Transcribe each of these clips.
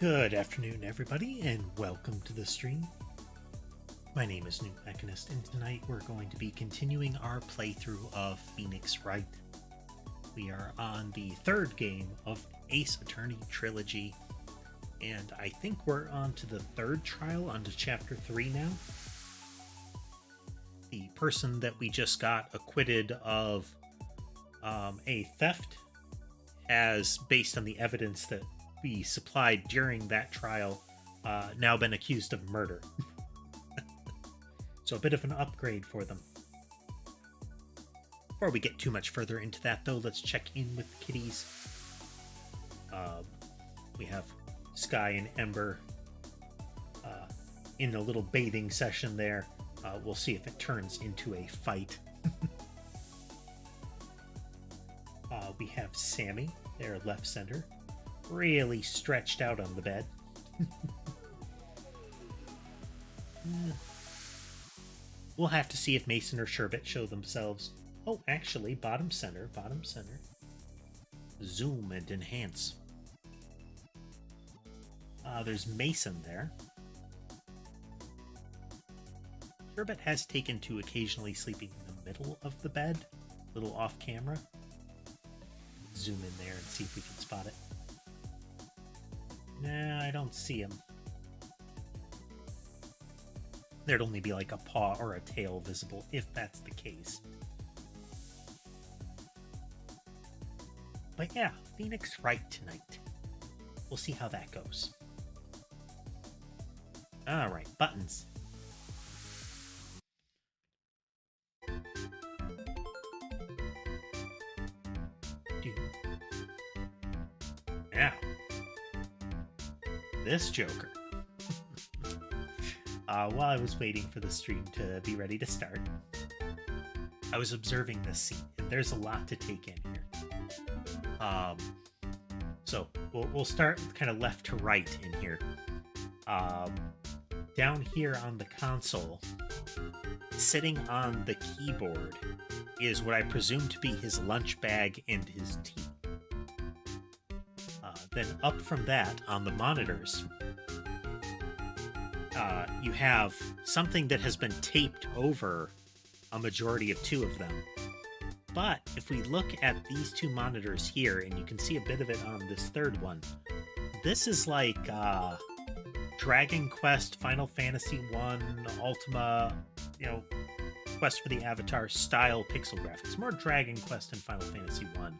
Good afternoon, everybody, and welcome to the stream. My name is Newt Mechanist, and tonight we're going to be continuing our playthrough of Phoenix Wright. We are on the third game of Ace Attorney Trilogy, and I think we're on to the third trial, onto Chapter 3 now. The person that we just got acquitted of a theft has, based on the evidence that we supplied during that trial, now been accused of murder. So a bit of an upgrade for them. Before we get too much further into that, though, let's check in with the kitties. We have Sky and Ember in a little bathing session there. We'll see if it turns into a fight. We have Sammy, their left center, really stretched out on the bed. We'll have to see if Mason or Sherbet show themselves. Oh, actually, bottom center. Zoom and enhance. There's Mason there. Sherbet has taken to occasionally sleeping in the middle of the bed, a little off camera. Zoom in there and see if we can spot it. Nah, I don't see him. There'd only be like a paw or a tail visible if that's the case. But yeah, Phoenix Wright tonight. We'll see how that goes. Alright, buttons. Now, this Joker. While I was waiting for the stream to be ready to start, I was observing this scene, and there's a lot to take in here. So we'll start kind of left to right in here. Down here on the console, sitting on the keyboard, is what I presume to be his lunch bag and his tea. Then up from that, on the monitors, you have something that has been taped over a majority of two of them. But if we look at these two monitors here, and you can see a bit of it on this third one, this is like Dragon Quest, Final Fantasy 1, Ultima, Quest for the Avatar style pixel graphics. More Dragon Quest and Final Fantasy 1.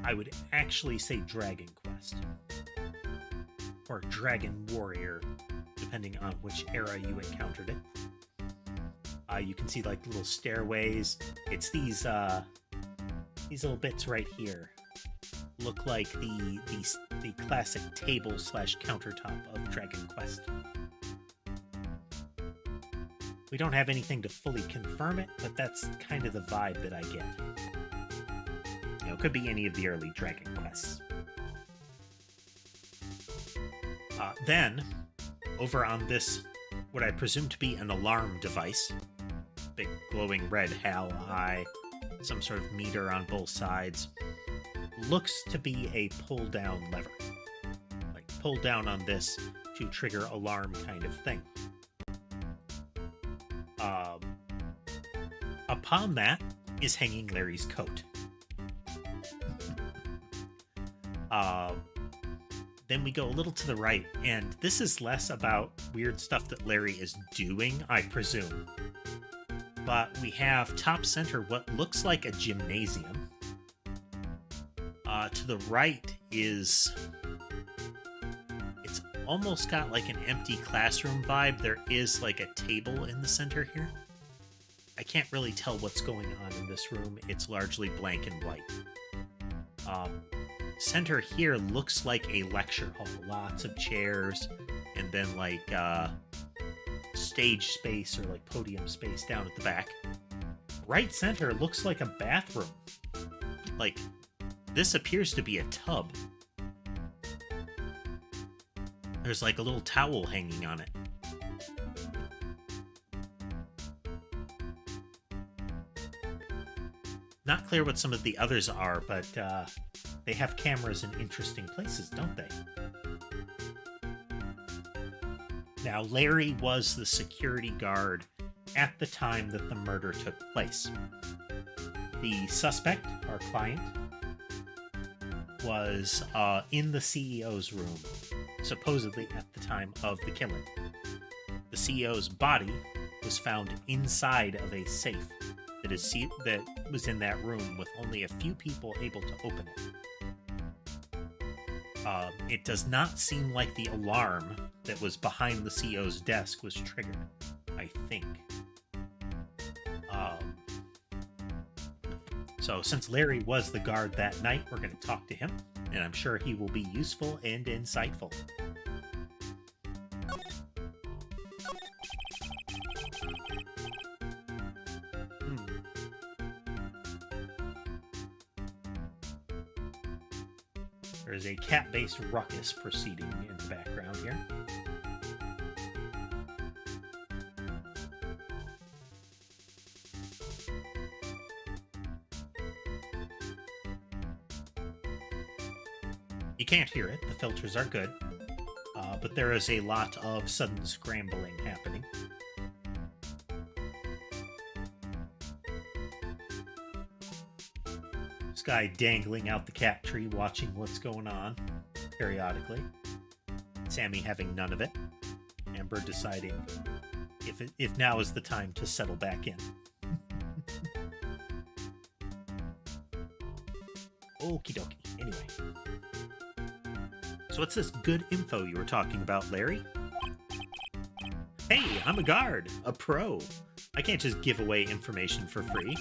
I would actually say Dragon Quest. Or Dragon Warrior, depending on which era you encountered it. You can see like little stairways. It's these little bits right here. Look like the classic table / countertop of Dragon Quest. We don't have anything to fully confirm it, but that's kind of the vibe that I get. It could be any of the early Dragon Quests. Then, over on this, what I presume to be an alarm device, big glowing red HAL eye, some sort of meter on both sides, looks to be a pull-down lever. Like, pull down on this to trigger alarm kind of thing. Upon that is hanging Larry's coat. Then we go a little to the right, and this is less about weird stuff that Larry is doing, I presume. But we have top center what looks like a gymnasium. To the right is... It's almost got like an empty classroom vibe. There is like a table in the center here. I can't really tell what's going on in this room. It's largely blank and white. Center here looks like a lecture hall. Lots of chairs, and then like stage space or like podium space down at the back. Right center looks like a bathroom. Like, this appears to be a tub. There's like a little towel hanging on it. Not clear what some of the others are, but they have cameras in interesting places, don't they? Now, Larry was the security guard at the time that the murder took place. The suspect, our client, was in the CEO's room, supposedly at the time of the killing. The CEO's body was found inside of a safe that was in that room with only a few people able to open it. It does not seem like the alarm that was behind the CEO's desk was triggered, I think. So since Larry was the guard that night, we're going to talk to him, and I'm sure he will be useful and insightful. There's a cat-based ruckus proceeding in the background here. You can't hear it, the filters are good, but there is a lot of sudden scrambling happening. This guy dangling out the cat tree, watching what's going on periodically. Sammy having none of it. Amber deciding if now is the time to settle back in. Okie dokie. Anyway. So what's this good info you were talking about, Larry? Hey, I'm a guard, a pro. I can't just give away information for free.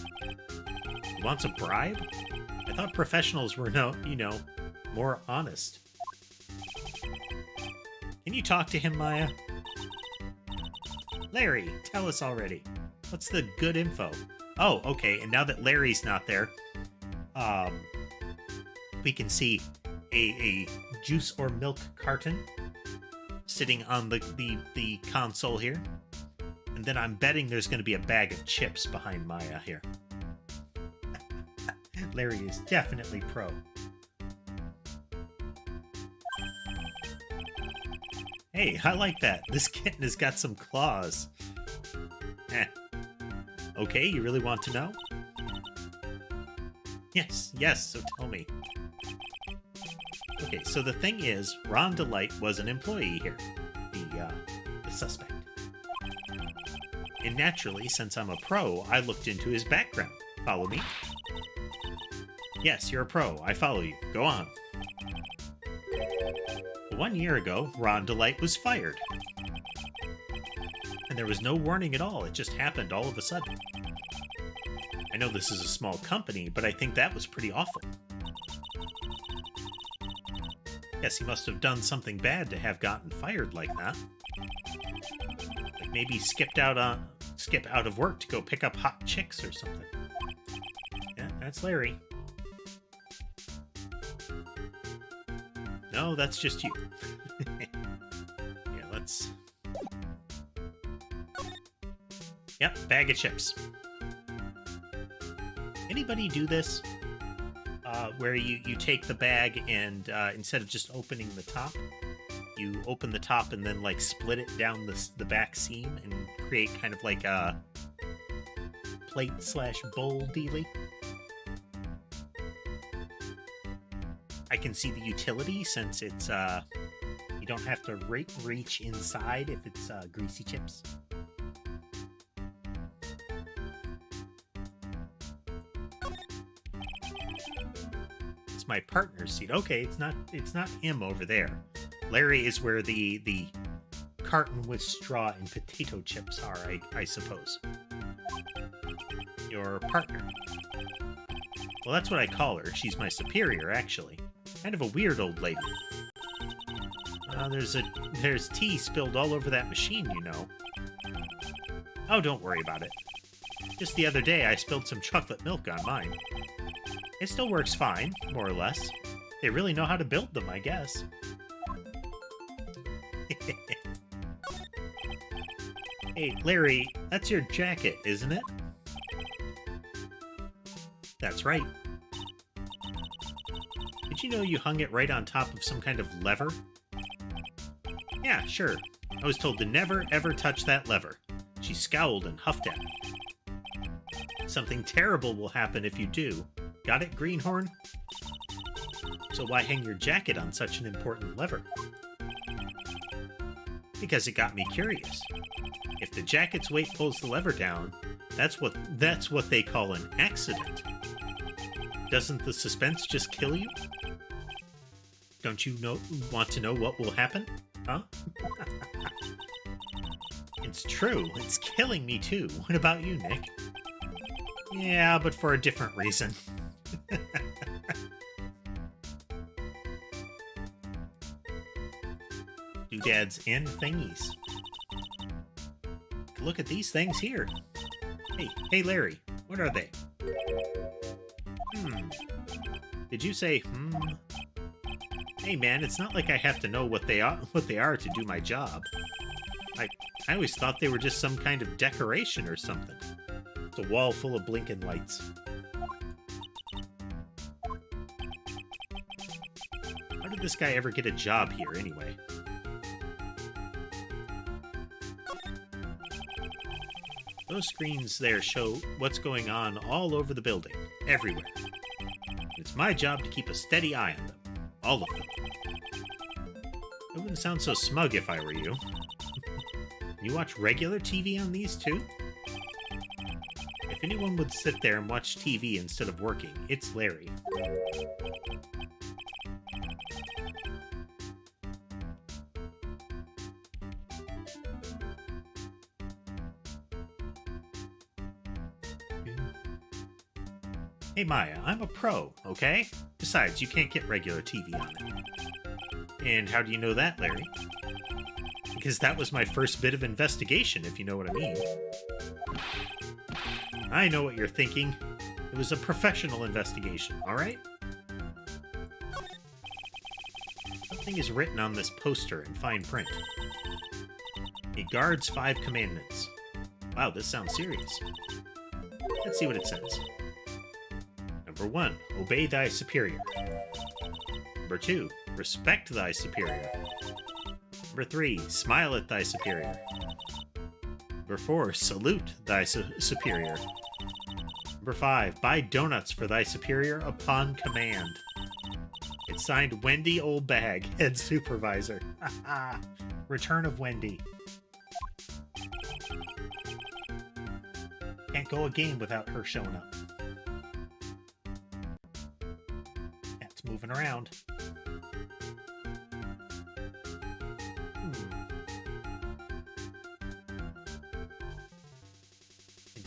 You want some bribe? I thought professionals were, more honest. Can you talk to him, Maya? Larry, tell us already. What's the good info? Oh, okay, and now that Larry's not there, we can see a juice or milk carton sitting on the console here. And then I'm betting there's going to be a bag of chips behind Maya here. Larry is definitely pro. Hey, I like that. This kitten has got some claws. Okay, you really want to know? Yes, so tell me. Okay, so the thing is, Ron Delight was an employee here, the suspect. And naturally, since I'm a pro, I looked into his background. Follow me? Yes, you're a pro. I follow you. Go on. 1 year ago, Ron Delight was fired. And there was no warning at all. It just happened all of a sudden. I know this is a small company, but I think that was pretty awful. Yes, he must have done something bad to have gotten fired like that. Like maybe skip out of work to go pick up hot chicks or something. Yeah, that's Larry. No, that's just you. Yeah, let's... Yep, bag of chips. Anybody do this? Where you take the bag and instead of just opening the top, you open the top and then like split it down the back seam and create kind of like a plate/bowl dealy. I can see the utility since it's you don't have to reach inside if it's greasy chips. It's my partner's seat. Okay, it's not him over there. Larry is where the carton with straw and potato chips are, I suppose. Your partner. Well, that's what I call her. She's my superior, actually. Kind of a weird old lady. There's tea spilled all over that machine, you know. Oh, don't worry about it. Just the other day, I spilled some chocolate milk on mine. It still works fine, more or less. They really know how to build them, I guess. Hey, Larry, that's your jacket, isn't it? That's right. Did you know you hung it right on top of some kind of lever? Yeah, sure. I was told to never, ever touch that lever. She scowled and huffed at me. Something terrible will happen if you do. Got it, Greenhorn? So why hang your jacket on such an important lever? Because it got me curious. If the jacket's weight pulls the lever down, that's what they call an accident. Doesn't the suspense just kill you? Don't you want to know what will happen? Huh? It's true. It's killing me too. What about you, Nick? Yeah, but for a different reason. Doodads and thingies. Look at these things here. Hey, Larry. What are they? Did you say, Hey, man, it's not like I have to know what they are to do my job. I always thought they were just some kind of decoration or something. It's a wall full of blinking lights. How did this guy ever get a job here, anyway? Those screens there show what's going on all over the building, everywhere. It's my job to keep a steady eye on them. All of them. I wouldn't sound so smug if I were you. You watch regular TV on these too? If anyone would sit there and watch TV instead of working, it's Larry. Hey Maya, I'm a pro, okay? Besides, you can't get regular TV on it. And how do you know that, Larry? Because that was my first bit of investigation, if you know what I mean. I know what you're thinking. It was a professional investigation, alright? Something is written on this poster in fine print. A guard's 5 commandments. Wow, this sounds serious. Let's see what it says. Number 1, obey thy superior. Number 2, respect thy superior. Number 3, smile at thy superior. Number 4, salute thy superior. Number 5, buy donuts for thy superior upon command. It's signed Wendy Oldbag, head supervisor. Return of Wendy. Can't go a game without her showing up. That's moving around.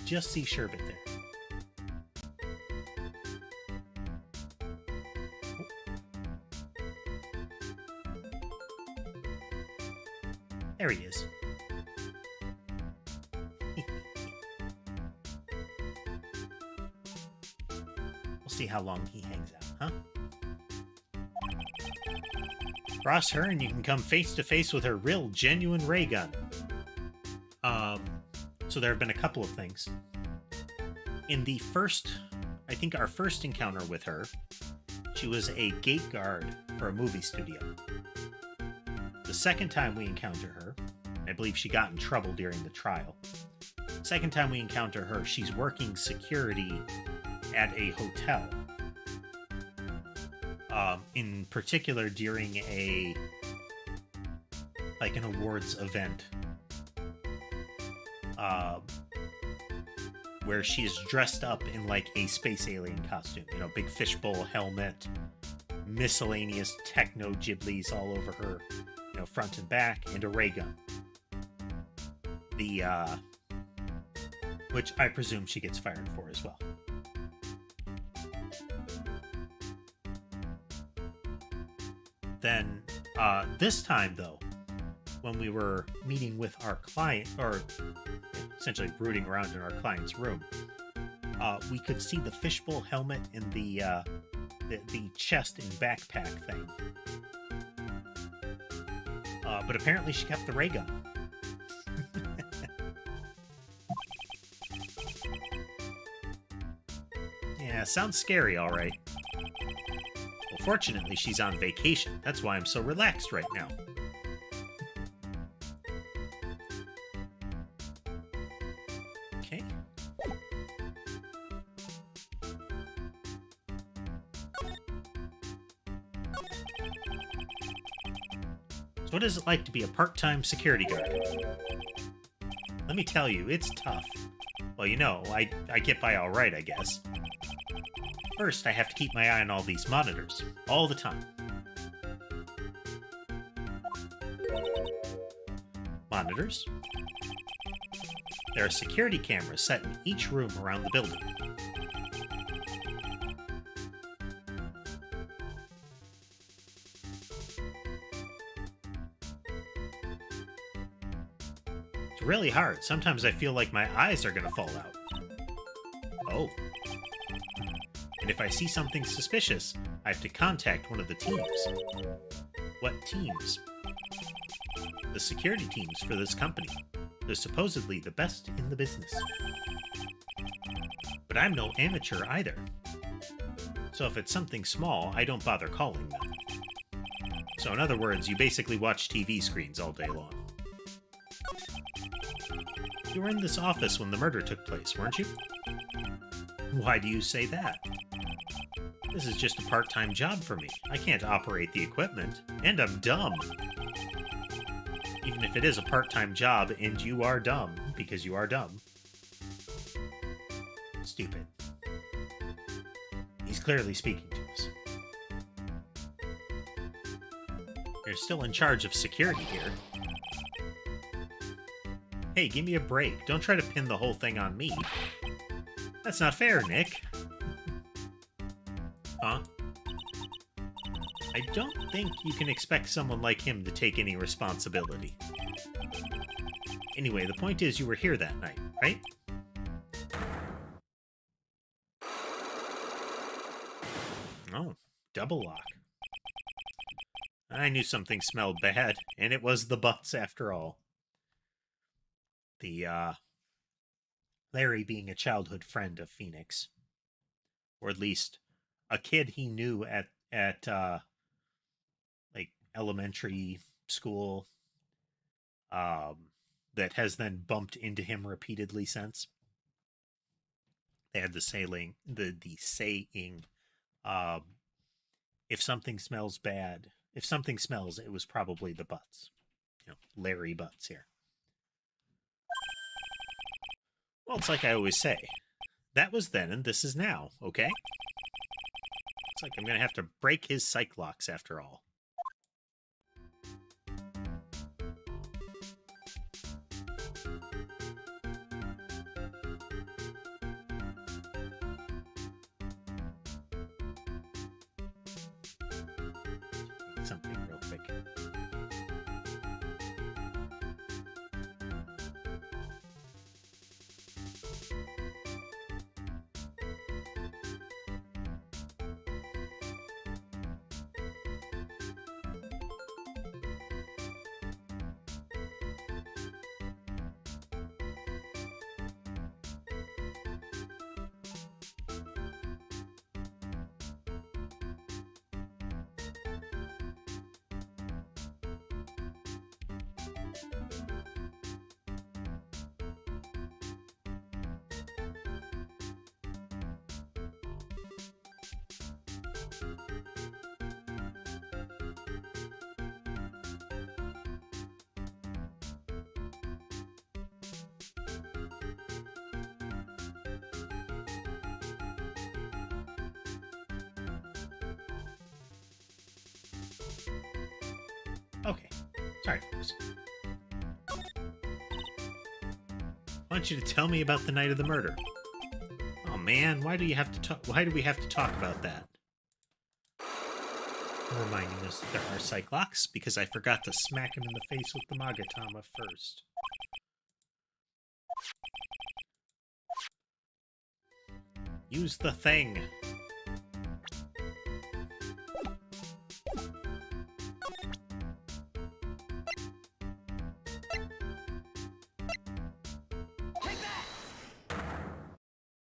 Just see Sherbet there. There he is. We'll see how long he hangs out, huh? Cross her and you can come face to face with her real genuine ray gun. So there have been a couple of things. In the first, I think our first encounter with her, she was a gate guard for a movie studio. The second time we encounter her, I believe she got in trouble during the trial. Second time we encounter her, she's working security at a hotel. In particular during an awards event. Where she is dressed up in like a space alien costume. You know, big fishbowl helmet, miscellaneous techno giblies all over her, you know, front and back, and a ray gun. Which I presume she gets fired for as well. Then, this time though, when we were meeting with our client, or essentially rooting around in our client's room, we could see the fishbowl helmet and the chest and backpack thing. But apparently she kept the ray gun. Yeah, sounds scary, all right. Well, fortunately, she's on vacation. That's why I'm so relaxed right now. Okay. So what is it like to be a part-time security guard? Let me tell you, it's tough. Well, you know, I get by all right, I guess. First, I have to keep my eye on all these monitors, all the time. Monitors? There are security cameras set in each room around the building. It's really hard. Sometimes I feel like my eyes are going to fall out. Oh. And if I see something suspicious, I have to contact one of the teams. What teams? The security teams for this company. They're supposedly the best in the business. But I'm no amateur either. So if it's something small, I don't bother calling them. So in other words, you basically watch TV screens all day long. You were in this office when the murder took place, weren't you? Why do you say that? This is just a part-time job for me. I can't operate the equipment, and I'm dumb. Even if it is a part-time job and you are dumb, because you are dumb. Stupid. He's clearly speaking to us. You're still in charge of security here. Hey, give me a break. Don't try to pin the whole thing on me. That's not fair, Nick. Huh? I don't think you can expect someone like him to take any responsibility. Anyway, the point is you were here that night, right? Oh, double lock. I knew something smelled bad, and it was the butts after all. Larry being a childhood friend of Phoenix. Or at least a kid he knew at like elementary school that has then bumped into him repeatedly since. They had the saying, if something smells bad, if something smells, it was probably the butts. You know, Larry Butts here. Well, it's like I always say. That was then and this is now, okay? It's like I'm going to have to break his psych locks after all. Something real quick. Okay. Sorry, folks. I want you to tell me about the night of the murder. Oh man, why do we have to talk about that? Reminding us that there are Cyclops, because I forgot to smack him in the face with the Magatama first. Use the thing.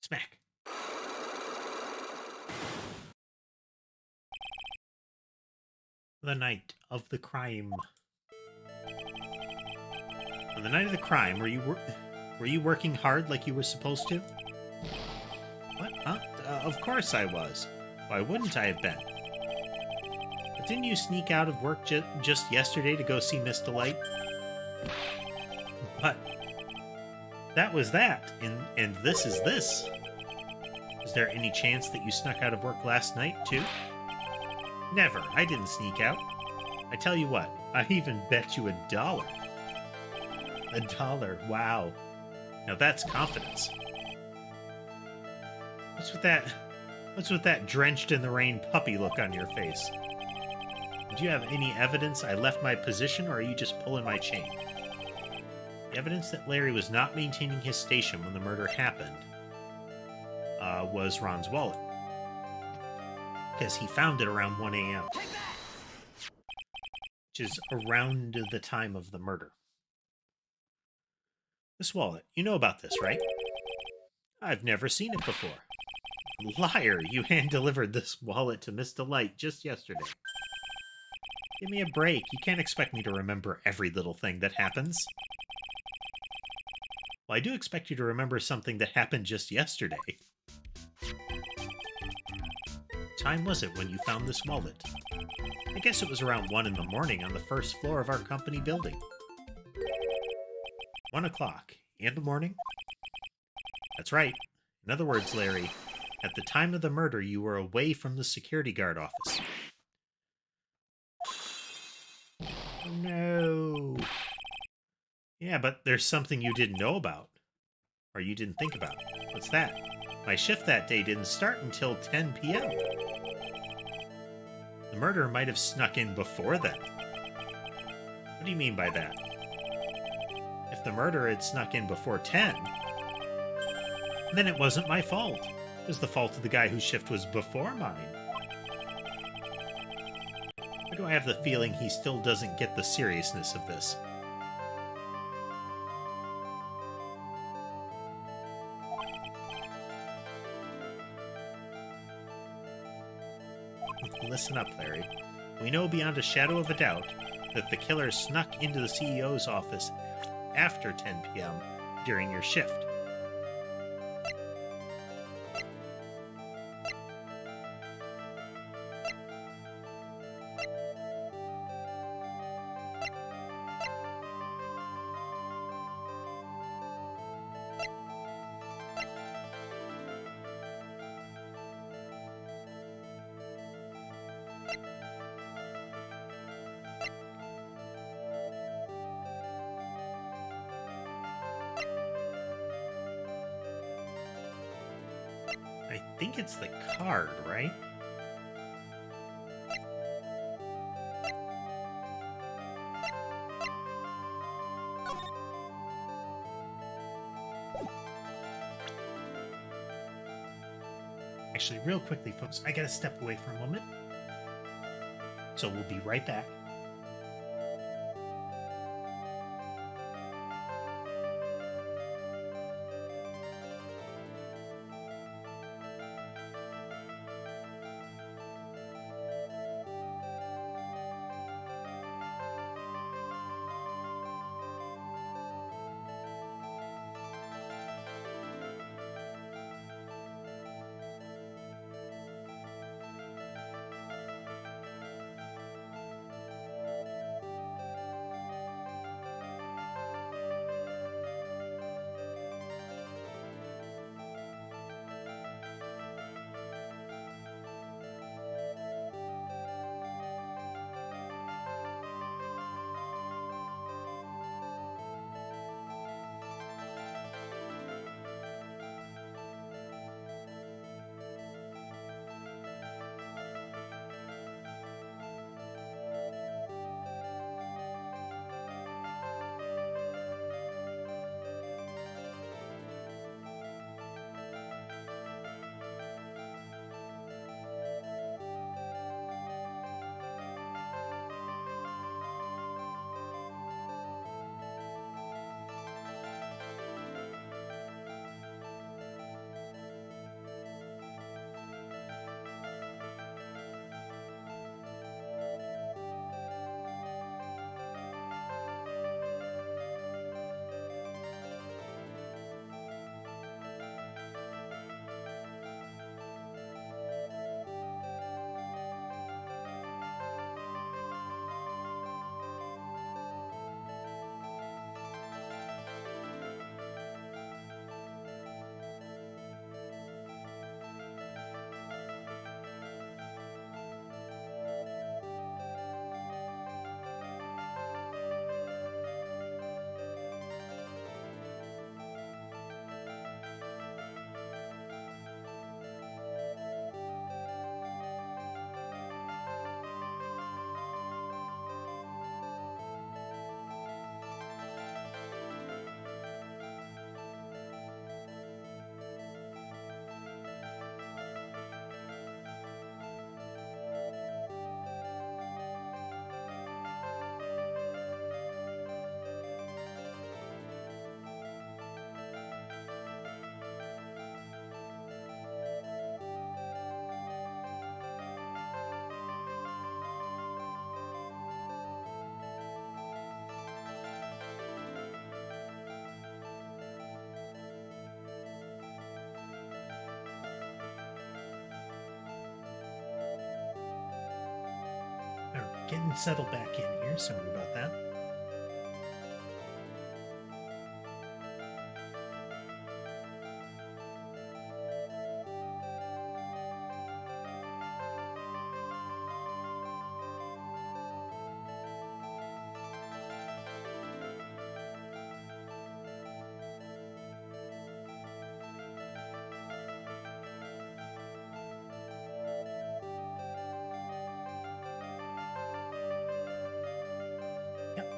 Smack. The night of the crime. On the night of the crime, Were you working hard like you were supposed to? What? Huh? Of course I was. Why wouldn't I have been? But didn't you sneak out of work just yesterday to go see Miss Delight? But that was that, and this is this. Is there any chance that you snuck out of work last night, too? Never. I didn't sneak out. I tell you what, I even bet you $1. $1, wow. Now that's confidence. What's with that drenched in the rain puppy look on your face? Do you have any evidence I left my position, or are you just pulling my chain? The evidence that Larry was not maintaining his station when the murder happened was Ron's wallet. Because he found it around 1 a.m. Which is around the time of the murder. This wallet, you know about this, right? I've never seen it before. Liar, you hand-delivered this wallet to Miss Delight just yesterday. Give me a break. You can't expect me to remember every little thing that happens. Well, I do expect you to remember something that happened just yesterday. What time was it when you found this wallet? I guess it was around 1 in the morning on the first floor of our company building. 1 o'clock in the morning? That's right. In other words, Larry, at the time of the murder, you were away from the security guard office. Oh, no. Yeah, but there's something you didn't know about. Or you didn't think about. What's that? My shift that day didn't start until 10 p.m. The murderer might have snuck in before then. What do you mean by that? If the murderer had snuck in before 10, then it wasn't my fault. It was the fault of the guy whose shift was before mine. Why do I have the feeling he still doesn't get the seriousness of this? Listen up, Larry. We know beyond a shadow of a doubt that the killer snuck into the CEO's office after 10 p.m. during your shift. I think it's the card, right? Actually, real quickly, folks, I gotta step away for a moment. So we'll be right back. getting settled back in here. Sorry about that.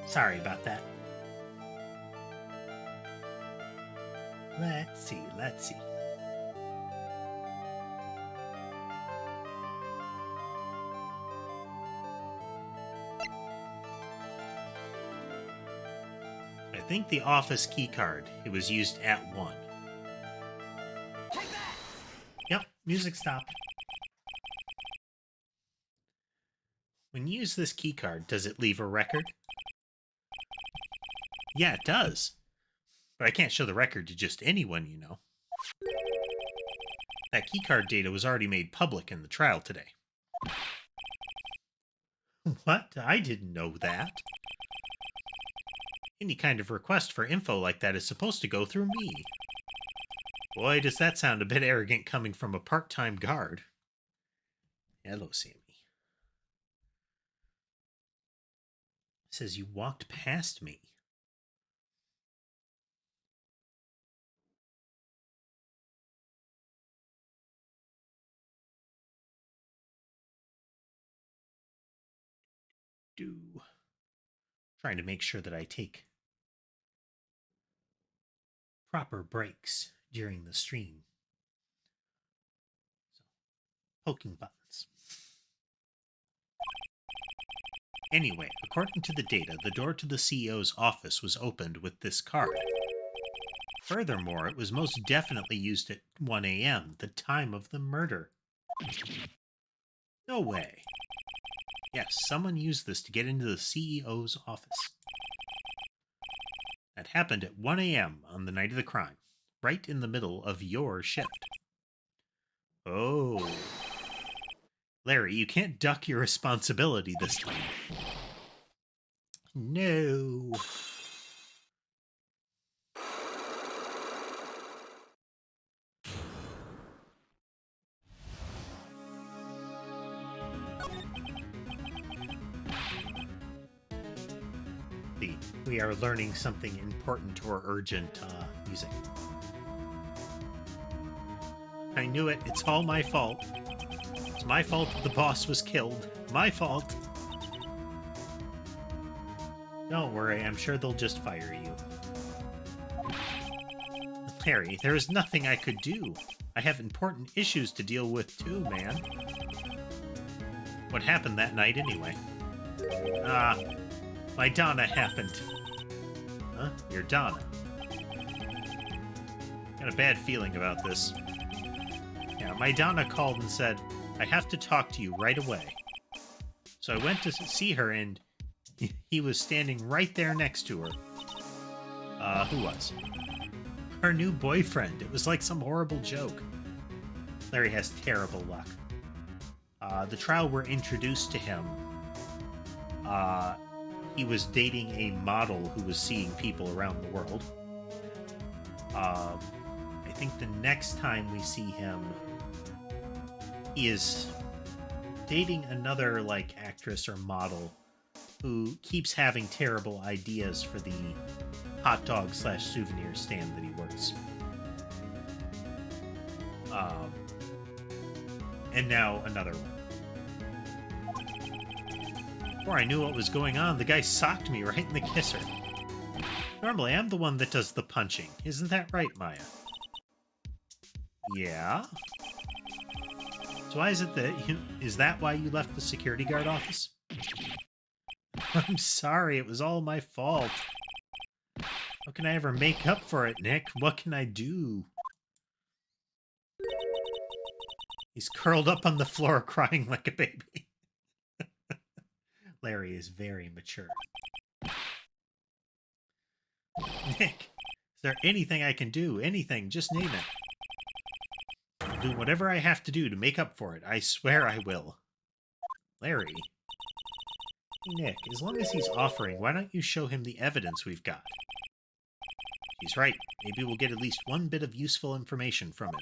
Sorry about that. Let's see. I think the office keycard. It was used at 1. Yep, music stopped. When you use this keycard, does it leave a record? Yeah, it does. But I can't show the record to just anyone, you know. That keycard data was already made public in the trial today. What? I didn't know that. Any kind of request for info like that is supposed to go through me. Boy, does that sound a bit arrogant coming from a part-time guard. Hello, Sammy. It says you walked past me. Trying to make sure that I take proper breaks during the stream. So, poking buttons. Anyway, according to the data, the door to the CEO's office was opened with this card. Furthermore, it was most definitely used at 1 a.m., the time of the murder. No way. Yes, someone used this to get into the CEO's office. That happened at 1 a.m. on the night of the crime, right in the middle of your shift. Oh. Larry, you can't duck your responsibility this time. No. We are learning something important or urgent music. I knew it. It's all my fault. It's my fault that the boss was killed. My fault. Don't worry. I'm sure they'll just fire you. Harry, there is nothing I could do. I have important issues to deal with too, man. What happened that night anyway? My Donna happened. Huh? Your Donna. Got a bad feeling about this. Yeah, my Donna called and said, I have to talk to you right away. So I went to see her and he was standing right there next to her. Who was? Her new boyfriend. It was like some horrible joke. Larry has terrible luck. The trial we're introduced to him. He was dating a model who was seeing people around the world. I think the next time we see him, he is dating another, like, actress or model who keeps having terrible ideas for the hot dog / souvenir stand that he works. And now another one. Before I knew what was going on, the guy socked me right in the kisser. Normally, I'm the one that does the punching. Isn't that right, Maya? Yeah? So why is it that is that why you left the security guard office? I'm sorry, it was all my fault. How can I ever make up for it, Nick? What can I do? He's curled up on the floor crying like a baby. Larry is very mature. Nick, is there anything I can do? Anything, just name it. I'll do whatever I have to do to make up for it. I swear I will. Larry. Hey, Nick, as long as he's offering, why don't you show him the evidence we've got? He's right. Maybe we'll get at least one bit of useful information from him.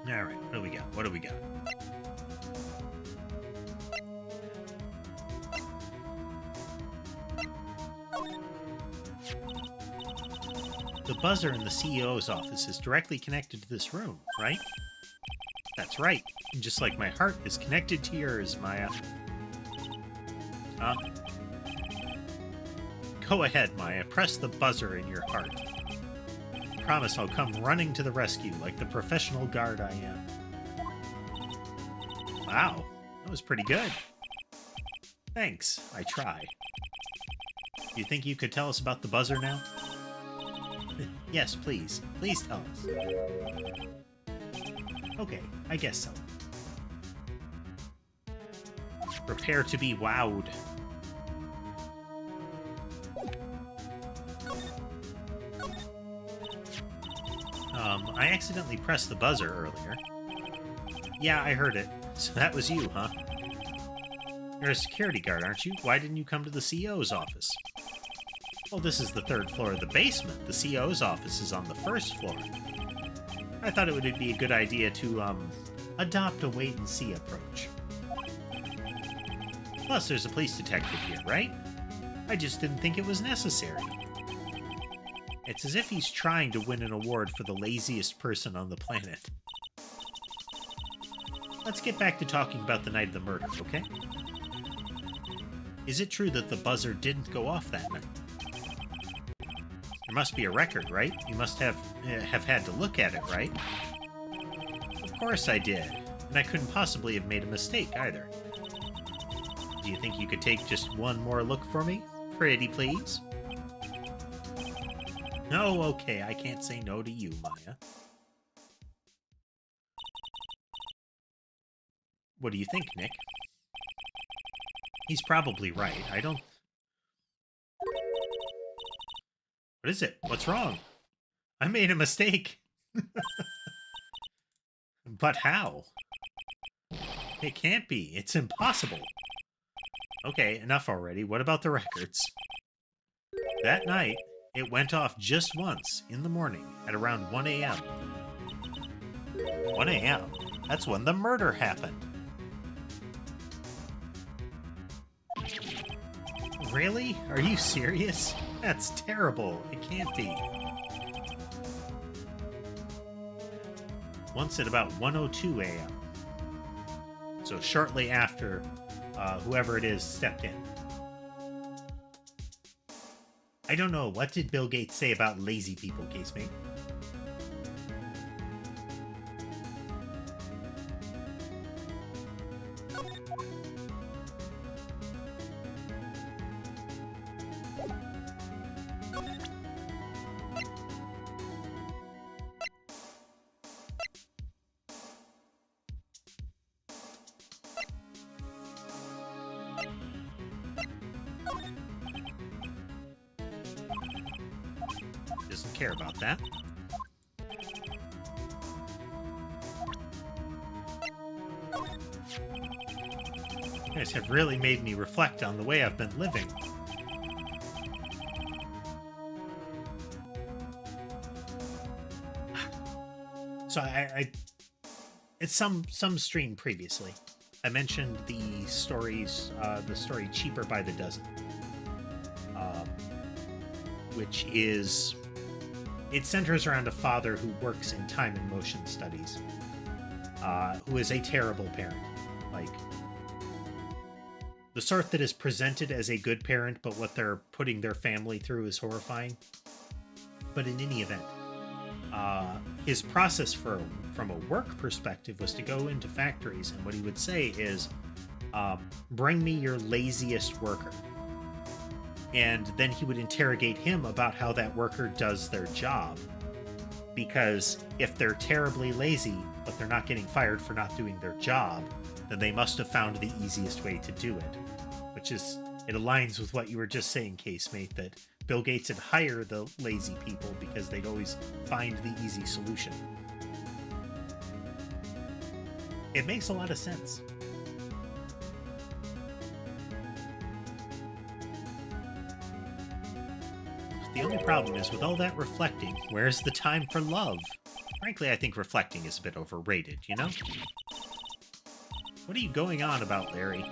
Alright, what do we got? What do we got? The buzzer in the CEO's office is directly connected to this room, right? That's right. And just like my heart is connected to yours, Maya. Huh? Go ahead, Maya. Press the buzzer in your heart. Promise I'll come running to the rescue like the professional guard I am. Wow, that was pretty good. Thanks, I try. Do you think you could tell us about the buzzer now? Yes, please. Please tell us. Okay, I guess so. Prepare to be wowed. I accidentally pressed the buzzer earlier. Yeah, I heard it. So that was you, huh? You're a security guard, aren't you? Why didn't you come to the CEO's office? Well, this is the third floor of the basement. The CEO's office is on the first floor. I thought it would be a good idea to, adopt a wait-and-see approach. Plus, there's a police detective here, right? I just didn't think it was necessary. It's as if he's trying to win an award for the laziest person on the planet. Let's get back to talking about the night of the murder, okay? Is it true that the buzzer didn't go off that night? There must be a record, right? You must have had to look at it, right? Of course I did, and I couldn't possibly have made a mistake either. Do you think you could take just one more look for me? Pretty please? No, okay, I can't say no to you, Maya. What do you think, Nick? He's probably right. I don't... What is it? What's wrong? I made a mistake. But how? It can't be. It's impossible. Okay, enough already. What about the records? That night, it went off just once in the morning at around 1 a.m. 1 a.m.? That's when the murder happened. Really? Are you serious? That's terrible. It can't be. Once at about 1:02 a.m. So shortly after whoever it is stepped in. I don't know. What did Bill Gates say about lazy people, Casemate? Doesn't care about that. You guys have really made me reflect on the way I've been living. So it's some stream previously, I mentioned the story Cheaper by the Dozen, which is, it centers around a father who works in time and motion studies, who is a terrible parent, like the sort that is presented as a good parent, but what they're putting their family through is horrifying. But in any event, his process from a work perspective was to go into factories, and what he would say is, bring me your laziest worker. And then he would interrogate him about how that worker does their job. Because if they're terribly lazy, but they're not getting fired for not doing their job, then they must have found the easiest way to do it. Which is, it aligns with what you were just saying, Casemate, that Bill Gates would hire the lazy people because they'd always find the easy solution. It makes a lot of sense. The only problem is, with all that reflecting, where's the time for love? Frankly, I think reflecting is a bit overrated, you know? What are you going on about, Larry?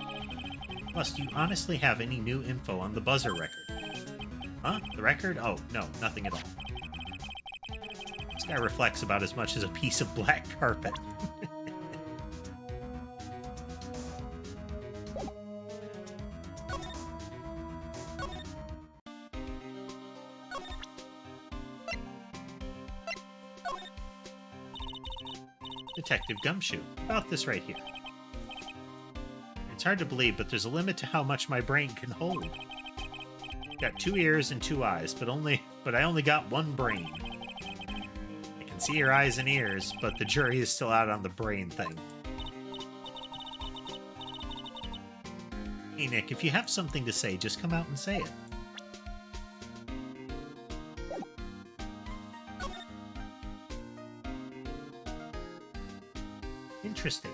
Plus, do you honestly have any new info on the buzzer record? Huh? The record? Oh, no, nothing at all. This guy reflects about as much as a piece of black carpet. Detective Gumshoe. About this right here. It's hard to believe, but there's a limit to how much my brain can hold. Got 2 ears and 2 eyes, but I only got 1 brain. I can see your eyes and ears, but the jury is still out on the brain thing. Hey Nick, if you have something to say, just come out and say it. Interesting.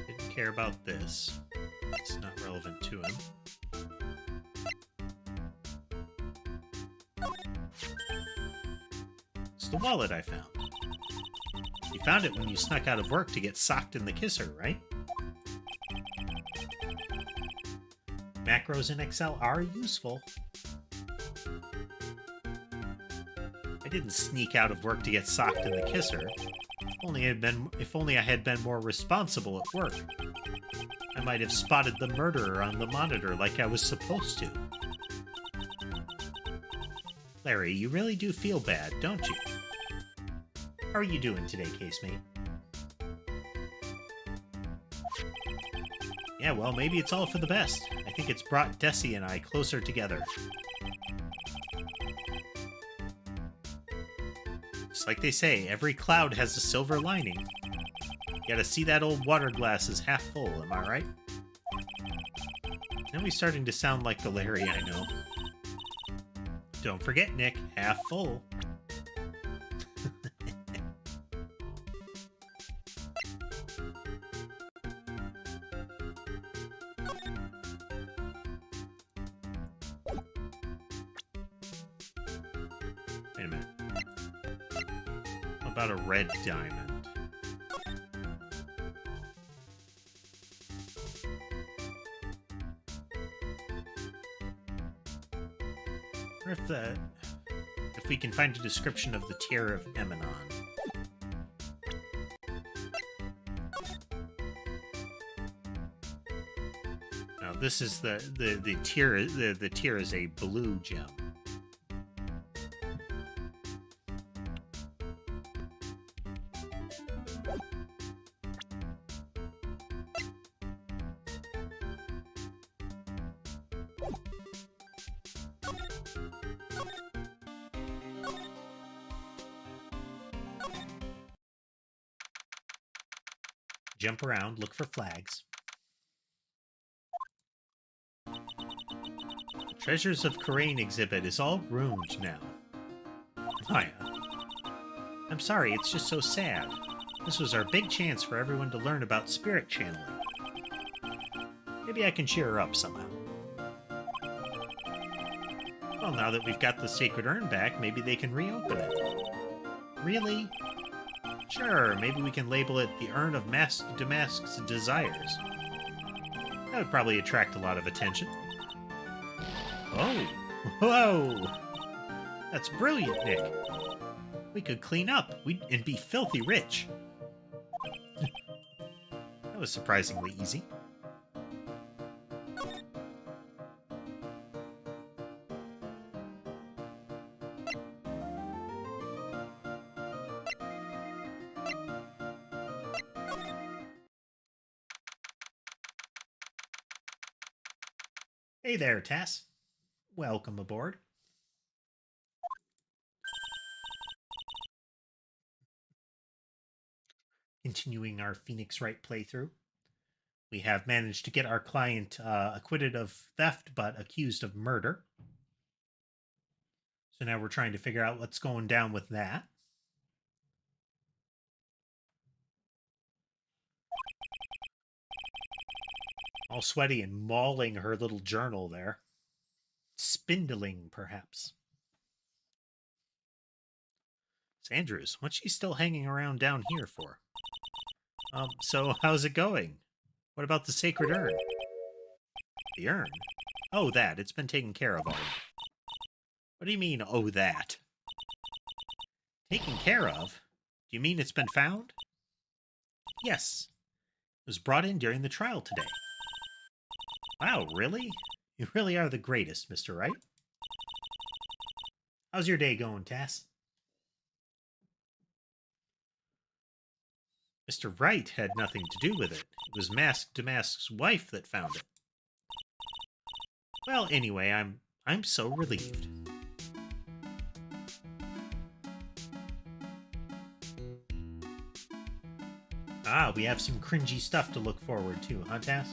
Didn't care about this. It's not relevant to him. It's the wallet I found. You found it when you snuck out of work to get socked in the kisser, right? Macros in Excel are useful. I didn't sneak out of work to get socked in the kisser. If only I had been more responsible at work. I might have spotted the murderer on the monitor like I was supposed to. Larry, you really do feel bad, don't you? How are you doing today, casemate? Yeah, well, maybe it's all for the best. I think it's brought Desi and I closer together. Just like they say, every cloud has a silver lining. You gotta see that old water glass is half full, am I right? Now he's starting to sound like the Larry I know. Don't forget, Nick, half full. Wait a minute. How about a red diamond? If we can find a description of the tier of Eminon. Now this is the tier. The tier is a blue gem. Jump around, look for flags. The Treasures of Karain exhibit is all ruined now. Maya. I'm sorry, it's just so sad. This was our big chance for everyone to learn about spirit channeling. Maybe I can cheer her up somehow. Well, now that we've got the sacred urn back, maybe they can reopen it. Really? Sure, maybe we can label it the Urn of Damask's Desires. That would probably attract a lot of attention. Oh! Whoa! That's brilliant, Nick. We could clean up and be filthy rich. That was surprisingly easy. Hey there, Tess. Welcome aboard. Continuing our Phoenix Wright playthrough. We have managed to get our client acquitted of theft, but accused of murder. So now we're trying to figure out what's going down with that. All sweaty and mauling her little journal there. Spindling, perhaps. Andrews, what's she still hanging around down here for? So how's it going? What about the sacred urn? The urn? Oh, that. It's been taken care of already. What do you mean, oh, that? Taken care of? Do you mean it's been found? Yes. It was brought in during the trial today. Wow, really? You really are the greatest, Mr. Wright. How's your day going, Tass? Mr. Wright had nothing to do with it. It was Mask Damask's wife that found it. Well, anyway, I'm so relieved. Ah, we have some cringy stuff to look forward to, huh, Tass?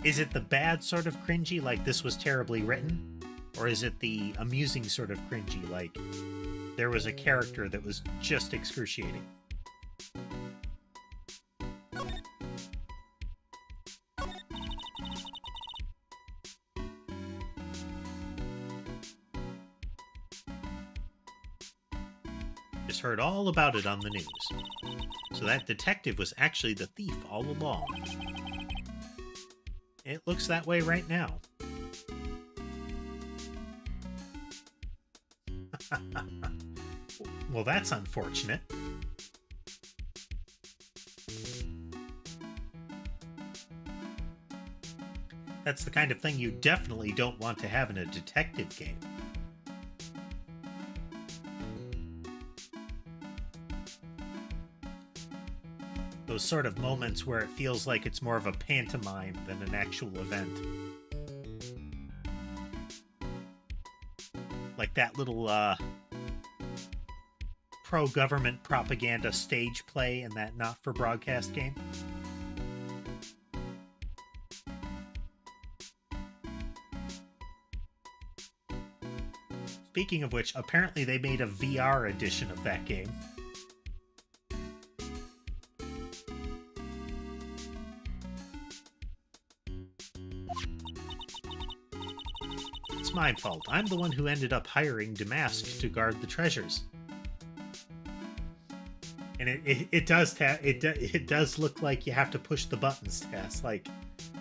Is it the bad sort of cringy, like this was terribly written? Or is it the amusing sort of cringy, like there was a character that was just excruciating? Just heard all about it on the news. So that detective was actually the thief all along. It looks that way right now. Well, that's unfortunate. That's the kind of thing you definitely don't want to have in a detective game. Those sort of moments where it feels like it's more of a pantomime than an actual event. Like that little pro-government propaganda stage play in that not-for-broadcast game. Speaking of which, apparently they made a VR edition of that game. It's my fault. I'm the one who ended up hiring Damask to guard the treasures. And it does look like you have to push the buttons, Tess. Like,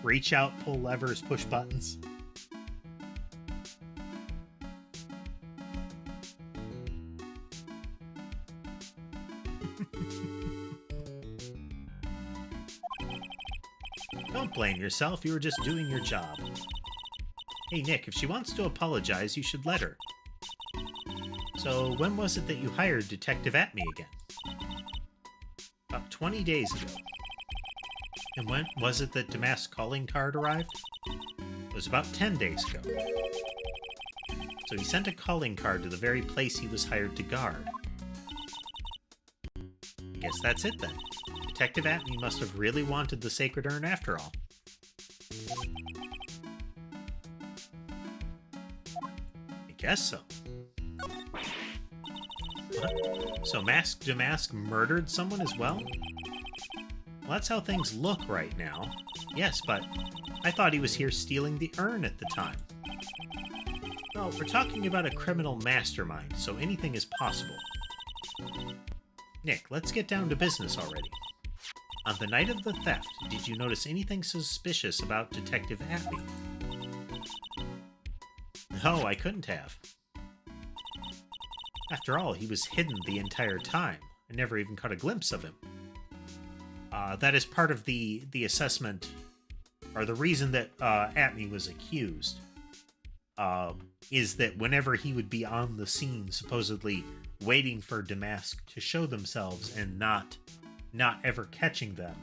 reach out, pull levers, push buttons. Don't blame yourself. You were just doing your job. Hey, Nick, if she wants to apologize, you should let her. So, when was it that you hired Detective Atme again? About 20 days ago. And when was it that Damask's calling card arrived? It was about 10 days ago. So he sent a calling card to the very place he was hired to guard. I guess that's it then. Detective Atme must have really wanted the sacred urn after all. I guess so. What? So Mask Damask murdered someone as well? Well, that's how things look right now. Yes, but I thought he was here stealing the urn at the time. No, we're talking about a criminal mastermind, so anything is possible. Nick, let's get down to business already. On the night of the theft, did you notice anything suspicious about Detective Atme? No, I couldn't have. After all, he was hidden the entire time. I never even caught a glimpse of him. That is part of the assessment, or the reason that Atme was accused, is that whenever he would be on the scene, supposedly waiting for Damask to show themselves and not ever catching them,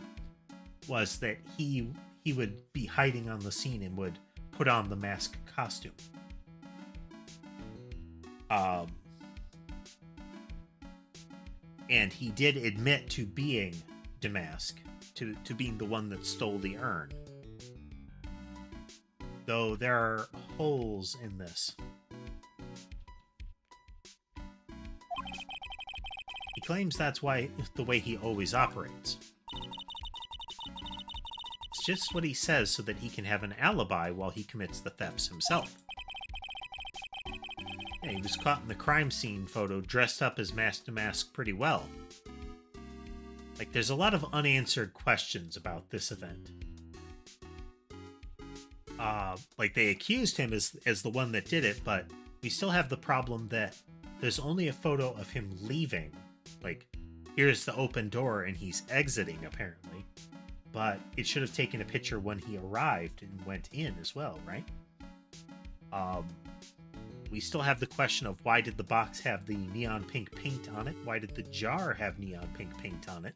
was that he he would be hiding on the scene and would put on the mask costume. And he did admit to being Damask, to being the one that stole the urn. Though there are holes in this. He claims that's why the way he always operates. It's just what he says so that he can have an alibi while he commits the thefts himself. Yeah, he was caught in the crime scene photo dressed up as Mask to Mask pretty well. Like, there's a lot of unanswered questions about this event. Like, they accused him as the one that did it, but we still have the problem that there's only a photo of him leaving. Like, here's the open door and he's exiting, apparently. But it should have taken a picture when he arrived and went in as well, right? We still have the question of why did the box have the neon pink paint on it? Why did the jar have neon pink paint on it?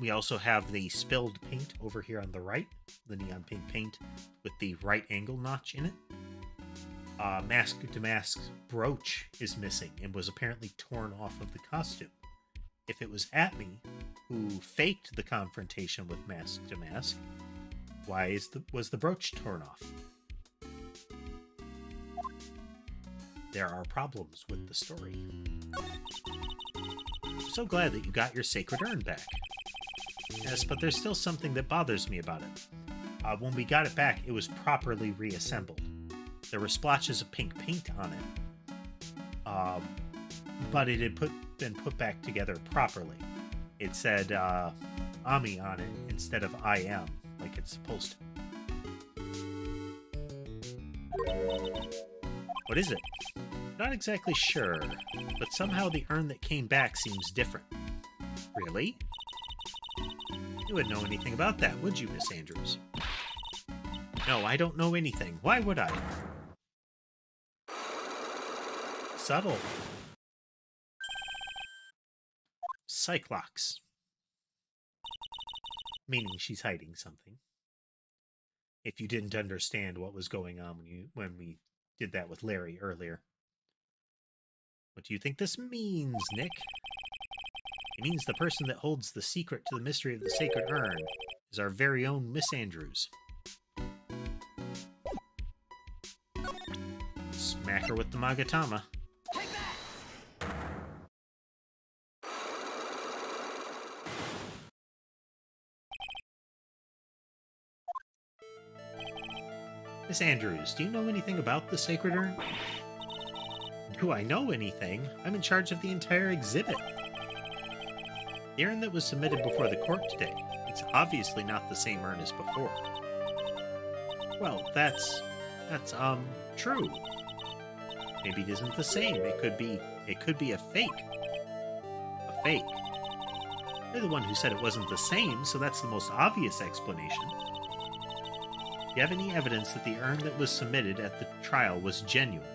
We also have the spilled paint over here on the right, the neon pink paint with the right angle notch in it. Mask to Mask's brooch is missing and was apparently torn off of the costume. If it was Atme who faked the confrontation with Mask to Mask, why was the brooch torn off? There are problems with the story. I'm so glad that you got your sacred urn back. Yes, but there's still something that bothers me about it. When we got it back, it was properly reassembled. There were splotches of pink paint on it, but it had been put back together properly. It said Ami on it instead of I am, like it's supposed to. What is it? Not exactly sure, but somehow the urn that came back seems different. Really? You wouldn't know anything about that, would you, Miss Andrews? No, I don't know anything. Why would I? Subtle. Cyclox. Meaning she's hiding something. If you didn't understand what was going on when we did that with Larry earlier. What do you think this means, Nick? It means the person that holds the secret to the mystery of the sacred urn is our very own Miss Andrews. Smack her with the Magatama. Miss Andrews, do you know anything about the sacred urn? Do I know anything? I'm in charge of the entire exhibit. The urn that was submitted before the court today. It's obviously not the same urn as before. Well, that's true. Maybe it isn't the same. It could be a fake. A fake. You're the one who said it wasn't the same, so that's the most obvious explanation. Do you have any evidence that the urn that was submitted at the trial was genuine?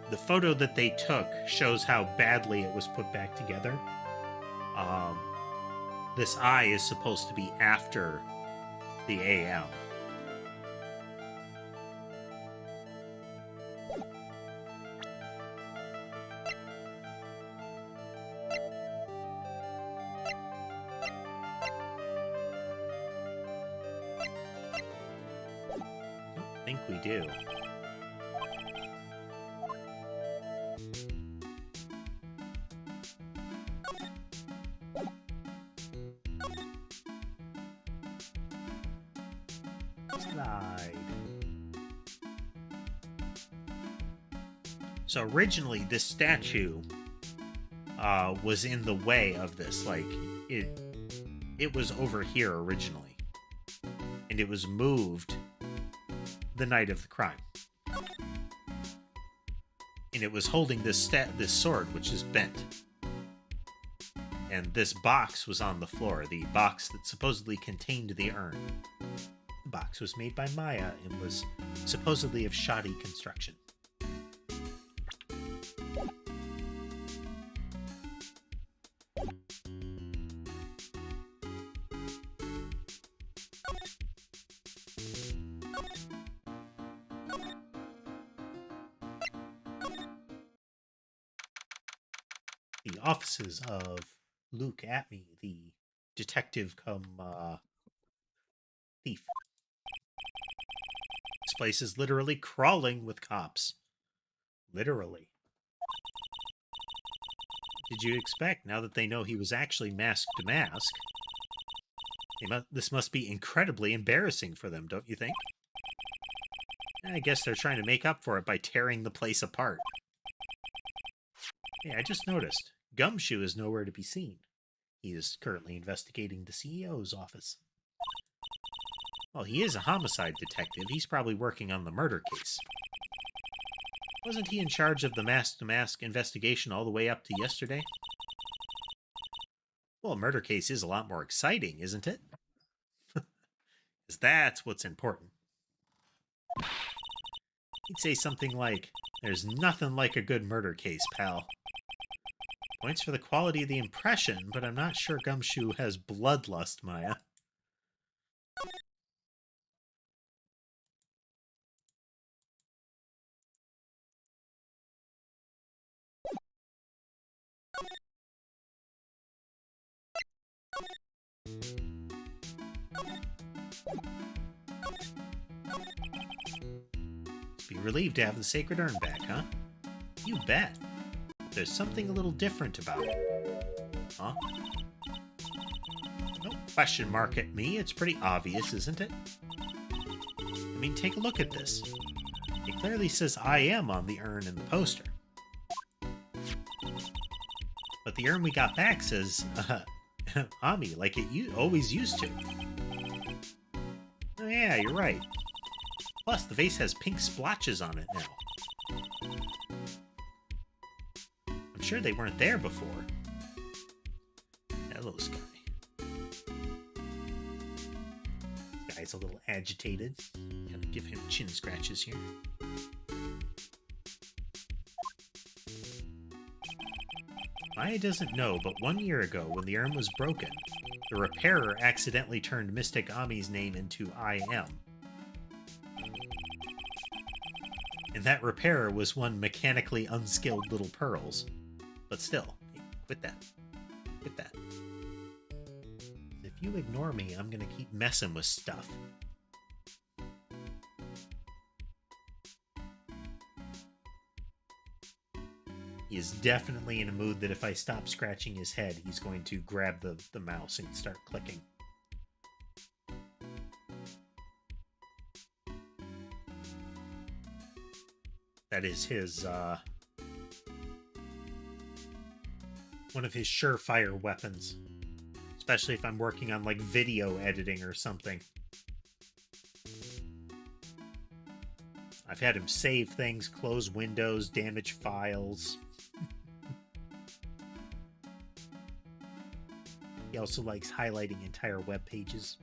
The photo that they took shows how badly it was put back together. This eye is supposed to be after the AM. I don't think we do. So originally, this statue was in the way of this. Like, it was over here originally. And it was moved the night of the crime. And it was holding this sword, which is bent. and this box was on the floor, the box that supposedly contained the urn. The box was made by Maya and was supposedly of shoddy construction. The offices of Luke Atme, the detective come thief. This place is literally crawling with cops. Literally. Did you expect, now that they know he was actually masked to mask? This must be incredibly embarrassing for them, don't you think? I guess they're trying to make up for it by tearing the place apart. Hey, I just noticed. Gumshoe is nowhere to be seen. He is currently investigating the CEO's office. Well, he is a homicide detective. He's probably working on the murder case. Wasn't he in charge of the mask-to-mask investigation all the way up to yesterday? Well, a murder case is a lot more exciting, isn't it? Because that's what's important. He'd say something like, "There's nothing like a good murder case, pal." Points for the quality of the impression, but I'm not sure Gumshoe has bloodlust, Maya. Be relieved to have the sacred urn back, huh? You bet. There's something a little different about it. Huh? Don't question mark at me. It's pretty obvious, isn't it? I mean, take a look at this. It clearly says I am on the urn in the poster. But the urn we got back says, Ami, like it always used to. Oh yeah, you're right. Plus, the vase has pink splotches on it now. I'm sure they weren't there before. Hello, Sky. Guy's a little agitated. Gonna give him chin scratches here. Maya doesn't know, but 1 year ago, when the urn was broken, the repairer accidentally turned Mystic Ami's name into I am. And that repairer was one mechanically unskilled little Pearls. But still, hey, quit that. Quit that. If you ignore me, I'm gonna keep messing with stuff. He is definitely in a mood that if I stop scratching his head, he's going to grab the mouse and start clicking. That is his, one of his surefire weapons. Especially if I'm working on, like, video editing or something. I've had him save things, close windows, damage files. He also likes highlighting entire web pages.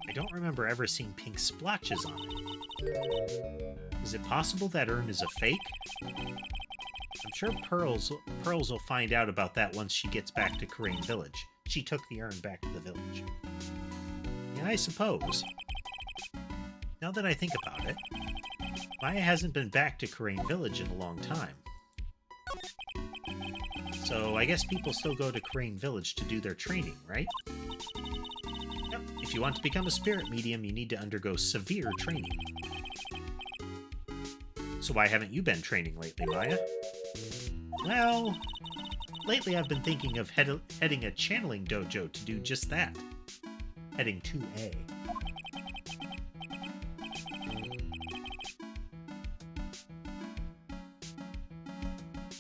I don't remember ever seeing pink splotches on it. Is it possible that urn is a fake? I'm sure Pearls will find out about that once she gets back to Crane Village. She took the urn back to the village. Yeah, I suppose. Now that I think about it, Maya hasn't been back to Crane Village in a long time. So I guess people still go to Crane Village to do their training, right? Yep. If you want to become a spirit medium, you need to undergo severe training. So why haven't you been training lately, Maya? Well, lately I've been thinking of heading a channeling dojo to do just that. Heading 2A.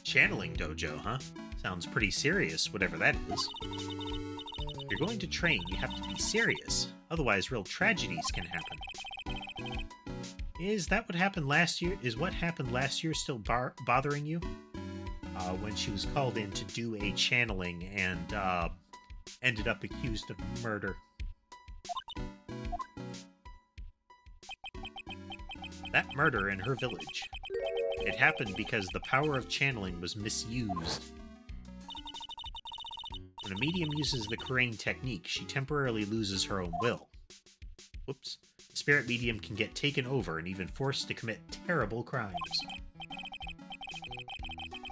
Channeling dojo, huh? Sounds pretty serious, whatever that is. If you're going to train, you have to be serious. Otherwise, real tragedies can happen. Is that what happened last year? Is what happened last year still bothering you? when she was called in to do a channeling and ended up accused of murder. That murder in her village. It happened because the power of channeling was misused. When a medium uses the Crane technique, she temporarily loses her own will. Whoops. The spirit medium can get taken over and even forced to commit terrible crimes.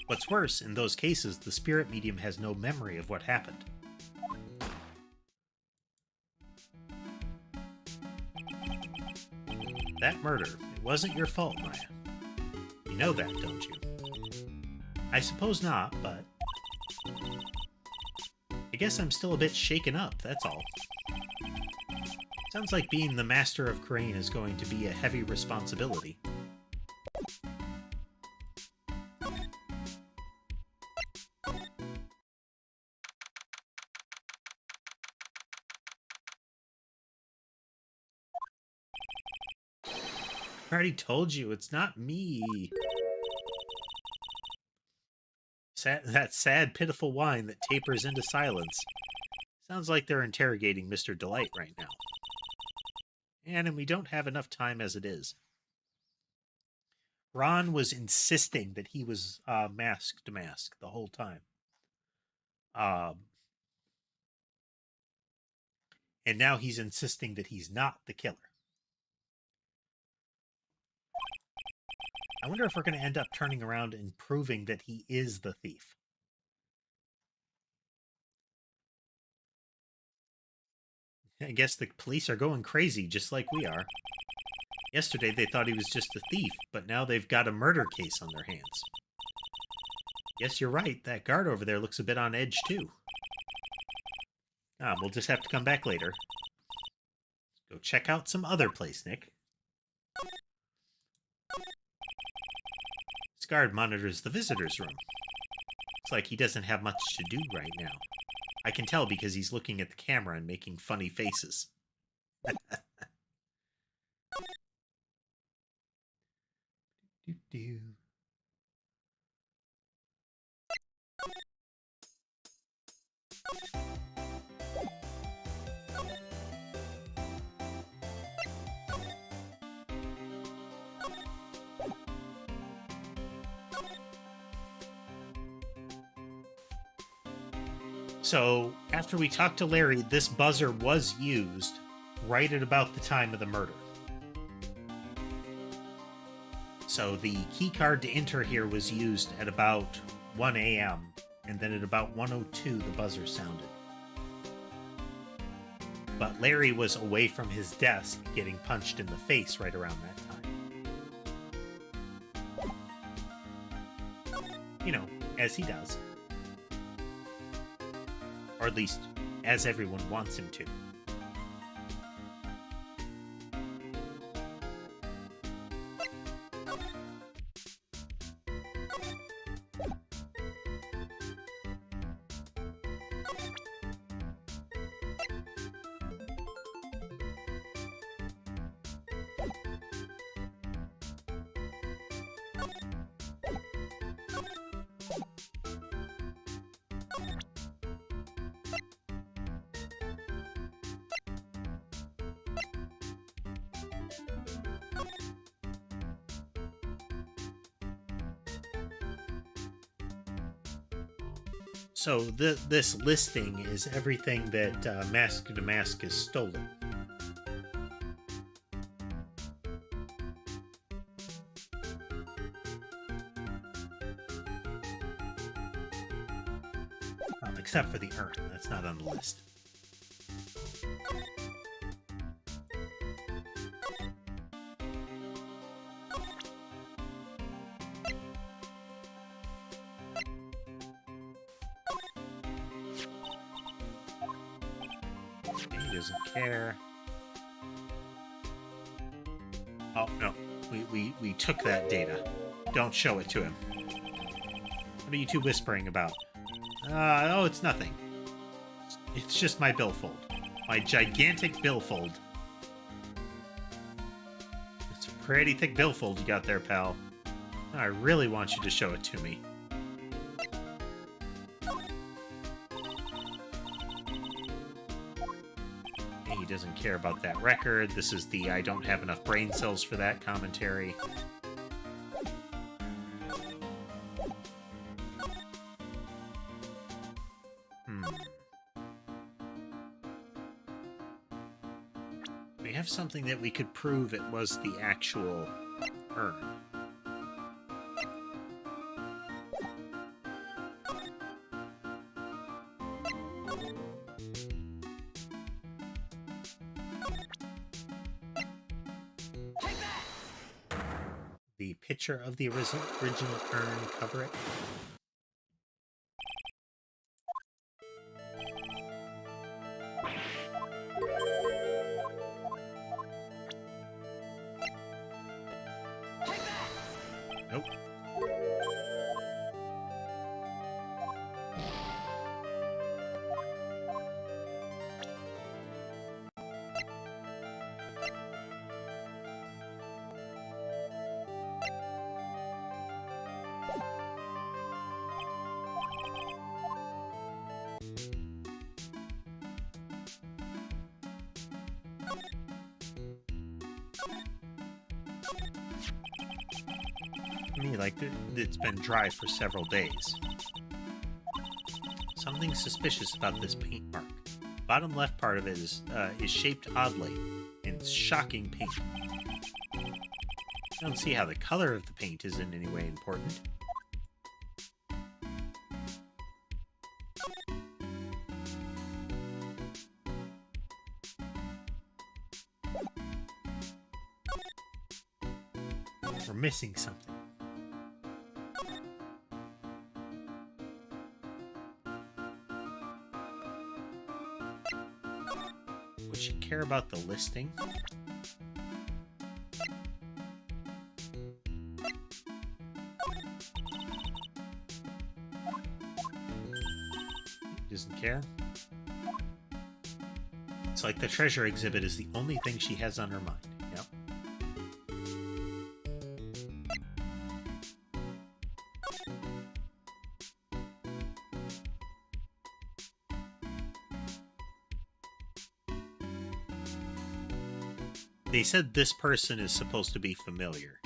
What's worse, in those cases, the spirit medium has no memory of what happened. That murder, it wasn't your fault, Maya. You know that, don't you? I suppose not, but... I guess I'm still a bit shaken up, that's all. Sounds like being the master of Crane is going to be a heavy responsibility. I already told you, it's not me. That sad, pitiful whine that tapers into silence. Sounds like they're interrogating Mr. Delight right now. And we don't have enough time as it is. Ron was insisting that he was masked the whole time. And now he's insisting that he's not the killer. I wonder if we're going to end up turning around and proving that he is the thief. I guess the police are going crazy, just like we are. Yesterday they thought he was just a thief, but now they've got a murder case on their hands. Yes, you're right. That guard over there looks a bit on edge, too. We'll just have to come back later. Go check out some other place, Nick. This guard monitors the visitor's room. Looks like he doesn't have much to do right now. I can tell because he's looking at the camera and making funny faces. Do-do. So, after we talked to Larry, this buzzer was used right at about the time of the murder. So the key card to enter here was used at about 1 a.m. and then at about 1:02 the buzzer sounded. But Larry was away from his desk getting punched in the face right around that time. You know, as he does. Or at least, as everyone wants him to. So this listing is everything that Mask to Mask has stolen. Except for the urn. That's not on the list. He doesn't care. Oh, no. We took that data. Don't show it to him. What are you two whispering about? Oh, it's nothing. It's just my billfold. My gigantic billfold. It's a pretty thick billfold you got there, pal. I really want you to show it to me. doesn't care about that record. This is the I don't have enough brain cells for that commentary. We have something that we could prove it was the actual urn. The picture of the original urn, cover it. Nope. Me, like, it's been dry for several days. Something suspicious about this paint mark. Bottom left part of it is shaped oddly, and it's shocking pink. I don't see how the color of the paint is in any way important. We're missing something. Would she care about the listing? Doesn't care. It's like the treasure exhibit is the only thing she has on her mind. Yep. They said this person is supposed to be familiar.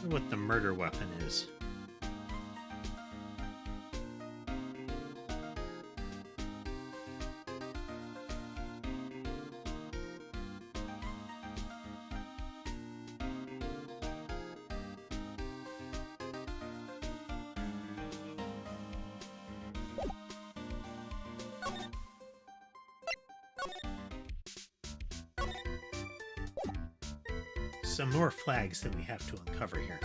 I wonder what the murder weapon is. Some more flags that we have to uncover here.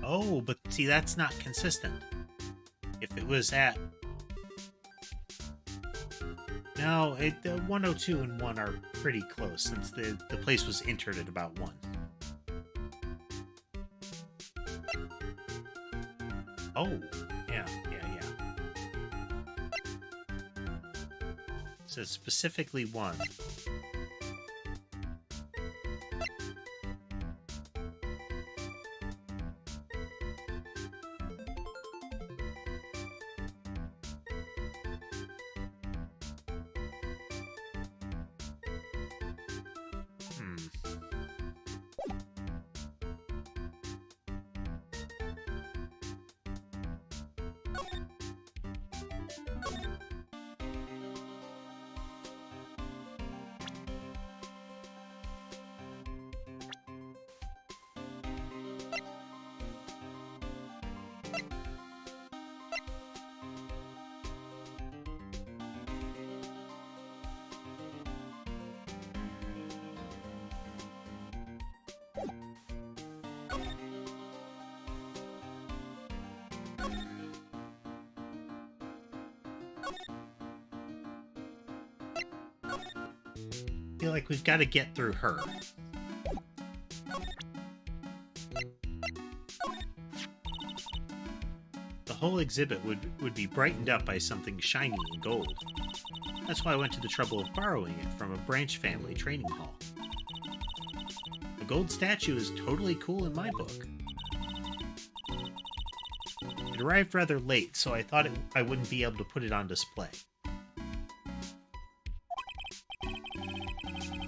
Oh, but See, that's not consistent. If it was at... No, the 102 and 1 are pretty close, since the place was entered at about 1. Oh, yeah. It says specifically 1. I feel like we've got to get through her. The whole exhibit would be brightened up by something shiny and gold. That's why I went to the trouble of borrowing it from a branch family training hall. The gold statue is totally cool in my book. It arrived rather late, so I thought I wouldn't be able to put it on display.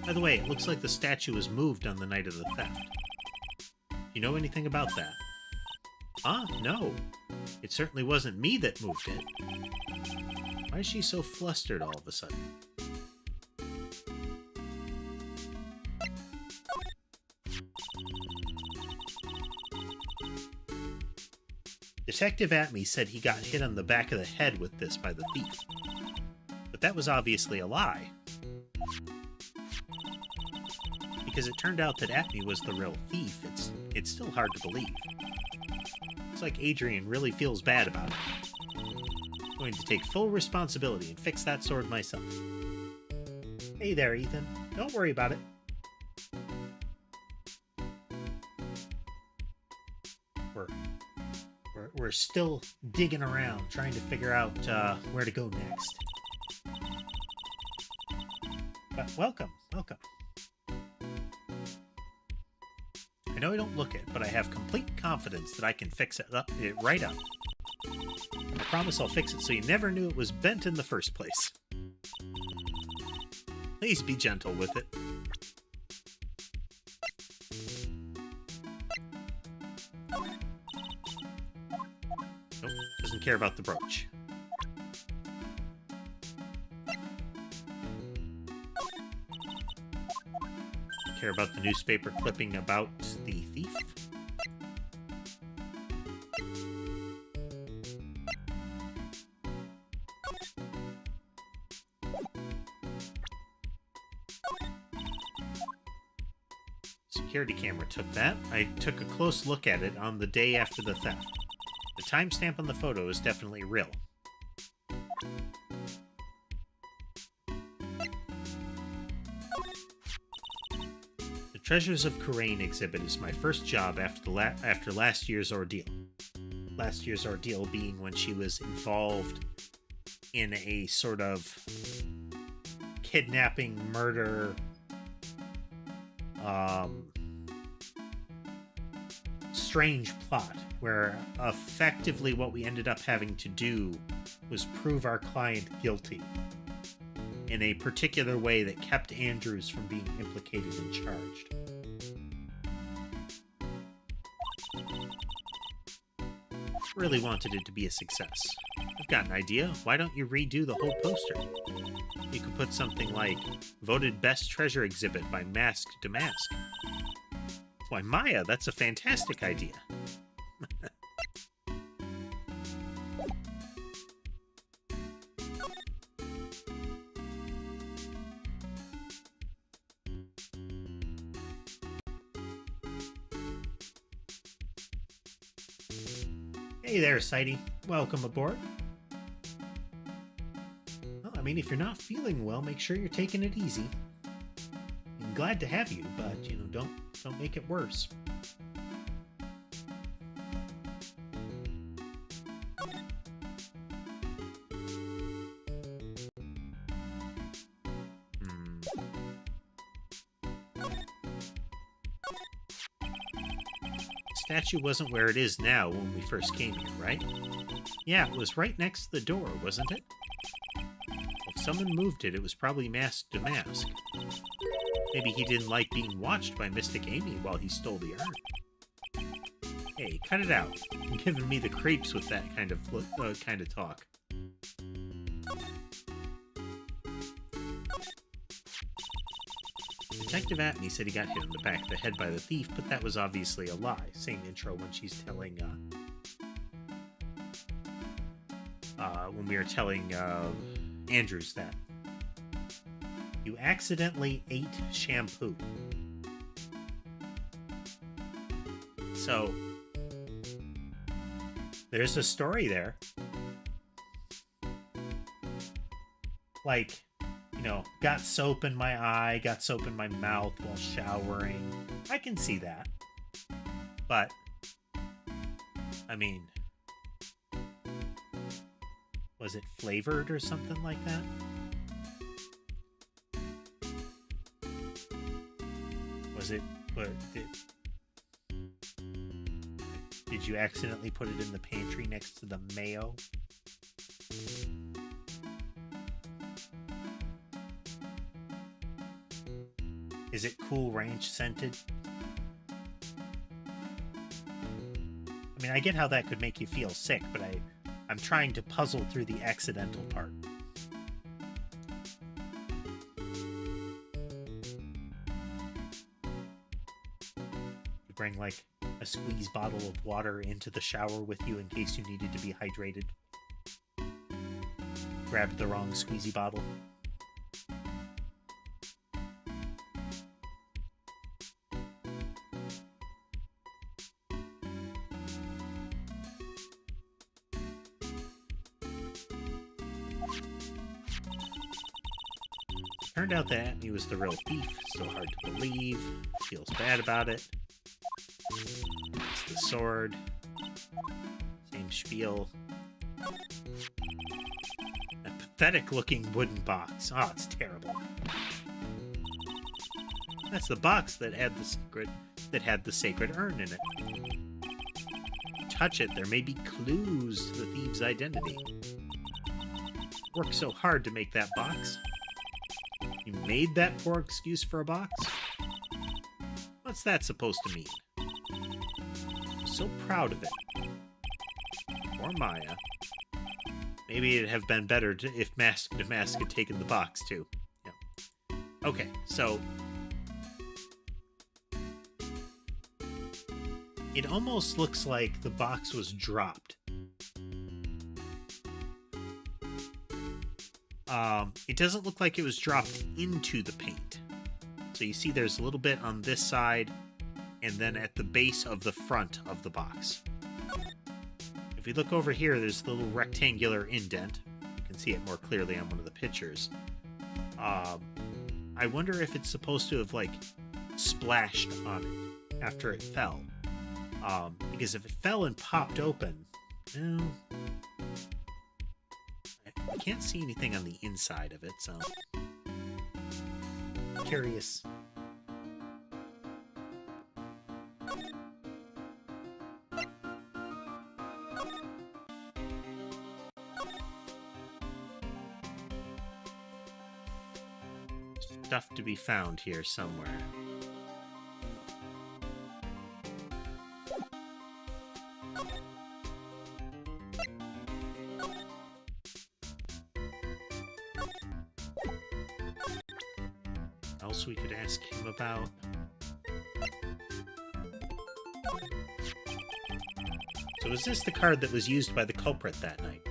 By the way, it looks like the statue was moved on the night of the theft. You know anything about that? Ah, no. It certainly wasn't me that moved it. Why is she so flustered all of a sudden? Detective Atme said he got hit on the back of the head with this by the thief. But that was obviously a lie. Because it turned out that Atme was the real thief, it's still hard to believe. It's like Adrian really feels bad about it. I'm going to take full responsibility and fix that sword myself. Hey there, Ethan. Don't worry about it. We're still digging around, trying to figure out where to go next. But welcome. I know I don't look it, but I have complete confidence that I can fix it right up. I promise I'll fix it so you never knew it was bent in the first place. Please be gentle with it. Nope, doesn't care about the brooch. Care about the newspaper clipping about the thief? Security camera took that. I took a close look at it on the day after the theft. The timestamp on the photo is definitely real. Treasures of Kurain exhibit is my first job after last year's ordeal. Last year's ordeal being when she was involved in a sort of kidnapping, murder, strange plot, where effectively what we ended up having to do was prove our client guilty in a particular way that kept Andrews from being implicated and charged. Really wanted it to be a success. I've got an idea. Why don't you redo the whole poster? You could put something like, voted best treasure exhibit by Mask to Mask. Why, Maya, that's a fantastic idea. Hey there, Sighty. Welcome aboard. Well, I mean, if you're not feeling well, make sure you're taking it easy. I'm glad to have you, but, don't make it worse. The statue wasn't where it is now when we first came here, right? Yeah, it was right next to the door, wasn't it? If someone moved it, it was probably masked to mask. Maybe he didn't like being watched by Mystic Amy while he stole the urn. Hey, cut it out. You're giving me the creeps with that kind of talk. Detective Atney said he got hit in the back of the head by the thief, but that was obviously a lie. Same intro when she's telling, when we were telling, Andrews that. You accidentally ate shampoo. So, there's a story there. Like, got soap in my eye, got soap in my mouth while showering. I can see that. But, I mean, was it flavored or something like that? Did you accidentally put it in the pantry next to the mayo? Is it Cool Ranch scented? I mean, I get how that could make you feel sick, but I'm trying to puzzle through the accidental part. You bring, like, a squeeze bottle of water into the shower with you in case you needed to be hydrated. Grabbed the wrong squeezy bottle. Turned out that he was the real thief. Still hard to believe. Feels bad about it. It's the sword. Same spiel. A pathetic-looking wooden box. Oh, it's terrible. That's the box that had the sacred urn in it. Touch it, there may be clues to the thief's identity. Worked so hard to make that box. You made that poor excuse for a box? What's that supposed to mean? I'm so proud of it. Or Maya. Maybe it'd have been better if Mask to Mask had taken the box, too. Yeah. Okay, so... it almost looks like the box was dropped. It doesn't look like it was dropped into the paint. So you see there's a little bit on this side, and then at the base of the front of the box. If we look over here, there's the little rectangular indent. You can see it more clearly on one of the pictures. I wonder if it's supposed to have, like, splashed on it after it fell. Because if it fell and popped open, I can't see anything on the inside of it, so... curious. Stuff to be found here somewhere. Else we could ask him about. So is this the card that was used by the culprit that night?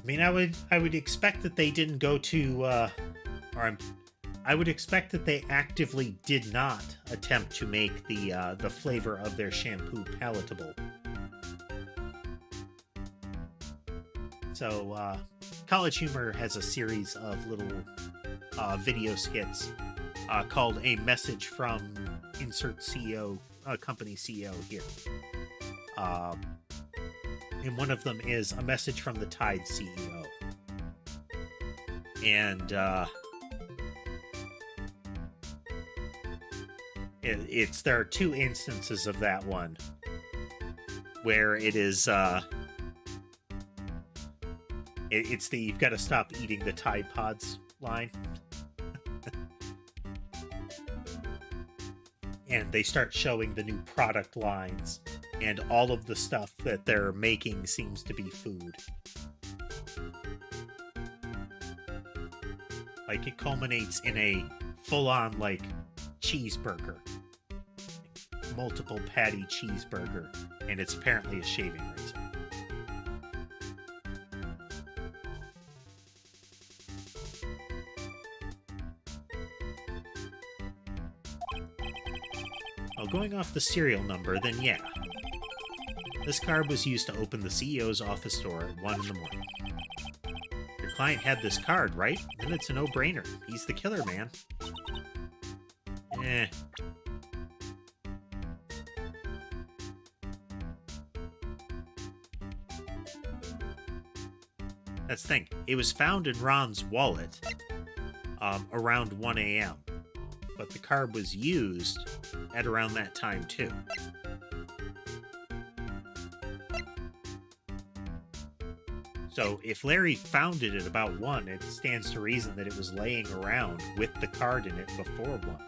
mean, I would expect that they didn't go to, I would expect that they actively did not attempt to make the flavor of their shampoo palatable. So, College Humor has a series of little video skits called "A Message from Insert CEO, Company CEO" here. And one of them is a message from the Tide CEO. And there are two instances of that one where it is it's the "you've got to stop eating the Tide Pods" line. And they start showing the new product lines, and all of the stuff that they're making seems to be food. Like, it culminates in a full-on, like, cheeseburger. Multiple patty cheeseburger, and it's apparently a shaving razor. Well, going off the serial number, then yeah. This card was used to open the CEO's office door at 1 in the morning. Your client had this card, right? Then it's a no-brainer. He's the killer, man. Eh. That's the thing. It was found in Ron's wallet around 1 a.m. But the card was used at around that time, too. So if Larry found it at about 1, it stands to reason that it was laying around with the card in it before 1.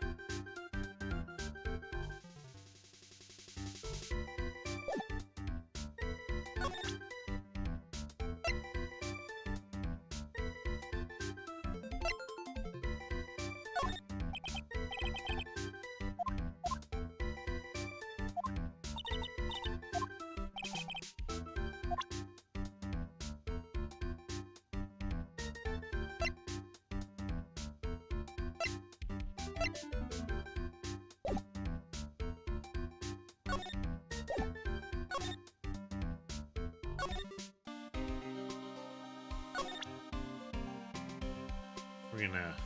We're gonna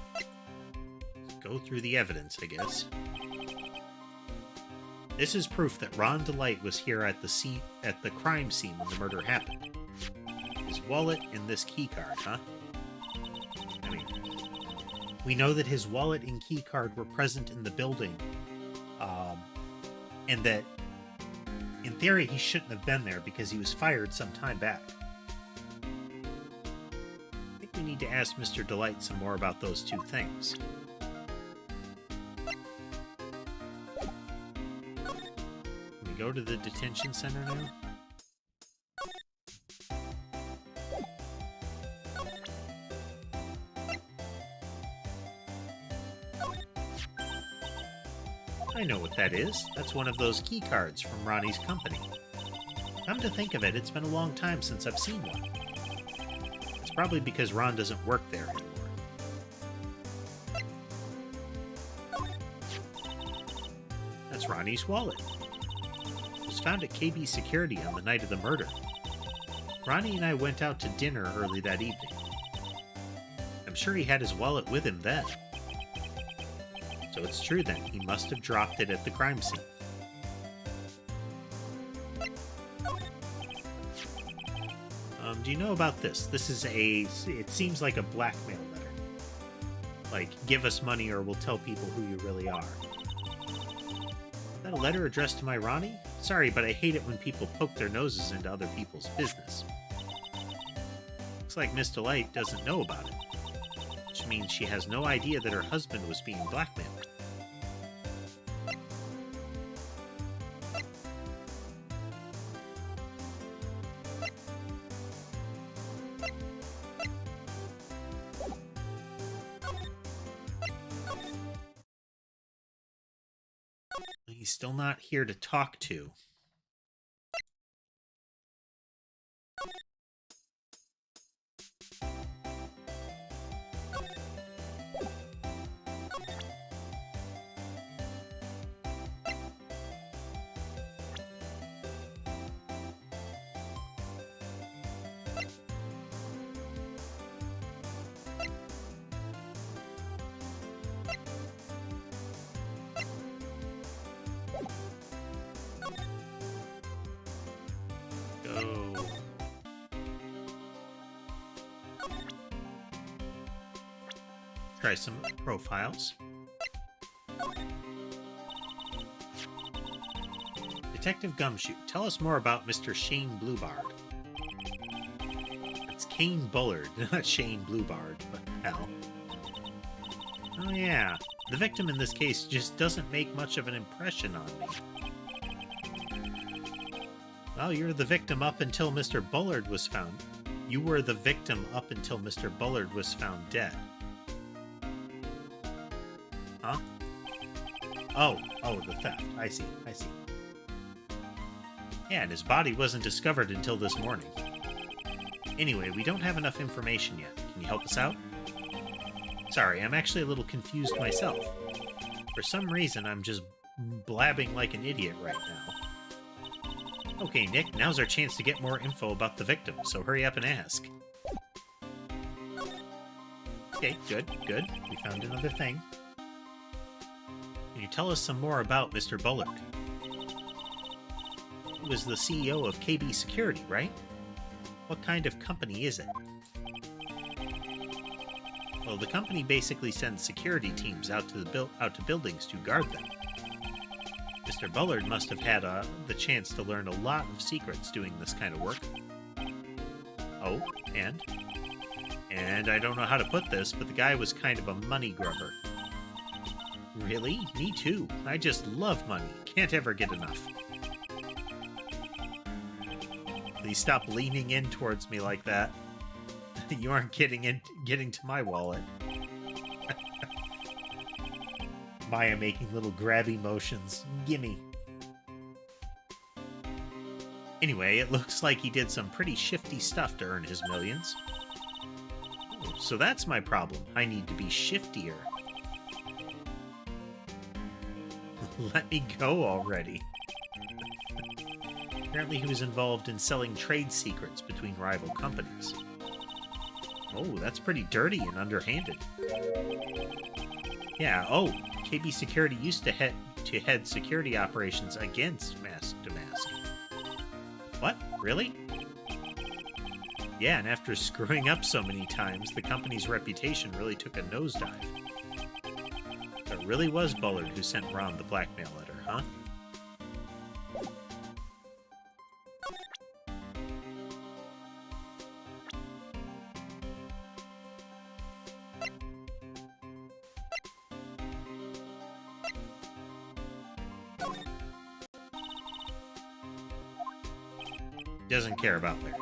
go through the evidence, I guess. This is proof that Ron DeLite was here at the crime scene when the murder happened. His wallet and this keycard, huh? I mean, we know that his wallet and keycard were present in the building, and that, in theory, he shouldn't have been there because he was fired some time back. I think we need to ask Mr. DeLite some more about those two things. Can we go to the detention center now? I know what that is. That's one of those key cards from Ronnie's company. Come to think of it, it's been a long time since I've seen one. It's probably because Ron doesn't work there anymore. That's Ronnie's wallet. It was found at KB Security on the night of the murder. Ronnie and I went out to dinner early that evening. I'm sure he had his wallet with him then. So it's true then, he must have dropped it at the crime scene. Do you know about this? This is it seems like a blackmail letter. Like, give us money or we'll tell people who you really are. Is that a letter addressed to my Ronnie? Sorry, but I hate it when people poke their noses into other people's business. Looks like Miss DeLite doesn't know about it. Which means she has no idea that her husband was being blackmailed. He's still not here to talk to. Try some profiles. Detective Gumshoe, tell us more about Mr. Shane Bluebard. It's Kane Bullard, not Shane Bluebard, but hell. Oh yeah, the victim in this case just doesn't make much of an impression on me. Well, you're the victim up until Mr. Bullard was found. You were the victim up until Mr. Bullard was found dead. Huh? Oh, the theft. I see. Yeah, and his body wasn't discovered until this morning. Anyway, we don't have enough information yet. Can you help us out? Sorry, I'm actually a little confused myself. For some reason, I'm just blabbing like an idiot right now. Okay, Nick, now's our chance to get more info about the victim, so hurry up and ask. Okay, good. We found another thing. Can you tell us some more about Mr. Bullard? He was the CEO of KB Security, right? What kind of company is it? Well, the company basically sends security teams out to buildings to guard them. Mr. Bullard must have had the chance to learn a lot of secrets doing this kind of work. Oh, and I don't know how to put this, but the guy was kind of a money grubber. Really? Me too. I just love money. Can't ever get enough. Please stop leaning in towards me like that. You aren't getting to my wallet. Maya making little grabby motions. Gimme. Anyway, it looks like he did some pretty shifty stuff to earn his millions. Oh, so that's my problem. I need to be shiftier. Let me go already. Apparently he was involved in selling trade secrets between rival companies. Oh, that's pretty dirty and underhanded. Yeah, oh, KB Security used to head security operations against Mask to Mask. What? Really? Yeah, and after screwing up so many times, the company's reputation really took a nosedive. So it really was Bullard who sent Ron the blackmail letter, huh? Doesn't care about Larry.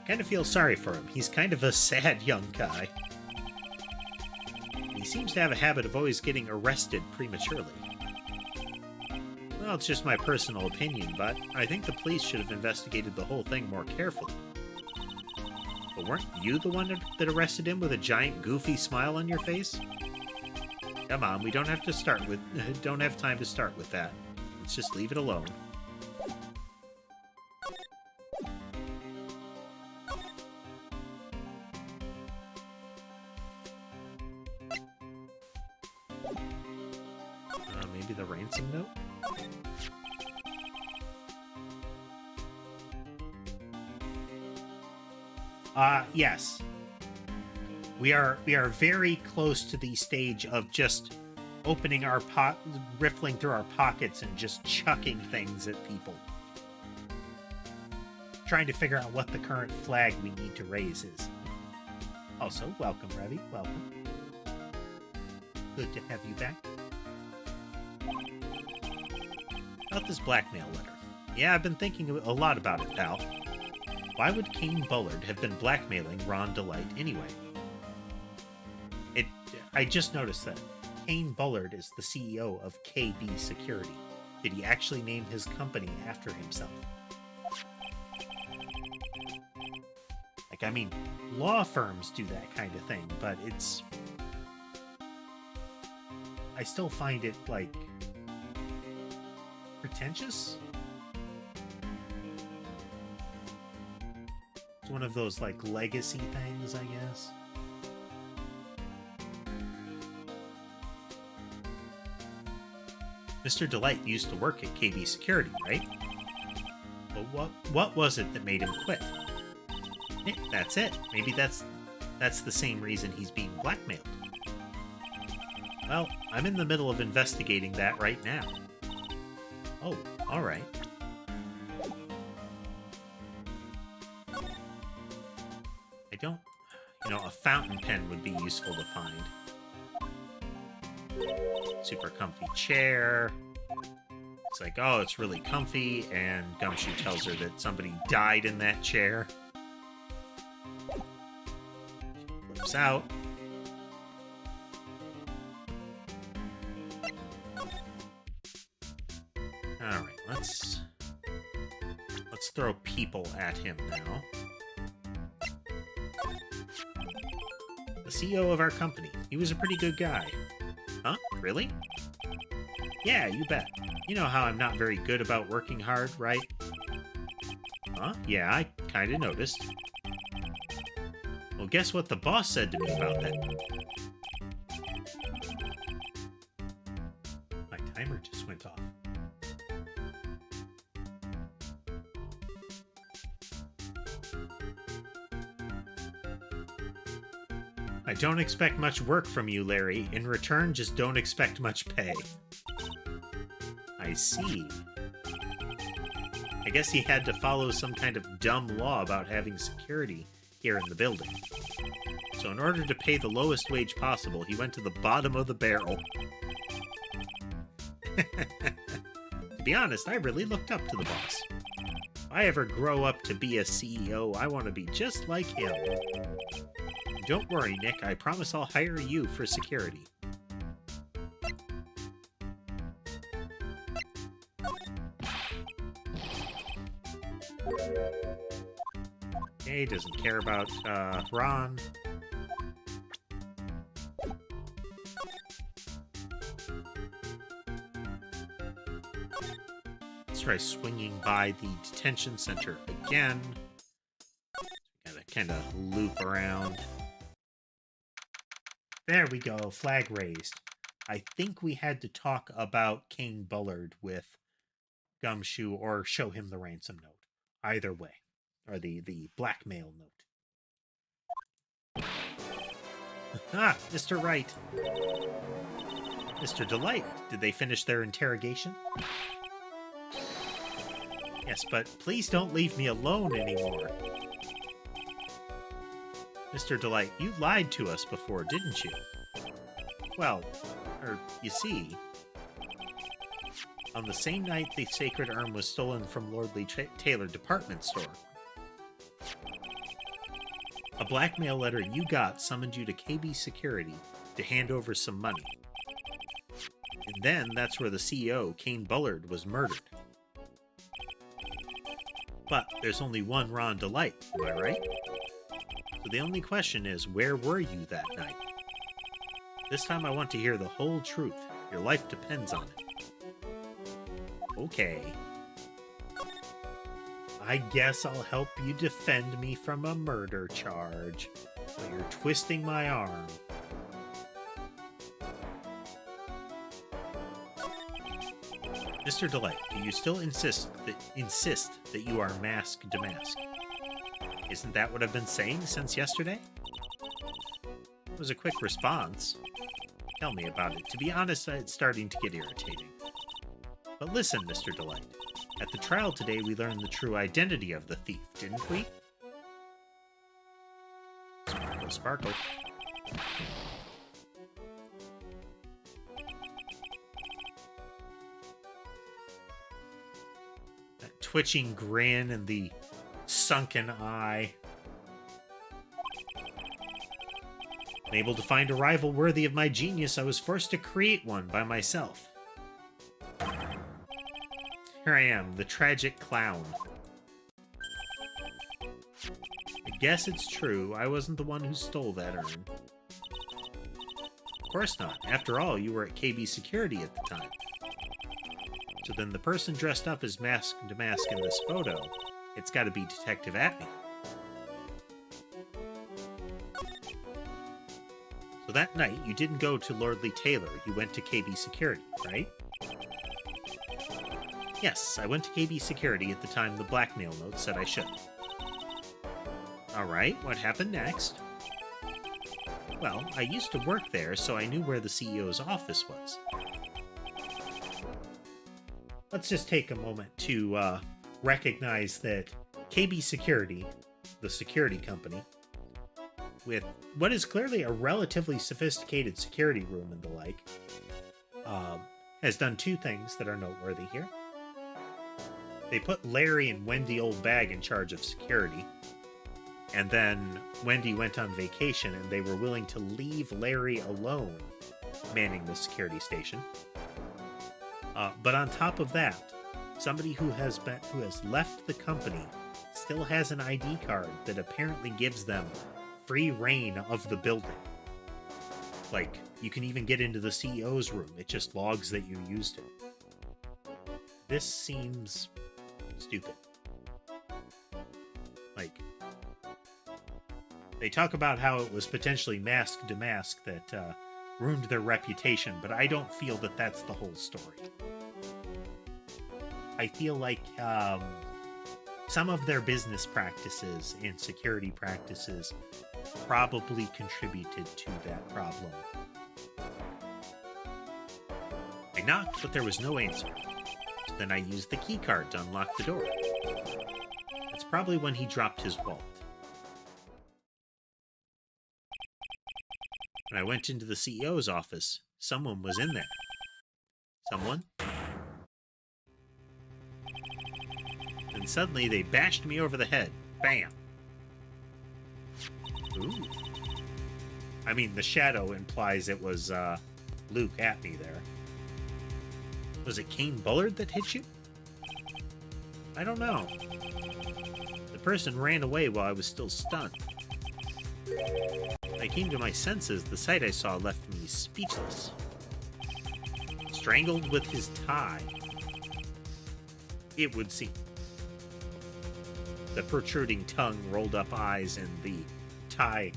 Kind of feel sorry for him. He's kind of a sad young guy. He seems to have a habit of always getting arrested prematurely. Well, it's just my personal opinion, but I think the police should have investigated the whole thing more carefully. But weren't you the one that arrested him with a giant goofy smile on your face? Come on, we don't have to start with don't have time to start with that. Let's just leave it alone. Maybe the ransom note? Yes. We are very close to the stage of just opening our riffling through our pockets and just chucking things at people. Trying to figure out what the current flag we need to raise is. Also, welcome, Revy. Welcome. Good to have you back. About this blackmail letter. Yeah, I've been thinking a lot about it, pal. Why would Kane Bullard have been blackmailing Ron Delight anyway? I just noticed that. Kane Bullard is the CEO of KB Security. Did he actually name his company after himself? Like, I mean, law firms do that kind of thing, but it's... I still find it, like, pretentious? It's one of those, like, legacy things, I guess. Mr. Delight used to work at KB Security, right? But what was it that made him quit? That's it. Maybe that's the same reason he's being blackmailed. Well, I'm in the middle of investigating that right now. Oh, all right. I don't... a fountain pen would be useful to find. Super comfy chair. It's like, oh, it's really comfy, and Gumshoe tells her that somebody died in that chair. She flips out. Alright, let's throw people at him now. The CEO of our company. He was a pretty good guy. Huh? Really? Yeah, you bet. You know how I'm not very good about working hard, right? Huh? Yeah, I kinda noticed. Well, guess what the boss said to me about that? My timer just went off. I don't expect much work from you, Larry. In return, just don't expect much pay. I see. I guess he had to follow some kind of dumb law about having security here in the building. So in order to pay the lowest wage possible, he went to the bottom of the barrel. To be honest, I really looked up to the boss. If I ever grow up to be a CEO, I want to be just like him. Don't worry, Nick. I promise I'll hire you for security. Okay, doesn't care about Ron. Let's try swinging by the detention center again. Gotta kind of loop around. There we go, flag raised. I think we had to talk about King Bullard with Gumshoe or show him the ransom note. Either way. Or the blackmail note. Ah, Mr. Wright. Mr. Delight, did they finish their interrogation? Yes, but please don't leave me alone anymore. Mr. Delight, you lied to us before, didn't you? Well, you see, on the same night the sacred urn was stolen from Lordly Taylor department store, a blackmail letter you got summoned you to KB Security to hand over some money. And then that's where the CEO, Kane Bullard, was murdered. But there's only one Ron Delight, am I right? So the only question is, where were you that night? This time I want to hear the whole truth. Your life depends on it. Okay. I guess I'll help you defend me from a murder charge. But you're twisting my arm. Mr. Delight, do you still insist that you are mask to mask? Isn't that what I've been saying since yesterday? It was a quick response. Tell me about it. To be honest, it's starting to get irritating. But listen, Mr. Delight. At the trial today, we learned the true identity of the thief, didn't we? Sparkle, sparkle. That twitching grin and the sunken eye. Unable to find a rival worthy of my genius, I was forced to create one by myself. Here I am, the tragic clown. I guess it's true, I wasn't the one who stole that urn. Of course not. After all, you were at KB Security at the time. So then the person dressed up as mask to mask in this photo, it's gotta be Detective Atney. So that night, you didn't go to Lordly Taylor, you went to KB Security, right? Yes, I went to KB Security at the time the blackmail note said I should. Alright, what happened next? Well, I used to work there, so I knew where the CEO's office was. Let's just take a moment to recognize that KB Security, the security company, with what is clearly a relatively sophisticated security room and the like, has done two things that are noteworthy here. They put Larry and Wendy Oldbag in charge of security, and then Wendy went on vacation and they were willing to leave Larry alone manning the security station. But on top of that, somebody who has left the company still has an ID card that apparently gives them free reign of the building. Like, you can even get into the CEO's room. It just logs that you used it. This seems stupid. Like, they talk about how it was potentially mask to mask that ruined their reputation, but I don't feel that that's the whole story. I feel like some of their business practices and security practices probably contributed to that problem. I knocked, but there was no answer. So then I used the key card to unlock the door. It's probably when he dropped his wallet. When I went into the CEO's office, someone was in there. Someone? And suddenly they bashed me over the head. Bam! Ooh. I mean, the shadow implies it was Luke at me there. Was it Kane Bullard that hit you? I don't know. The person ran away while I was still stunned. When I came to my senses, the sight I saw left me speechless. Strangled with his tie. It would seem. The protruding tongue, rolled up eyes, and the tie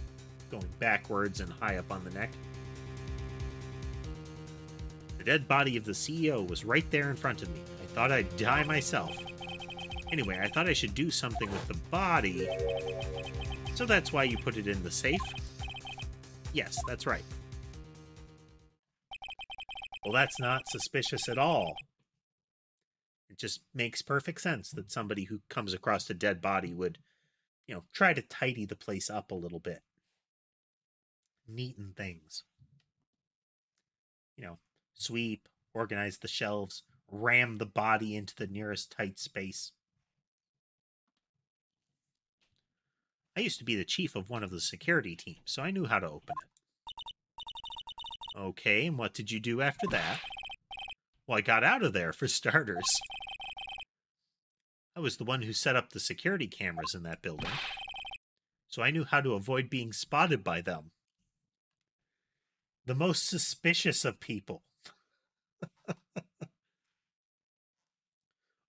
going backwards and high up on the neck. The dead body of the CEO was right there in front of me. I thought I'd die myself. Anyway, I thought I should do something with the body. So that's why you put it in the safe? Yes, that's right. Well, that's not suspicious at all. It just makes perfect sense that somebody who comes across a dead body would, try to tidy the place up a little bit. Neaten things. Sweep, organize the shelves, ram the body into the nearest tight space. I used to be the chief of one of the security teams, so I knew how to open it. Okay, and what did you do after that? Well, I got out of there, for starters. I was the one who set up the security cameras in that building, so I knew how to avoid being spotted by them. The most suspicious of people.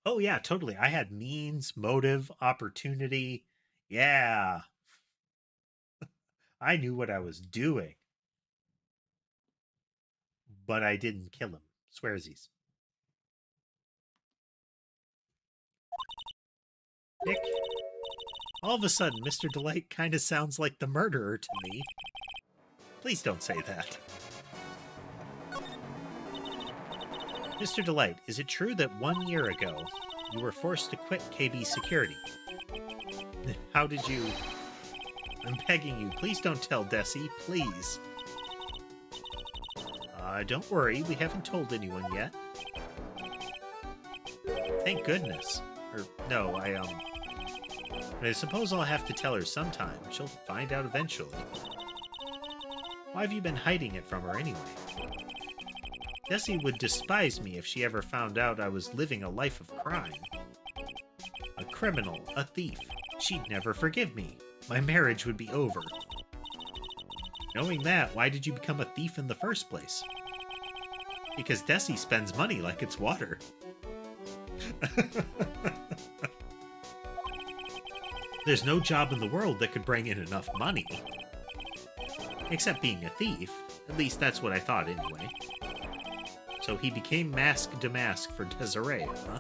Oh, yeah, totally. I had means, motive, opportunity. Yeah. I knew what I was doing. But I didn't kill him. Swearsies. Nick. All of a sudden, Mr. Delight kind of sounds like the murderer to me. Please don't say that. Mr. Delight, is it true that 1 year ago, you were forced to quit KB Security? How did you... I'm begging you, please don't tell Desi, please. Don't worry, we haven't told anyone yet. Thank goodness. Or, no, I suppose I'll have to tell her sometime. She'll find out eventually. Why have you been hiding it from her anyway? Desi would despise me if she ever found out I was living a life of crime. A criminal, a thief. She'd never forgive me. My marriage would be over. Knowing that, why did you become a thief in the first place? Because Desi spends money like it's water. There's no job in the world that could bring in enough money. Except being a thief. At least that's what I thought anyway. So he became mask to mask for Desiree, huh?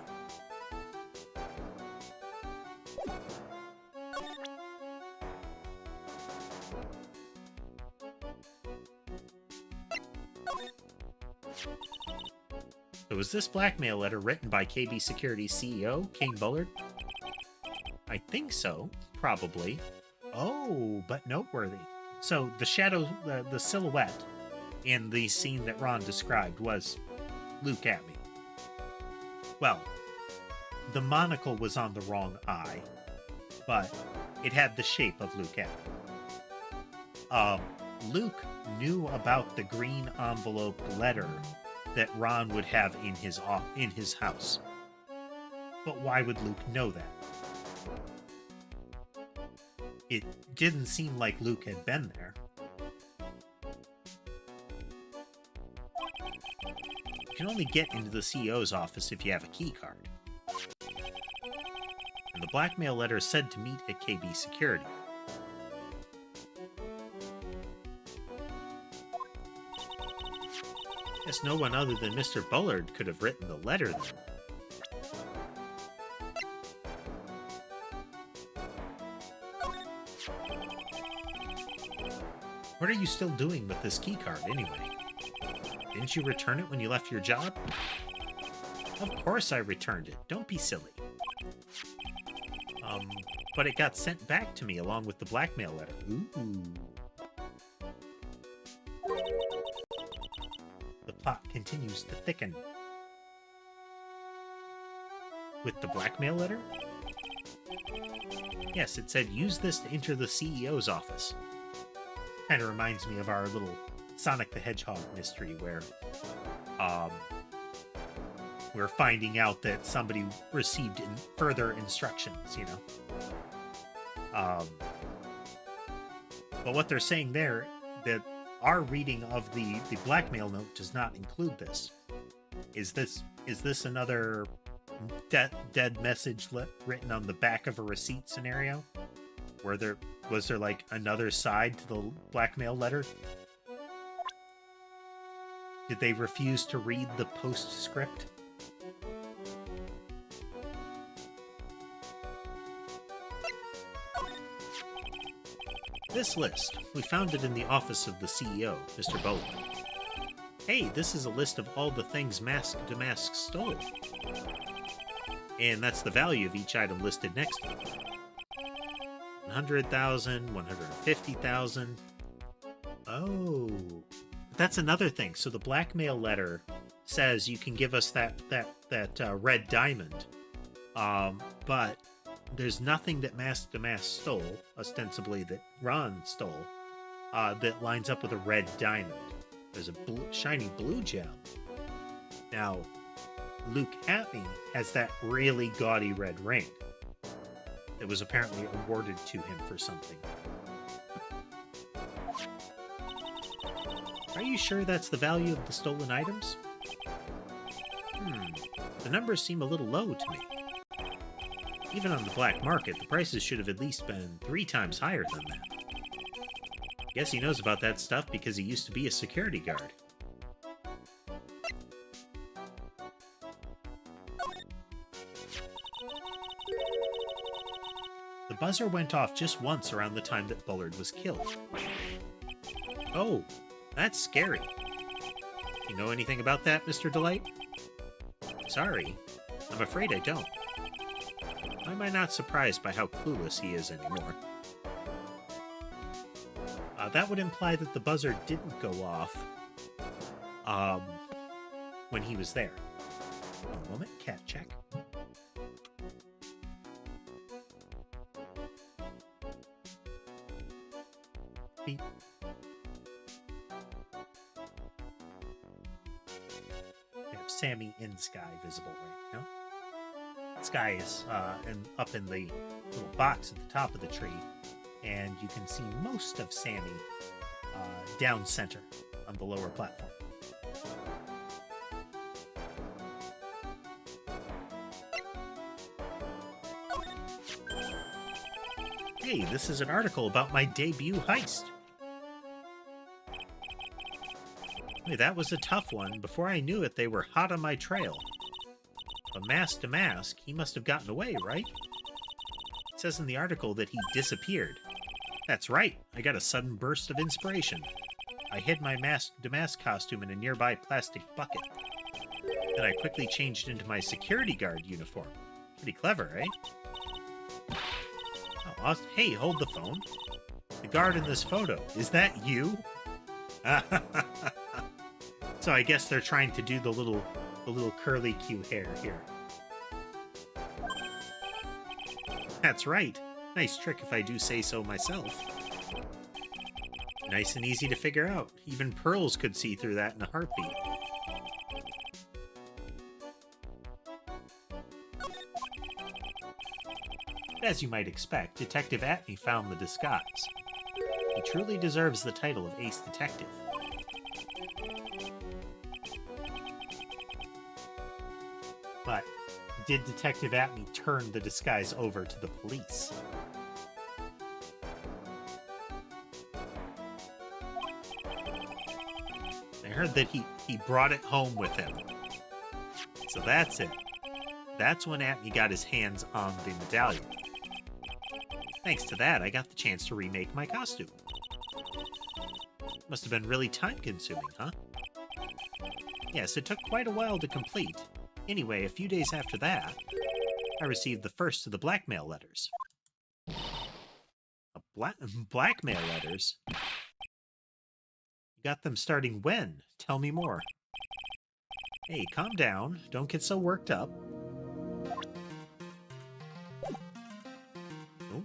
So was this blackmail letter written by KB Security's CEO, Kane Bullard? I think so. Probably. Oh, but noteworthy. So the shadow, the silhouette in the scene that Ron described was Luke at me. Well, the monocle was on the wrong eye, but it had the shape of Luke at me. Luke knew about the green envelope letter that Ron would have in his house. But why would Luke know that? It didn't seem like Luke had been there. You can only get into the CEO's office if you have a key card. And the blackmail letter said to meet at KB Security. Guess no one other than Mr. Bullard could have written the letter then. What are you still doing with this keycard, anyway? Didn't you return it when you left your job? Of course I returned it. Don't be silly. But it got sent back to me along with the blackmail letter. Ooh. The plot continues to thicken. With the blackmail letter? Yes, it said, use this to enter the CEO's office. Kind of reminds me of our little Sonic the Hedgehog mystery where we're finding out that somebody received further instructions, you know. But what they're saying there, that our reading of the blackmail note does not include this. Is this another dead message written on the back of a receipt scenario? Was there like another side to the blackmail letter? Did they refuse to read the postscript? This list, we found it in the office of the CEO, Mr. Bowen. Hey, this is a list of all the things Mask to Mask stole. And that's the value of each item listed next to it. 100,000, 150,000. Oh, that's another thing. So the blackmail letter says you can give us that red diamond, but there's nothing that Mask to Mask stole, ostensibly that Ron stole, that lines up with a red diamond. There's a shiny blue gem. Now, Luke Atney has that really gaudy red ring. It was apparently awarded to him for something. Are you sure that's the value of the stolen items? The numbers seem a little low to me. Even on the black market, the prices should have at least been 3 times higher than that. Guess he knows about that stuff because he used to be a security guard. The buzzer went off just once around the time that Bullard was killed. Oh, that's scary. You know anything about that, Mr. Delight? Sorry, I'm afraid I don't. Why am I not surprised by how clueless he is anymore? That would imply that the buzzer didn't go off when he was there. One moment, cat check. Beep. We have Sammy in sky visible right now. Sky is up in the little box at the top of the tree, and you can see most of Sammy down center on the lower platform. Hey, this is an article about my debut heist. Hey, that was a tough one. Before I knew it, they were hot on my trail. But Mask to Mask, he must have gotten away, right? It says in the article that he disappeared. That's right, I got a sudden burst of inspiration. I hid my Mask to Mask costume in a nearby plastic bucket. Then I quickly changed into my security guard uniform. Pretty clever, eh? Oh, awesome. Hey, hold the phone. The guard in this photo, is that you? So I guess they're trying to do the little curly Q hair here. That's right. Nice trick if I do say so myself. Nice and easy to figure out. Even Pearls could see through that in a heartbeat. As you might expect, Detective Atney found the disguise. He truly deserves the title of Ace Detective. But did Detective Atney turn the disguise over to the police? I heard that he brought it home with him. So that's it. That's when Atney got his hands on the medallion. Thanks to that, I got the chance to remake my costume. Must have been really time-consuming, huh? Yes, it took quite a while to complete. Anyway, a few days after that, I received the first of the blackmail letters. Blackmail letters? You got them starting when? Tell me more. Hey, calm down. Don't get so worked up. Oh.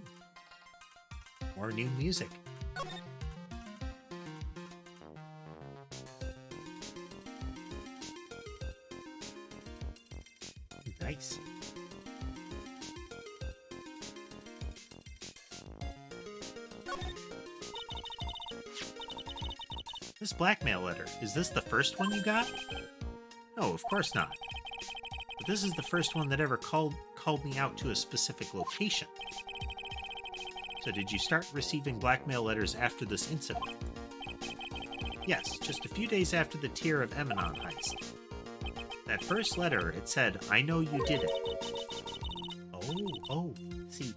More new music. Nice. This blackmail letter, is this the first one you got? No, of course not. But this is the first one that ever called me out to a specific location. So did you start receiving blackmail letters after this incident? Yes, just a few days after the Tear of Emanon heist. That first letter, it said, I know you did it. Oh, see.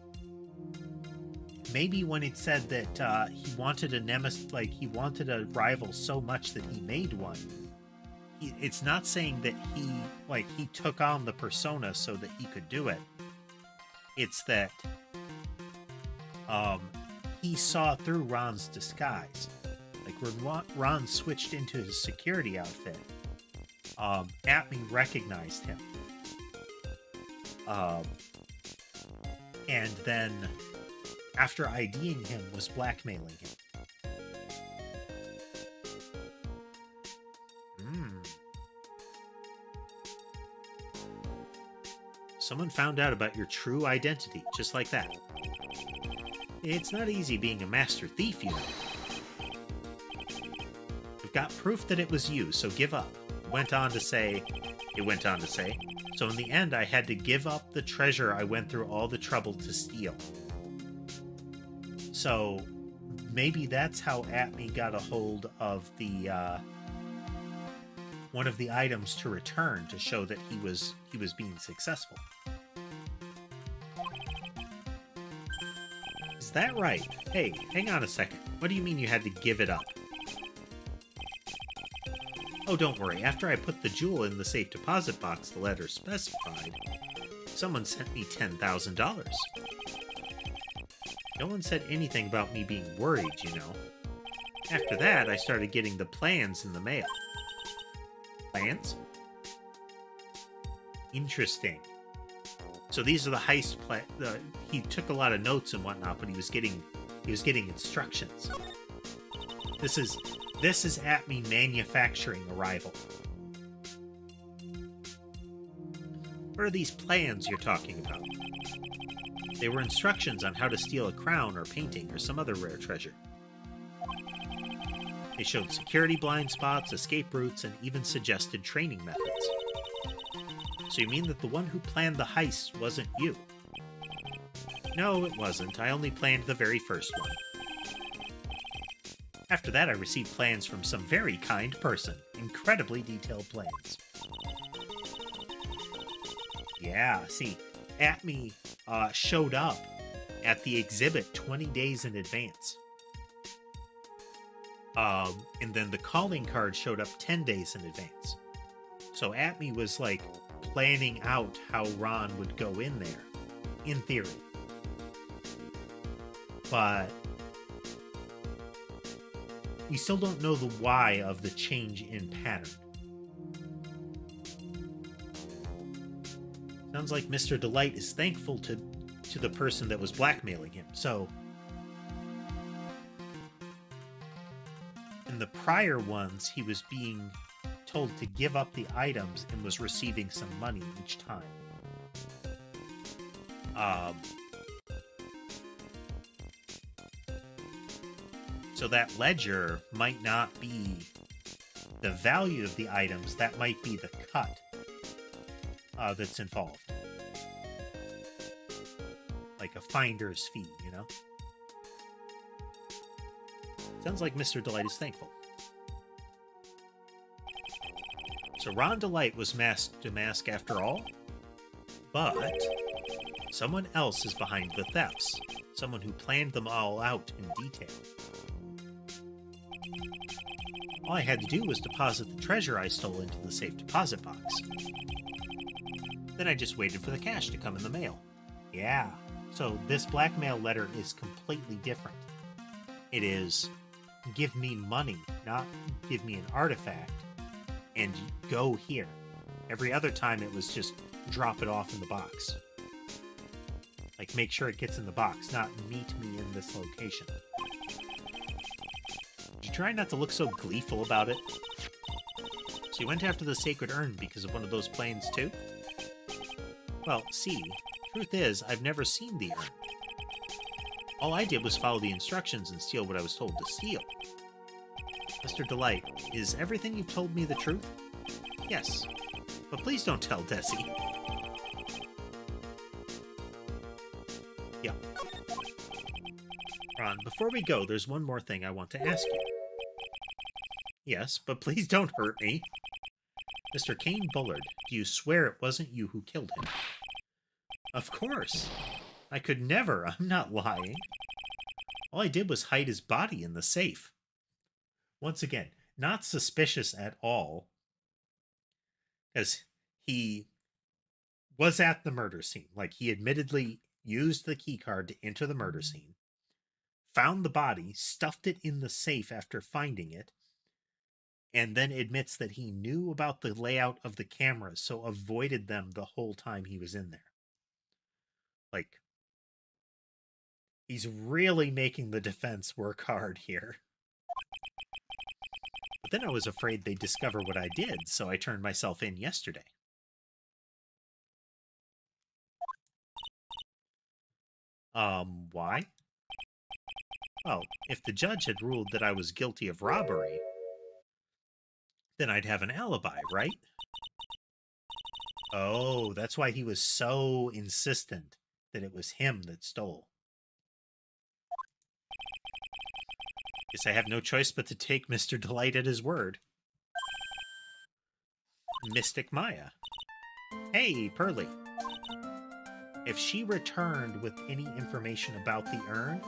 Maybe when it said that he wanted a nemesis, like he wanted a rival so much that he made one. It's not saying that he took on the persona so that he could do it. It's that he saw through Ron's disguise. Like when Ron switched into his security outfit, Atney recognized him. And then, after IDing him, was blackmailing him. Someone found out about your true identity, just like that. It's not easy being a master thief, you know. We've got proof that it was you, so give up. It went on to say, so in the end I had to give up the treasure I went through all the trouble to steal. So maybe that's how Atney got a hold of the one of the items to return to show that he was being successful. Is that right? Hey, hang on a second. What do you mean you had to give it up? Oh, don't worry. After I put the jewel in the safe deposit box the letter specified, someone sent me $10,000. No one said anything about me being worried, you know. After that, I started getting the plans in the mail. Plans? Interesting. So these are the heist he took a lot of notes and whatnot, but he was getting instructions. This is Atney manufacturing a rival. What are these plans you're talking about? They were instructions on how to steal a crown or painting or some other rare treasure. They showed security blind spots, escape routes, and even suggested training methods. So you mean that the one who planned the heist wasn't you? No, it wasn't. I only planned the very first one. After that, I received plans from some very kind person. Incredibly detailed plans. Yeah, see, Atney showed up at the exhibit 20 days in advance. And then the calling card showed up 10 days in advance. So Atme was like planning out how Ron would go in there, in theory. But we still don't know the why of the change in pattern. Sounds like Mr. Delight is thankful to the person that was blackmailing him. So in the prior ones, he was being told to give up the items and was receiving some money each time. So that ledger might not be the value of the items, that might be the cut that's involved. Like a finder's fee, you know? Sounds like Mr. Delight is thankful. So Ron Delight was masked to mask after all, but someone else is behind the thefts. Someone who planned them all out in detail. All I had to do was deposit the treasure I stole into the safe deposit box. Then I just waited for the cash to come in the mail. Yeah, so this blackmail letter is completely different. It is, give me money, not give me an artifact, and go here. Every other time it was just drop it off in the box. Like, make sure it gets in the box, not meet me in this location. Did you try not to look so gleeful about it? So you went after the sacred urn because of one of those planes too? Well, see, truth is, I've never seen the urn. All I did was follow the instructions and steal what I was told to steal. Mr. Delight, is everything you've told me the truth? Yes, but please don't tell Desi. Yeah. Ron, before we go, there's one more thing I want to ask you. Yes, but please don't hurt me. Mr. Kane Bullard, do you swear it wasn't you who killed him? Of course. I could never. I'm not lying. All I did was hide his body in the safe. Once again, not suspicious at all. Because he was at the murder scene. Like, he admittedly used the keycard to enter the murder scene. Found the body, stuffed it in the safe after finding it, and then admits that he knew about the layout of the cameras, so avoided them the whole time he was in there. Like, he's really making the defense work hard here. But then I was afraid they'd discover what I did, so I turned myself in yesterday. Why? Well, if the judge had ruled that I was guilty of robbery, then I'd have an alibi, right? Oh, that's why he was so insistent that it was him that stole. Guess I have no choice but to take Mr. Delight at his word. Mystic Maya. Hey, Pearly. If she returned with any information about the urn,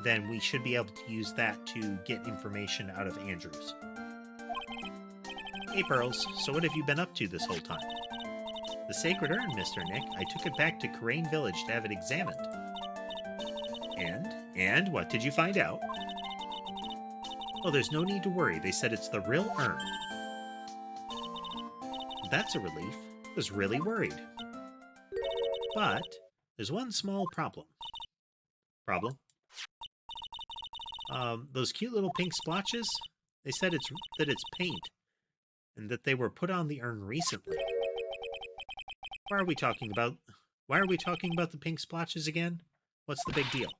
then we should be able to use that to get information out of Andrews. Hey, Pearls, so what have you been up to this whole time? The sacred urn, Mr. Nick. I took it back to Crane Village to have it examined. And what did you find out? Oh, there's no need to worry. They said it's the real urn. That's a relief. I was really worried. But there's one small problem. Problem? Those cute little pink splotches, they said that it's paint, and that they were put on the urn recently. Why are we talking about the pink splotches again? What's the big deal?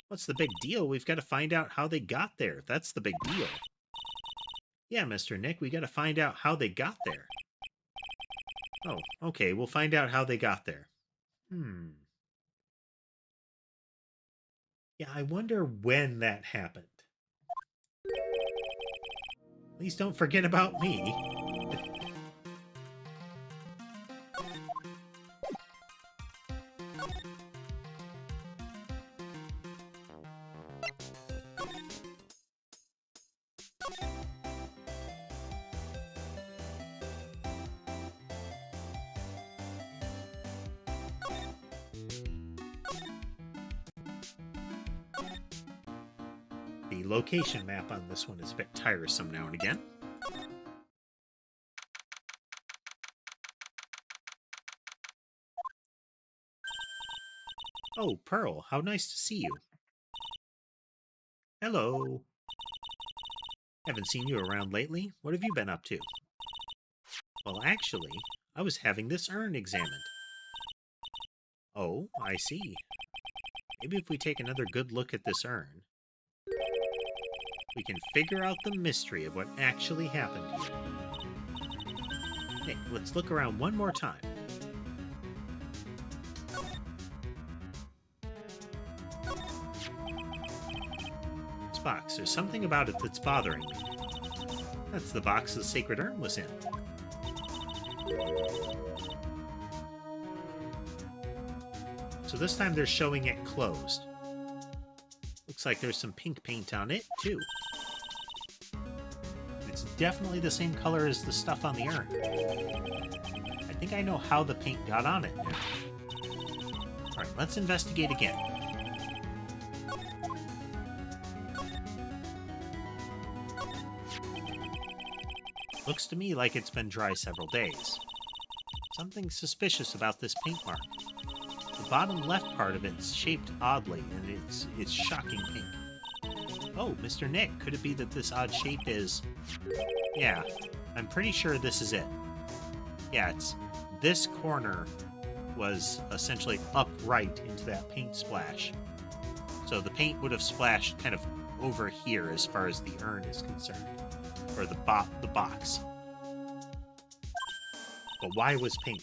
What's the big deal? We've got to find out how they got there. That's the big deal. Yeah, Mr. Nick, we got to find out how they got there. Oh, okay, we'll find out how they got there. Yeah, I wonder when that happened. Please don't forget about me. The location map on this one is a bit tiresome now and again. Oh, Pearl, how nice to see you. Hello. Haven't seen you around lately. What have you been up to? Well, actually, I was having this urn examined. Oh, I see. Maybe if we take another good look at this urn, we can figure out the mystery of what actually happened here. Hey, let's look around one more time. This box, there's something about it that's bothering me. That's the box the sacred urn was in. So this time they're showing it closed. Looks like there's some pink paint on it, too. It's definitely the same color as the stuff on the urn. I think I know how the paint got on it now. Alright, let's investigate again. Looks to me like it's been dry several days. Something suspicious about this paint mark. The bottom left part of it's shaped oddly, and it's shocking pink. Oh, Mr. Nick, could it be that this odd shape is... Yeah, I'm pretty sure this is it. Yeah, it's... This corner was essentially upright into that paint splash. So the paint would have splashed kind of over here as far as the urn is concerned. Or the box. But why was paint?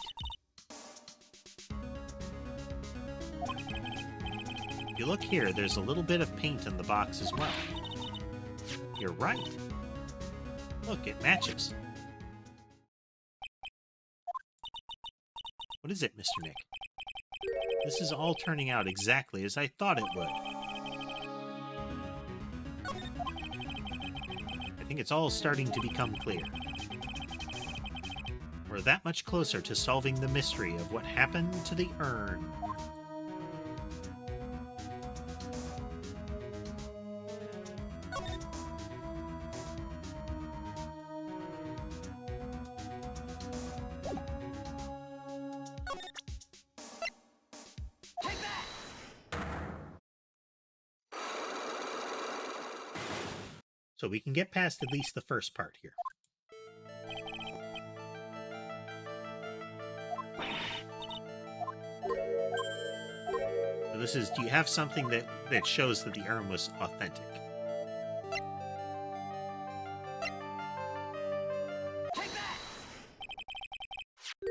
If you look here, there's a little bit of paint in the box as well. You're right. Look, it matches. What is it, Mr. Nick? This is all turning out exactly as I thought it would. I think it's all starting to become clear. We're that much closer to solving the mystery of what happened to the urn. So we can get past at least the first part here. So this is, do you have something that shows that the urn was authentic?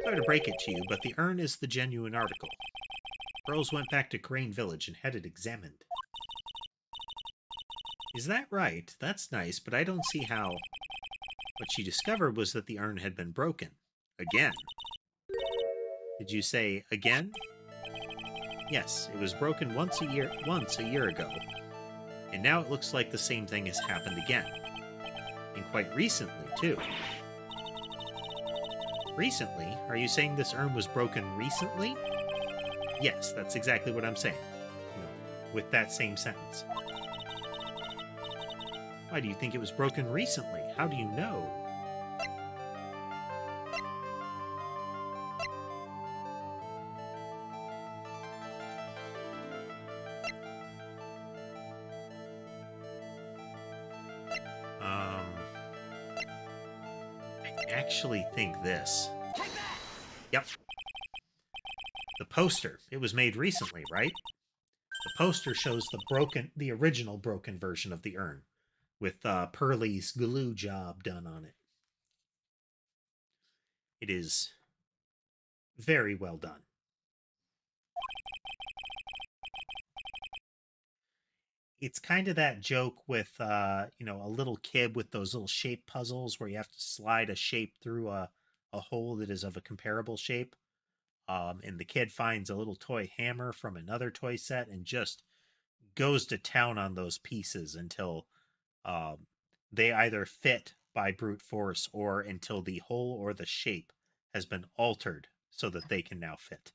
Sorry to break it to you, but the urn is the genuine article. Pearls went back to Crane Village and had it examined. Is that right? That's nice, but I don't see how... What she discovered was that the urn had been broken. Again. Did you say again? Yes, it was broken once a year ago. And now it looks like the same thing has happened again. And quite recently, too. Recently? Are you saying this urn was broken recently? Yes, that's exactly what I'm saying. With that same sentence. Why do you think it was broken recently? How do you know? I actually think this. Yep. The poster. It was made recently, right? The poster shows the original broken version of the urn, with Pearlie's glue job done on it. It is very well done. It's kind of that joke with, a little kid with those little shape puzzles where you have to slide a shape through a hole that is of a comparable shape. And the kid finds a little toy hammer from another toy set and just goes to town on those pieces until they either fit by brute force or until the hole or the shape has been altered so that they can now fit.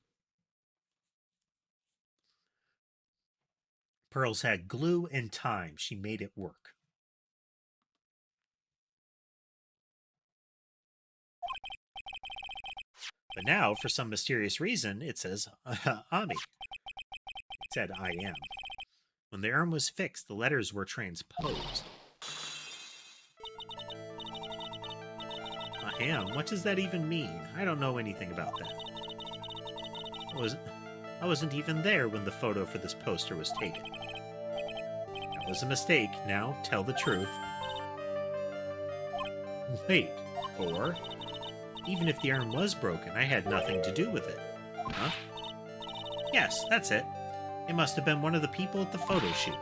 Pearls had glue and time. She made it work. But now, for some mysterious reason, it says Ami. It said I am. When the urn was fixed, the letters were transposed. I am? What does that even mean? I don't know anything about that. I wasn't even there when the photo for this poster was taken. That was a mistake. Now, tell the truth. Wait, or... Even if the urn was broken, I had nothing to do with it. Huh? Yes, that's it. It must have been one of the people at the photo shoot.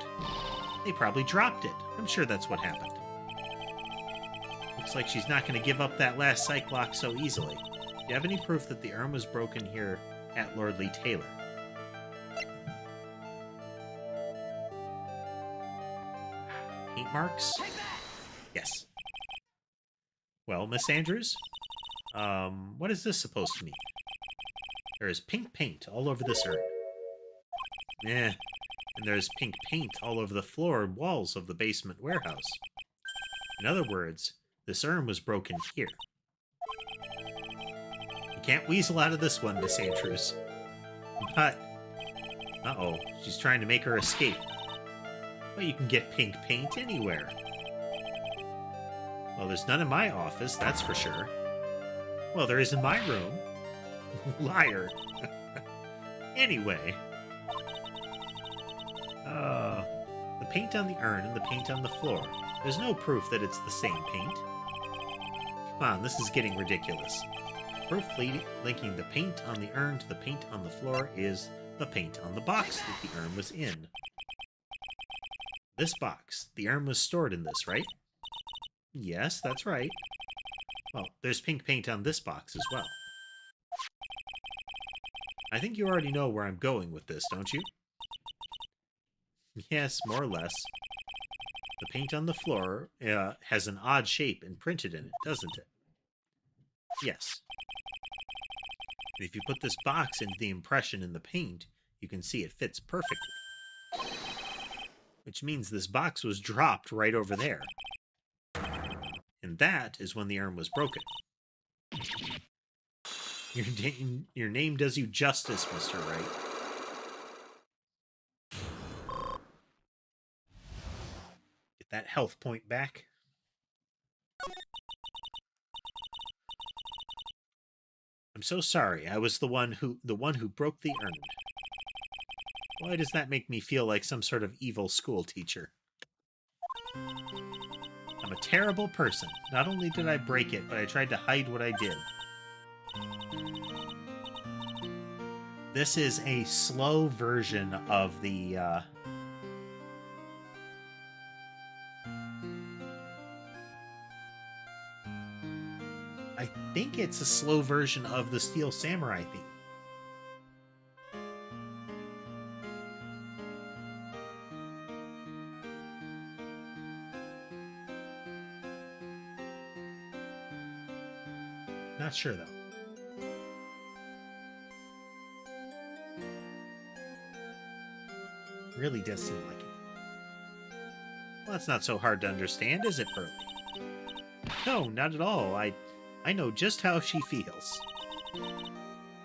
They probably dropped it. I'm sure that's what happened. Looks like she's not going to give up that last psych lock so easily. Do you have any proof that the urn was broken here at Lordly Taylor? Paint marks? Yes. Well, Miss Andrews? What is this supposed to mean? There is pink paint all over this urn. And there's pink paint all over the floor and walls of the basement warehouse. In other words, this urn was broken here. You can't weasel out of this one, Miss Andrews. But... Uh-oh, she's trying to make her escape. Well, you can get pink paint anywhere. Well, there's none in my office, that's for sure. Well, there is in my room. Liar. Anyway. The paint on the urn and the paint on the floor. There's no proof that it's the same paint. Come on, this is getting ridiculous. Proof linking the paint on the urn to the paint on the floor is the paint on the box that the urn was in. This box. The urn was stored in this, right? Yes, that's right. Well, there's pink paint on this box as well. I think you already know where I'm going with this, don't you? Yes, more or less. The paint on the floor has an odd shape imprinted in it, doesn't it? Yes. And if you put this box into the impression in the paint, you can see it fits perfectly. Which means this box was dropped right over there. And that is when the urn was broken. Your name does you justice, Mr. Wright. Get that health point back. I'm so sorry. I was the one who broke the urn. Why does that make me feel like some sort of evil school teacher? I'm a terrible person. Not only did I break it, but I tried to hide what I did. This is a slow version of the, I think it's a slow version of the Steel Samurai theme. Not sure, though. Really does seem like it. Well, that's not so hard to understand, is it, Pearlie? No, not at all. I know just how she feels.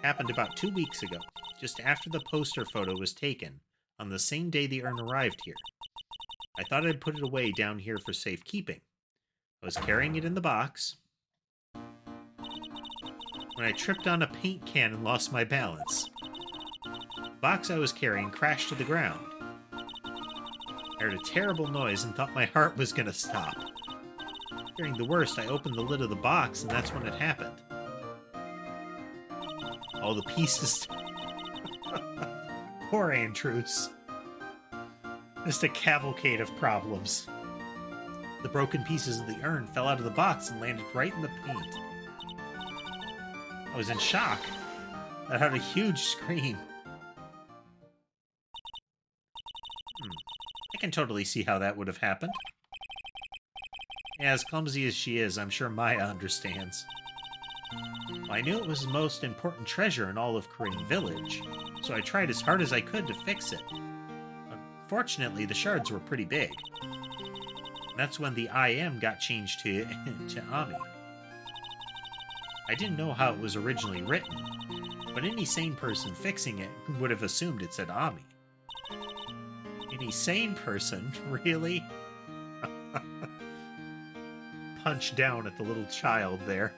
Happened about 2 weeks ago, just after the poster photo was taken, on the same day the urn arrived here. I thought I'd put it away down here for safekeeping. I was carrying it in the box when I tripped on a paint can and lost my balance. The box I was carrying crashed to the ground. I heard a terrible noise and thought my heart was gonna stop. Fearing the worst, I opened the lid of the box, and that's when it happened. All the pieces... Poor Andrews. Just a cavalcade of problems. The broken pieces of the urn fell out of the box and landed right in the paint. I was in shock. I heard a huge scream. I can totally see how that would have happened. As clumsy as she is, I'm sure Maya understands. Well, I knew it was the most important treasure in all of Korean Village, so I tried as hard as I could to fix it. Unfortunately, the shards were pretty big. That's when the I am got changed to, to Ami. I didn't know how it was originally written, but any sane person fixing it would have assumed it said Ami. Any sane person? Really? Punch down at the little child there.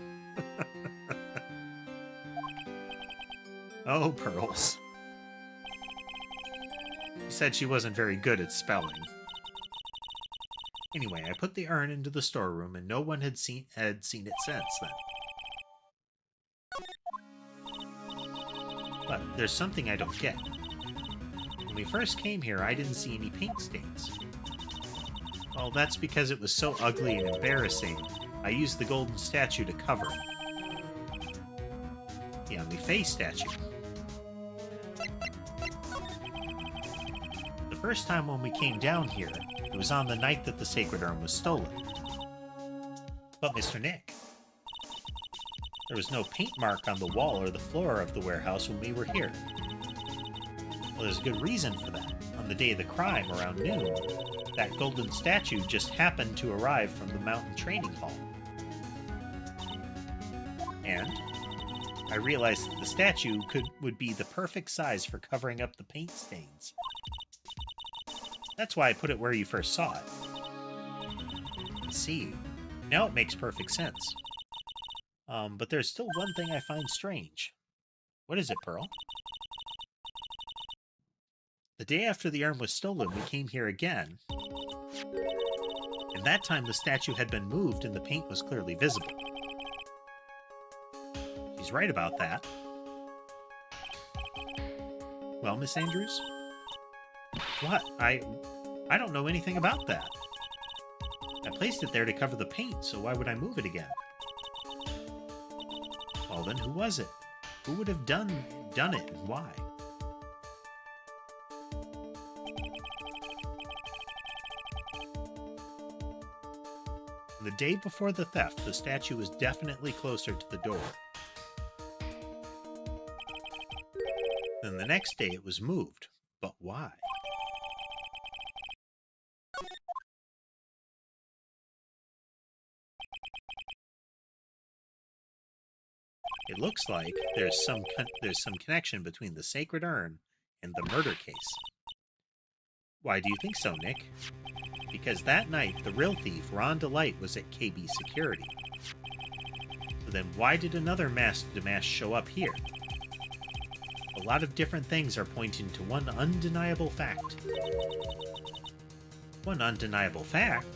Oh, Pearls. She said she wasn't very good at spelling. Anyway, I put the urn into the storeroom, and no one had seen it since then. But there's something I don't get. When we first came here, I didn't see any paint stains. Well, that's because it was so ugly and embarrassing, I used the golden statue to cover it. The Ami Faye statue. The first time when we came down here, it was on the night that the sacred urn was stolen. But Mr. Nick, there was no paint mark on the wall or the floor of the warehouse when we were here. Well, there's a good reason for that. On the day of the crime, around noon, that golden statue just happened to arrive from the mountain training hall. And I realized that the statue would be the perfect size for covering up the paint stains. That's why I put it where you first saw it. See, now it makes perfect sense. But there's still one thing I find strange. What is it, Pearl? The day after the urn was stolen, we came here again. And that time the statue had been moved and the paint was clearly visible. She's right about that. Well, Miss Andrews? What? I don't know anything about that. I placed it there to cover the paint, so why would I move it again? Well then, who was it? Who would have done it, and why? The day before the theft, the statue was definitely closer to the door. Then the next day it was moved. But why? It looks like there's some connection between the sacred urn and the murder case. Why do you think so, Nick? Because that night, the real thief, Ron DeLight, was at KB Security. So then why did another masked Damash show up here? A lot of different things are pointing to one undeniable fact. One undeniable fact?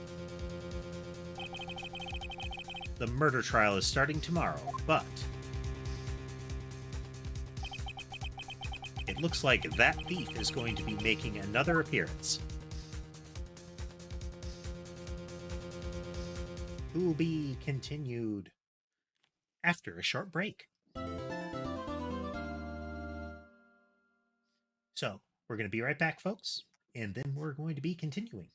The murder trial is starting tomorrow, but it looks like that thief is going to be making another appearance. Who will be continued after a short break. So, we're going to be right back, folks, and then we're going to be continuing.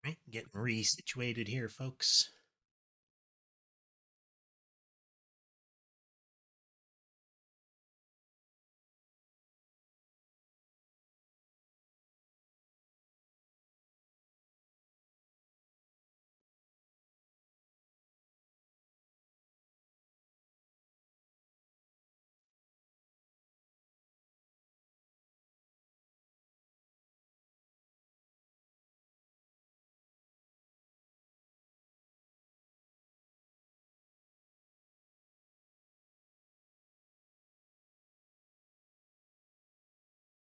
Right, getting resituated here, folks.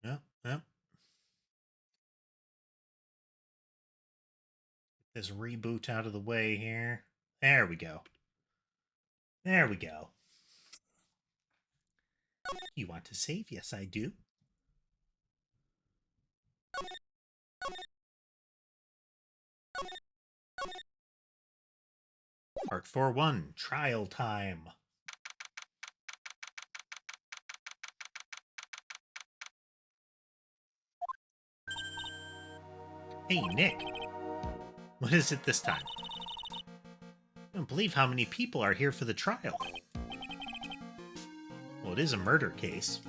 Yep, yep. This reboot out of the way here. There we go. There we go. You want to save? Yes, I do. Part 4-1, trial time. Hey, Nick. What is it this time? I don't believe how many people are here for the trial. Well, it is a murder case.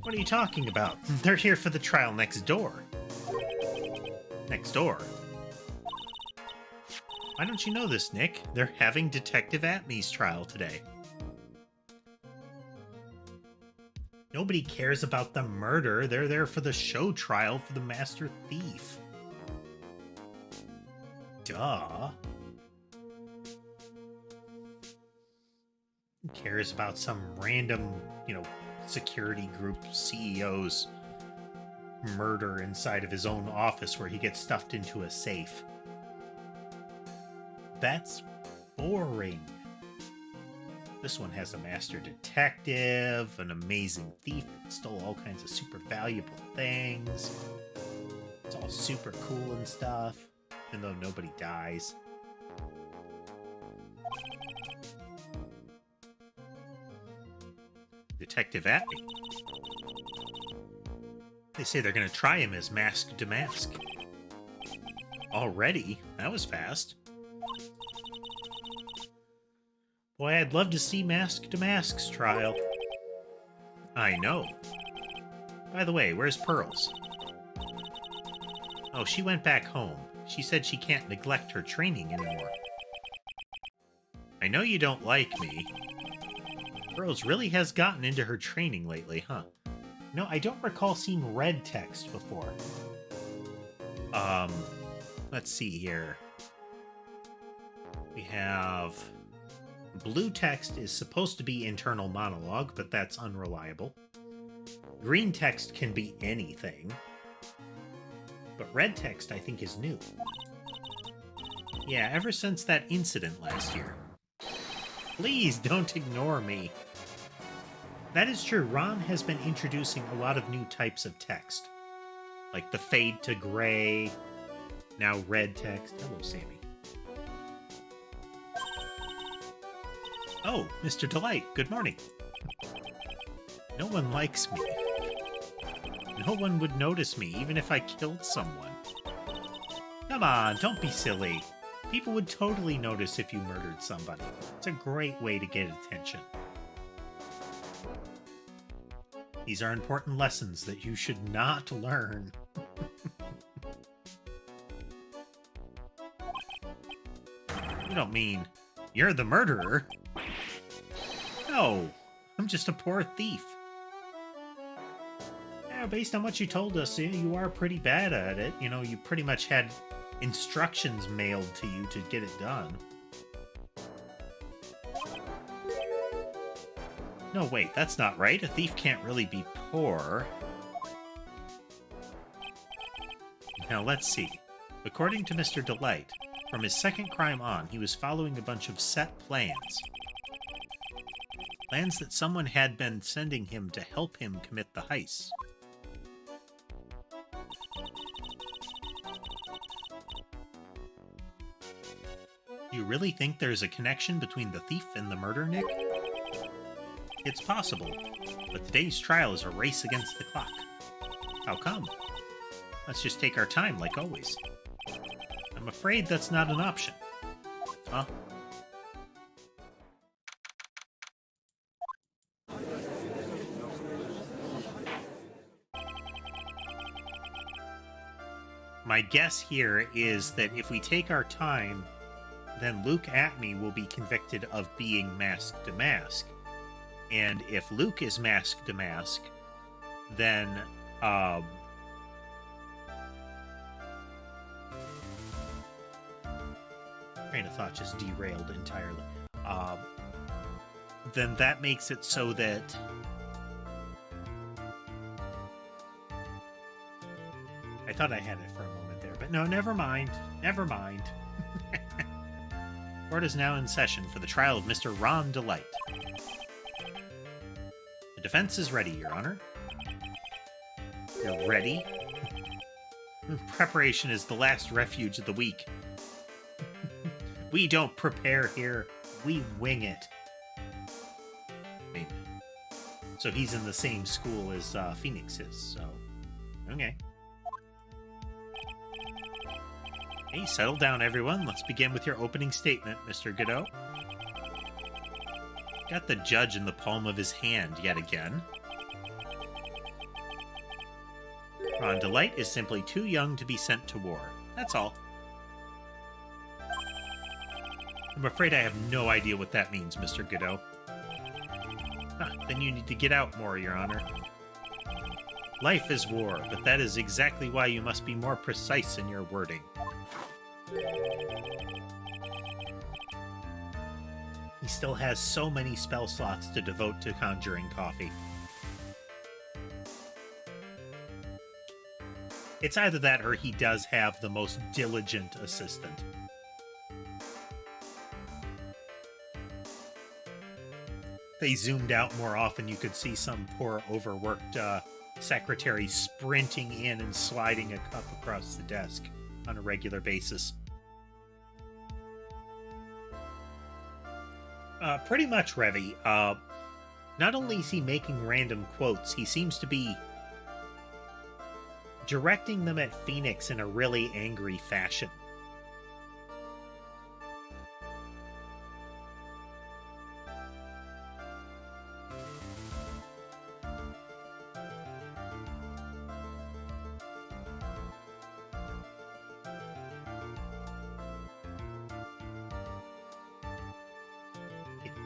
What are you talking about? They're here for the trial next door. Next door? Why don't you know this, Nick? They're having Detective Atmey's trial today. Nobody cares about the murder. They're there for the show trial for the master thief. Duh. Who cares about some random, security group CEO's murder inside of his own office where he gets stuffed into a safe? That's boring. This one has a master detective, an amazing thief that stole all kinds of super valuable things. It's all super cool and stuff, even though nobody dies. Detective Atney. They say they're going to try him as Mask to Mask. Already? That was fast. Boy, I'd love to see Mask to Mask's trial. I know. By the way, where's Pearls? Oh, she went back home. She said she can't neglect her training anymore. I know you don't like me. Pearls really has gotten into her training lately, huh? No, I don't recall seeing red text before. Let's see here. We have... Blue text is supposed to be internal monologue, but that's unreliable. Green text can be anything. But red text, I think, is new. Yeah, ever since that incident last year. Please don't ignore me. That is true. Ron has been introducing a lot of new types of text. Like the fade to gray, now red text. Hello, Sammy. Oh, Mr. Delight, good morning. No one likes me. No one would notice me, even if I killed someone. Come on, don't be silly. People would totally notice if you murdered somebody. It's a great way to get attention. These are important lessons that you should not learn. You don't mean you're the murderer? No, I'm just a poor thief. Yeah, based on what you told us, you are pretty bad at it. You pretty much had instructions mailed to you to get it done. No, wait, that's not right. A thief can't really be poor. Now, let's see. According to Mr. Delight, from his second crime on, he was following a bunch of set plans. Plans that someone had been sending him to help him commit the heist. You really think there's a connection between the thief and the murder, Nick? It's possible, but today's trial is a race against the clock. How come? let's just take our time like always. I'm afraid that's not an option. Huh? My guess here is that if we take our time, then Luke Atney will be convicted of being mask to mask. And if Luke is mask to mask, then train of thought just derailed entirely. Then that makes it so that I thought I had it for a moment there, but no, never mind. Never mind. Court is now in session for the trial of Mr. Ron Delight. The defense is ready, Your Honor. You're ready? Preparation is the last refuge of the weak. We don't prepare here. We wing it. Maybe. So he's in the same school as Phoenix is, so... Okay. Hey, settle down, everyone. Let's begin with your opening statement, Mr. Godot. Got the judge in the palm of his hand yet again. Ron Delight is simply too young to be sent to war. That's all. I'm afraid I have no idea what that means, Mr. Godot. Then you need to get out more, Your Honor. Life is war, but that is exactly why you must be more precise in your wording. He still has so many spell slots to devote to conjuring coffee. It's either that or he does have the most diligent assistant. They zoomed out more often, you could see some poor overworked secretary sprinting in and sliding a cup across the desk on a regular basis. Pretty much, Revy. Not only is he making random quotes, he seems to be directing them at Phoenix in a really angry fashion.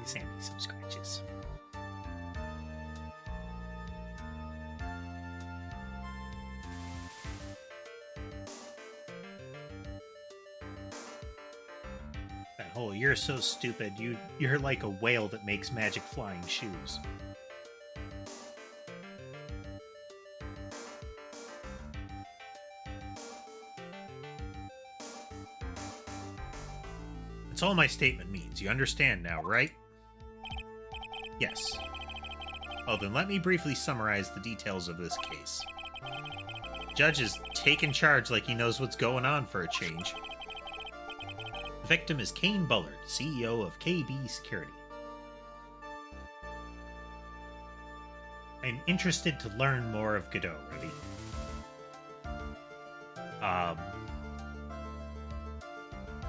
Sammy some scratches. That whole, you're so stupid, you're like a whale that makes magic flying shoes. That's all my statement means. You understand now, right? Yes. Oh, then let me briefly summarize the details of this case. The judge is taking charge like he knows what's going on for a change. The victim is Kane Bullard, CEO of KB Security. I'm interested to learn more of Godot, Revy.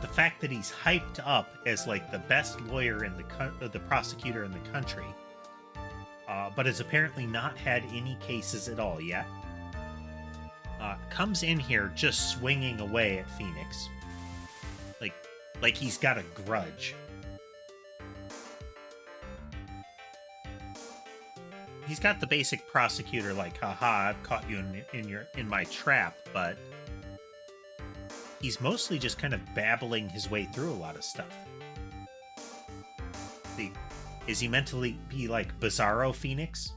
The fact that he's hyped up as like the best lawyer in the prosecutor in the country, but has apparently not had any cases at all yet, comes in here just swinging away at Phoenix, like he's got a grudge. He's got the basic prosecutor like, haha, I've caught you in my trap, but he's mostly just kind of babbling his way through a lot of stuff. See, is he meant to be like Bizarro Phoenix?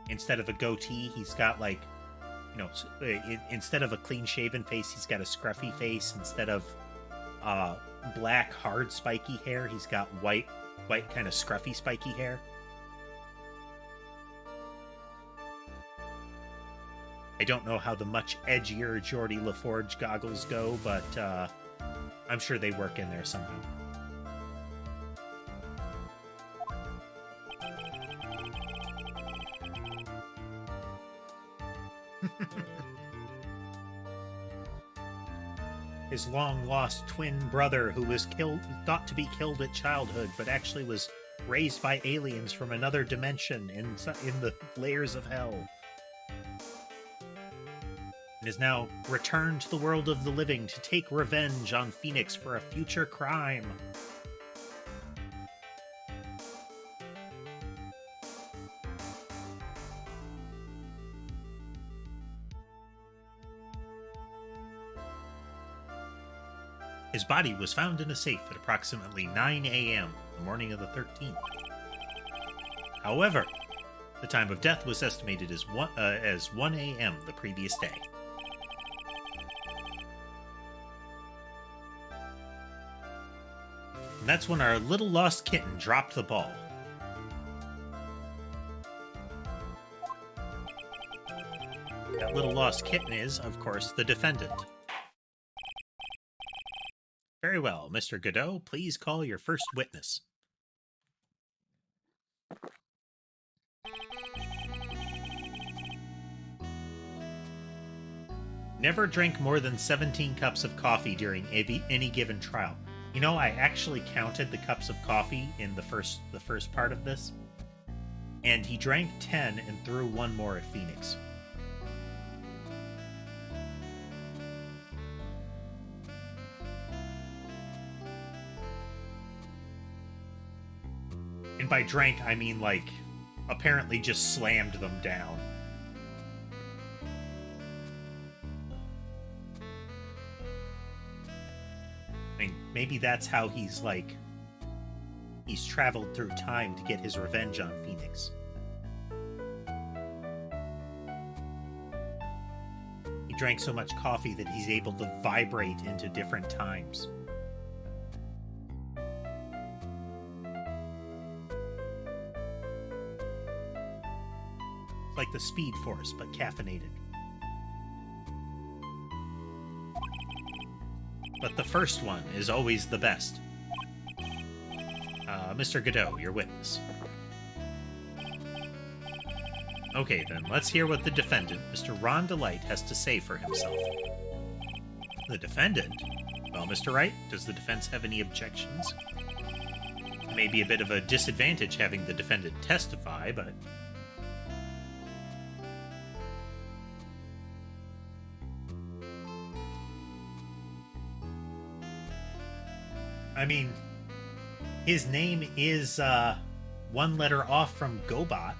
Instead of a goatee, he's got like, you know, instead of a clean-shaven face, he's got a scruffy face. Instead of black, hard, spiky hair, he's got white, kind of scruffy, spiky hair. I don't know how the much edgier Geordie LaForge goggles go, but I'm sure they work in there somehow. his long-lost twin brother who was thought to be killed at childhood, but actually was raised by aliens from another dimension in the layers of hell. And is now returned to the world of the living to take revenge on Phoenix for a future crime. His body was found in a safe at approximately 9 a.m. the morning of the 13th. However, the time of death was estimated as 1 a.m. the previous day. And that's when our little lost kitten dropped the ball. That little lost kitten is, of course, the defendant. Very well, Mr. Godot, please call your first witness. Never drink more than 17 cups of coffee during any given trial. You know, I actually counted the cups of coffee in the first part of this, and he drank 10 and threw one more at Phoenix. And by drank, I mean, like, apparently just slammed them down. I mean, maybe that's how he's, like, he's traveled through time to get his revenge on Phoenix. He drank so much coffee that he's able to vibrate into different times. Like the Speed Force, but caffeinated. But the first one is always the best. Mr. Godot, your witness. Okay, then, let's hear what the defendant, Mr. Ron Delight, has to say for himself. The defendant? Well, Mr. Wright, does the defense have any objections? It may be a bit of a disadvantage having the defendant testify, but... I mean, his name is one letter off from Gobot.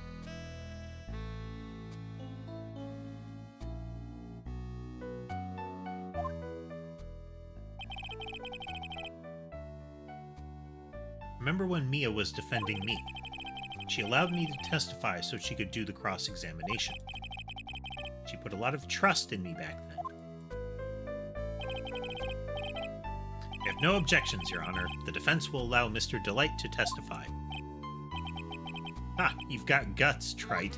Remember when Mia was defending me? She allowed me to testify so she could do the cross-examination. She put a lot of trust in me back then. I have no objections, Your Honor. The defense will allow Mr. Delight to testify. Ah, you've got guts, Trite.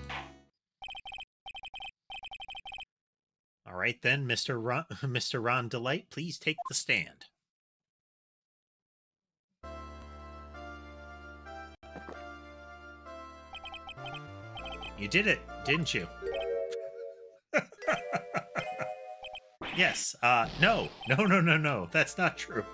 All right then, Mr. Ron Delight, please take the stand. You did it, didn't you? Yes, no, that's not true.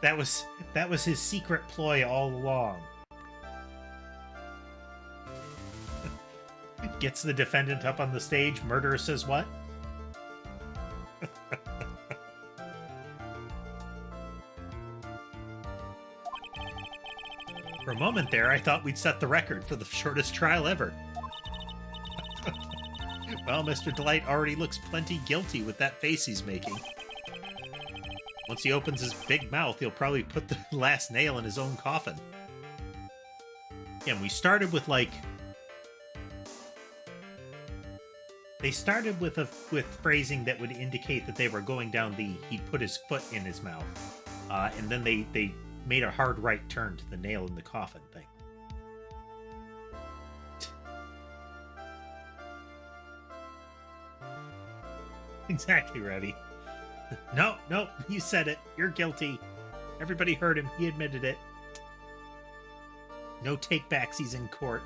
That was his secret ploy all along. Gets the defendant up on the stage, murderer says what? For a moment there, I thought we'd set the record for the shortest trial ever. Well, Mr. Delight already looks plenty guilty with that face he's making. Once he opens his big mouth, he'll probably put the last nail in his own coffin. Again, we started with, like... They started with phrasing that would indicate that they were going down the he'd put his foot in his mouth. And then they made a hard right turn to the nail in the coffin thing. Exactly, Revy. No, you said it. You're guilty. Everybody heard him. He admitted it. No take-backsies in court.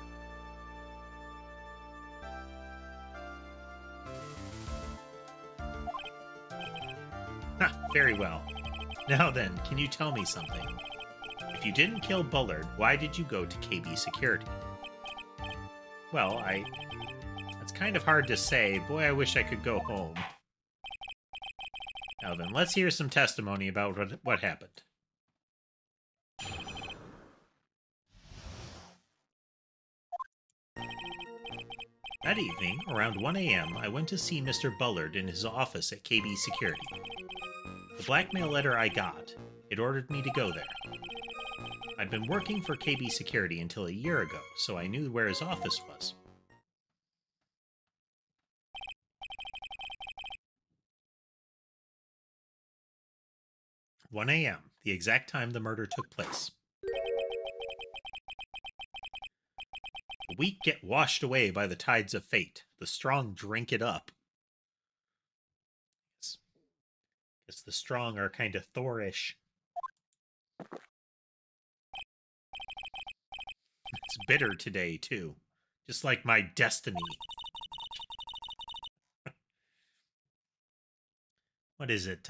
Very well. Now then, can you tell me something? If you didn't kill Bullard, why did you go to KB Security? Well, It's kind of hard to say. Boy, I wish I could go home. Now then, let's hear some testimony about what happened. That evening, around 1 a.m., I went to see Mr. Bullard in his office at KB Security. The blackmail letter I got, it ordered me to go there. I'd been working for KB Security until a year ago, so I knew where his office was. "1 a.m., the exact time the murder took place. The weak get washed away by the tides of fate. The strong drink it up." Guess the strong are kind of Thorish. It's bitter today, too. Just like my destiny. What is it?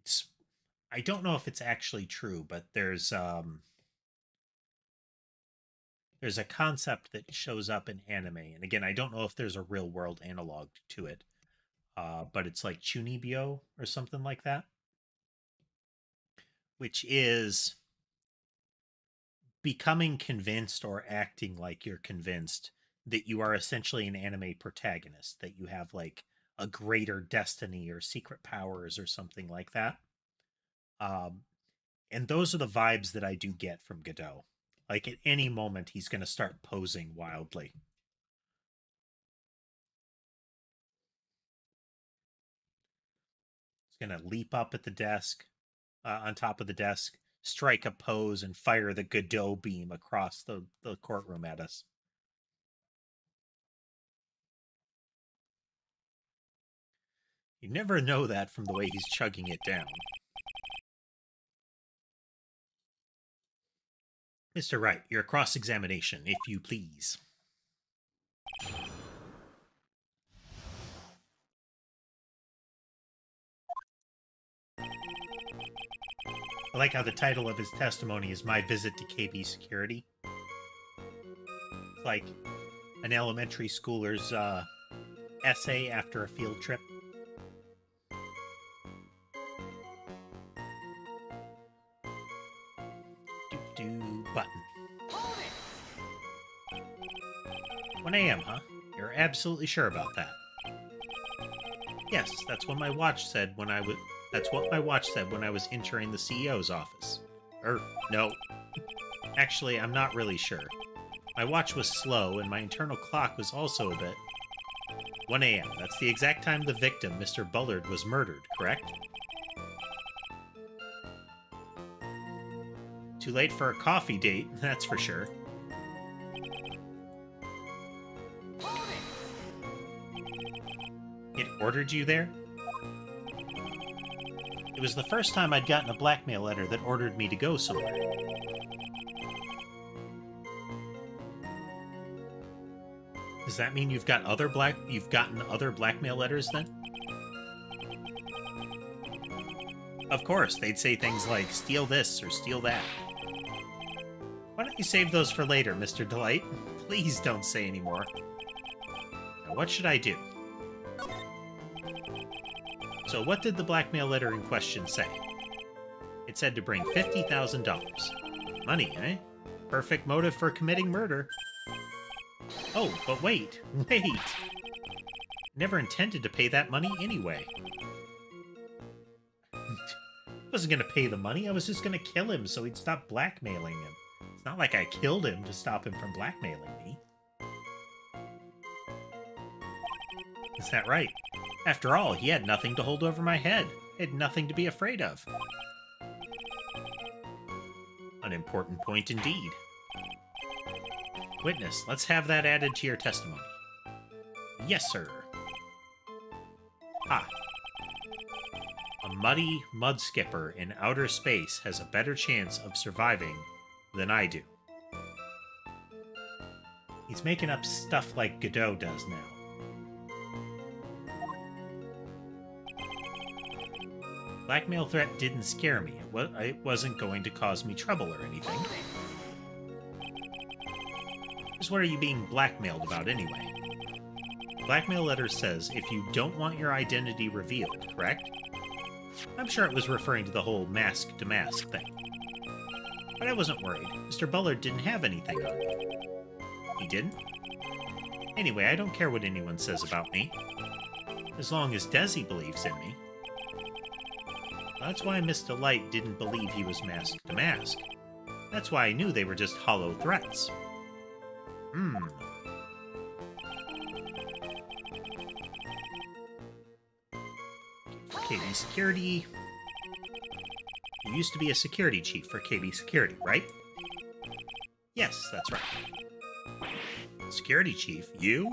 It's... I don't know if it's actually true, but there's a concept that shows up in anime. And again, I don't know if there's a real-world analog to it. But it's like Chunibyo or something like that. Which is becoming convinced or acting like you're convinced that you are essentially an anime protagonist, that you have like a greater destiny or secret powers or something like that. And those are the vibes that I do get from Godot. Like at any moment, he's going to start posing wildly. He's going to leap up at the desk, on top of the desk, strike a pose, and fire the Godot beam across the courtroom at us. You never know that from the way he's chugging it down. Mr. Wright, your cross-examination, if you please. I like how the title of his testimony is My Visit to KB Security. It's like an elementary schooler's essay after a field trip. Button. 1 a.m., huh? You're absolutely sure about that? Yes, that's what my watch said when I was... That's what my watch said when I was entering the CEO's office. No. Actually, I'm not really sure. My watch was slow, and my internal clock was also a bit... 1 a.m., that's the exact time the victim, Mr. Bullard, was murdered, correct? Too late for a coffee date, that's for sure. It ordered you there? It was the first time I'd gotten a blackmail letter that ordered me to go somewhere. Does that mean you've gotten other blackmail letters then? Of course, they'd say things like, steal this or steal that. Why don't you save those for later, Mr. Delight? Please don't say any more. Now, what should I do? So what did the blackmail letter in question say? It said to bring $50,000. Money, eh? Perfect motive for committing murder. Oh, but wait! Never intended to pay that money anyway. I wasn't going to pay the money, I was just going to kill him so he'd stop blackmailing him. It's not like I killed him to stop him from blackmailing me. Is that right? After all, he had nothing to hold over my head. He had nothing to be afraid of. An important point indeed. Witness, let's have that added to your testimony. Yes, sir. Ah. A muddy mud skipper in outer space has a better chance of surviving than I do. He's making up stuff like Godot does now. Blackmail threat didn't scare me. It wasn't going to cause me trouble or anything. Just what are you being blackmailed about anyway? Blackmail letter says if you don't want your identity revealed, correct? I'm sure it was referring to the whole mask-to-mask thing. But I wasn't worried. Mr. Bullard didn't have anything on me. He didn't? Anyway, I don't care what anyone says about me. As long as Desi believes in me. That's why Miss Delight didn't believe he was mask-to-mask. That's why I knew they were just hollow threats. For KB Security... You used to be a security chief for KB Security, right? Yes, that's right. Security chief? You?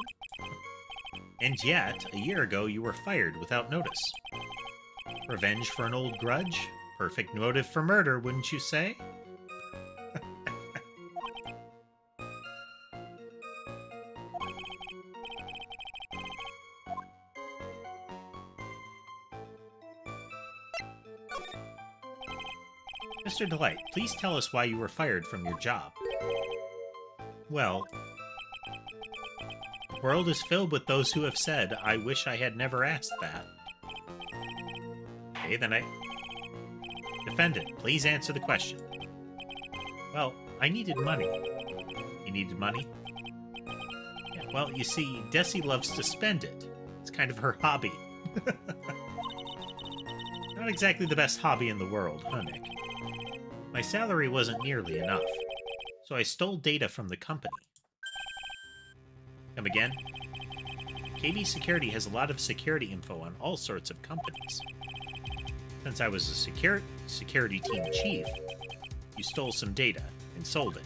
And yet, a year ago you were fired without notice. Revenge for an old grudge? Perfect motive for murder, wouldn't you say? Mr. Delight, please tell us why you were fired from your job. Well, the world is filled with those who have said, I wish I had never asked that. Okay, then Defendant, please answer the question. Well, I needed money. You needed money? Yeah, well, you see, Desi loves to spend it. It's kind of her hobby. Not exactly the best hobby in the world, huh, Nick? My salary wasn't nearly enough, so I stole data from the company. Come again? KB Security has a lot of security info on all sorts of companies. Since I was a security team chief, you stole some data and sold it.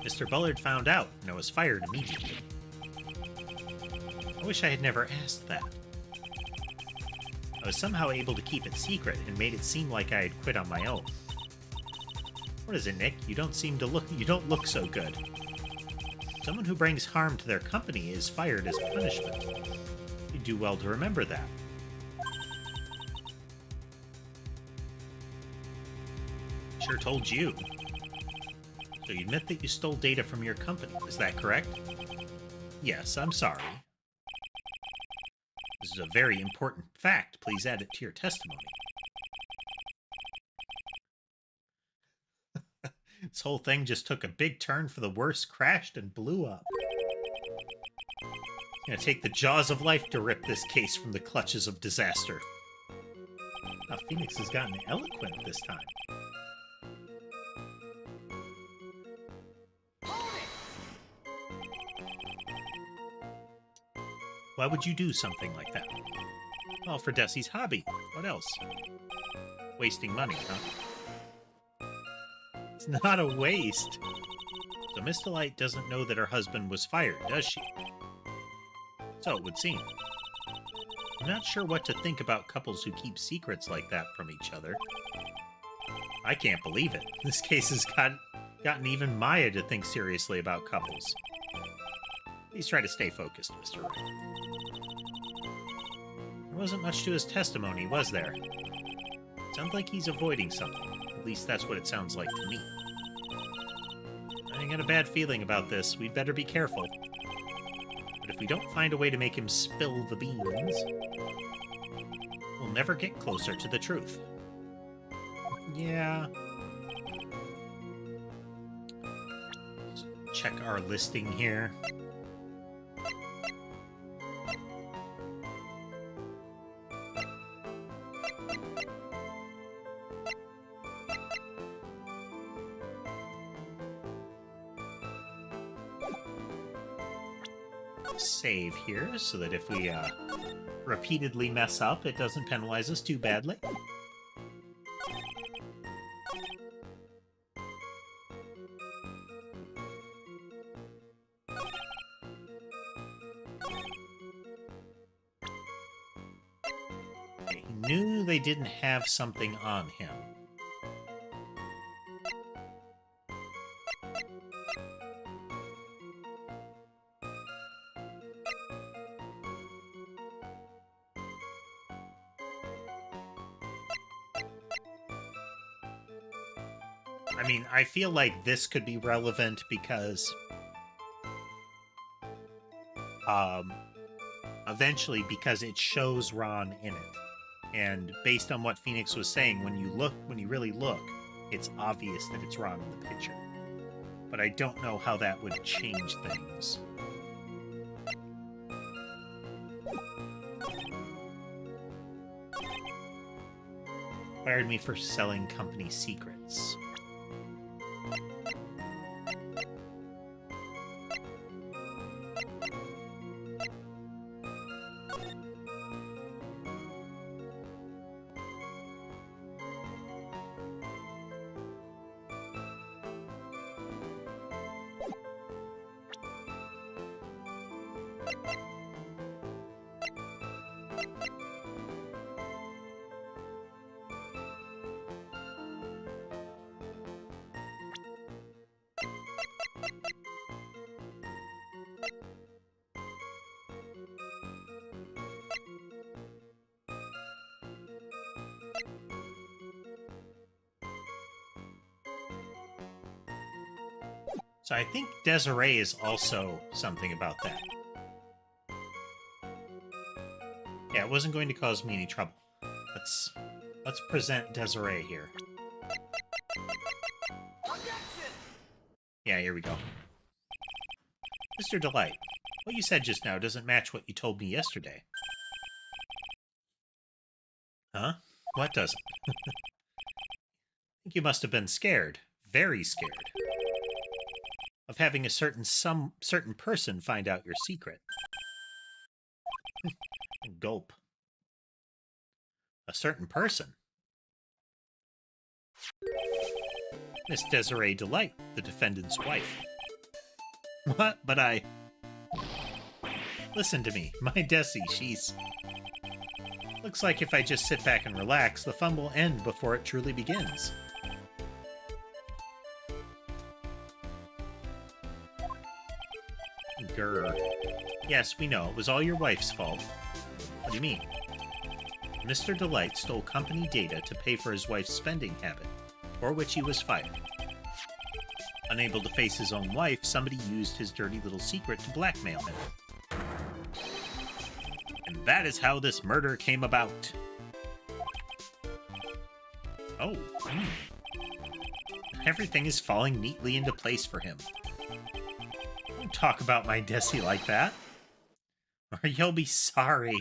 Mr. Bullard found out, and I was fired immediately. I wish I had never asked that. I was somehow able to keep it secret and made it seem like I had quit on my own. What is it, Nick? You don't look so good. Someone who brings harm to their company is fired as punishment. You do well to remember that. Sure told you. So you admit that you stole data from your company, is that correct? Yes, I'm sorry. This is a very important fact. Please add it to your testimony. This whole thing just took a big turn for the worse, crashed, and blew up. It's gonna take the jaws of life to rip this case from the clutches of disaster. Now, Phoenix has gotten eloquent this time. Why would you do something like that? Well, for Desi's hobby. What else? Wasting money, huh? It's not a waste. So Miss Delight doesn't know that her husband was fired, does she? So it would seem. I'm not sure what to think about couples who keep secrets like that from each other. I can't believe it. This case has gotten even Maya to think seriously about couples. Please try to stay focused, Mr. Wright. There wasn't much to his testimony, was there? Sounds like he's avoiding something. At least that's what it sounds like to me. I got a bad feeling about this. We'd better be careful. But if we don't find a way to make him spill the beans, we'll never get closer to the truth. Yeah. Let's check our listing here. Save here so that if we repeatedly mess up, it doesn't penalize us too badly. Okay, he knew they didn't have something on him. I mean, I feel like this could be relevant because eventually, because it shows Ron in it. And based on what Phoenix was saying, when you really look, it's obvious that it's Ron in the picture. But I don't know how that would change things. Fired me for selling company secrets. So I think Desiree is also something about that. Yeah, it wasn't going to cause me any trouble. Let's present Desiree here. Yeah, here we go. Mr. Delight, what you said just now doesn't match what you told me yesterday. Huh? What doesn't? I think you must have been scared. Very scared. Of having a certain person find out your secret. Gulp. A certain person? Miss Desiree Delight, the defendant's wife. What? But I... Listen to me. My Desi, she's... Looks like if I just sit back and relax, the fun will end before it truly begins. Grr. Yes, we know. It was all your wife's fault. What do you mean? Mr. Delight stole company data to pay for his wife's spending habit, for which he was fired. Unable to face his own wife, somebody used his dirty little secret to blackmail him. And that is how this murder came about. Oh. Everything is falling neatly into place for him. Don't talk about my Desi like that, or you'll be sorry.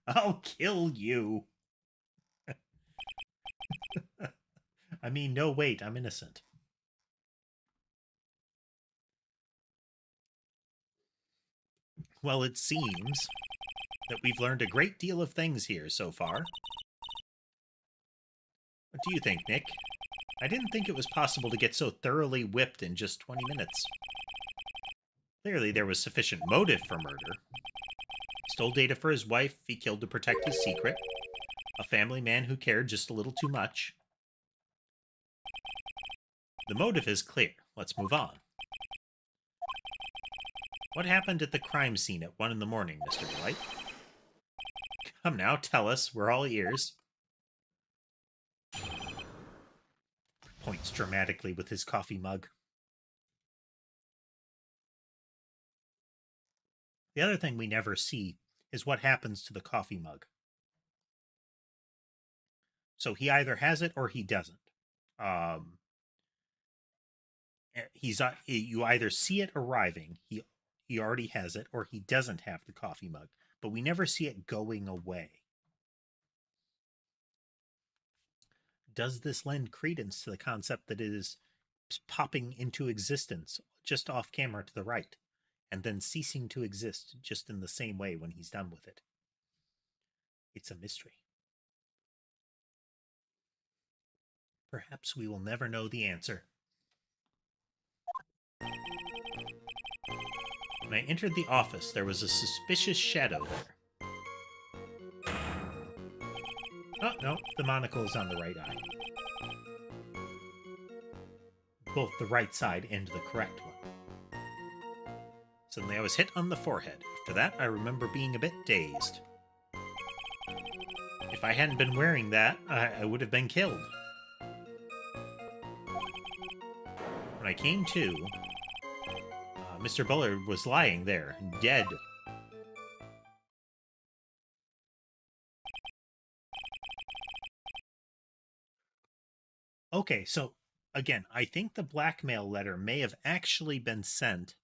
I'll kill you. I mean, no, wait, I'm innocent. Well, it seems that we've learned a great deal of things here so far. What do you think, Nick? I didn't think it was possible to get so thoroughly whipped in just 20 minutes. Clearly, there was sufficient motive for murder. Stole data for his wife, he killed to protect his secret. A family man who cared just a little too much. The motive is clear. Let's move on. What happened at the crime scene at 1 in the morning, Mr. Delight? Come now, tell us. We're all ears. Points dramatically with his coffee mug. The other thing we never see is what happens to the coffee mug. So he either has it or he doesn't. You either see it arriving, he already has it, or he doesn't have the coffee mug. But we never see it going away. Does this lend credence to the concept that it is popping into existence just off camera to the right, and then ceasing to exist just in the same way when he's done with it? It's a mystery. Perhaps we will never know the answer. When I entered the office, there was a suspicious shadow there. Oh, no, the monocle is on the right eye. Both the right side and the correct one. Suddenly I was hit on the forehead. After that, I remember being a bit dazed. If I hadn't been wearing that, I would have been killed. When I came to, Mr. Bullard was lying there, dead. Okay, so again, I think the blackmail letter may have actually been sent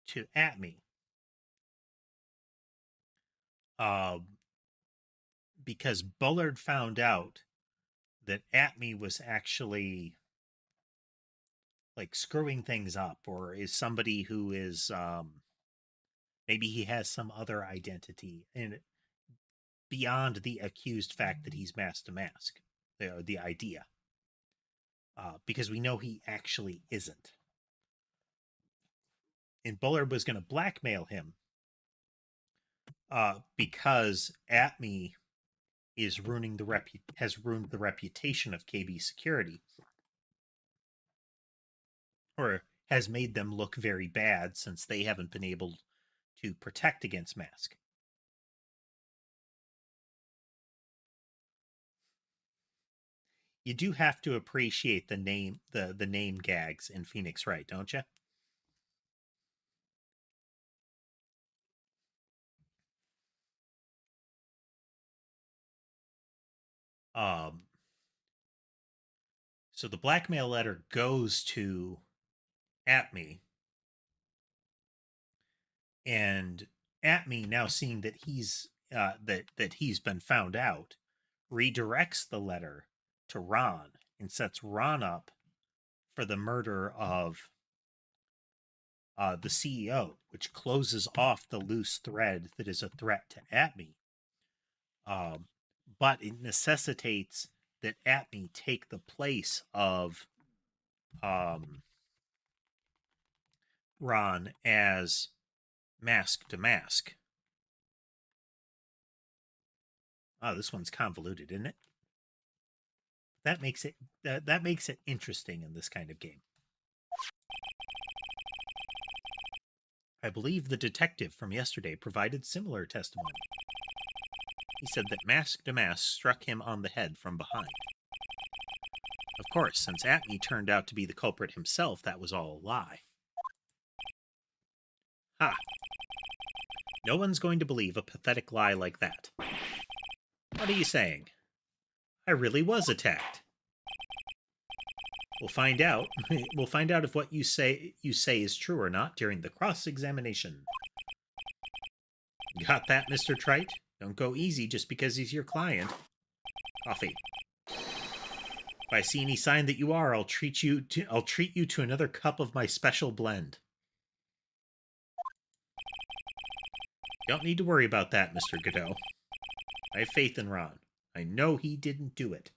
to Atme. Because Bullard found out that Atme was actually like screwing things up, or is somebody who is maybe he has some other identity and beyond the accused fact that he's mask to mask, the idea, because we know he actually isn't. And Bullard was going to blackmail him because Atme is has ruined the reputation of KB Security, or has made them look very bad since they haven't been able to protect against mask. You do have to appreciate the name gags in Phoenix Wright, don't you? So the blackmail letter goes to Atme, and Atme, now seeing that he's that he's been found out, redirects the letter to Ron and sets Ron up for the murder of the CEO, which closes off the loose thread that is a threat to Atme. But it necessitates that Atme take the place of Ron as mask to mask. Oh, this one's convoluted, isn't it? That makes it interesting in this kind of game. I believe the detective from yesterday provided similar testimony. He said that mask to mask struck him on the head from behind. Of course, since Atme turned out to be the culprit himself, that was all a lie. Ha! No one's going to believe a pathetic lie like that. What are you saying? I really was attacked. We'll find out. We'll find out if what you say is true or not during the cross-examination. Got that, Mr. Trite? Don't go easy just because he's your client. Coffee. If I see any sign that you are, I'll treat you to another cup of my special blend. Don't need to worry about that, Mr. Godot. I have faith in Ron. I know he didn't do it.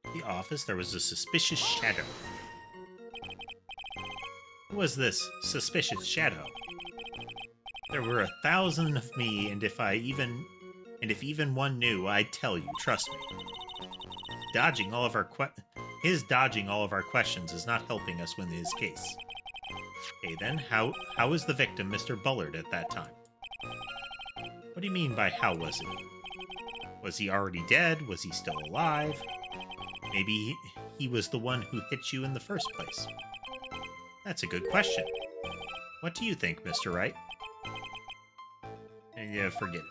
In the office, there was a suspicious shadow. Who was this suspicious shadow? There were 1,000 of me, and if even one knew, I'd tell you. Trust me. His dodging all of our questions is not helping us win his case. Okay, then, how was the victim Mr. Bullard at that time? What do you mean by how was he? Was he already dead? Was he still alive? Maybe he was the one who hit you in the first place. That's a good question. What do you think, Mr. Wright? Yeah, forget it.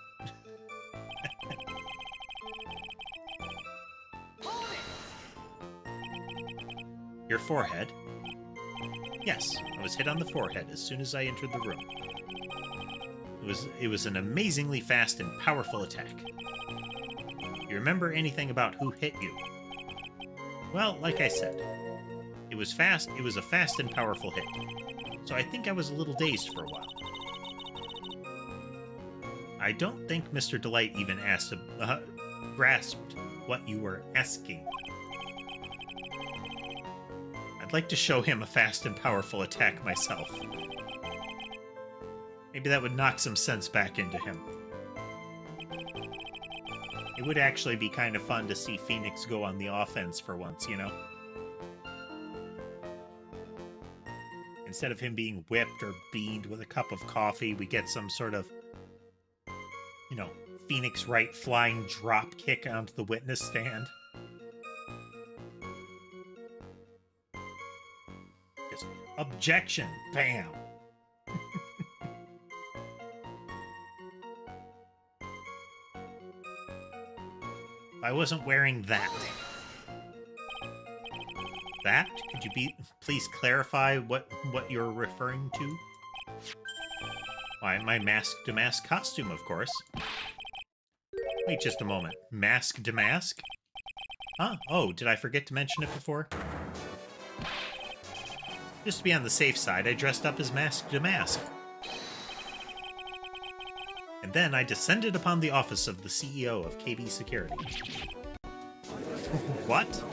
Your forehead? Yes, I was hit on the forehead as soon as I entered the room. It was an amazingly fast and powerful attack. You remember anything about who hit you? Well, like I said, it was a fast and powerful hit. So I think I was a little dazed for a while. I don't think Mr. Delight even grasped what you were asking. I'd like to show him a fast and powerful attack myself. Maybe that would knock some sense back into him. It would actually be kind of fun to see Phoenix go on the offense for once, you know? Instead of him being whipped or beaned with a cup of coffee, we get some sort of, Phoenix Wright flying drop kick onto the witness stand. Just objection. Bam. I wasn't wearing that. That? Could you please clarify what you're referring to? Why, my mask-to-mask costume, of course. Wait just a moment. Mask-to-mask? Huh? Oh, did I forget to mention it before? Just to be on the safe side, I dressed up as Mask-to-Mask. And then I descended upon the office of the CEO of KB Security. What?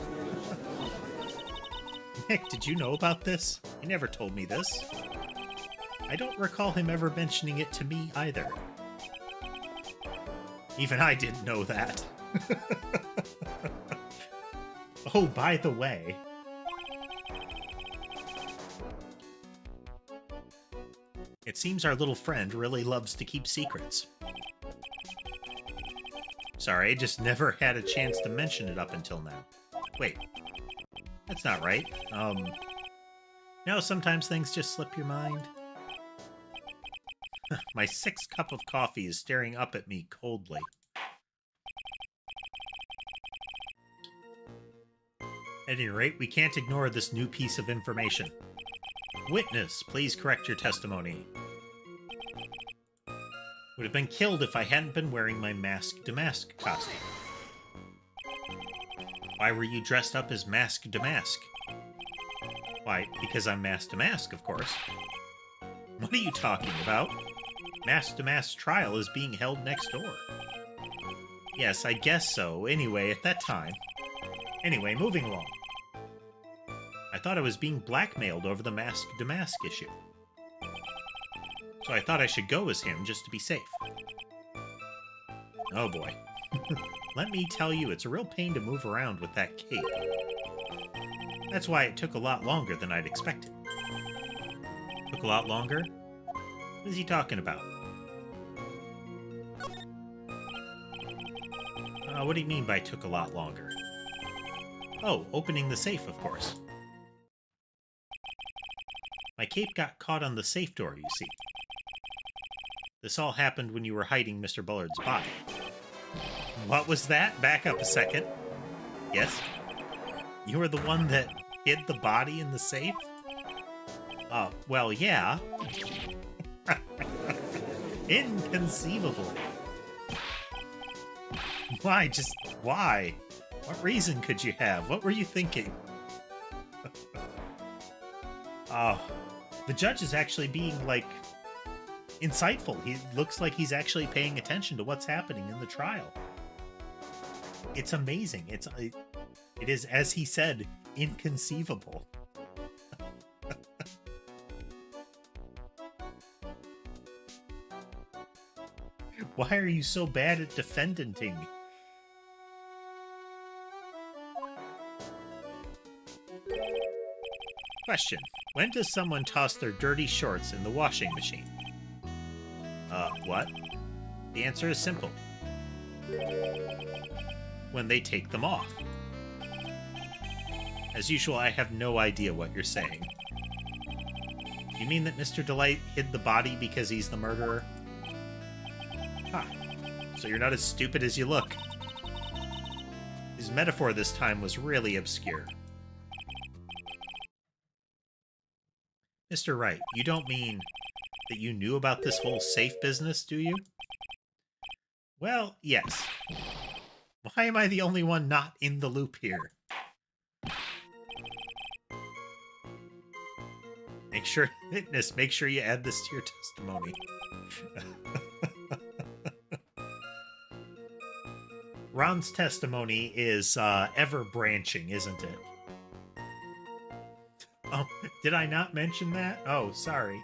Nick, did you know about this? He never told me this. I don't recall him ever mentioning it to me either. Even I didn't know that. Oh, by the way... It seems our little friend really loves to keep secrets. Sorry, I just never had a chance to mention it up until now. Wait. That's not right. No, sometimes things just slip your mind. My 6th cup of coffee is staring up at me coldly. At any rate, we can't ignore this new piece of information. Witness, please correct your testimony. Would have been killed if I hadn't been wearing my Mask-to-Mask costume. Why were you dressed up as Mask-to-Mask? Why, because I'm Mask-to-Mask, of course. What are you talking about? Mask-to-Mask trial is being held next door. Yes, I guess so. Anyway, at that time. Anyway, moving along. I thought I was being blackmailed over the Mask-to-Mask issue. So I thought I should go as him just to be safe. Oh boy. Let me tell you, it's a real pain to move around with that cape. That's why it took a lot longer than I'd expected. Took a lot longer? What is he talking about? What do you mean by took a lot longer? Oh, opening the safe, of course. My cape got caught on the safe door, you see. This all happened when you were hiding Mr. Bullard's body. What was that? Back up a second. Yes? You were the one that hid the body in the safe? Well, yeah. Inconceivable. Why? Just why? What reason could you have? What were you thinking? The judge is actually being, like, insightful. He looks like he's actually paying attention to what's happening in the trial. It's amazing. It is, as he said, inconceivable. Why are you so bad at defending? Question. When does someone toss their dirty shorts in the washing machine? What? The answer is simple. When they take them off. As usual, I have no idea what you're saying. You mean that Mr. Delight hid the body because he's the murderer? Ha. So you're not as stupid as you look. His metaphor this time was really obscure. Mr. Wright, you don't mean that you knew about this whole safe business, do you? Well, yes. Why am I the only one not in the loop here? Make sure you add this to your testimony. Ron's testimony is ever-branching, isn't it? Oh, did I not mention that? Oh, sorry.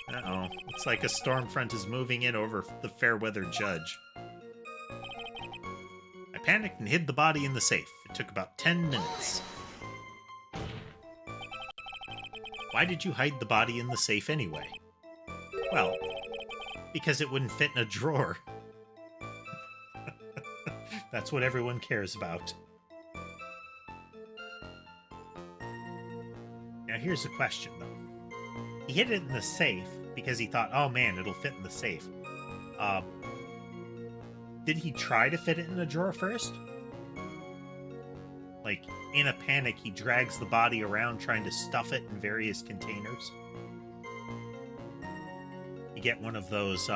Uh-oh. Looks like a storm front is moving in over the fair-weather judge. I panicked and hid the body in the safe. It took about 10 minutes. Why did you hide the body in the safe anyway? Well, Because it wouldn't fit in a drawer. That's what everyone cares about. Now here's the question, though. He hid it in the safe because he thought, oh man, it'll fit in the safe. Did he try to fit it in a drawer first? Like, in a panic, he drags the body around trying to stuff it in various containers. You get one of those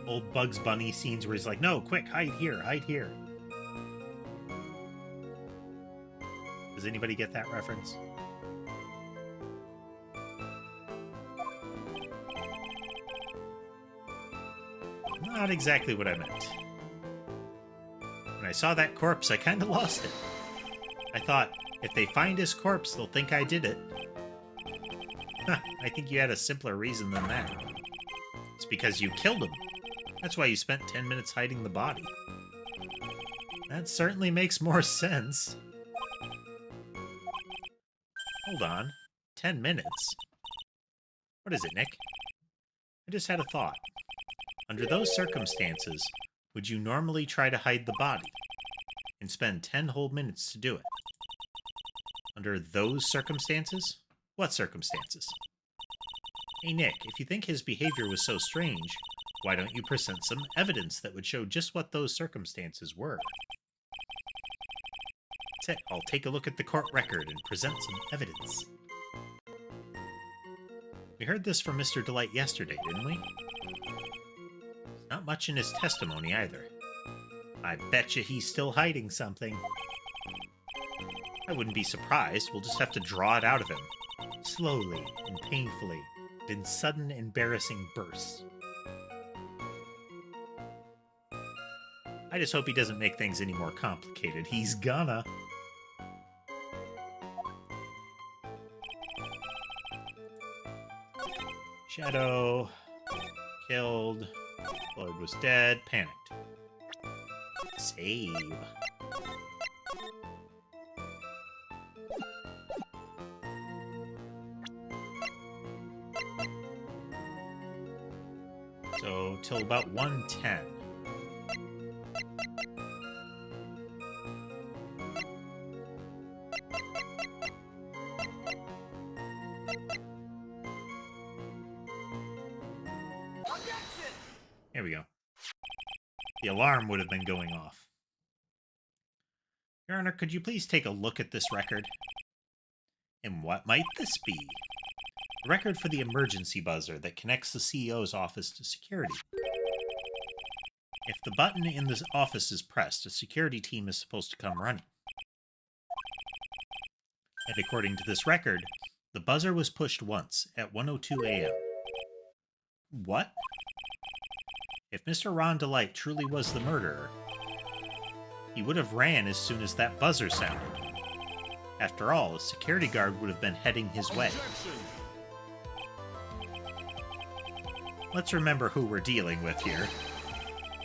old Bugs Bunny scenes where he's like, no, quick, hide here, hide here. Does anybody get that reference? Not exactly what I meant. When I saw that corpse, I kind of lost it. I thought, if they find his corpse, they'll think I did it. I think you had a simpler reason than that. It's because you killed him. That's why you spent 10 minutes hiding the body. That certainly makes more sense. Hold on. 10 minutes? What is it, Nick? I just had a thought. Under those circumstances, would you normally try to hide the body and spend 10 whole minutes to do it? Under those circumstances? What circumstances? Hey, Nick, if you think his behavior was so strange, why don't you present some evidence that would show just what those circumstances were? That's it. I'll take a look at the court record and present some evidence. We heard this from Mr. Delight yesterday, didn't we? Not much in his testimony, either. I betcha he's still hiding something. I wouldn't be surprised. We'll just have to draw it out of him. Slowly and painfully, in sudden, embarrassing bursts. I just hope he doesn't make things any more complicated. He's gonna. Shadow. Killed. Lord was dead. Panicked. Save. So, till about 110. Here we go. The alarm would have been going off. Your Honor, could you please take a look at this record? And what might this be? A record for the emergency buzzer that connects the CEO's office to security. If the button in the office is pressed, a security team is supposed to come running. And according to this record, the buzzer was pushed once at 1:02 a.m. What? If Mr. Ron Delight truly was the murderer, he would have ran as soon as that buzzer sounded. After all, a security guard would have been heading his way. Let's remember who we're dealing with here.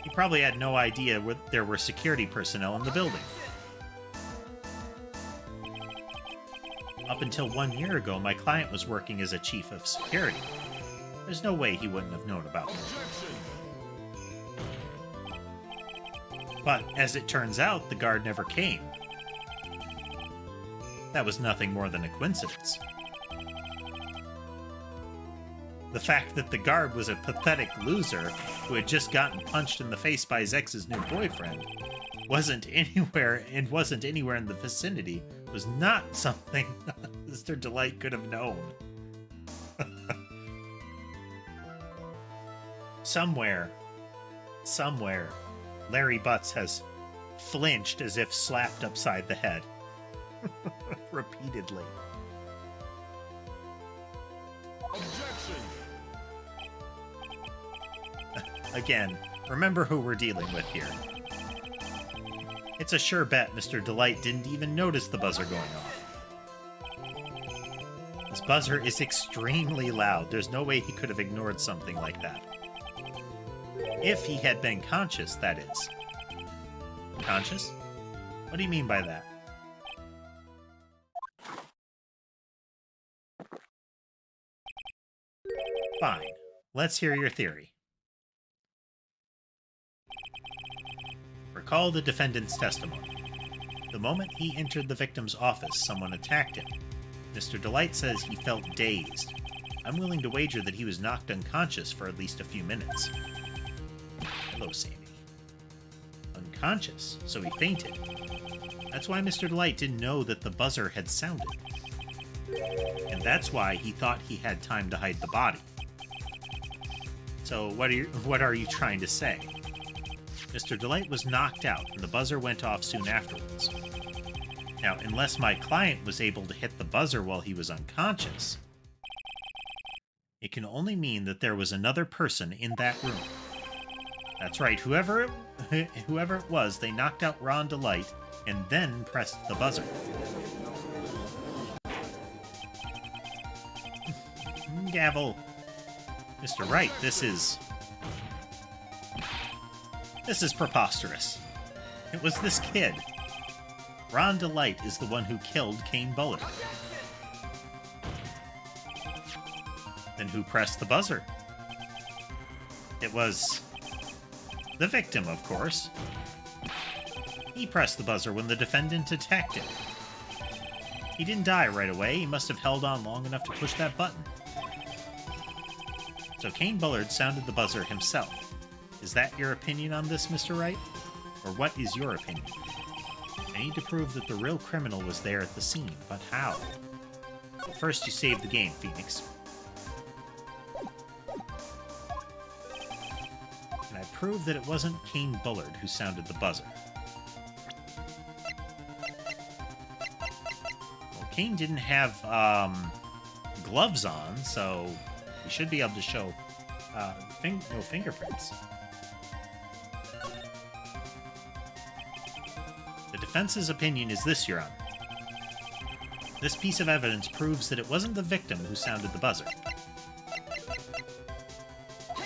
He probably had no idea there were security personnel in the building. Up until 1 year ago, my client was working as a chief of security. There's no way he wouldn't have known about it. But, as it turns out, the guard never came. That was nothing more than a coincidence. The fact that the guard was a pathetic loser who had just gotten punched in the face by his ex's new boyfriend wasn't anywhere in the vicinity was not something Mr. Delight could have known. Somewhere, Larry Butts has flinched as if slapped upside the head. Repeatedly. Objection! Again, remember who we're dealing with here. It's a sure bet Mr. Delight didn't even notice the buzzer going off. This buzzer is extremely loud. There's no way he could have ignored something like that. If he had been conscious, that is. Conscious? What do you mean by that? Fine. Let's hear your theory. Recall the defendant's testimony. The moment he entered the victim's office, someone attacked him. Mr. Delight says he felt dazed. I'm willing to wager that he was knocked unconscious for at least a few minutes. Hello, Sandy. Unconscious, so he fainted. That's why Mr. Delight didn't know that the buzzer had sounded. And that's why he thought he had time to hide the body. So what are you trying to say? Mr. Delight was knocked out, and the buzzer went off soon afterwards. Now, unless my client was able to hit the buzzer while he was unconscious, it can only mean that there was another person in that room. That's right, whoever it was, they knocked out Ron Delight and then pressed the buzzer. Gavel. Mr. Wright, this is preposterous. It was this kid. Ron Delight is the one who killed Kane Bullard. Then who pressed the buzzer? It was the victim, of course. He pressed the buzzer when the defendant attacked him. He didn't die right away. He must have held on long enough to push that button. So Kane Bullard sounded the buzzer himself. Is that your opinion on this, Mr. Wright? Or what is your opinion? I need to prove that the real criminal was there at the scene, but how? Well, first you save the game, Phoenix. And I prove that it wasn't Kane Bullard who sounded the buzzer. Well, Kane didn't have gloves on, so he should be able to show no fingerprints. The defense's opinion is this, Your Honor. This piece of evidence proves that it wasn't the victim who sounded the buzzer. I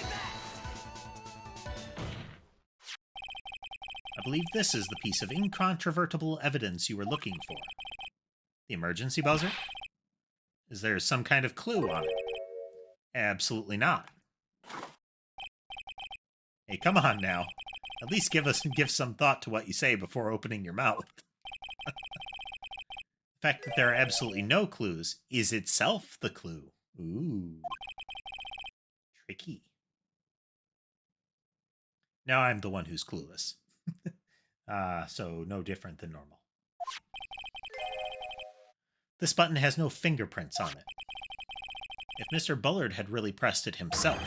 believe this is the piece of incontrovertible evidence you were looking for. The emergency buzzer? Is there some kind of clue on it? Absolutely not. Hey, come on now. At least give some thought to what you say before opening your mouth. The fact that there are absolutely no clues is itself the clue. Ooh. Tricky. Now I'm the one who's clueless. So no different than normal. This button has no fingerprints on it. If Mr. Bullard had really pressed it himself,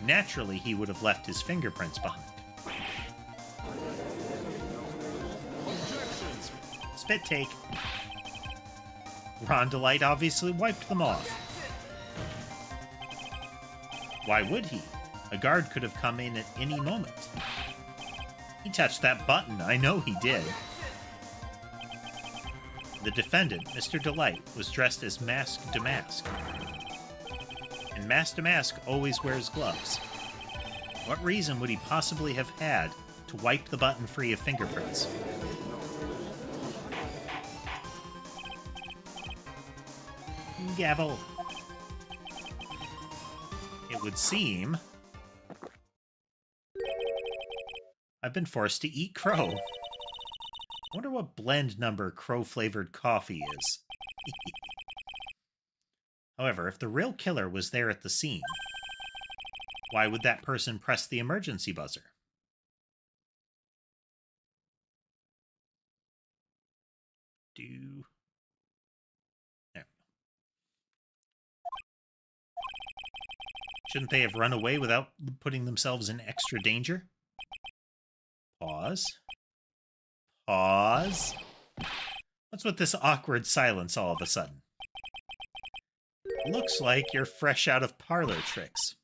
naturally he would have left his fingerprints behind. Spit take. Ron Delight obviously wiped them off. Why would he? A guard could have come in at any moment. He touched that button. I know he did. The defendant, Mr. Delight, was dressed as Mask to Mask. And Mask to Mask always wears gloves. What reason would he possibly have had to wipe the button free of fingerprints? Gavel. It would seem I've been forced to eat crow. I wonder what blend number crow-flavored coffee is. However, if the real killer was there at the scene, why would that person press the emergency buzzer? There. Shouldn't they have run away without putting themselves in extra danger? Pause. Pause. What's with this awkward silence all of a sudden? Looks like you're fresh out of parlor tricks.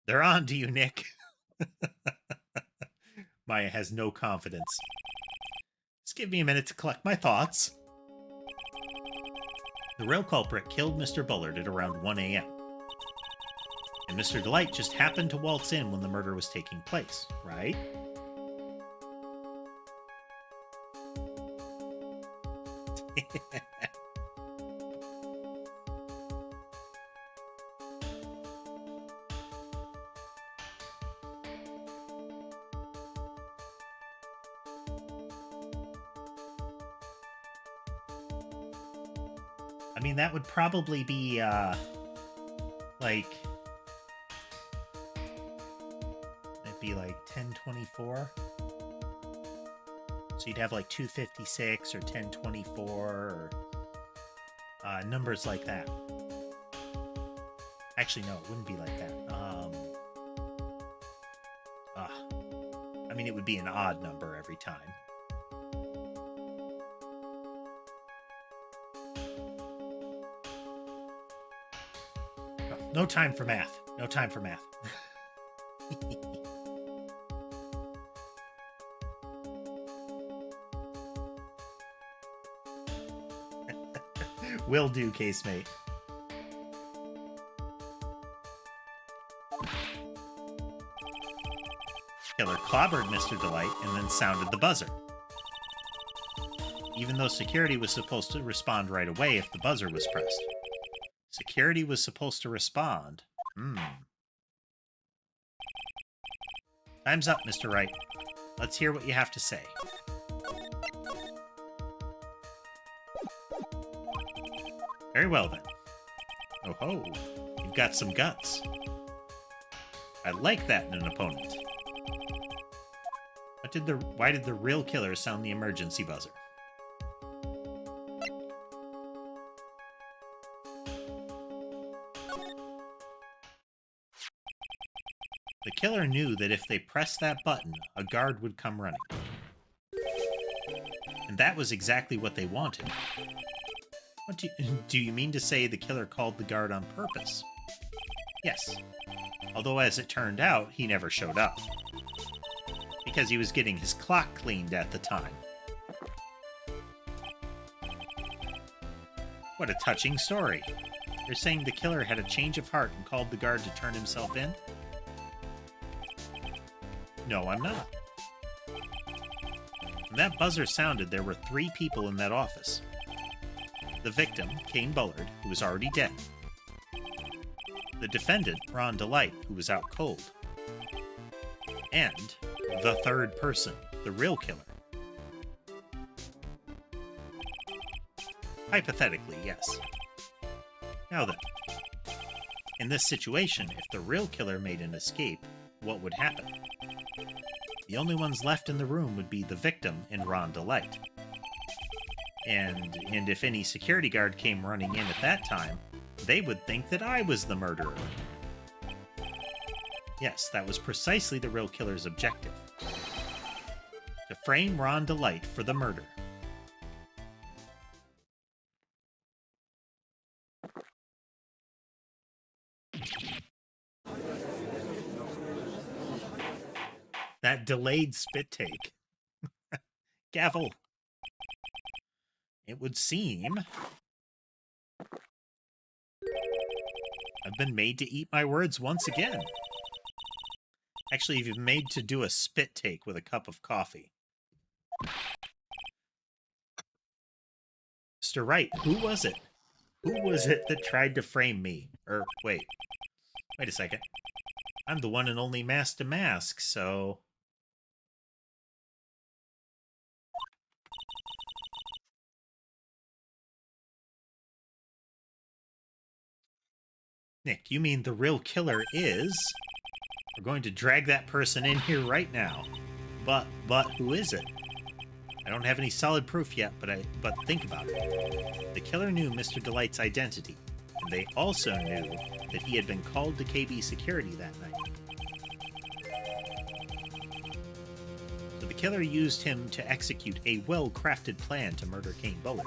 They're on to you, Nick. Maya has no confidence. Just give me a minute to collect my thoughts. The real culprit killed Mr. Bullard at around 1 a.m. And Mr. Delight just happened to waltz in when the murder was taking place, right? I mean, that would probably be, like... It'd be like 1024. So you'd have like 256 or 1024 or numbers like that. Actually, no, it wouldn't be like that. I mean, it would be an odd number every time. Oh, no time for math. No time for math. Will do, casemate. Killer clobbered Mr. Delight and then sounded the buzzer. Even though security was supposed to respond right away if the buzzer was pressed. Security was supposed to respond. Time's up, Mr. Wright. Let's hear what you have to say. Very well, then. Oh ho, you've got some guts. I like that in an opponent. Why did the real killer sound the emergency buzzer? The killer knew that if they pressed that button, a guard would come running. And that was exactly what they wanted. What do you mean to say the killer called the guard on purpose? Yes. Although, as it turned out, he never showed up. Because he was getting his clock cleaned at the time. What a touching story. You're saying the killer had a change of heart and called the guard to turn himself in? No, I'm not. When that buzzer sounded, there were 3 people in that office. The victim, Kane Bullard, who was already dead. The defendant, Ron Delight, who was out cold. And the third person, the real killer. Hypothetically, yes. Now then, in this situation, if the real killer made an escape, what would happen? The only ones left in the room would be the victim and Ron Delight. And if any security guard came running in at that time, they would think that I was the murderer. Yes, that was precisely the real killer's objective. To frame Ron Delight for the murder. That delayed spit take. Gavel. It would seem I've been made to eat my words once again. Actually, you've been made to do a spit take with a cup of coffee. Mr. Wright, who was it? Who was it that tried to frame me? Wait a second. I'm the one and only Mask to Mask, so... Nick, you mean the real killer is... We're going to drag that person in here right now. But who is it? I don't have any solid proof yet, but think about it. The killer knew Mr. Delight's identity, and they also knew that he had been called to KB security that night. So the killer used him to execute a well-crafted plan to murder Kane Bullard.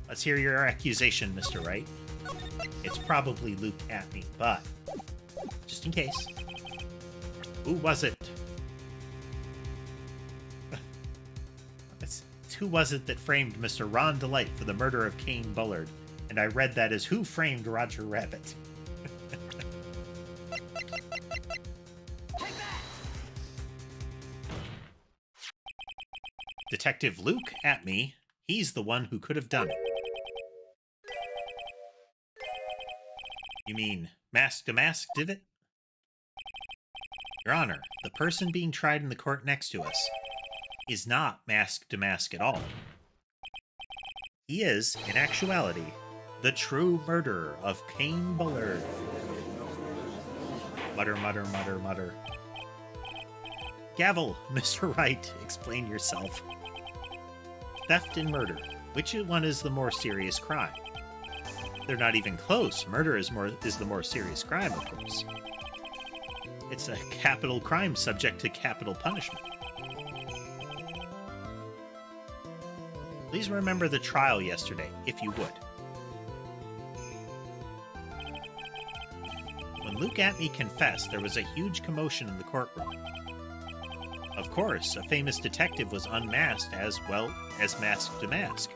Let's hear your accusation, Mr. Wright. It's probably Luke at me, but just in case. Who was it? Who was it that framed Mr. Ron Delight for the murder of Kane Bullard? And I read that as who framed Roger Rabbit. Detective Luke at me. He's the one who could have done it. You mean Mask to Mask did it? Your Honor, the person being tried in the court next to us is not Mask to Mask at all. He is, in actuality, the true murderer of Kane Bullard. Mutter, mutter, mutter, mutter. Gavel, Mr. Wright, explain yourself. Theft and murder. Which one is the more serious crime? They're not even close. Murder is the more serious crime, of course. It's a capital crime subject to capital punishment. Please remember the trial yesterday, if you would. When Luke Atmey confessed, there was a huge commotion in the courtroom. Of course, a famous detective was unmasked as well as masked to mask.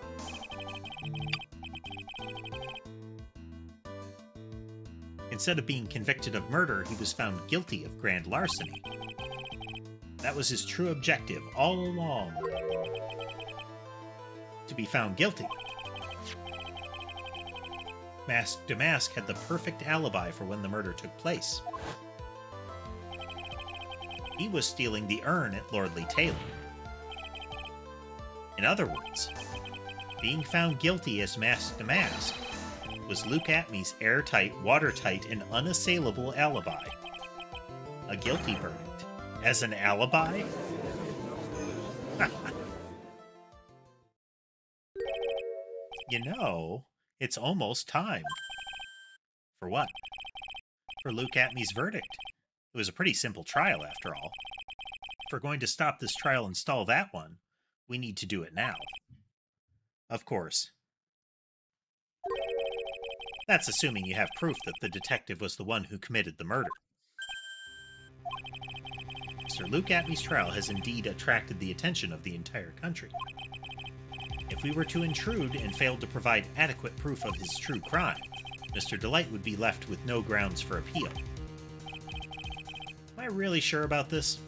Instead of being convicted of murder, he was found guilty of grand larceny. That was his true objective all along. To be found guilty. Mask to Mask had the perfect alibi for when the murder took place. He was stealing the urn at Lordly Taylor. In other words, being found guilty as Mask to Mask was Luke Atmey's airtight, watertight, and unassailable alibi. A guilty verdict. As an alibi? You know, it's almost time. For what? For Luke Atmey's verdict. It was a pretty simple trial, after all. If we're going to stop this trial and stall that one, we need to do it now. Of course. That's assuming you have proof that the detective was the one who committed the murder. Mr. Luke Atmey's trial has indeed attracted the attention of the entire country. If we were to intrude and fail to provide adequate proof of his true crime, Mr. Delight would be left with no grounds for appeal. Am I really sure about this?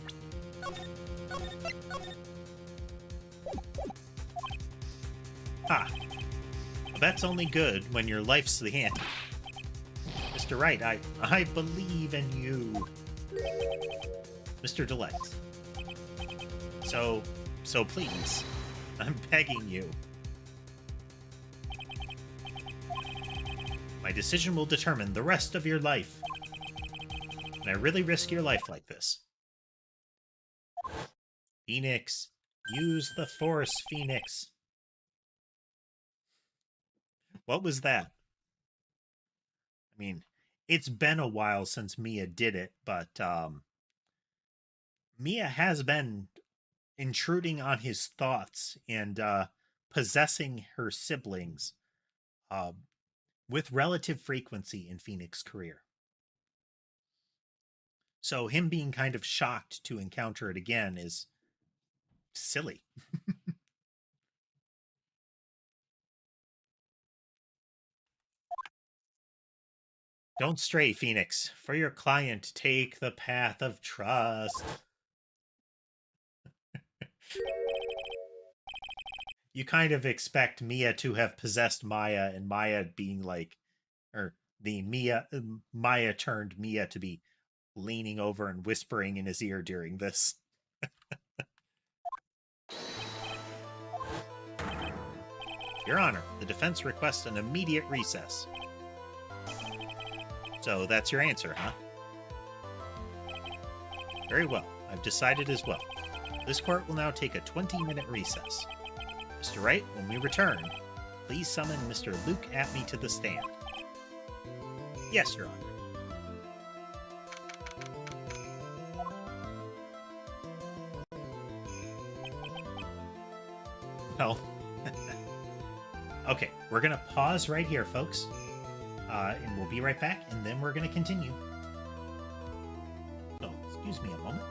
Ha! A bet's only good when your life's the ante. Mr. Wright, I believe in you. Mr. Delight. So please, I'm begging you. My decision will determine the rest of your life. Can I really risk your life like this? Phoenix, use the Force, Phoenix. What was that? I mean, it's been a while since Mia did it, but Mia has been intruding on his thoughts and possessing her siblings with relative frequency in Phoenix's career. So him being kind of shocked to encounter it again is silly. Don't stray, Phoenix. For your client, take the path of trust. You kind of expect Mia to have possessed Maya, and Maya being like, or Maya turned Mia to be leaning over and whispering in his ear during this. Your Honor, the defense requests an immediate recess. So that's your answer, huh? Very well. I've decided as well. This court will now take a 20-minute recess. Mr. Wright, when we return, please summon Mr. Luke Atmey to the stand. Yes, Your Honor. Well, okay, we're going to pause right here, folks. And we'll be right back, and then we're going to continue. So, excuse me a moment.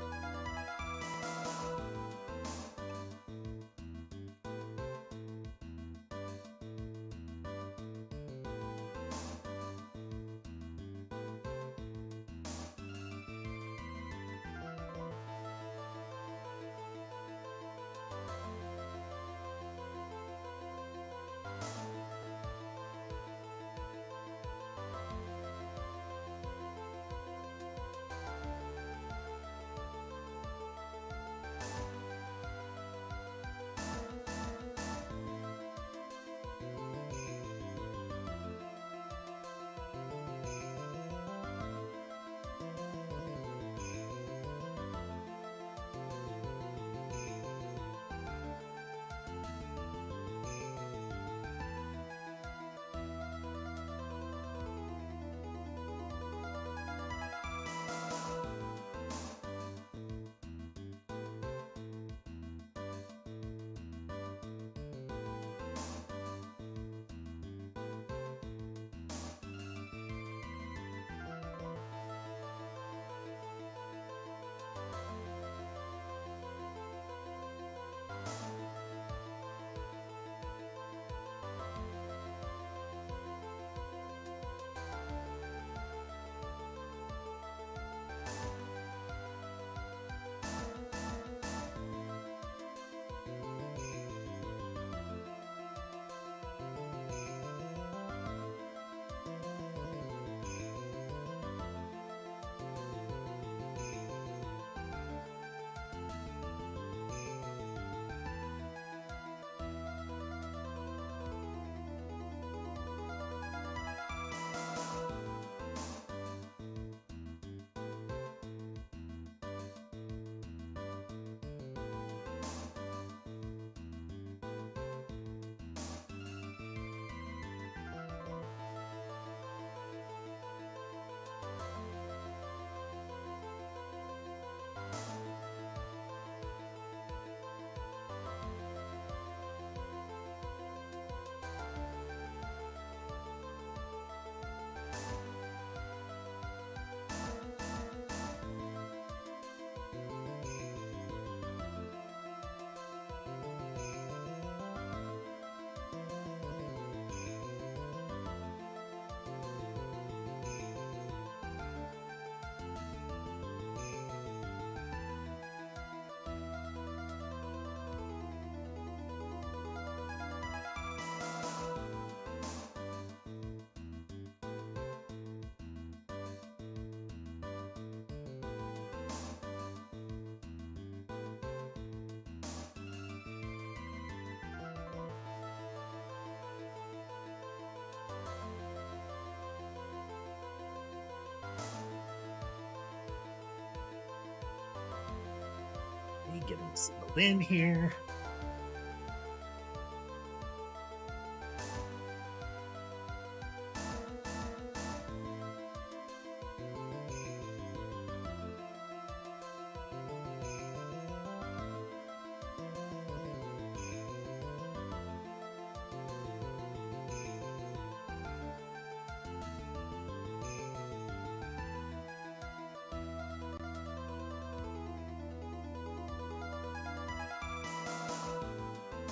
get him settled in here.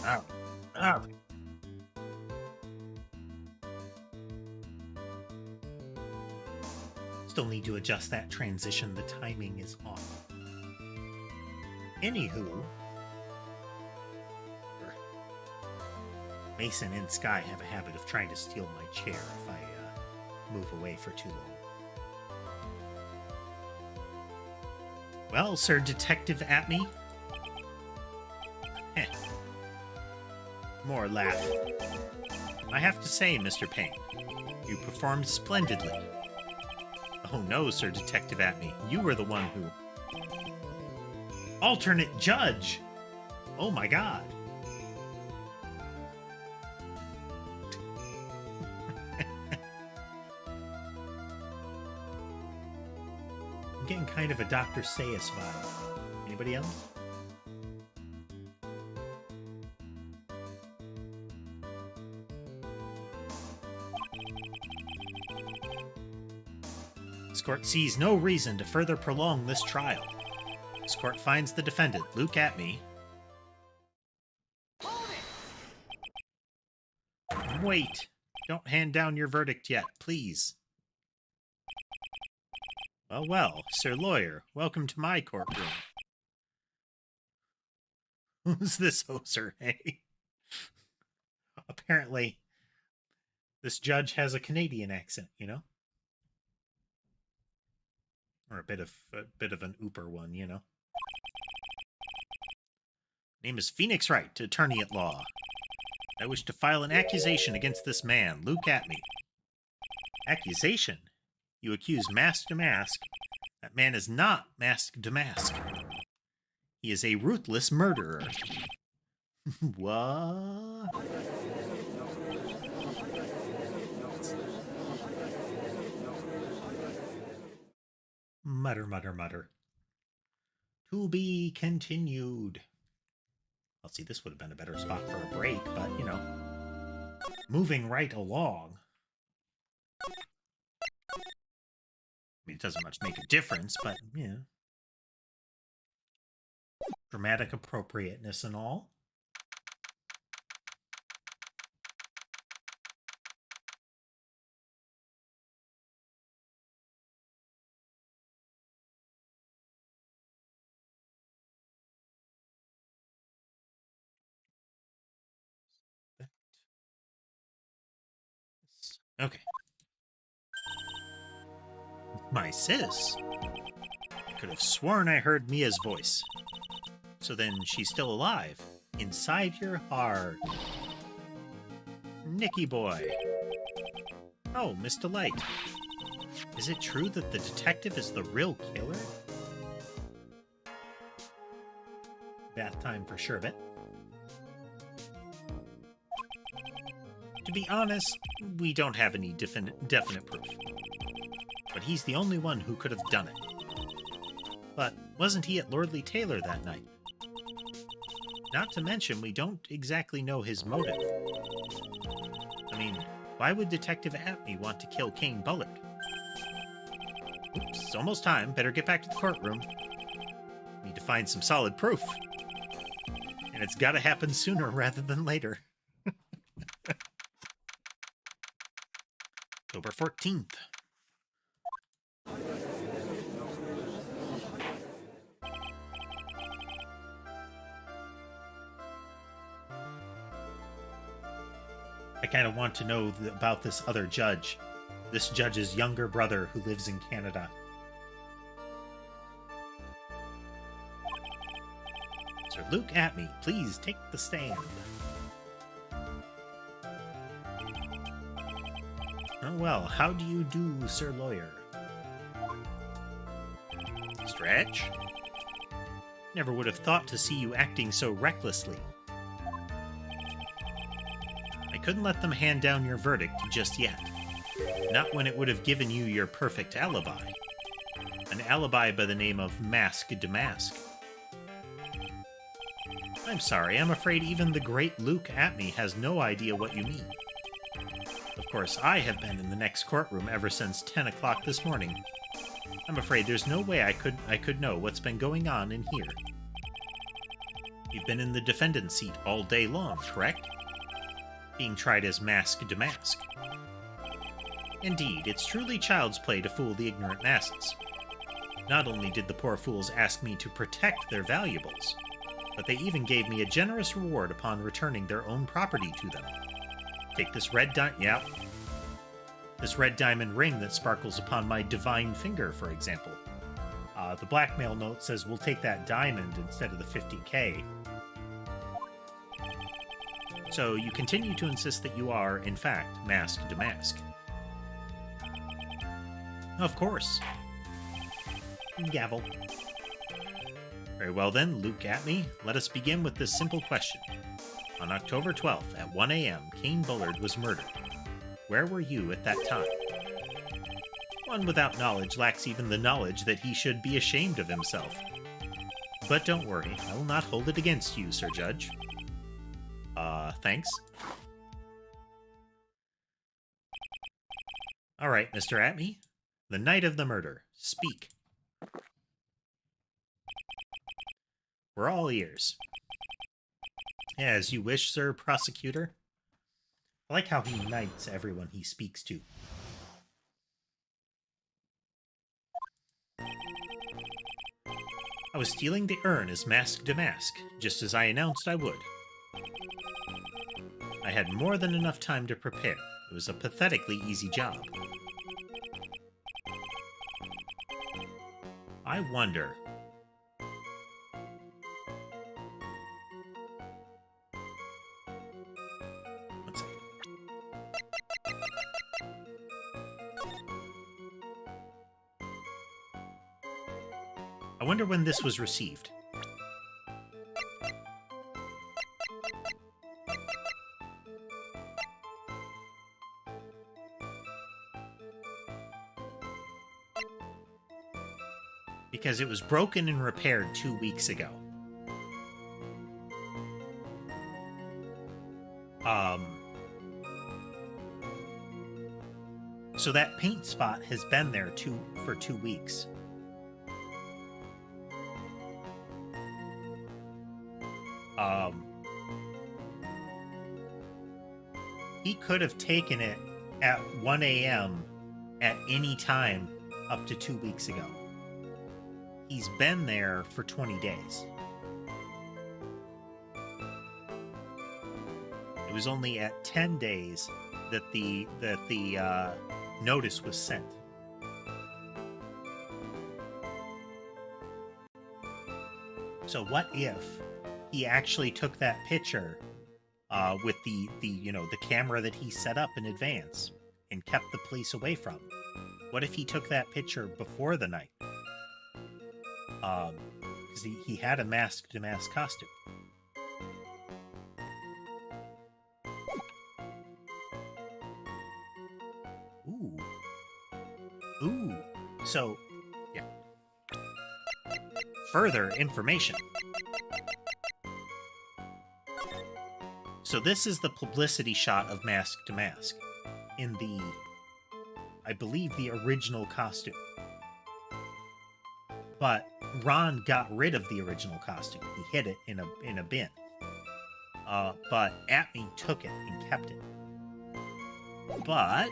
Oh, oh. Still need to adjust that transition. The timing is off. Anywho, Mason and Sky have a habit of trying to steal my chair if I move away for too long. Well, Sir Detective at me. Heh. More laugh. I have to say, Mr. Payne, you performed splendidly. Oh no, Sir Detective at me. You were the one who... Alternate judge! Oh my god. I'm getting kind of a Dr. Sayus vibe. Anybody else? This court sees no reason to further prolong this trial. This court finds the defendant, Luke Atme. Wait! Don't hand down your verdict yet, please. Well, well, Sir Lawyer, welcome to my courtroom. Who's this hoser, hey? Apparently, this judge has a Canadian accent, you know? Or a bit of an ooper one, you know? Name is Phoenix Wright, attorney at law. I wish to file an accusation against this man, Luke Atme. Accusation? You accuse Mask to Mask. That man is not Mask to Mask. He is a ruthless murderer. What? Mutter, mutter, mutter. To be continued. Well, see, this would have been a better spot for a break, but, you know, moving right along. I mean, it doesn't much make a difference, but, yeah. Dramatic appropriateness and all. Okay. My sis? I could have sworn I heard Mia's voice. So then she's still alive. Inside your heart. Nicky boy. Oh, Mr. Light. Is it true that the detective is the real killer? Bath time for sherbet. To be honest, we don't have any definite proof. But he's the only one who could have done it. But wasn't he at Lordly Taylor that night? Not to mention, we don't exactly know his motive. I mean, why would Detective Atme want to kill Kane Bullard? Oops, it's almost time. Better get back to the courtroom. Need to find some solid proof. And it's gotta happen sooner rather than later. October 14th. I kind of want to know about this other judge. This judge's younger brother who lives in Canada. Sir Luke Atme, please take the stand. Oh well, how do you do, Sir Lawyer? Stretch? Never would have thought to see you acting so recklessly. I couldn't let them hand down your verdict just yet. Not when it would have given you your perfect alibi. An alibi by the name of Mask Damask. I'm sorry, I'm afraid even the great Luke Atme has no idea what you mean. Of course, I have been in the next courtroom ever since 10 o'clock this morning. I'm afraid there's no way I could know what's been going on in here. You've been in the defendant's seat all day long, correct? Being tried as Mask Damask. Indeed, it's truly child's play to fool the ignorant masses. Not only did the poor fools ask me to protect their valuables, but they even gave me a generous reward upon returning their own property to them. Take this this red diamond ring that sparkles upon my divine finger, for example. The blackmail note says we'll take that diamond instead of the 50K. So you continue to insist that you are, in fact, Mask Damask. Of course. Gavel. Very well then, Luke Atme, let us begin with this simple question. On October 12th at 1 a.m., Kane Bullard was murdered. Where were you at that time? One without knowledge lacks even the knowledge that he should be ashamed of himself. But don't worry, I will not hold it against you, Sir Judge. Thanks. Alright, Mr. Atme. The night of the murder. Speak. We're all ears. As you wish, Sir Prosecutor. I like how he knights everyone he speaks to. I was stealing the urn as Mask Damask, just as I announced I would. I had more than enough time to prepare. It was a pathetically easy job. I wonder... Let's see. I wonder when this was received. Because it was broken and repaired 2 weeks ago. So that paint spot has been there for 2 weeks. He could have taken it at 1 a.m. at any time up to 2 weeks ago. He's been there for 20 days. It was only at 10 days that the notice was sent. So what if he actually took that picture with the camera that he set up in advance and kept the police away from? What if he took that picture before the night? Because he had a Mask Damask costume. Ooh. So, yeah. Further information. So this is the publicity shot of Mask Damask in the, I believe, the original costume. But Ron got rid of the original costume. He hid it in a bin. But Atme took it and kept it. But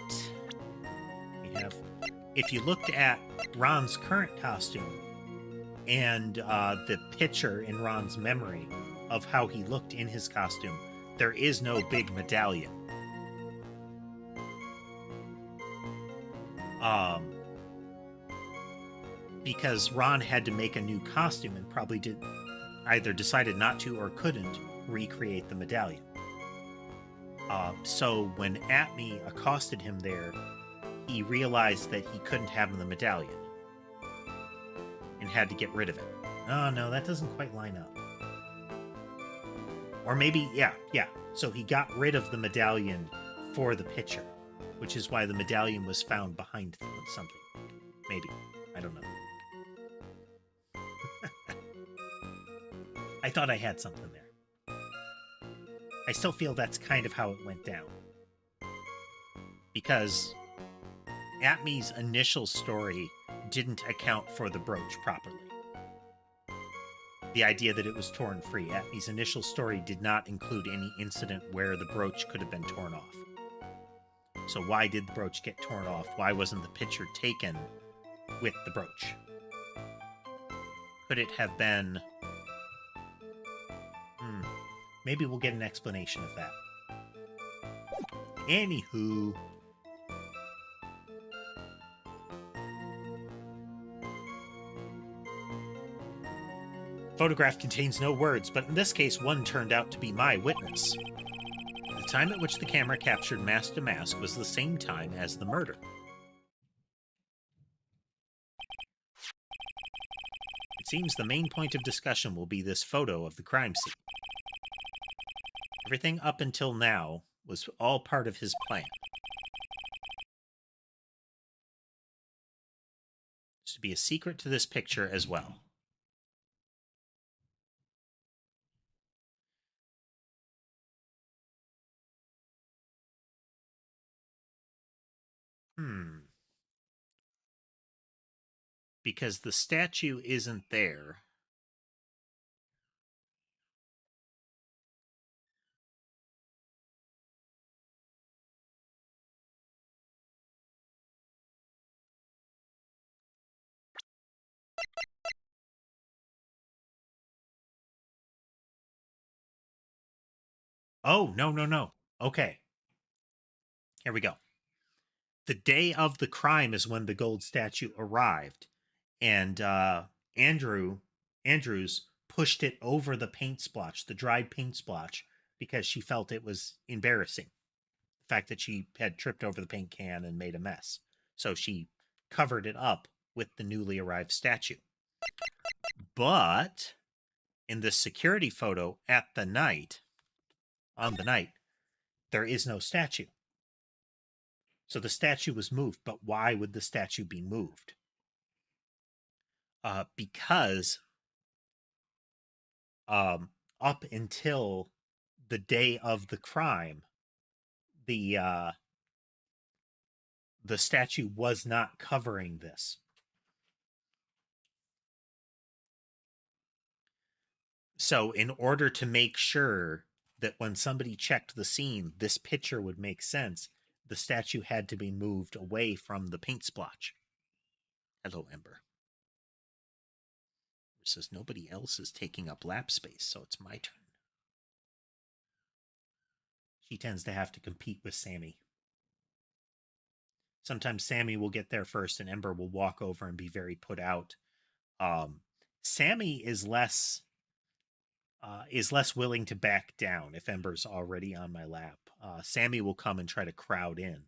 we have, if you looked at Ron's current costume and the picture in Ron's memory of how he looked in his costume, there is no big medallion. Because Ron had to make a new costume and probably either decided not to or couldn't recreate the medallion. So when Atme accosted him there, he realized that he couldn't have the medallion and had to get rid of it. Oh, no, that doesn't quite line up. Or maybe, yeah. So he got rid of the medallion for the picture, which is why the medallion was found behind something. Maybe. I don't know. I thought I had something there. I still feel that's kind of how it went down. Because Atmi's initial story didn't account for the brooch properly. The idea that it was torn free. Atmi's initial story did not include any incident where the brooch could have been torn off. So why did the brooch get torn off? Why wasn't the picture taken with the brooch? Could it have been... Maybe we'll get an explanation of that. Anywho... Photograph contains no words, but in this case, one turned out to be my witness. The time at which the camera captured mask to mask was the same time as the murder. It seems the main point of discussion will be this photo of the crime scene. Everything up until now was all part of his plan. There's to be a secret to this picture as well. Because the statue isn't there. Oh, no. Okay. Here we go. The day of the crime is when the gold statue arrived, and Andrews pushed it over the paint splotch, the dried paint splotch, because she felt it was embarrassing. The fact that she had tripped over the paint can and made a mess. So she covered it up with the newly arrived statue. But in the security photo on the night, there is no statue. So the statue was moved, but why would the statue be moved? Because up until the day of the crime, the statue was not covering this. So in order to make sure that when somebody checked the scene, this picture would make sense, the statue had to be moved away from the paint splotch. Hello, Ember. It says nobody else is taking up lap space, so it's my turn. She tends to have to compete with Sammy. Sometimes Sammy will get there first and Ember will walk over and be very put out. Sammy is less willing to back down if Ember's already on my lap. Sammy will come and try to crowd in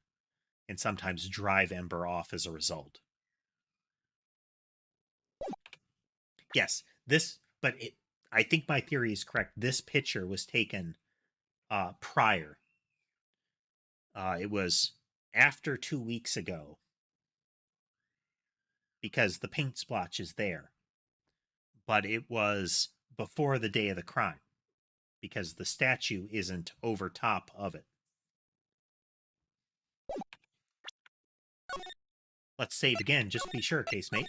and sometimes drive Ember off as a result. Yes, I think my theory is correct. This picture was taken prior. It was after 2 weeks ago because the paint splotch is there. But it was before the day of the crime because the statue isn't over top of it. Let's save again, just to be sure, casemate.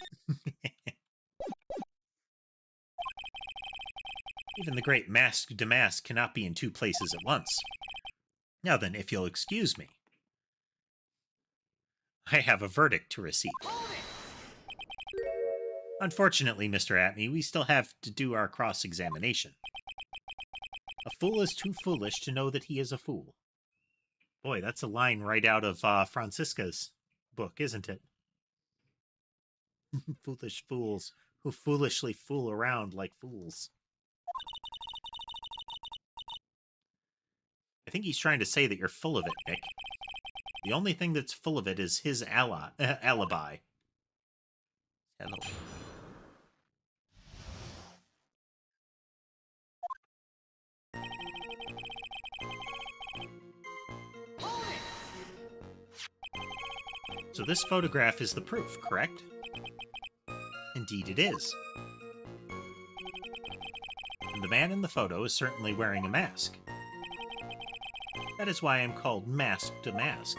Even the great Mask Damask cannot be in two places at once. Now then, if you'll excuse me, I have a verdict to receive. Unfortunately, Mr. Atney, we still have to do our cross-examination. A fool is too foolish to know that he is a fool. Boy, that's a line right out of Francisca's book, isn't it? Foolish fools who foolishly fool around like fools. I think he's trying to say that you're full of it, Nick. The only thing that's full of it is his alibi. Hello. So this photograph is the proof, correct? Indeed it is. And the man in the photo is certainly wearing a mask. That is why I'm called Mask to Mask.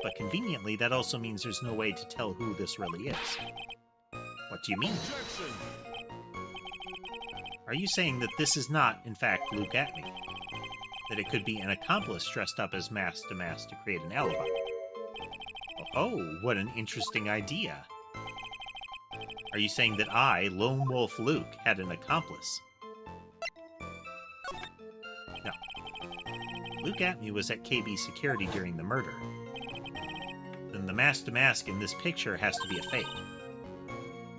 But conveniently, that also means there's no way to tell who this really is. What do you mean? Objection. Are you saying that this is not, in fact, Luke Atney? That it could be an accomplice dressed up as Mask to Mask to create an alibi? Oh, what an interesting idea. Are you saying that I, Lone Wolf Luke, had an accomplice? No. Luke Atney was at KB Security during the murder. Then the Mask to Mask in this picture has to be a fake.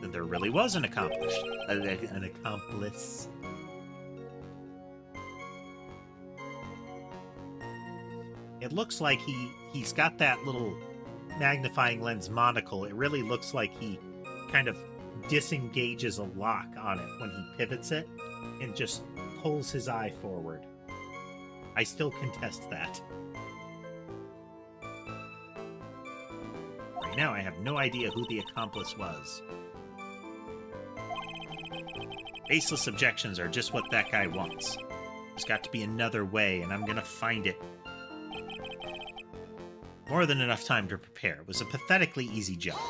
Then there really was an accomplice. An accomplice. It looks like he's got that little magnifying lens monocle. It really looks like he kind of disengages a lock on it when he pivots it and just pulls his eye forward. I still contest that. Right now, I have no idea who the accomplice was. Baseless objections are just what that guy wants. There's got to be another way, and I'm gonna find it. More than enough time to prepare. It was a pathetically easy job.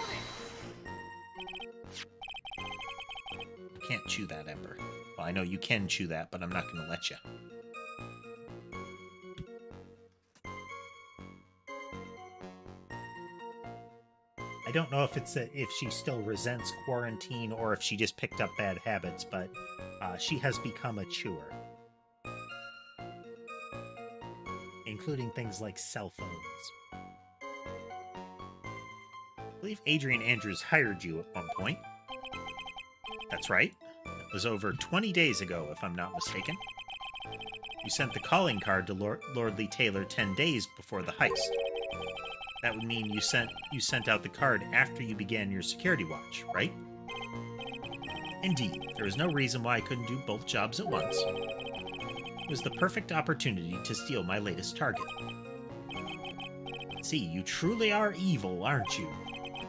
You can't chew that, Ember. Well, I know you can chew that, but I'm not gonna let you. I don't know if if she still resents quarantine or if she just picked up bad habits, but she has become a chewer. Including things like cell phones. I believe Adrian Andrews hired you at one point. That's right. It was over 20 days ago, if I'm not mistaken. You sent the calling card to Lordly Taylor 10 days before the heist. That would mean you sent out the card after you began your security watch, right? Indeed, there was no reason why I couldn't do both jobs at once. It was the perfect opportunity to steal my latest target. See, you truly are evil, aren't you?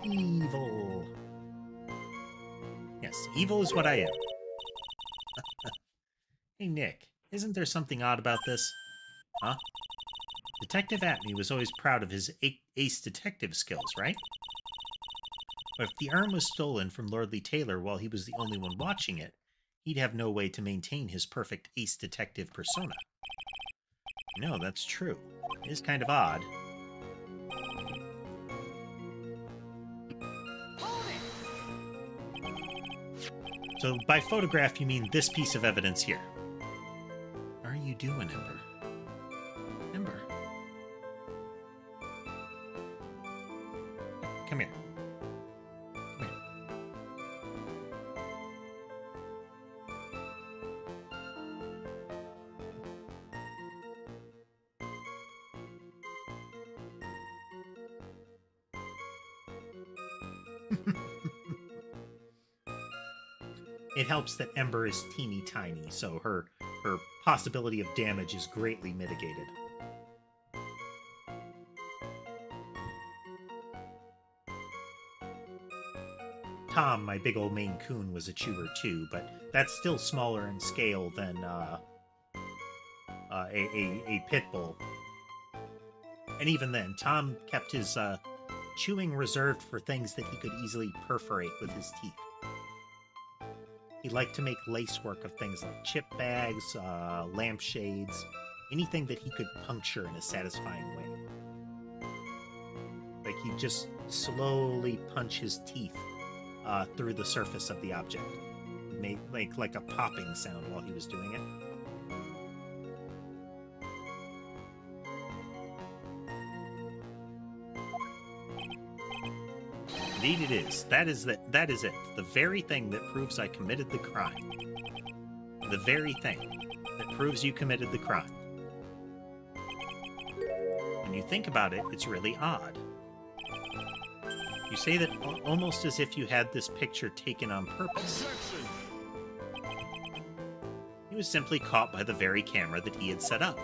Evil. Yes, evil is what I am. Hey, Nick, isn't there something odd about this? Huh? Detective Atney was always proud of his ace detective skills, right? But if the urn was stolen from Lordly Taylor while he was the only one watching it, he'd have no way to maintain his perfect ace detective persona. No, that's true. It is kind of odd. So by photograph, you mean this piece of evidence here. What are you doing, Ember? Ember. Come here. Come here. It helps that Ember is teeny tiny, so her possibility of damage is greatly mitigated. Tom, my big old Maine Coon, was a chewer too, but that's still smaller in scale than a pit bull. And even then, Tom kept his chewing reserved for things that he could easily perforate with his teeth. He liked to make lacework of things like chip bags, lampshades, anything that he could puncture in a satisfying way. Like he'd just slowly punch his teeth through the surface of the object. Made like a popping sound while he was doing it. Indeed it is. That is it. The very thing that proves I committed the crime. The very thing that proves you committed the crime. When you think about it, it's really odd. You say that almost as if you had this picture taken on purpose. He was simply caught by the very camera that he had set up.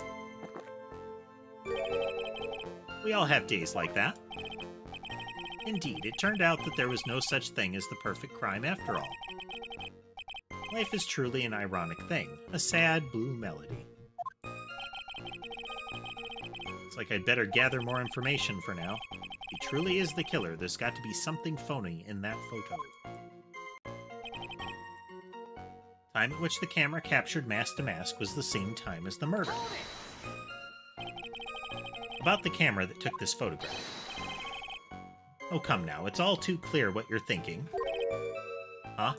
We all have days like that. Indeed, it turned out that there was no such thing as the perfect crime after all. Life is truly an ironic thing, a sad blue melody. Looks like I'd better gather more information for now. If he truly is the killer, there's got to be something phony in that photo. Time at which the camera captured mask to mask was the same time as the murder. About the camera that took this photograph. Oh, come now, it's all too clear what you're thinking. Huh?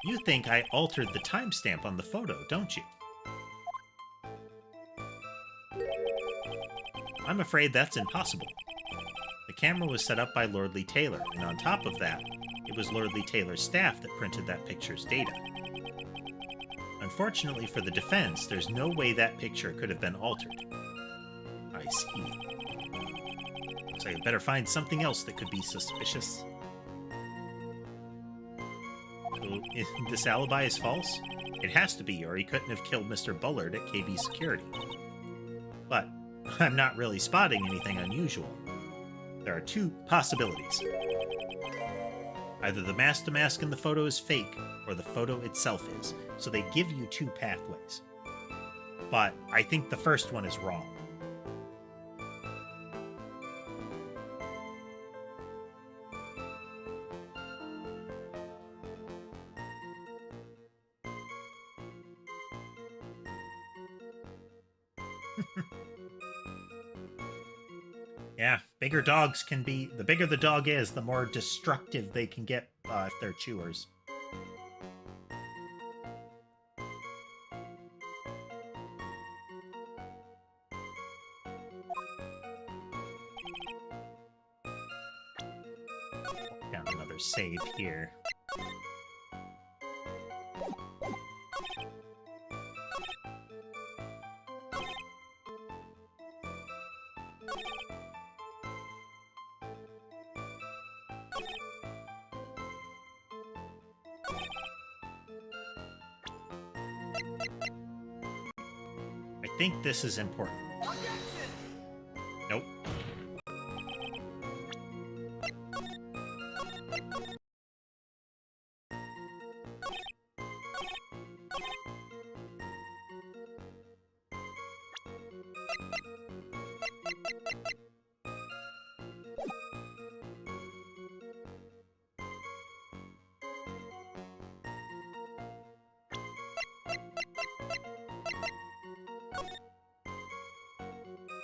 You think I altered the timestamp on the photo, don't you? I'm afraid that's impossible. The camera was set up by Lordly Taylor, and on top of that, it was Lordly Taylor's staff that printed that picture's data. Unfortunately for the defense, there's no way that picture could have been altered. I see. So I better find something else that could be suspicious. So, if this alibi is false? It has to be, or he couldn't have killed Mr. Bullard at KB Security. But I'm not really spotting anything unusual. There are two possibilities. Either the mask-to-mask in the photo is fake, or the photo itself is. So they give you two pathways. But I think the first one is wrong. Yeah, bigger dogs can be... The bigger the dog is, the more destructive they can get if they're chewers. Got another save here. I think this is important. Nope.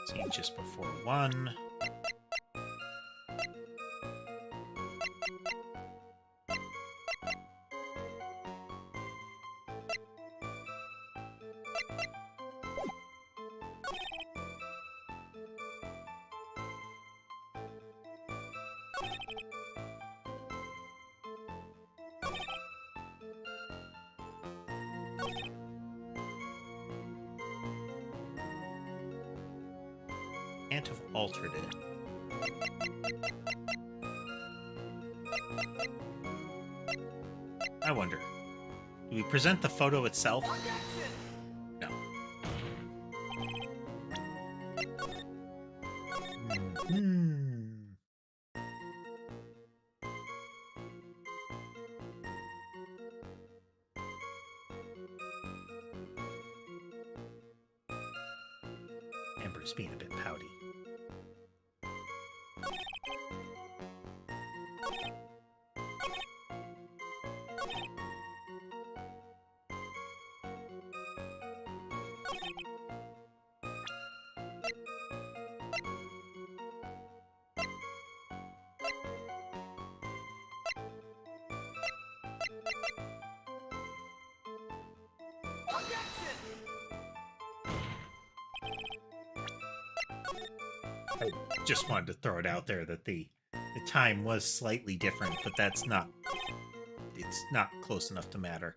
See, just before 1. Can't have altered it. I wonder, do we present the photo itself? No. Amber's being a bit pouty. I just wanted to throw it out there that the time was slightly different, but it's not close enough to matter.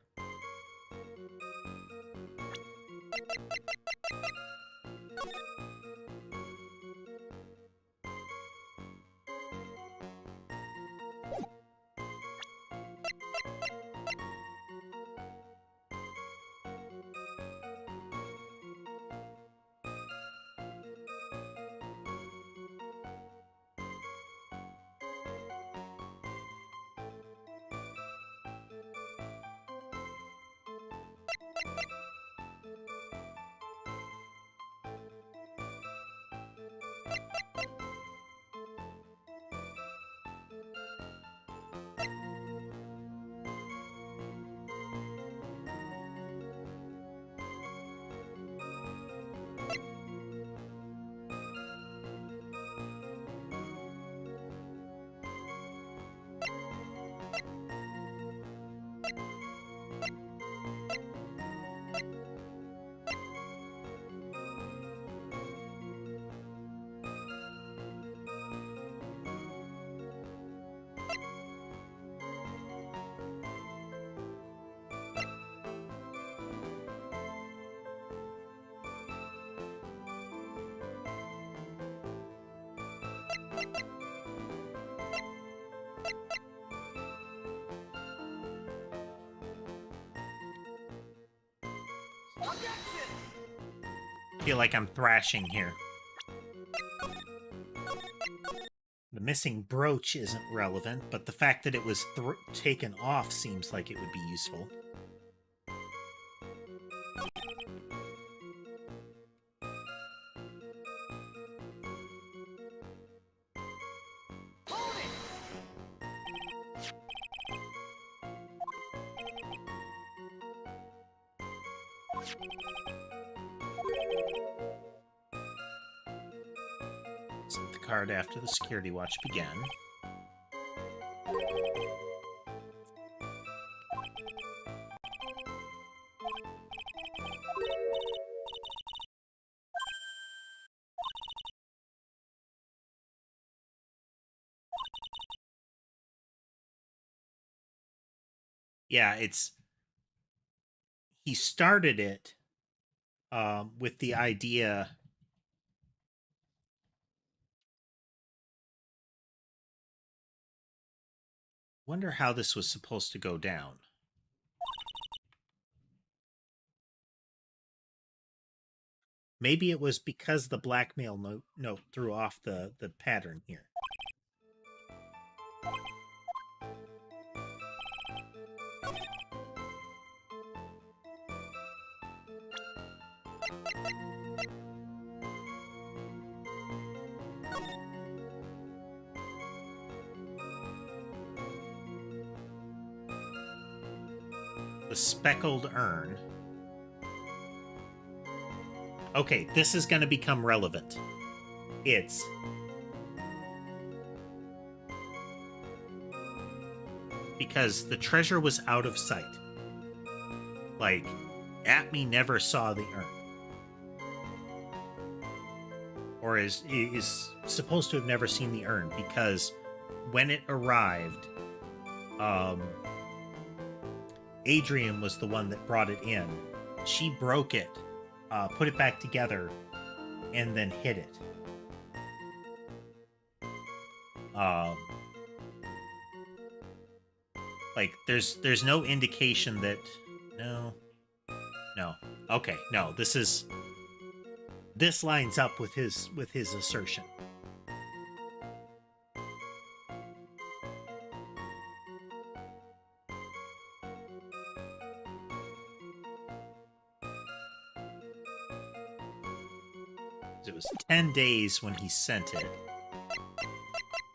I feel like I'm thrashing here. The missing brooch isn't relevant, but the fact that it was taken off seems like it would be useful. Set the card after the security watch began. Yeah, it's... He started it with the idea... Wonder how this was supposed to go down. Maybe it was because the blackmail note threw off the pattern here. The speckled urn. Okay, this is going to become relevant. It's... because the treasure was out of sight. Like, Atme never saw the urn. Or is supposed to have never seen the urn, because when it arrived, Adrian was the one that brought it in. She broke it, put it back together, and then hid it. Like, there's no indication that... No. Okay, no, this lines up with his assertion. It was 10 days when he sent it.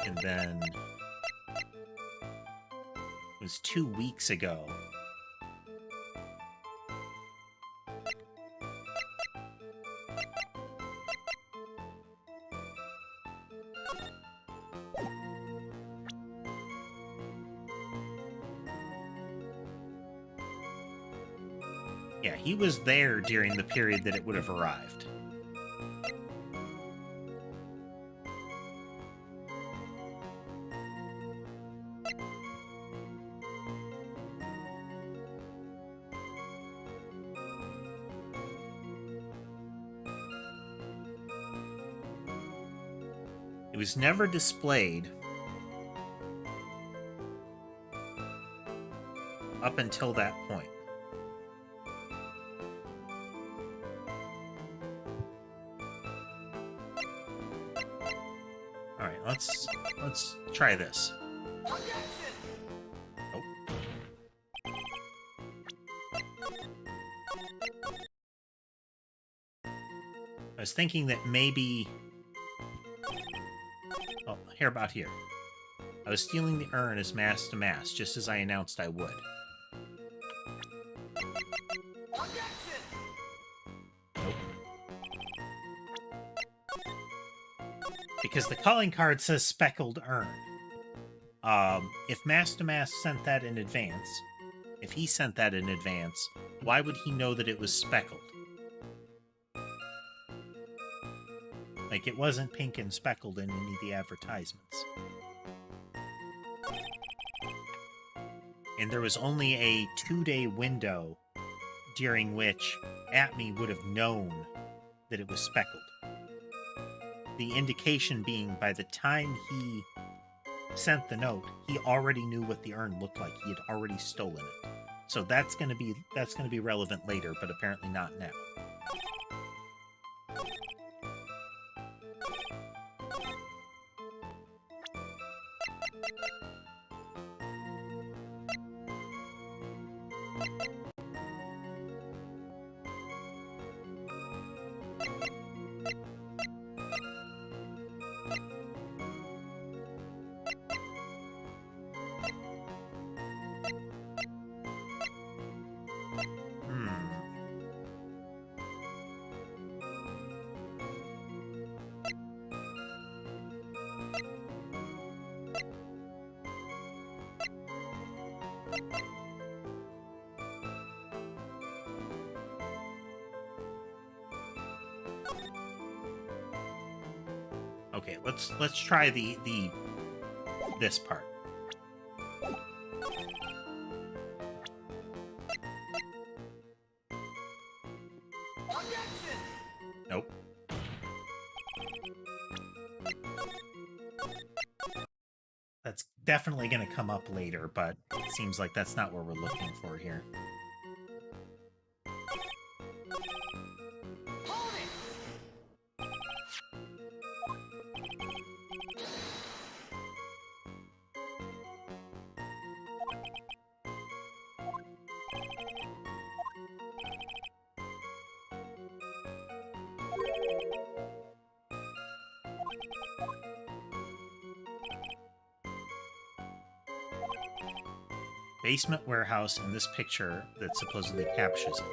And then... it was 2 weeks ago. Yeah, he was there during the period that it would have arrived. It was never displayed up until that point. All right, let's try this. Nope. I was thinking that maybe... oh, here about here. I was stealing the urn as mass to mass, just as I announced I would. Nope. Because the calling card says speckled urn. If mass to mass sent that in advance, if he sent that in advance, why would he know that it was speckled? Like, it wasn't pink and speckled in any of the advertisements. And there was only a 2-day window during which Atme would have known that it was speckled. the indication being by the time he sent the note, he already knew what the urn looked like. He had already stolen it. So that's gonna be relevant later, but apparently not now. Okay, let's try this part. Nope. That's definitely going to come up later, but it seems like that's not what we're looking for here. Basement warehouse in this picture that supposedly captures it.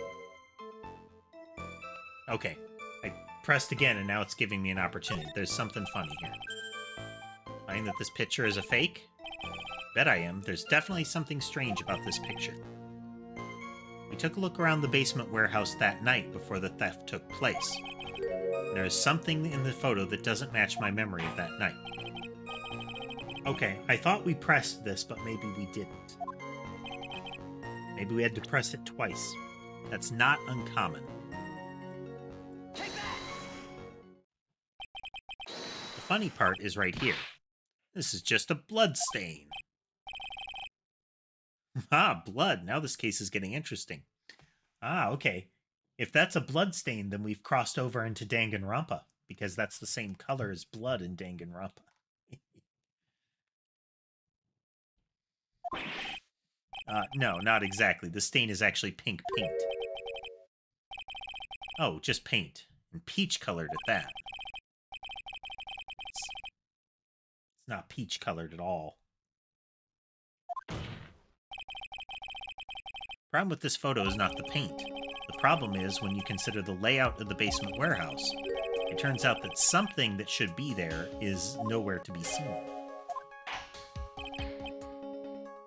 Okay, I pressed again and now it's giving me an opportunity. There's something funny here. Find that this picture is a fake? Bet I am. There's definitely something strange about this picture. We took a look around the basement warehouse that night before the theft took place. There is something in the photo that doesn't match my memory of that night. Okay, I thought we pressed this, but maybe we didn't. Maybe we had to press it twice. That's not uncommon. Take that! The funny part is right here. This is just a blood stain. Ah, blood. Now this case is getting interesting. Ah, okay. If that's a blood stain, then we've crossed over into Danganronpa, because that's the same color as blood in Danganronpa. No, not exactly. The stain is actually pink paint. Oh, just paint. And peach-colored at that. It's not peach-colored at all. Problem with this photo is not the paint. The problem is when you consider the layout of the basement warehouse. It turns out that something that should be there is nowhere to be seen.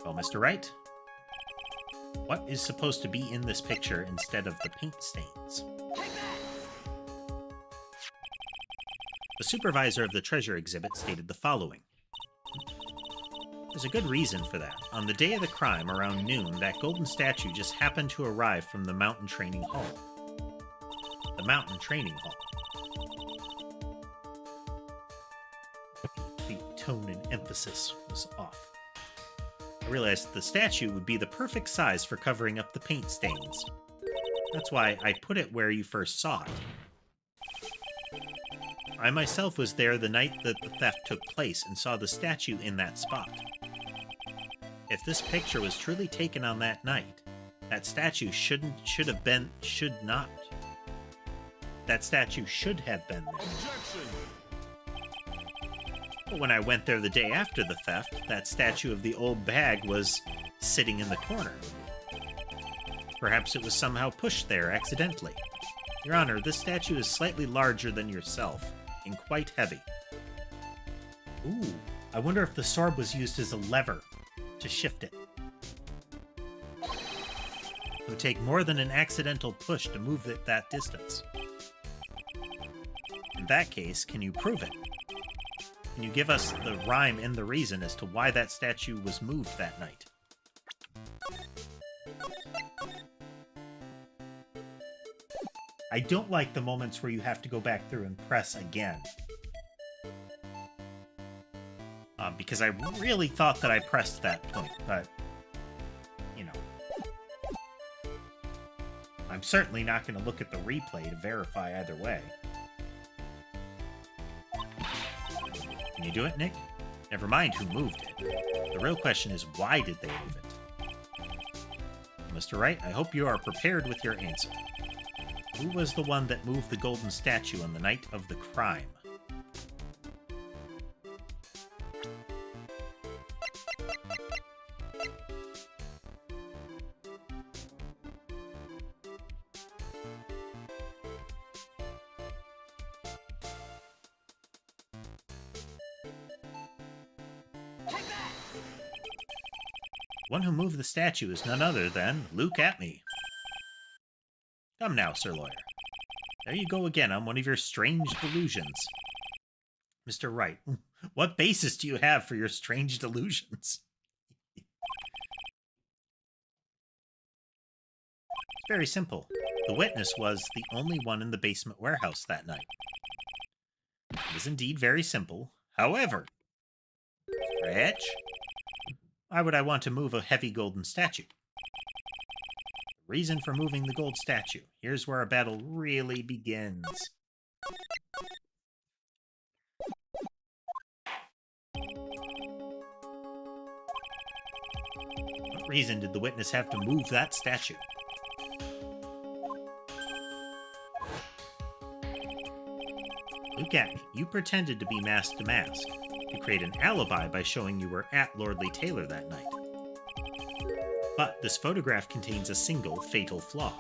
Well, Mr. Wright, what is supposed to be in this picture instead of the paint stains? The supervisor of the treasure exhibit stated the following. There's a good reason for that. On the day of the crime, around noon, that golden statue just happened to arrive from the Mountain Training Hall. The Mountain Training Hall. The tone and emphasis was off. I realized the statue would be the perfect size for covering up the paint stains. That's why I put it where you first saw it. I myself was there the night that the theft took place and saw the statue in that spot. If this picture was truly taken on that night, that statue should have been there. Objection! But when I went there the day after the theft, that statue of the old bag was sitting in the corner. Perhaps it was somehow pushed there accidentally. Your Honor, this statue is slightly larger than yourself, and quite heavy. Ooh, I wonder if the sword was used as a lever to shift it. It would take more than an accidental push to move it that distance. In that case, can you prove it? Can you give us the rhyme and the reason as to why that statue was moved that night? I don't like the moments where you have to go back through and press again. because I really thought that I pressed that point, but, you know. I'm certainly not going to look at the replay to verify either way. Can you do it, Nick? Never mind who moved it. The real question is, why did they move it? Mr. Wright, I hope you are prepared with your answer. Who was the one that moved the golden statue on the night of the crime? One who moved the statue is none other than Luke Atme. Come now, Sir Lawyer. There you go again on one of your strange delusions. Mr. Wright, what basis do you have for your strange delusions? It's very simple. The witness was the only one in the basement warehouse that night. It is indeed very simple. However, Stretch, why would I want to move a heavy golden statue? The reason for moving the gold statue. Here's where our battle really begins. What reason did the witness have to move that statue? Look at me. You pretended to be mask to mask. You create an alibi by showing you were at Lordly Taylor that night. But this photograph contains a single fatal flaw.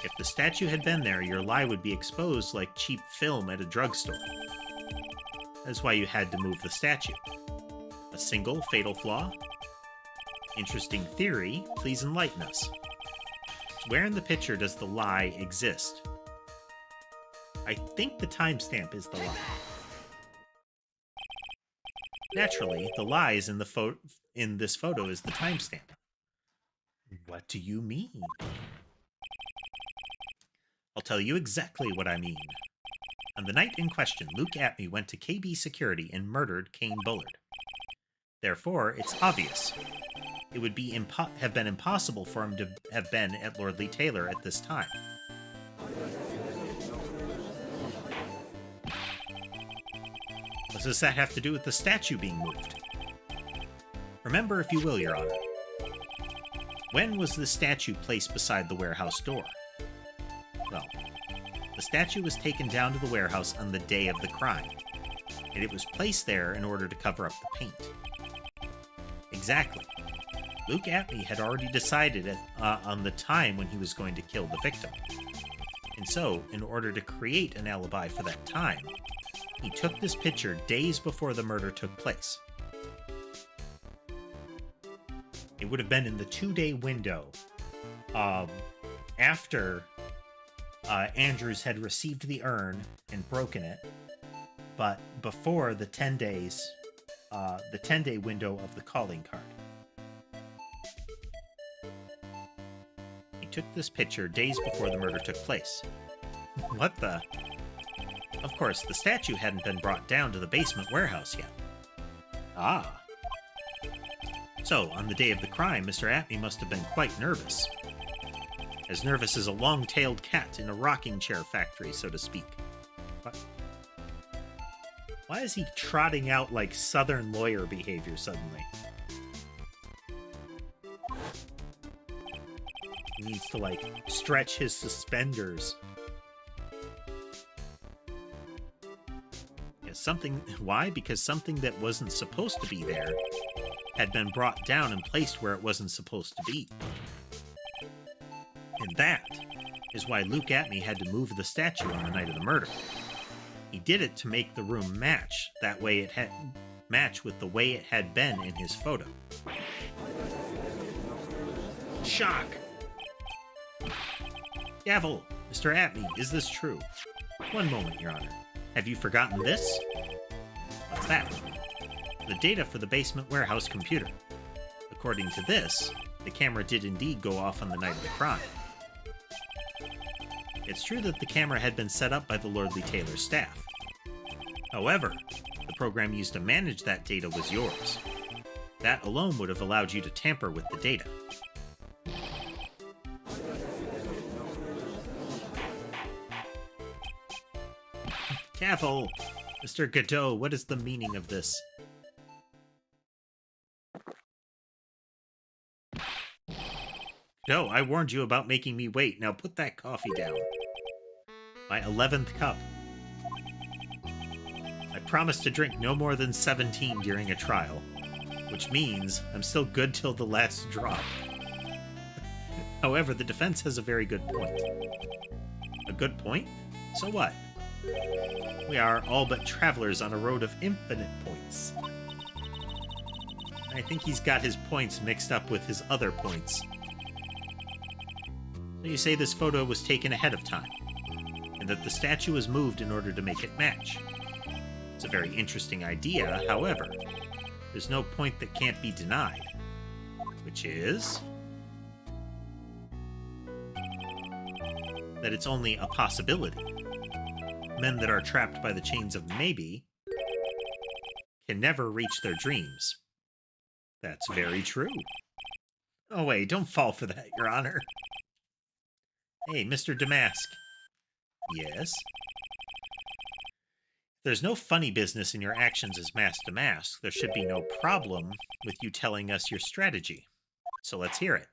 If the statue had been there, your lie would be exposed like cheap film at a drugstore. That's why you had to move the statue. A single fatal flaw? Interesting theory. Please enlighten us. Where in the picture does the lie exist? I think the timestamp is the lie. Naturally, the lies in this photo is the timestamp. What do you mean? I'll tell you exactly what I mean. On the night in question, Luke Atme went to KB Security and murdered Kane Bullard. Therefore, it's obvious. It would be have been impossible for him to have been at Lordly Taylor at this time. What does that have to do with the statue being moved? Remember, if you will, Your Honor. When was the statue placed beside the warehouse door? Well, the statue was taken down to the warehouse on the day of the crime, and it was placed there in order to cover up the paint. Exactly. Luke Atme had already decided on the time when he was going to kill the victim. And so, in order to create an alibi for that time, he took this picture days before the murder took place. It would have been in the 2-day window after Andrews had received the urn and broken it, but before the 10 days, the 10-day window of the calling card. He took this picture days before the murder took place. What the? Of course, the statue hadn't been brought down to the basement warehouse yet. Ah. So, on the day of the crime, Mr. Atme must have been quite nervous. As nervous as a long-tailed cat in a rocking chair factory, so to speak. What? Why is he trotting out like Southern lawyer behavior suddenly? He needs to, like, stretch his suspenders. Why? Because something that wasn't supposed to be there had been brought down and placed where it wasn't supposed to be. And that is why Luke Atme had to move the statue on the night of the murder. He did it to make the room match, that way it had match with the way it had been in his photo. Shock! Gavel! Mr. Atme, is this true? One moment, Your Honor. Have you forgotten this? What's that? The data for the basement warehouse computer. According to this, the camera did indeed go off on the night of the crime. It's true that the camera had been set up by the Lordly Taylor staff. However, The program used to manage that data was yours. That alone would have allowed you to tamper with the data. Careful! Mr. Godot, what is the meaning of this? No, I warned you about making me wait. Now put that coffee down. My 11th cup. I promised to drink no more than 17 during a trial, which means I'm still good till the last drop. However, the defense has a very good point. A good point? So what? We are all but travelers on a road of infinite points. I think he's got his points mixed up with his other points. So you say this photo was taken ahead of time, and that the statue was moved in order to make it match. It's a very interesting idea, however, there's no point that can't be denied, which is that it's only a possibility. Men that are trapped by the chains of maybe can never reach their dreams. That's very true. Oh wait, don't fall for that, Your Honor. Hey, Mr. Damask. Yes? If there's no funny business in your actions as Mask Damask, there should be no problem with you telling us your strategy. So let's hear it.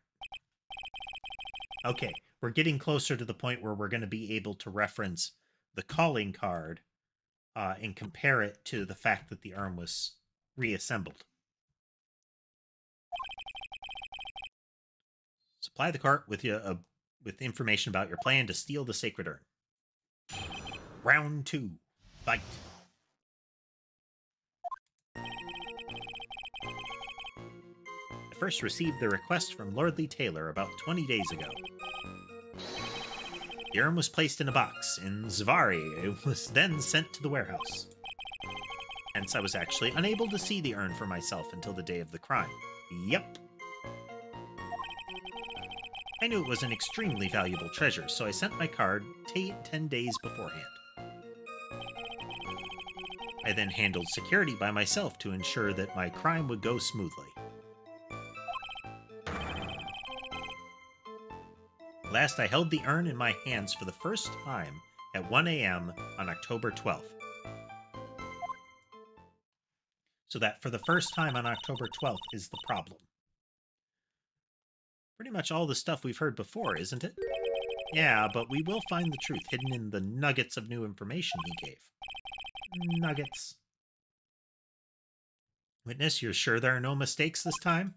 Okay, we're getting closer to the point where we're going to be able to reference the calling card and compare it to the fact that the urn was reassembled. Supply the cart with information about your plan to steal the sacred urn. Round 2. Fight. I first received the request from Lordly Taylor about 20 days ago. The urn was placed in a box in Zvari. It was then sent to the warehouse. Hence, I was actually unable to see the urn for myself until the day of the crime. Yep. I knew it was an extremely valuable treasure, so I sent my card 10 days beforehand. I then handled security by myself to ensure that my crime would go smoothly. Last, I held the urn in my hands for the first time at 1 a.m. on October 12th. So that for the first time on October 12th is the problem. Pretty much all the stuff we've heard before, isn't it? Yeah, but we will find the truth hidden in the nuggets of new information he gave. Nuggets. Witness, you're sure there are no mistakes this time?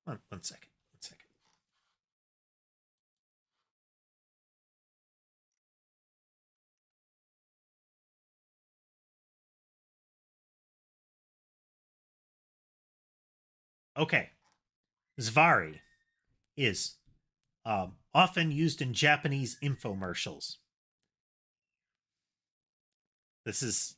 One second. Okay. Zvari is often used in Japanese infomercials. This is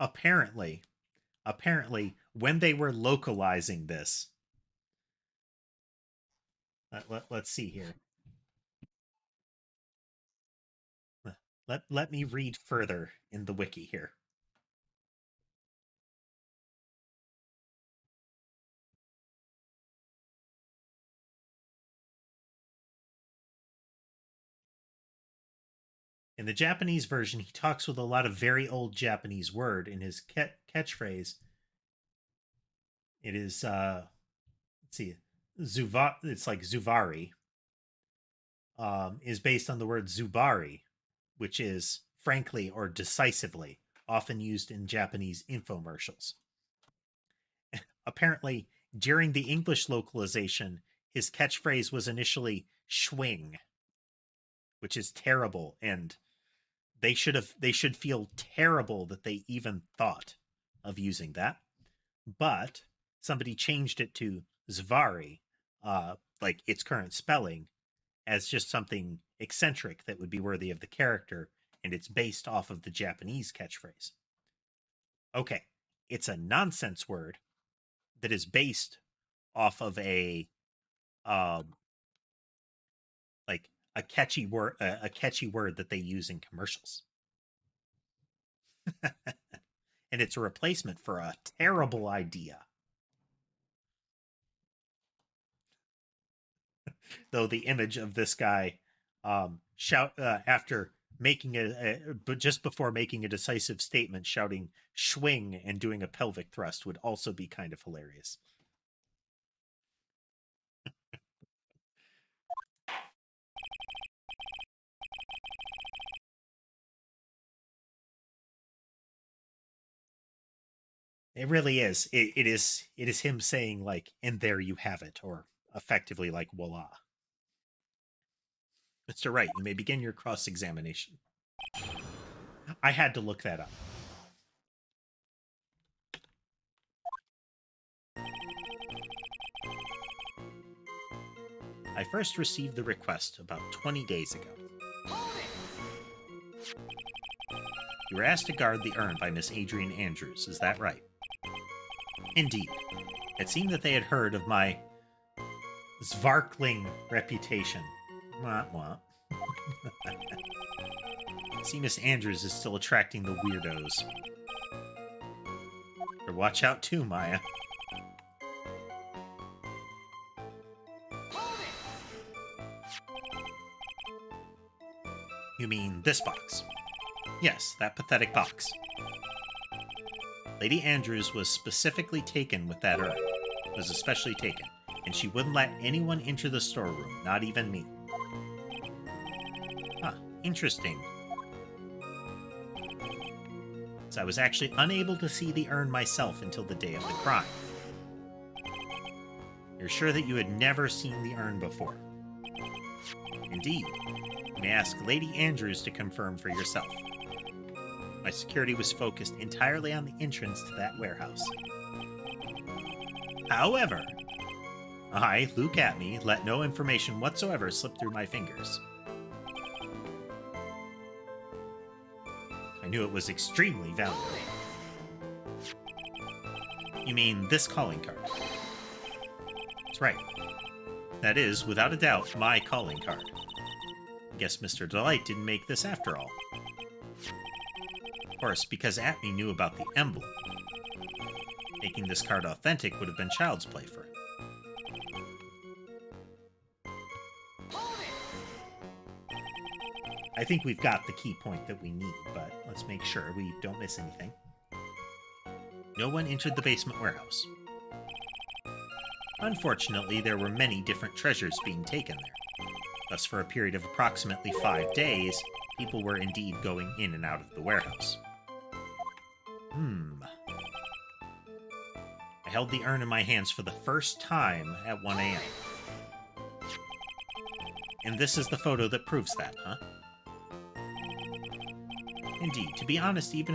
apparently when they were localizing this. Let's see here. Let me read further in the wiki here. In the Japanese version, he talks with a lot of very old Japanese word in his catchphrase. It is let's see, it's like Zuvari. Is based on the word Zubari, which is frankly or decisively, often used in Japanese infomercials. Apparently, during the English localization, his catchphrase was initially "schwing," which is terrible, and they should feel terrible that they even thought of using that. But somebody changed it to Zvari, like its current spelling, as just something eccentric that would be worthy of the character, and it's based off of the Japanese catchphrase. Okay, it's a nonsense word that is based off of a like a catchy word that they use in commercials. And it's a replacement for a terrible idea. Though the image of this guy shout after making but just before making a decisive statement, shouting "schwing" and doing a pelvic thrust would also be kind of hilarious. It really is. It is him saying like, "And there you have it," or effectively like, "Voila." Mr. Wright, you may begin your cross-examination. I had to look that up. I first received the request about 20 days ago. You were asked to guard the urn by Miss Adrian Andrews, is that right? Indeed. It seemed that they had heard of my Svarkling reputation. Wah, wah. See, Miss Andrews is still attracting the weirdos. Or watch out too, Maya. You mean this box? Yes, that pathetic box. Lady Andrews was specifically taken with that urn. Was especially taken, and she wouldn't let anyone enter the storeroom, not even me. Huh, interesting. So I was actually unable to see the urn myself until the day of the crime. You're sure that you had never seen the urn before? Indeed. You may ask Lady Andrews to confirm for yourself. My security was focused entirely on the entrance to that warehouse. However, I, Luke Atme, let no information whatsoever slip through my fingers. I knew it was extremely valuable. You mean this calling card? That's right. That is, without a doubt, my calling card. Guess Mr. Delight didn't make this after all. Of course, because Atme knew about the emblem. Making this card authentic would have been child's play for him. I think we've got the key point that we need, but let's make sure we don't miss anything. No one entered the basement warehouse. Unfortunately, there were many different treasures being taken there. Thus, for a period of approximately 5 days, people were indeed going in and out of the warehouse. I held the urn in my hands for the first time at 1 a.m. And this is the photo that proves that, huh? Indeed, to be honest, even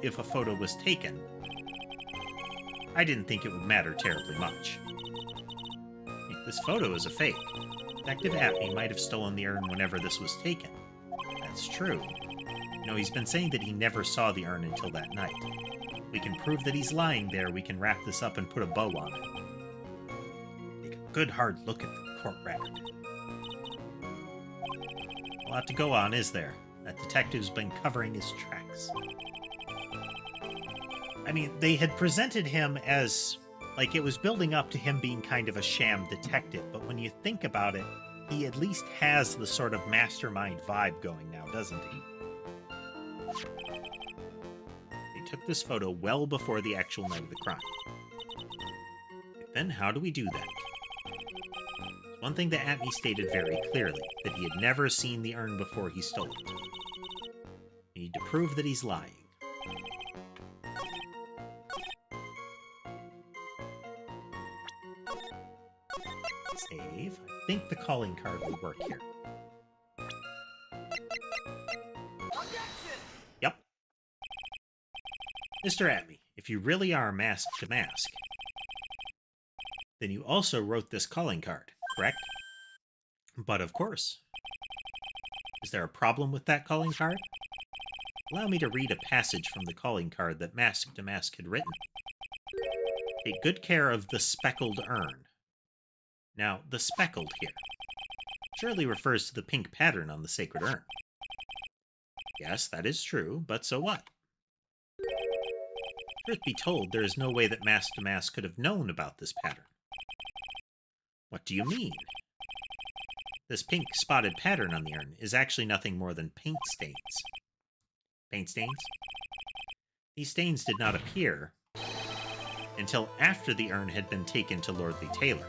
if a photo was taken, I didn't think it would matter terribly much. This photo is a fake. Detective Atme might have stolen the urn whenever this was taken. That's true. You know, he's been saying that he never saw the urn until that night. If we can prove that he's lying there, we can wrap this up and put a bow on it. Take a good hard look at the court record. A lot to go on, is there? That detective's been covering his tracks. I mean, they had presented him as, like, it was building up to him being kind of a sham detective, but when you think about it, he at least has the sort of mastermind vibe going now, doesn't he? They took this photo well before the actual night of the crime. Then how do we do that? One thing that Atme stated very clearly, that he had never seen the urn before he stole it. We need to prove that he's lying. Save. I think the calling card will work here. Yep. Mr. Atme, if you really are mask to mask, then you also wrote this calling card, correct? But of course. Is there a problem with that calling card? Allow me to read a passage from the calling card that Mask to Mask had written. Take good care of the speckled urn. Now, the speckled here surely refers to the pink pattern on the sacred urn. Yes, that is true, but so what? Truth be told, there is no way that Mask to Mask could have known about this pattern. What do you mean? This pink spotted pattern on the urn is actually nothing more than paint stains. Paint stains? These stains did not appear until after the urn had been taken to Lordly Taylor.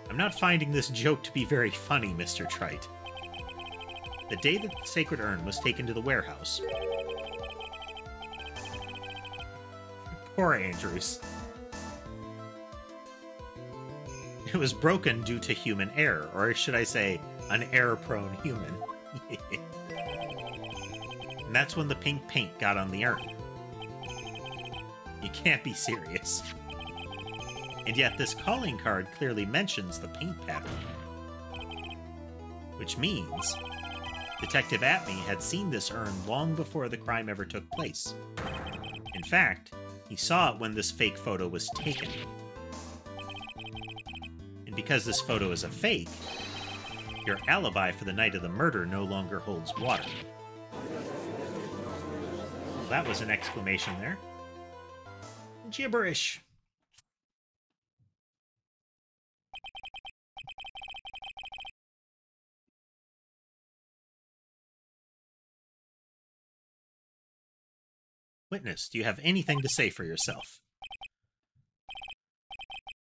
I'm not finding this joke to be very funny, Mr. Trite. The day that the sacred urn was taken to the warehouse... Poor Andrews. It was broken due to human error, or should I say, an error-prone human. And that's when the pink paint got on the urn. You can't be serious. And yet this calling card clearly mentions the paint pattern. Which means Detective Atme had seen this urn long before the crime ever took place. In fact, he saw it when this fake photo was taken. And because this photo is a fake, your alibi for the night of the murder no longer holds water. Well, that was an exclamation there. Gibberish. Witness, do you have anything to say for yourself?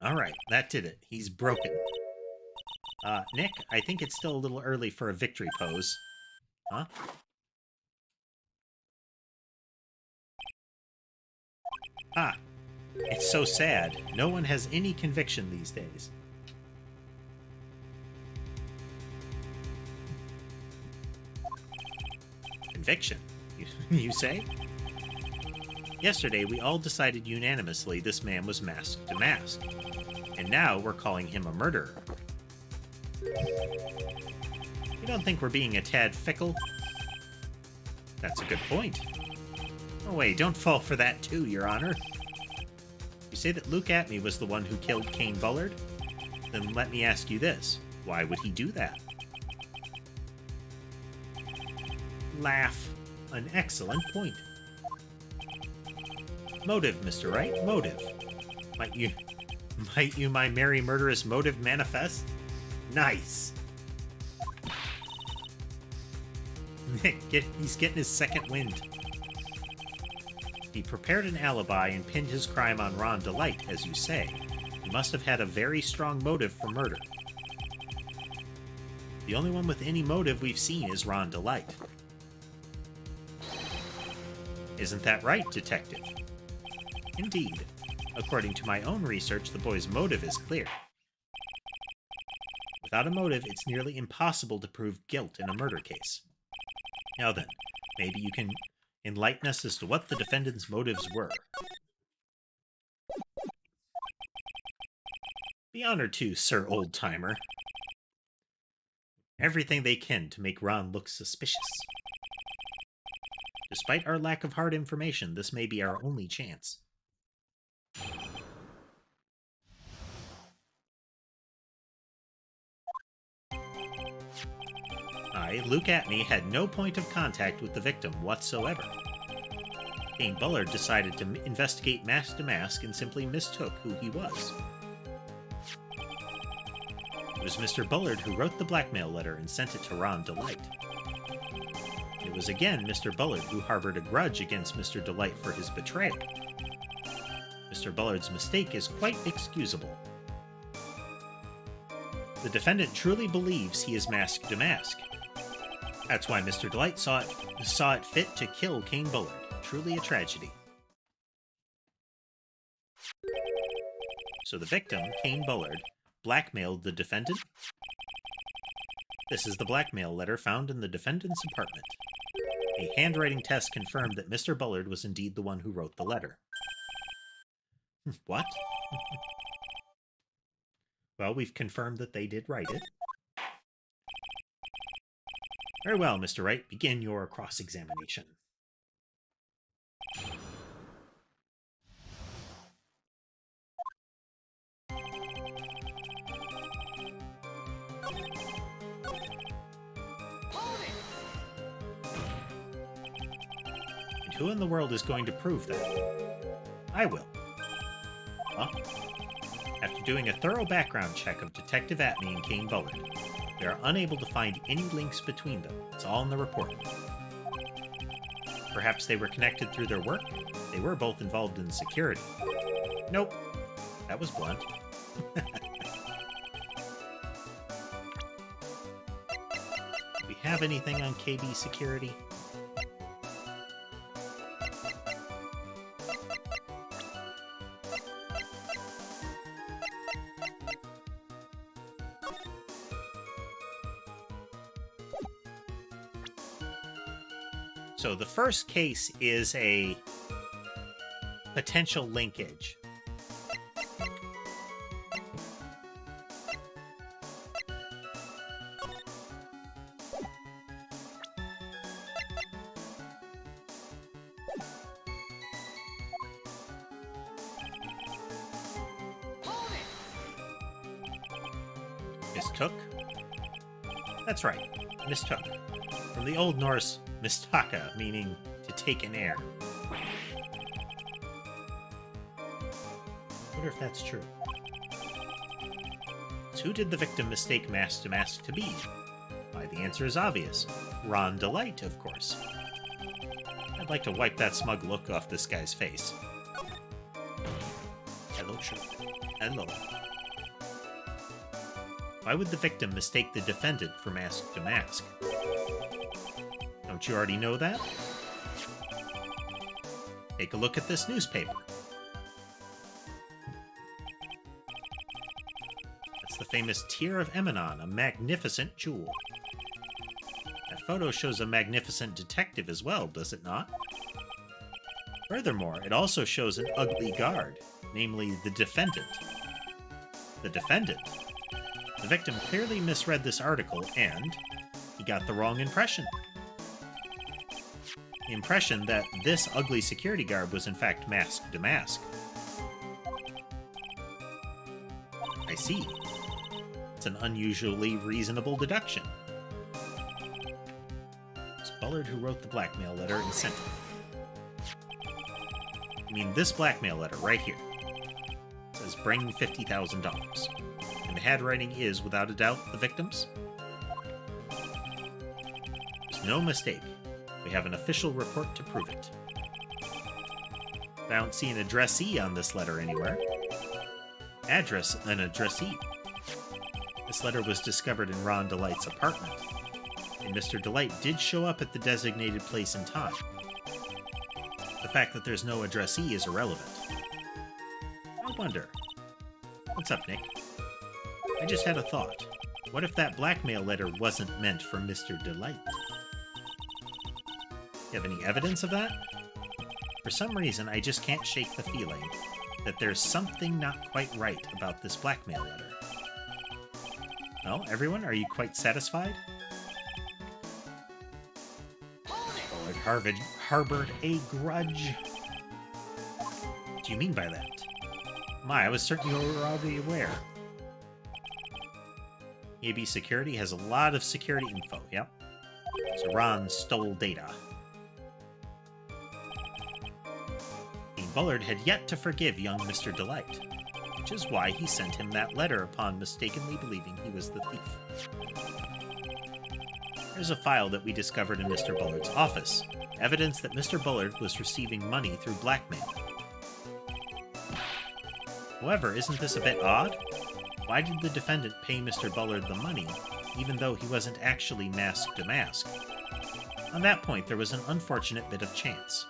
Alright, that did it. He's broken. Nick, I think it's still a little early for a victory pose. Huh? Ah, it's so sad. No one has any conviction these days. Conviction, you say? Yesterday, we all decided unanimously this man was Mask to Mask, and now we're calling him a murderer. You don't think we're being a tad fickle? That's a good point. Oh wait, don't fall for that too, Your Honor. You say that Luke Atme was the one who killed Cain Bullard? Then let me ask you this. Why would he do that? Laugh. An excellent point. Motive, Mr. Wright, motive. Might you my merry murderous motive manifest? Nice. Nick, he's getting his second wind. He prepared an alibi and pinned his crime on Ron Delight, as you say. He must have had a very strong motive for murder. The only one with any motive we've seen is Ron Delight. Isn't that right, Detective? Indeed. According to my own research, the boy's motive is clear. Without a motive, it's nearly impossible to prove guilt in a murder case. Now then, maybe you can enlighten us as to what the defendant's motives were. Be honored to, Sir Old-Timer. Everything they can to make Ron look suspicious. Despite our lack of hard information, this may be our only chance. I, Luke Atme, had no point of contact with the victim whatsoever. Cain Bullard decided to investigate Mask to Mask and simply mistook who he was. It was Mr. Bullard who wrote the blackmail letter and sent it to Ron Delight. It was again Mr. Bullard who harbored a grudge against Mr. Delight for his betrayal. Mr. Bullard's mistake is quite excusable. The defendant truly believes he is Mask to Mask. That's why Mr. Delight saw it fit to kill Cain Bullard. Truly a tragedy. So the victim, Cain Bullard, blackmailed the defendant? This is the blackmail letter found in the defendant's apartment. A handwriting test confirmed that Mr. Bullard was indeed the one who wrote the letter. What? Well, we've confirmed that they did write it. Very well, Mr. Wright. Begin your cross-examination. who in the world is going to prove that? I will. Huh? After doing a thorough background check of Detective Atney and Kane Bullard, we are unable to find any links between them. It's all in the report. Perhaps they were connected through their work? They were both involved in security. Nope. That was blunt. Do we have anything on KB security? So the first case is a potential linkage. Mistook? That's right, mistook. From the Old Norse mistaka, meaning to take an air. I wonder if that's true. So who did the victim mistake Mask to Mask to be? Why, the answer is obvious. Ron Delight, of course. I'd like to wipe that smug look off this guy's face. Hello, sure. Hello. Why would the victim mistake the defendant for Mask to Mask? Don't you already know that? Take a look at this newspaper. That's the famous Tear of Emanon, a magnificent jewel. That photo shows a magnificent detective as well, does it not? Furthermore, it also shows an ugly guard, namely the defendant. The defendant? The victim clearly misread this article, and he got the wrong impression. The impression that this ugly security guard was in fact Mask to Mask. I see. It's an unusually reasonable deduction. It's Bullard who wrote the blackmail letter and sent it. I mean, this blackmail letter right here. It says, bring $50,000. And the handwriting is, without a doubt, the victim's. There's no mistake. We have an official report to prove it. I don't see an addressee on this letter anywhere. Address an addressee. This letter was discovered in Ron Delight's apartment, and Mr. Delight did show up at the designated place and time. The fact that there's no addressee is irrelevant. I wonder. What's up, Nick? I just had a thought. What if that blackmail letter wasn't meant for Mr. Delight? You have any evidence of that? For some reason, I just can't shake the feeling that there's something not quite right about this blackmail letter. Well, everyone, are you quite satisfied? Bullard harbored a grudge. What do you mean by that? My, I was certain you were already aware. AB Security has a lot of security info, yep. So Ron stole data. Bullard had yet to forgive young Mr. Delight, which is why he sent him that letter upon mistakenly believing he was the thief. There's a file that we discovered in Mr. Bullard's office, evidence that Mr. Bullard was receiving money through blackmail. However, isn't this a bit odd? Why did the defendant pay Mr. Bullard the money, even though he wasn't actually Mask to Mask? On that point, there was an unfortunate bit of chance.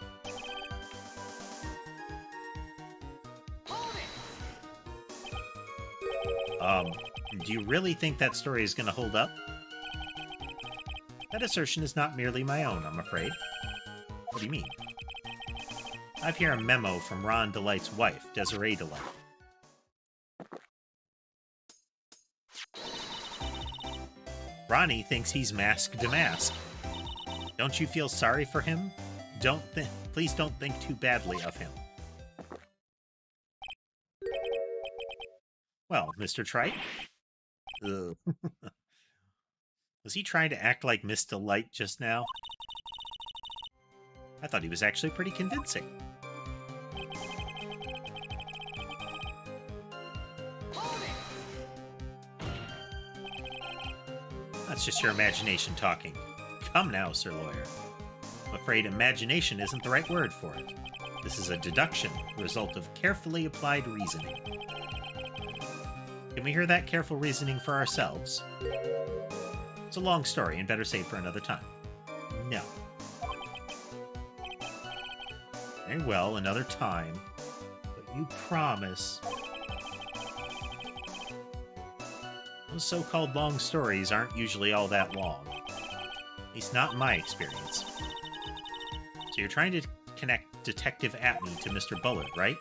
Do you really think that story is going to hold up? That assertion is not merely my own, I'm afraid. What do you mean? I've here a memo from Ron Delight's wife, Desiree Delight. Ronnie thinks he's Mask to Mask. Don't you feel sorry for him? Please don't think too badly of him. Well, Mr. Trite? Ugh. Was he trying to act like Miss Delight just now? I thought he was actually pretty convincing. That's just your imagination talking. Come now, Sir Lawyer. I'm afraid imagination isn't the right word for it. This is a deduction, the result of carefully applied reasoning. Can we hear that careful reasoning for ourselves? It's a long story and better saved for another time. No. Very well, another time. But you promise... Those so-called long stories aren't usually all that long. At least not in my experience. So you're trying to connect Detective Atney to Mr. Bullard, right?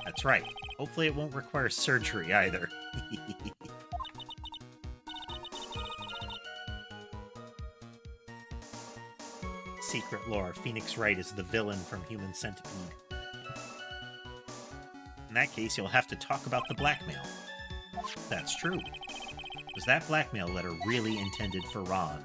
That's right. Hopefully it won't require surgery either. Secret lore. Phoenix Wright is the villain from Human Centipede. In that case, you'll have to talk about the blackmail. That's true. Was that blackmail letter really intended for Ron?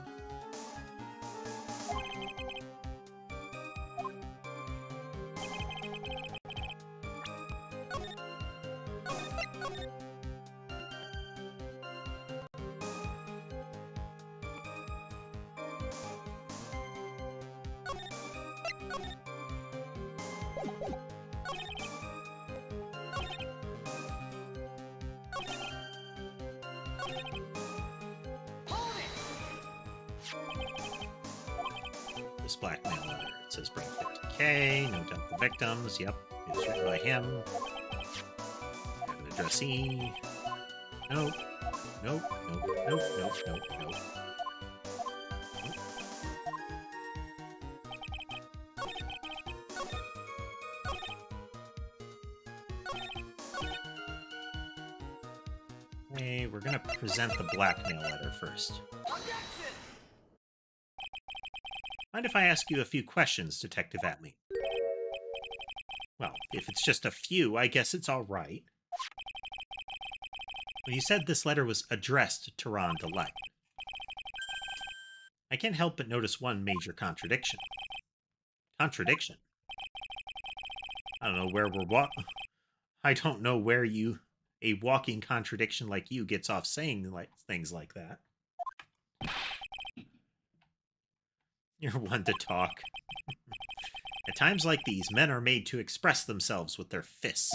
This blackmail letter. It says bring 50K, no dump the victims. Yep, it's written by him. Have an addressee. Nope. Nope, nope, nope, nope, nope, nope. Hey, we're gonna present the blackmail letter first. Mind if I ask you a few questions, Detective Atney? Well, if it's just a few, I guess it's all right. When you said this letter was addressed to Ron Delight, I can't help but notice one major contradiction. Contradiction? I don't know where we're I don't know where a walking contradiction like you gets off saying things like that. You're one to talk. At times like these, men are made to express themselves with their fists.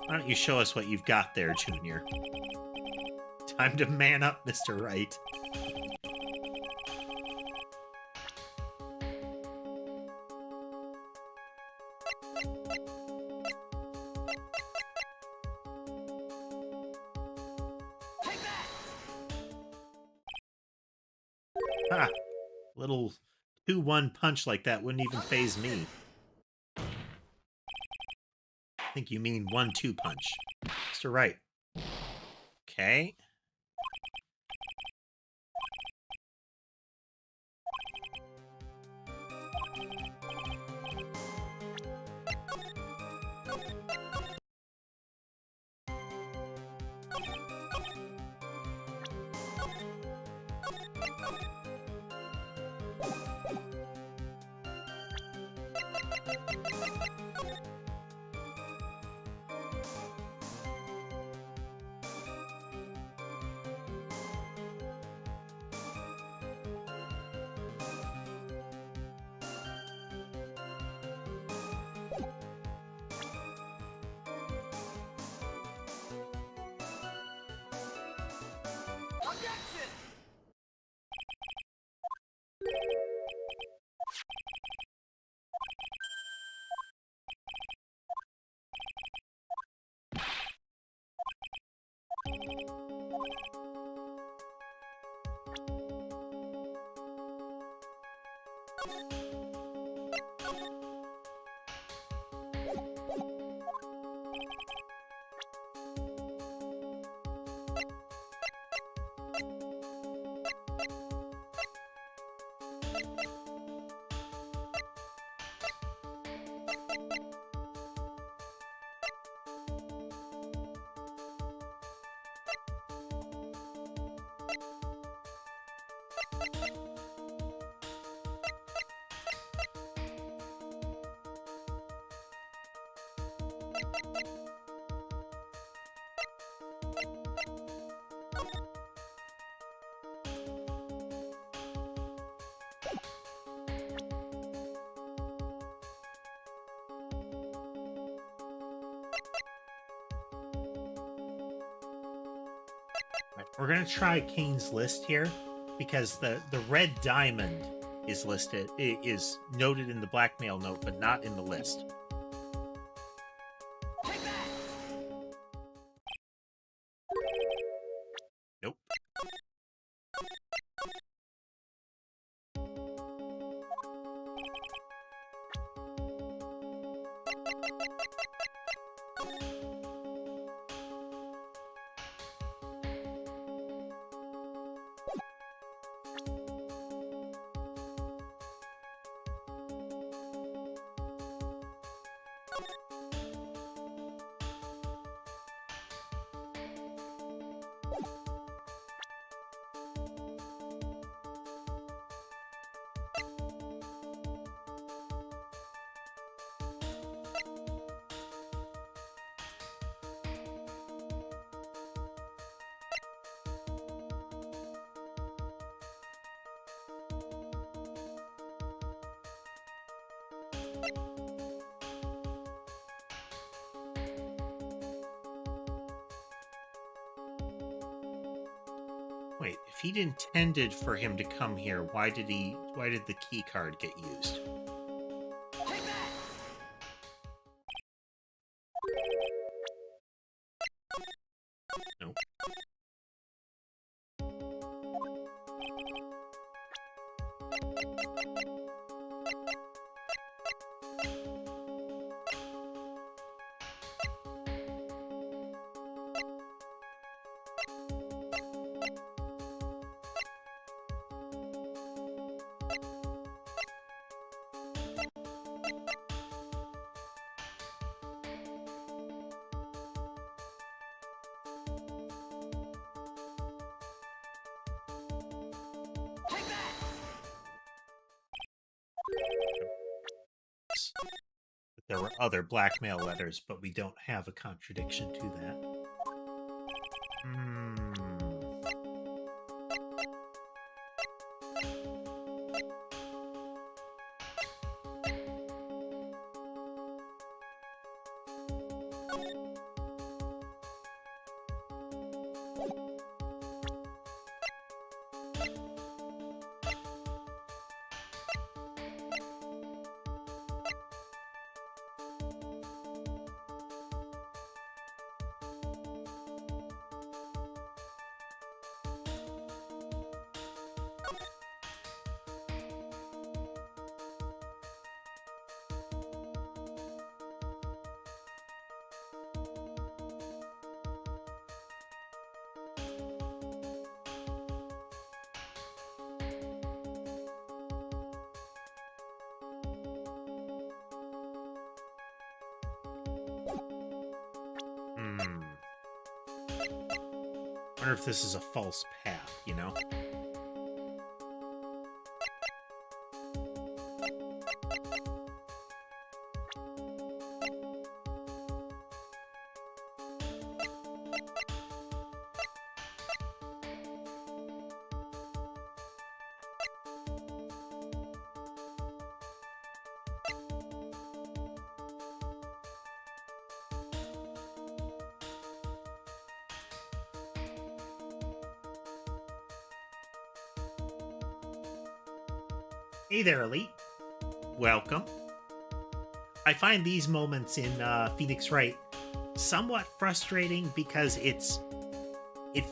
Why don't you show us what you've got there, Junior? Time to man up, Mr. Wright. Ha! Little 2-1 punch like that wouldn't even faze me. I think you mean 1-2 punch. Mr. Wright. Okay. We're going to try Kane's list here because the red diamond is listed, is noted in the blackmail note, but not in the list. Nope. Wait, if he'd intended for him to come here, why did the key card get used? Nope. There were other blackmail letters, but we don't have a contradiction to that. I wonder if this is a false path, you know? Hey there, Elite. Welcome. I find these moments in Phoenix Wright somewhat frustrating because it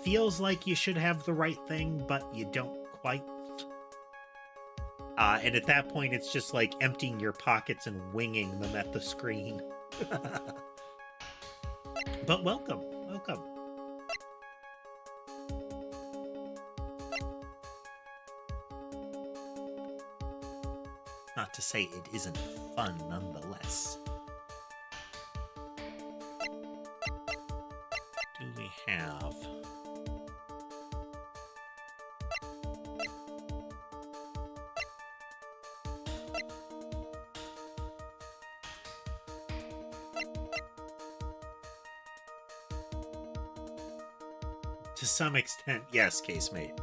feels like you should have the right thing, but you don't quite. And at that point, it's just like emptying your pockets and winging them at the screen. But welcome. Welcome. Not to say it isn't fun nonetheless. Do we have... To some extent, yes, casemate.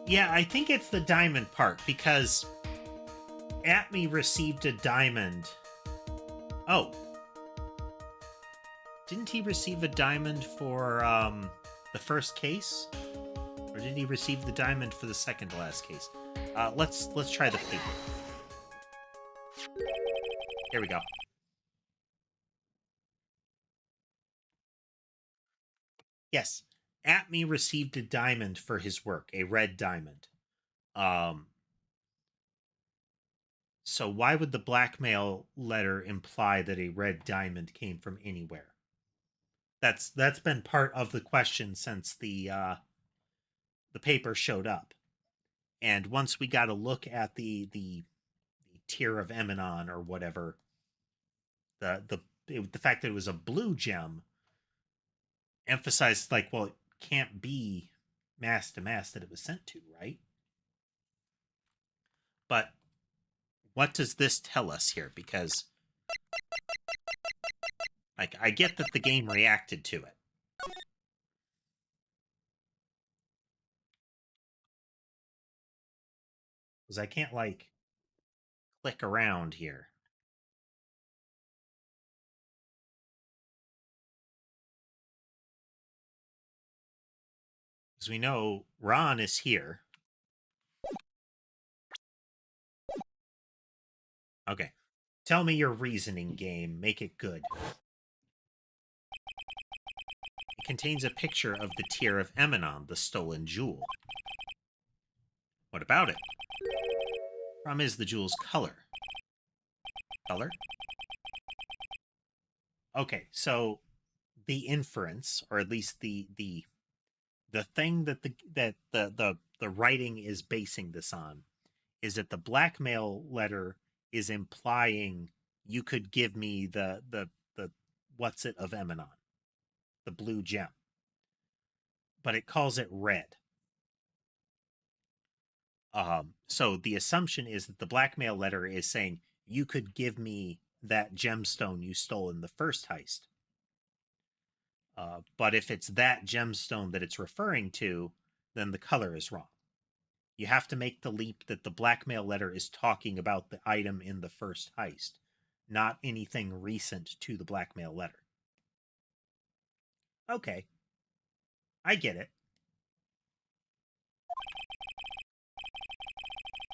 Yeah, I think it's the diamond part, because Atme received a diamond. Oh. Didn't he receive a diamond for the first case? Or did he receive the diamond for the second to last case? Let's try the paper. Here we go. Yes. Atme received a diamond for his work, a red diamond. So why would the blackmail letter imply that a red diamond came from anywhere? That's been part of the question since the paper showed up. And once we got a look at the tier of Eminon or whatever, the fact that it was a blue gem emphasized, like, well, it can't be mass to mass that it was sent to, right? But what does this tell us here? Because, like, I get that the game reacted to it. Because I can't, like, click around here. Because we know Ron is here. Okay. Tell me your reasoning, game. Make it good. It contains a picture of the tier of Eminon, the stolen jewel. What about it? Problem is the jewel's color. Color? Okay, so the inference, or at least the thing that the writing is basing this on, is that the blackmail letter is implying you could give me the what's it of Eminon, the blue gem, but it calls it red. So the assumption is that the blackmail letter is saying you could give me that gemstone you stole in the first heist. But if it's that gemstone that it's referring to, then the color is wrong. You have to make the leap that the blackmail letter is talking about the item in the first heist, not anything recent to the blackmail letter. Okay. I get it.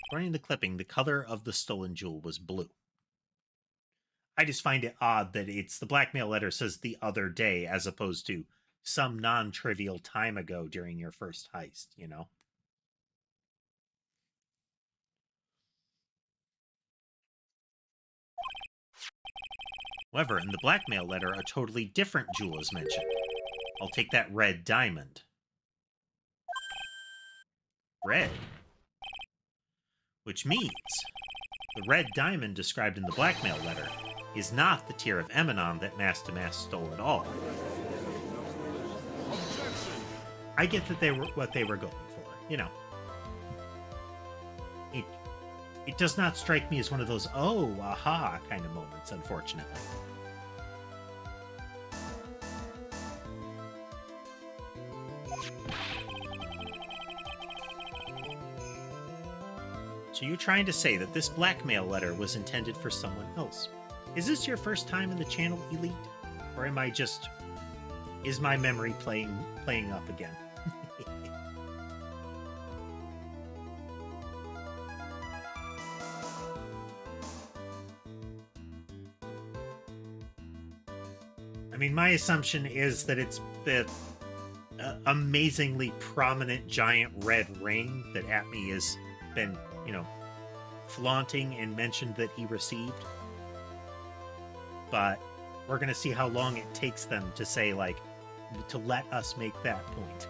According to the clipping, the color of the stolen jewel was blue. I just find it odd that it's the blackmail letter says the other day as opposed to some non-trivial time ago during your first heist, you know? However, in the blackmail letter, a totally different jewel is mentioned. I'll take that red diamond. Red. Which means the red diamond described in the blackmail letter is not the tier of Eminon that Mass to Mass stole at all. I get that they were what they were going for, you know. It does not strike me as one of those, oh, aha kind of moments, unfortunately. So you're trying to say that this blackmail letter was intended for someone else. Is this your first time in the channel, Elite? Or am I just Is my memory playing up again? I mean, my assumption is that it's the amazingly prominent giant red ring that Atme has been, you know, flaunting and mentioned that he received. But we're going to see how long it takes them to say, like, to let us make that point.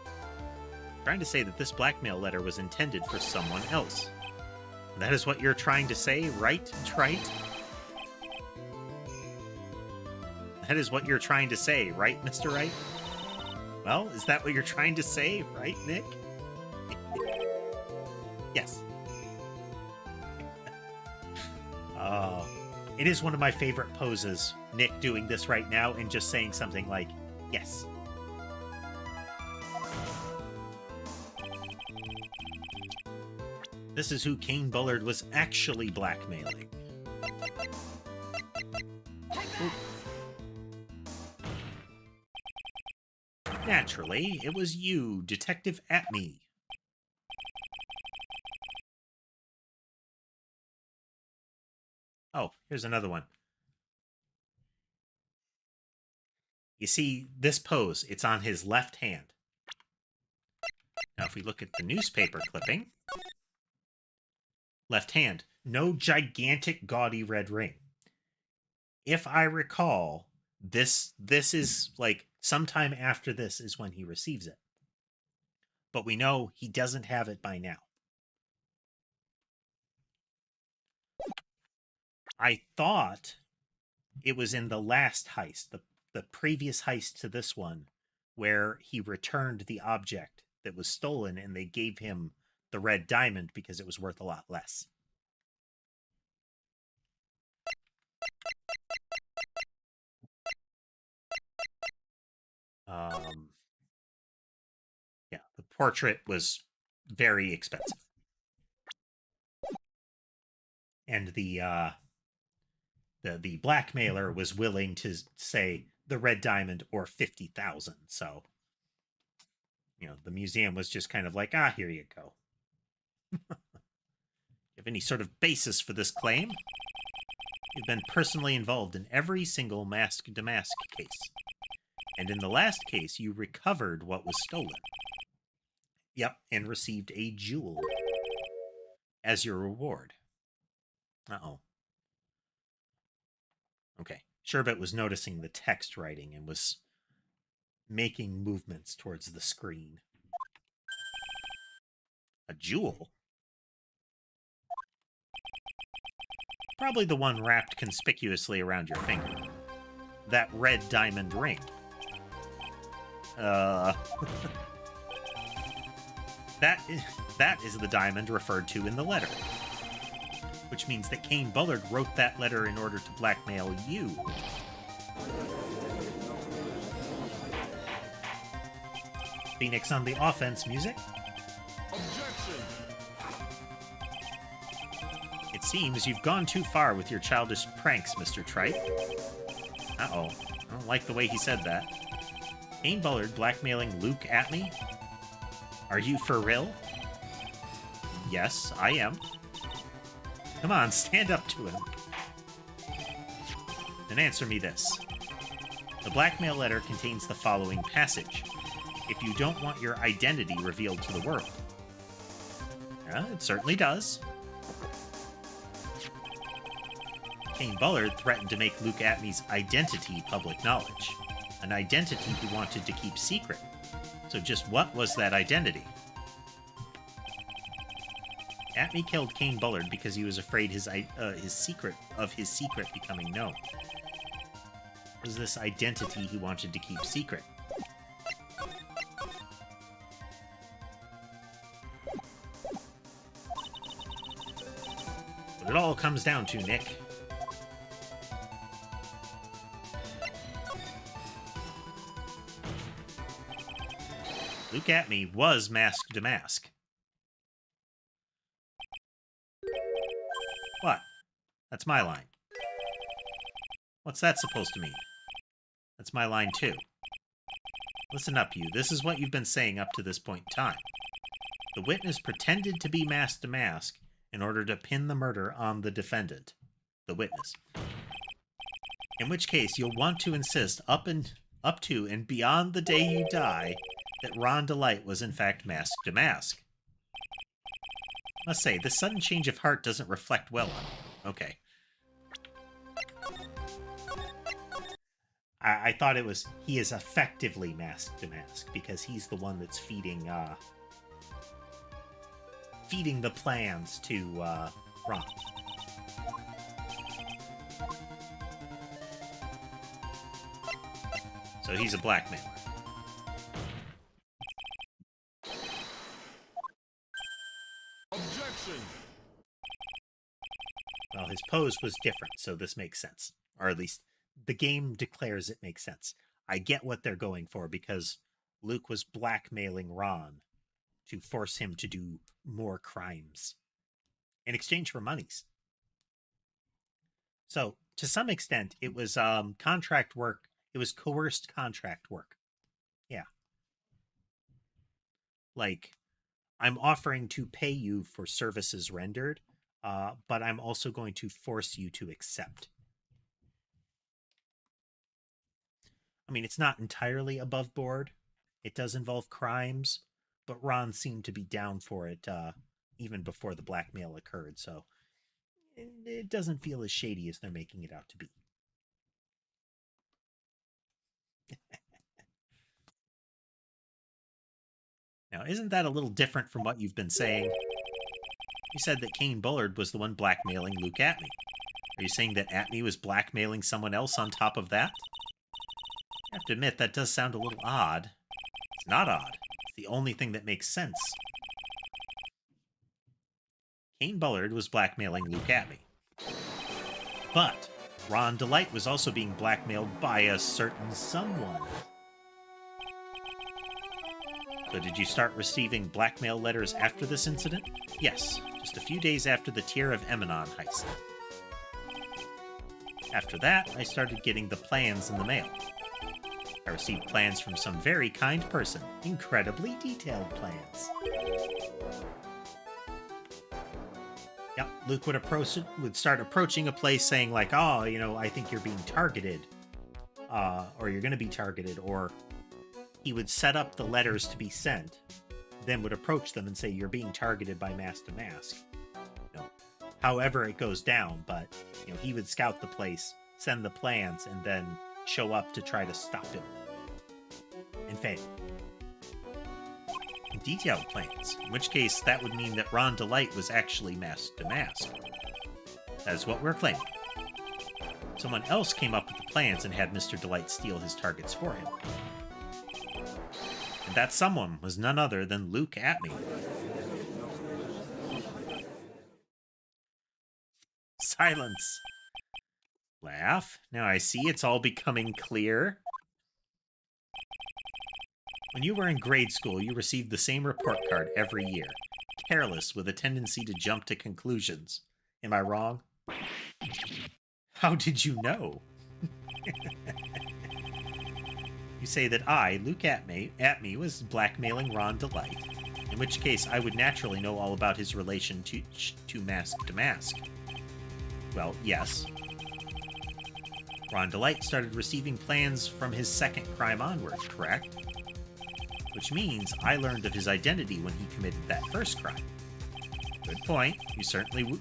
I'm trying to say that this blackmail letter was intended for someone else. That is what you're trying to say, right, Trite? That is what you're trying to say, right, Mr. Wright? Well, is that what you're trying to say, right, Nick? Yes. It is one of my favorite poses, Nick doing this right now and just saying something like, yes. This is who Kane Bullard was actually blackmailing. Ooh. Naturally, it was you, Detective Atme. Oh, here's another one. You see, this pose, it's on his left hand. Now, if we look at the newspaper clipping, left hand, no gigantic gaudy red ring. If I recall, this is like sometime after this is when he receives it. But we know he doesn't have it by now. I thought it was in the last heist, the previous heist to this one, where he returned the object that was stolen and they gave him the red diamond because it was worth a lot less. Yeah, the portrait was very expensive. And the blackmailer was willing to say the red diamond or 50,000. So, you know, the museum was just kind of like, here you go. You have any sort of basis for this claim? You've been personally involved in every single mask to mask case. And in the last case, you recovered what was stolen. Yep, and received a jewel as your reward. Uh-oh. Okay. Sherbet was noticing the text writing and was making movements towards the screen. A jewel? Probably the one wrapped conspicuously around your finger. That red diamond ring. That is the diamond referred to in the letter. Which means that Kane Bullard wrote that letter in order to blackmail you. Phoenix on the offense, music. Objection! It seems you've gone too far with your childish pranks, Mr. Trite. Uh-oh. I don't like the way he said that. Kane Bullard blackmailing Luke Atme? Are you for real? Yes, I am. Come on, stand up to him. Then answer me this. The blackmail letter contains the following passage. If you don't want your identity revealed to the world. Yeah, it certainly does. Kane Bullard threatened to make Luke Atme's identity public knowledge. An identity he wanted to keep secret. So just what was that identity? Atme killed Kane Bullard because he was afraid his secret becoming known. What was this identity he wanted to keep secret? What it all comes down to, Nick. Luke Atme was mask to mask. What? That's my line. What's that supposed to mean? That's my line too. Listen up, you. This is what you've been saying up to this point in time. The witness pretended to be Mask to Mask in order to pin the murder on the defendant, the witness. In which case, you'll want to insist up to and beyond the day you die that Ron Delight was in fact Mask to Mask. Must say, this sudden change of heart doesn't reflect well on you. Okay. I thought it was, he is effectively Mask to Mask, because he's the one that's feeding the plans to Ron. So he's a blackmailer. Objection! Well, his pose was different, so this makes sense. Or at least the game declares it makes sense. I get what they're going for, because Luke was blackmailing Ron to force him to do more crimes in exchange for monies. So, to some extent, it was contract work. It was coerced contract work. Yeah. Like, I'm offering to pay you for services rendered, but I'm also going to force you to accept. I mean, it's not entirely above board. It does involve crimes, but Ron seemed to be down for it even before the blackmail occurred, so it doesn't feel as shady as they're making it out to be. Now, isn't that a little different from what you've been saying? You said that Kane Bullard was the one blackmailing Luke Atmey. Are you saying that Atmey was blackmailing someone else on top of that? I have to admit, that does sound a little odd. It's not odd. It's the only thing that makes sense. Kane Bullard was blackmailing Luke Atmey. But Ron Delight was also being blackmailed by a certain someone. So did you start receiving blackmail letters after this incident? Yes, just a few days after the Tear of Emanon heist. After that, I started getting the plans in the mail. I received plans from some very kind person. Incredibly detailed plans. Yep, Luke would start approaching a place saying like, oh, you know, I think you're being targeted. Or you're going to be targeted. Or he would set up the letters to be sent, then would approach them and say, you're being targeted by Mask to Mask. You know, however it goes down, but you know, he would scout the place, send the plans, and then show up to try to stop him. And fail. Detailed plans, in which case that would mean that Ron Delight was actually Mask to Mask. That is what we're claiming. Someone else came up with the plans and had Mr. Delight steal his targets for him. And that someone was none other than Luke Atmey. Silence. Laugh. Now I see it's all becoming clear. When you were in grade school, you received the same report card every year. Careless, with a tendency to jump to conclusions. Am I wrong? How did you know? You say that I, Luke Atmey, was blackmailing Ron Delight, in which case I would naturally know all about his relation to Mask to Mask. Well, yes. Ron Delight started receiving plans from his second crime onward, correct? Which means I learned of his identity when he committed that first crime. Good point. You certainly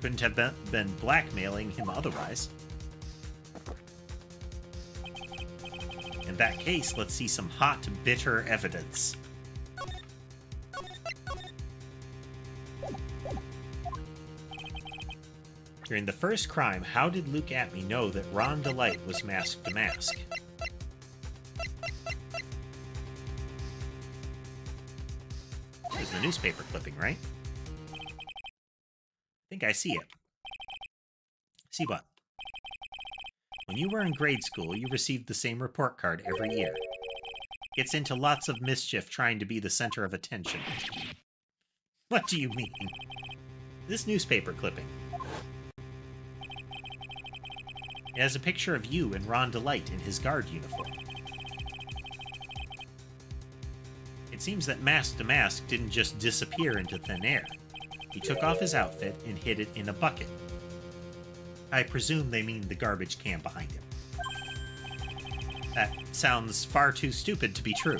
couldn't have been blackmailing him otherwise. In that case, let's see some hot, bitter evidence. During the first crime, how did Luke Atmey know that Ron Delight was Mask to Mask? There's the newspaper clipping, right? I think I see it. See what? When you were in grade school, you received the same report card every year. Gets into lots of mischief trying to be the center of attention. What do you mean? This newspaper clipping. It has a picture of you and Ron Delight in his guard uniform. It seems that Mask to Mask didn't just disappear into thin air. He took off his outfit and hid it in a bucket. I presume they mean the garbage can behind him. That sounds far too stupid to be true.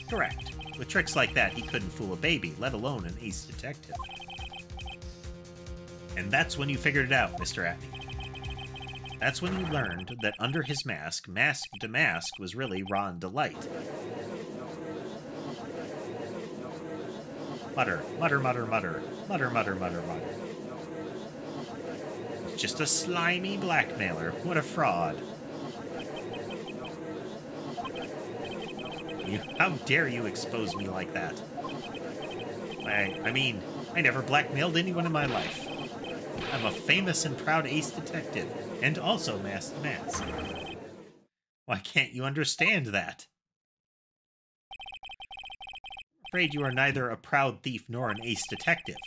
Correct. With tricks like that, he couldn't fool a baby, let alone an ace detective. And that's when you figured it out, Mr. Atney. That's when you learned that under his mask, Mask to Mask was really Ron Delight. Mutter, mutter, mutter, mutter, mutter, mutter, mutter, mutter. Just a slimy blackmailer. What a fraud. How dare you expose me like that? I mean, I never blackmailed anyone in my life. I'm a famous and proud ace detective, and also Masked Mask. Why can't you understand that? Afraid you are neither a proud thief nor an ace detective.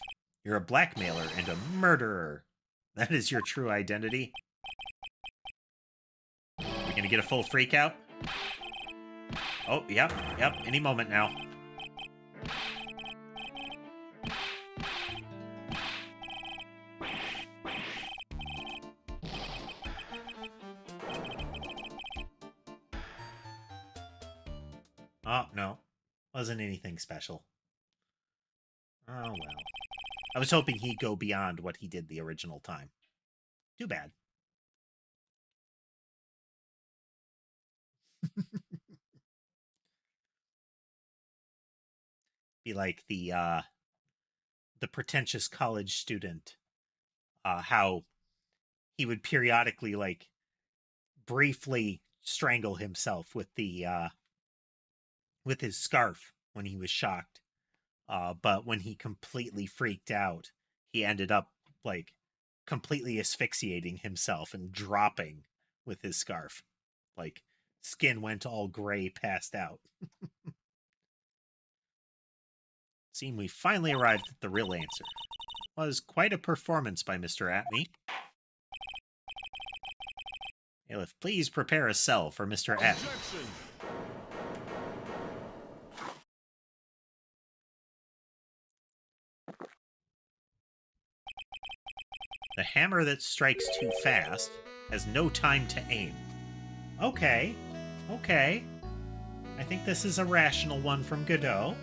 You're a blackmailer and a murderer. That is your true identity. We're gonna get a full freak out? Oh, yep, any moment now. Oh, no. Wasn't anything special. Oh, well. I was hoping he'd go beyond what he did the original time. Too bad. Be like the pretentious college student, how he would periodically, like, briefly strangle himself with the with his scarf when he was shocked. But when he completely freaked out, he ended up, like, completely asphyxiating himself and dropping with his scarf. Like, skin went all gray, passed out. Seemed we finally arrived at the real answer. Was quite a performance by Mr. Atney. Bailiff, please prepare a cell for Mr. Atney. Objection! The hammer that strikes too fast has no time to aim. Okay. I think this is a rational one from Godot.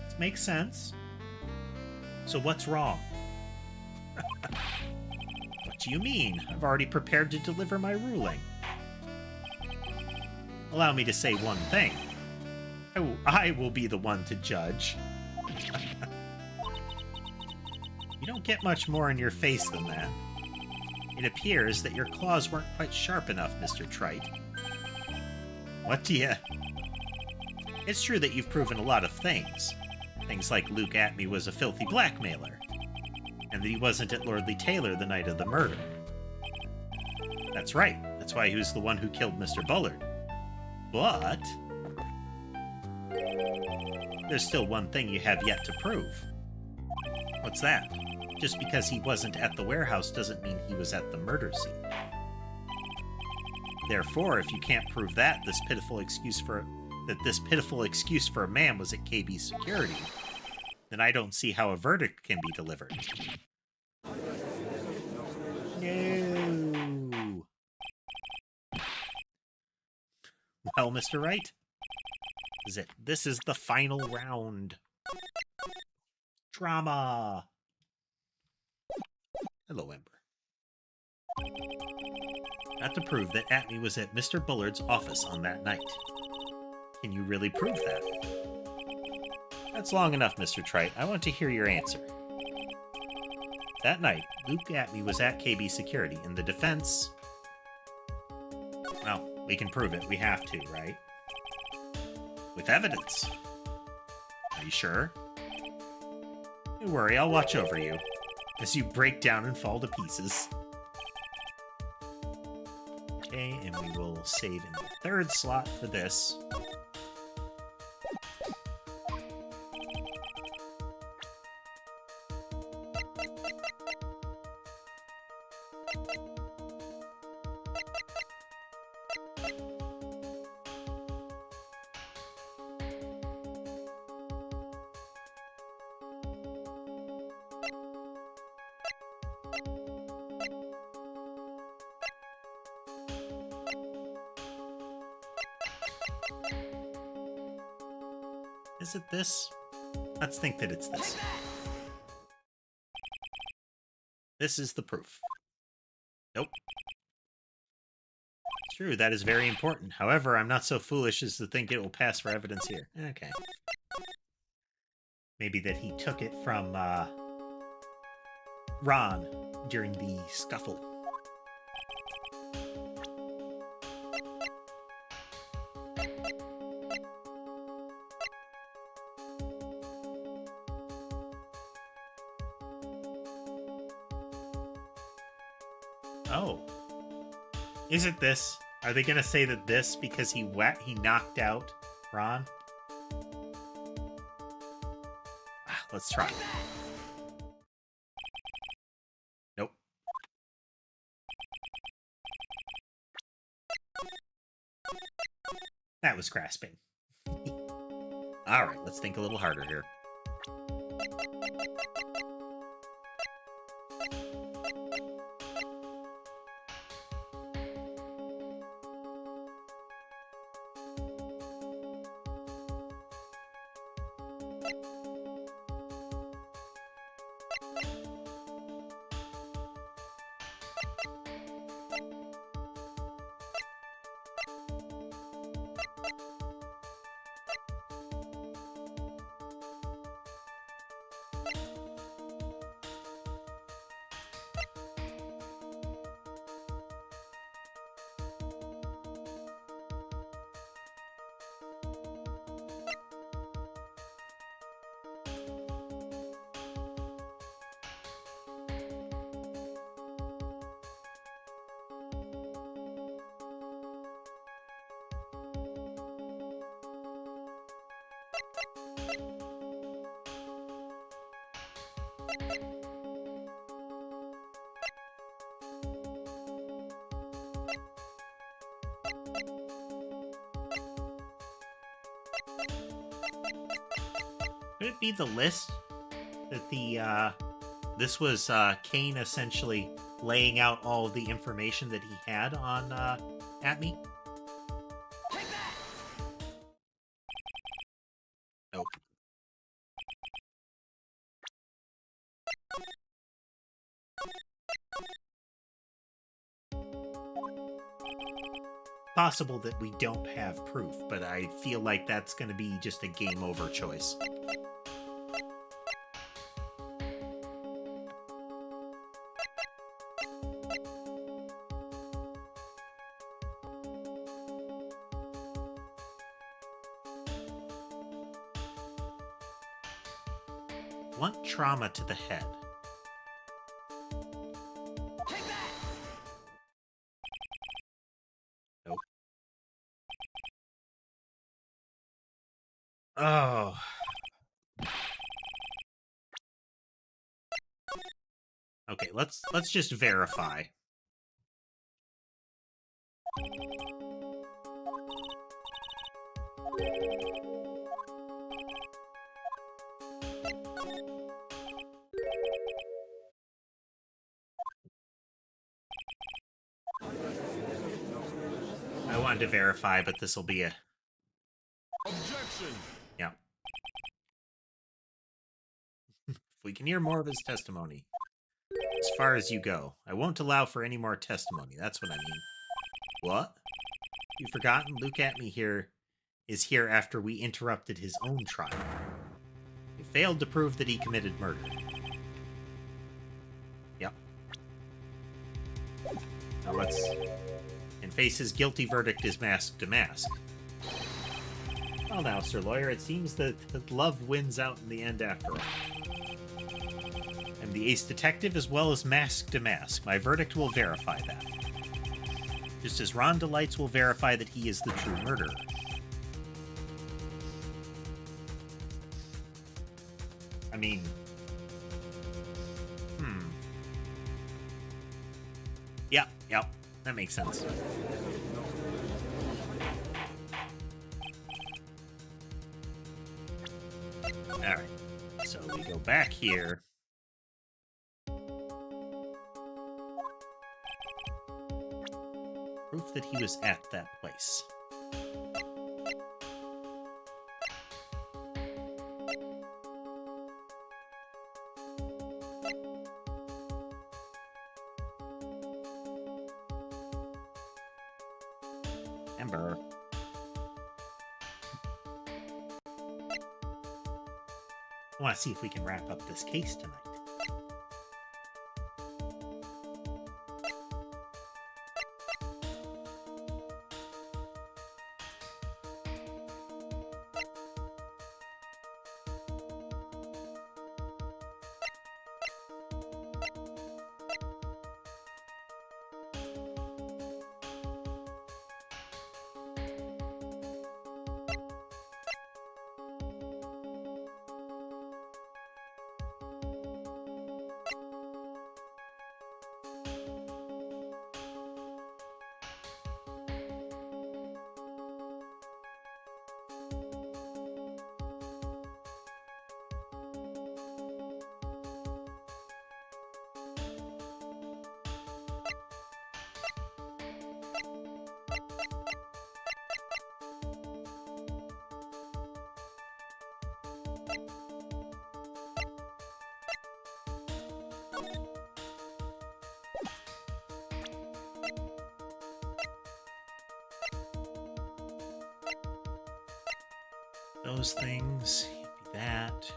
This makes sense. So what's wrong? What do you mean? I've already prepared to deliver my ruling. Allow me to say one thing. I will be the one to judge. You don't get much more in your face than that. It appears that your claws weren't quite sharp enough, Mr. Trite. What do you... It's true that you've proven a lot of things. Things like Luke Atney was a filthy blackmailer, and that he wasn't at Lordly Taylor the night of the murder. That's right. That's why he was the one who killed Mr. Bullard. But... there's still one thing you have yet to prove. What's that? Just because he wasn't at the warehouse doesn't mean he was at the murder scene. Therefore, if you can't prove that this pitiful excuse for a man was at KB Security, then I don't see how a verdict can be delivered. No. Well, Mr. Wright, this is the final round. Drama. Hello, Ember. Got to prove that Atney was at Mr. Bullard's office on that night. Can you really prove that? That's long enough, Mr. Trite. I want to hear your answer. That night, Luke Atney was at KB Security, and the defense... Well, we can prove it. We have to, right? With evidence. Are you sure? Don't worry, I'll watch over you as you break down and fall to pieces. Okay, and we will save in the third slot for this. Is it this? Let's think that it's this. This is the proof. Nope. True, that is very important. However, I'm not so foolish as to think it will pass for evidence here. Okay. Maybe that he took it from Ron during the scuffle. Oh. Is it this? Are they gonna say that this because he knocked out Ron? Let's try. Nope. That was grasping. Alright, let's think a little harder here. Could it be the list that this was Kane essentially laying out all of the information that he had on at me? Nope. Possible that we don't have proof, but I feel like that's going to be just a game over choice. Blunt trauma to the head. Nope. Oh. Okay, let's just verify. I wanted to verify, but this will be a... Objection! Yeah. If we can hear more of his testimony. As far as you go. I won't allow for any more testimony. That's what I mean. What? You've forgotten? Luke at me here is here after we interrupted his own trial. He failed to prove that he committed murder. Yep. Now let's... and face his guilty verdict is mask to mask. Well now, Sir Lawyer, it seems that love wins out in the end after all. I'm the ace detective as well as mask to mask. My verdict will verify that. Just as Ron Delights will verify that he is the true murderer. I mean... Yep, that makes sense. Alright, so we go back here. Proof that he was at that place. Amber. I want to see if we can wrap up this case tonight. Those things, that.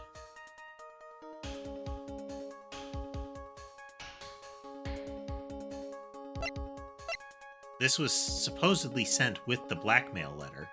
This was supposedly sent with the blackmail letter.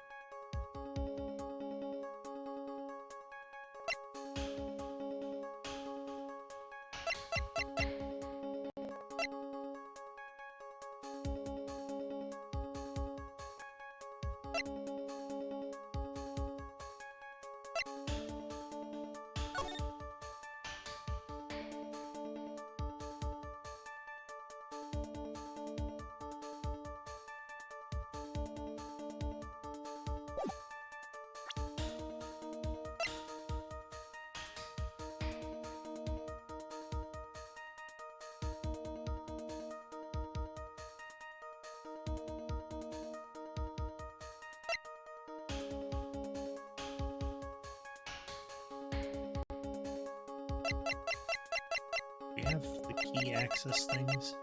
We have the key access things.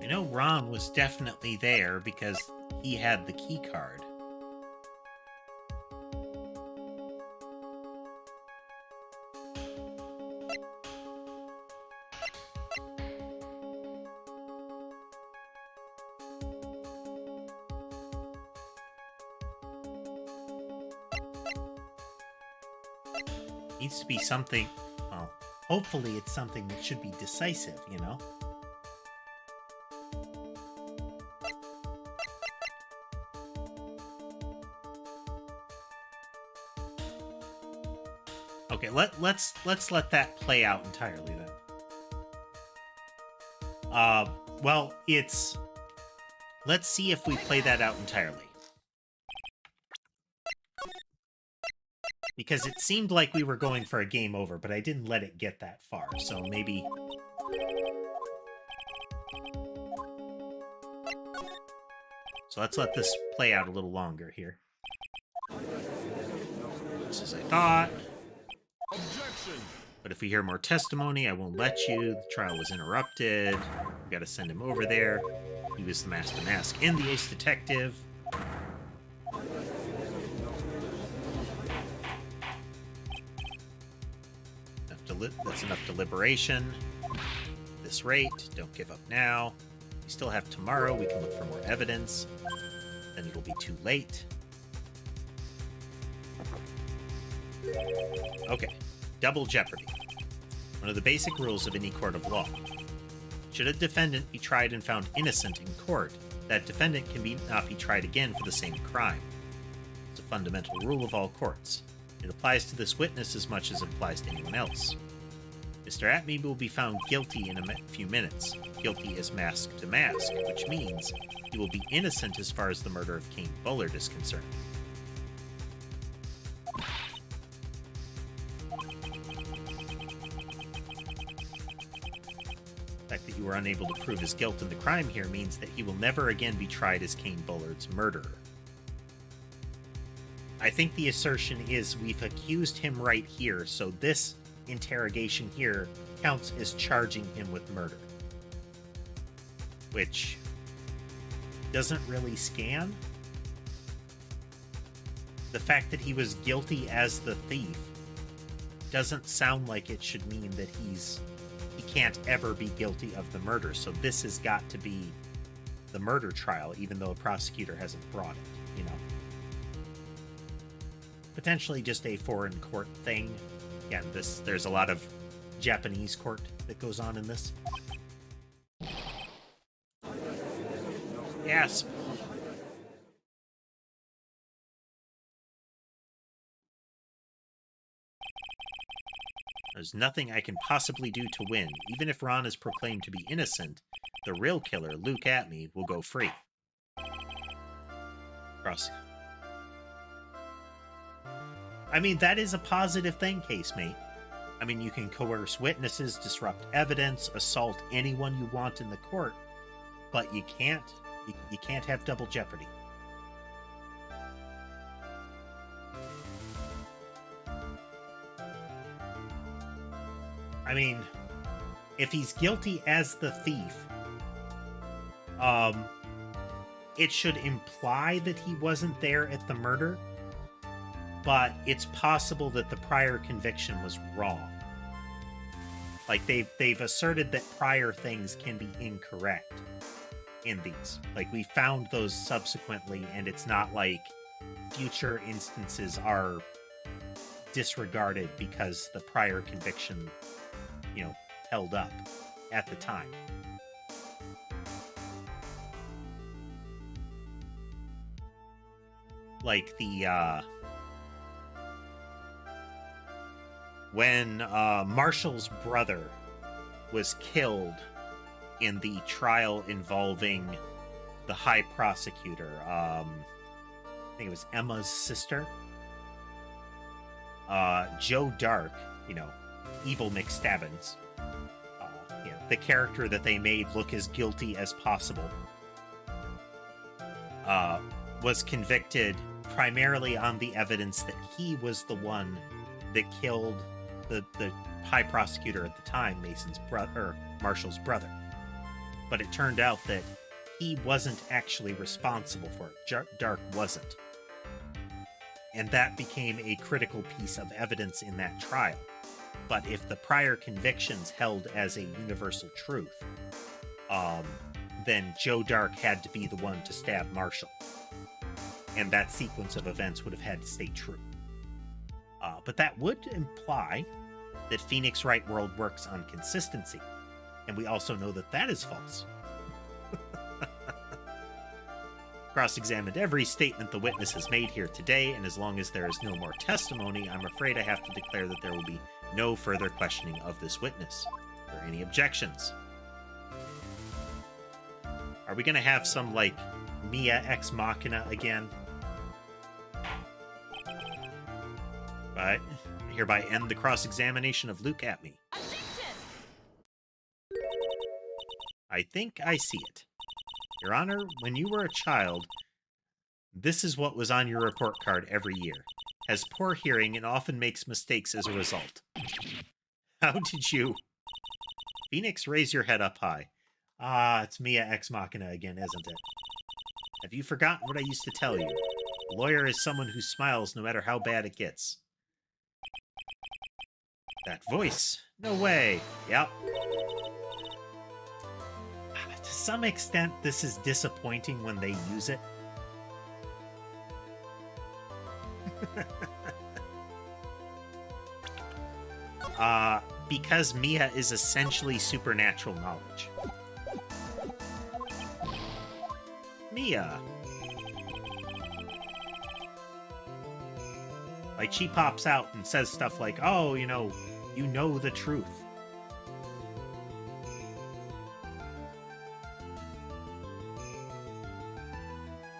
I know Ron was definitely there because he had the key card. Needs to be something, well, hopefully it's something that should be decisive, you know? Okay, let's let that play out entirely then. Well, let's see if we play that out entirely. Because it seemed like we were going for a game over, but I didn't let it get that far, so maybe... So let's let this play out a little longer here. Just as I thought. Objection. But if we hear more testimony, I won't let you. The trial was interrupted. We gotta send him over there. He was the Master Mask and the Ace Detective. That's enough deliberation. At this rate, don't give up now. We still have tomorrow. We can look for more evidence. Then it'll be too late. Okay. Double jeopardy. One of the basic rules of any court of law. Should a defendant be tried and found innocent in court, that defendant not be tried again for the same crime. It's a fundamental rule of all courts. It applies to this witness as much as it applies to anyone else. Mr. Atme will be found guilty in a few minutes. Guilty as mask to mask, which means he will be innocent as far as the murder of Kane Bullard is concerned. The fact that you were unable to prove his guilt in the crime here means that he will never again be tried as Kane Bullard's murderer. I think the assertion is we've accused him right here, so this interrogation here counts as charging him with murder. Which doesn't really scan. The fact that he was guilty as the thief doesn't sound like it should mean that he can't ever be guilty of the murder. So this has got to be the murder trial, even though a prosecutor hasn't brought it, you know. Potentially just a foreign court thing. Again, there's a lot of Japanese court that goes on in this. Yes. There's nothing I can possibly do to win. Even if Ron is proclaimed to be innocent, the real killer, Luke Atme, will go free. Cross. I mean, that is a positive thing, casemate. I mean, you can coerce witnesses, disrupt evidence, assault anyone you want in the court, but you can't have double jeopardy. I mean, if he's guilty as the thief, it should imply that he wasn't there at the murder, but it's possible that the prior conviction was wrong. Like, they've asserted that prior things can be incorrect in these. Like, we found those subsequently, and it's not like future instances are disregarded because the prior conviction, you know, held up at the time. Like when Marshall's brother was killed in the trial involving the high prosecutor, I think it was Emma's sister, Joe Dark, you know, Evil McStabbins, you know, the character that they made look as guilty as possible, was convicted primarily on the evidence that he was the one that killed the high prosecutor at the time, Marshall's brother. But it turned out that he wasn't actually responsible for it. Dark wasn't. And that became a critical piece of evidence in that trial. But if the prior convictions held as a universal truth, then Joe Dark had to be the one to stab Marshall. And that sequence of events would have had to stay true. But that would imply that Phoenix Wright World works on consistency. And we also know that that is false. Cross-examined every statement the witness has made here today, and as long as there is no more testimony, I'm afraid I have to declare that there will be no further questioning of this witness. Are there any objections? Are we going to have some, like, Mia Ex Machina again? But I hereby end the cross-examination of Luke Atme. I think I see it. Your Honor, when you were a child, this is what was on your report card every year. Has poor hearing and often makes mistakes as a result. How did you... Phoenix, raise your head up high. Ah, it's Mia Ex Machina again, isn't it? Have you forgotten what I used to tell you? A lawyer is someone who smiles no matter how bad it gets. That voice. No way. Yep. To some extent, this is disappointing when they use it. Because Mia is essentially supernatural knowledge. Mia. Like, she pops out and says stuff like, oh, you know the truth.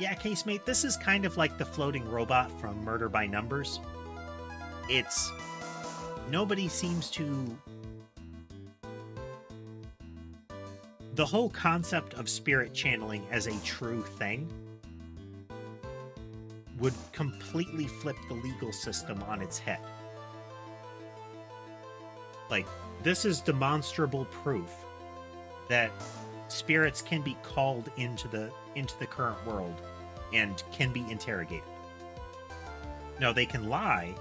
Yeah, Casemate, this is kind of like the floating robot from Murder by Numbers. It's... Nobody seems to... The whole concept of spirit channeling as a true thing would completely flip the legal system on its head. Like, this is demonstrable proof that spirits can be called into the current world and can be interrogated. No, they can lie,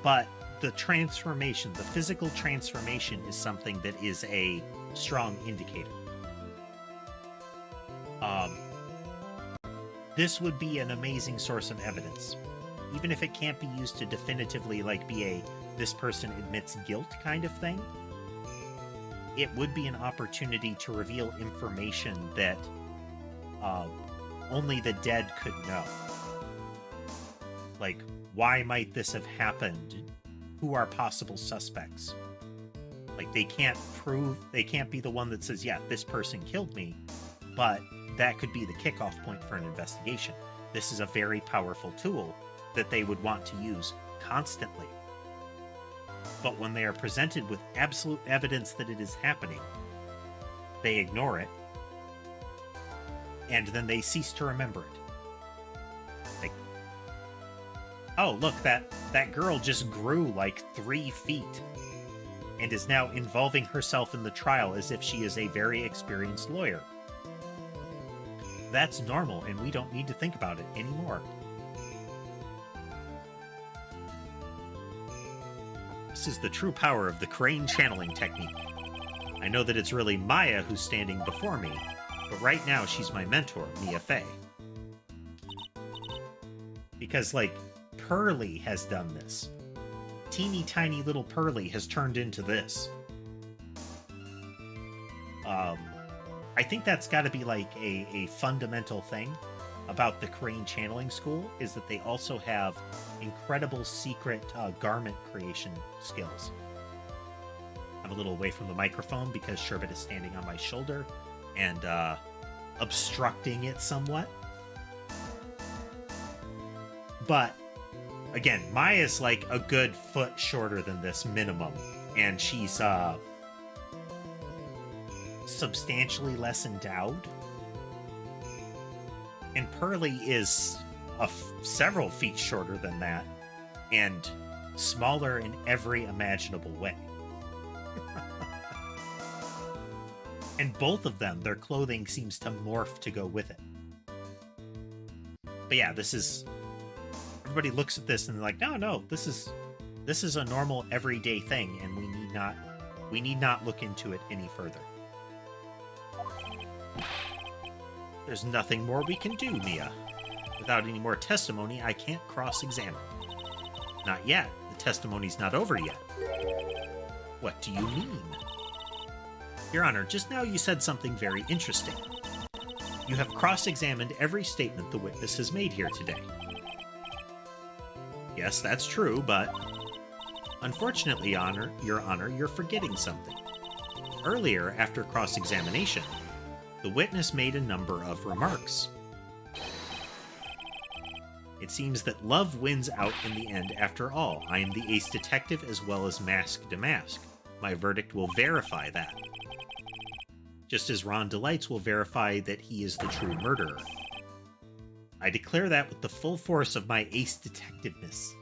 but the transformation, the physical transformation, is something that is a strong indicator. This would be an amazing source of evidence, even if it can't be used to definitively, like, be a this person admits guilt kind of thing. It would be an opportunity to reveal information that only the dead could know. Like, why might this have happened? Who are possible suspects? Like, they can't be the one that says, yeah, this person killed me, but that could be the kickoff point for an investigation. This is a very powerful tool that they would want to use constantly. But when they are presented with absolute evidence that it is happening, they ignore it, and then they cease to remember it. Like, oh, look, that girl just grew like 3 feet and is now involving herself in the trial as if she is a very experienced lawyer. That's normal, and we don't need to think about it anymore. This is the true power of the crane channeling technique. I know that it's really Maya who's standing before me, but right now she's my mentor, Mia Fey. Because, like, Pearly has done this. Teeny tiny little Pearly has turned into this. I think that's got to be like a fundamental thing about the Crane Channeling School, is that they also have incredible secret garment creation skills. I'm a little away from the microphone because Sherbet is standing on my shoulder and obstructing it somewhat. But again, Maya's like a good foot shorter than this minimum, and she's substantially less endowed. And Pearly is several feet shorter than that, and smaller in every imaginable way. And both of them, their clothing seems to morph to go with it. But yeah, this is... Everybody looks at this and they're like, no, this is a normal everyday thing, and we need not look into it any further. There's nothing more we can do, Mia. Without any more testimony, I can't cross-examine. Not yet. The testimony's not over yet. What do you mean? Your Honor, just now you said something very interesting. You have cross-examined every statement the witness has made here today. Yes, that's true, but... Unfortunately, Your Honor, you're forgetting something. Earlier, after cross-examination, the witness made a number of remarks. It seems that love wins out in the end after all. I am the ace detective as well as Mask to Mask. My verdict will verify that. Just as Ron Delights will verify that he is the true murderer. I declare that with the full force of my ace detectiveness.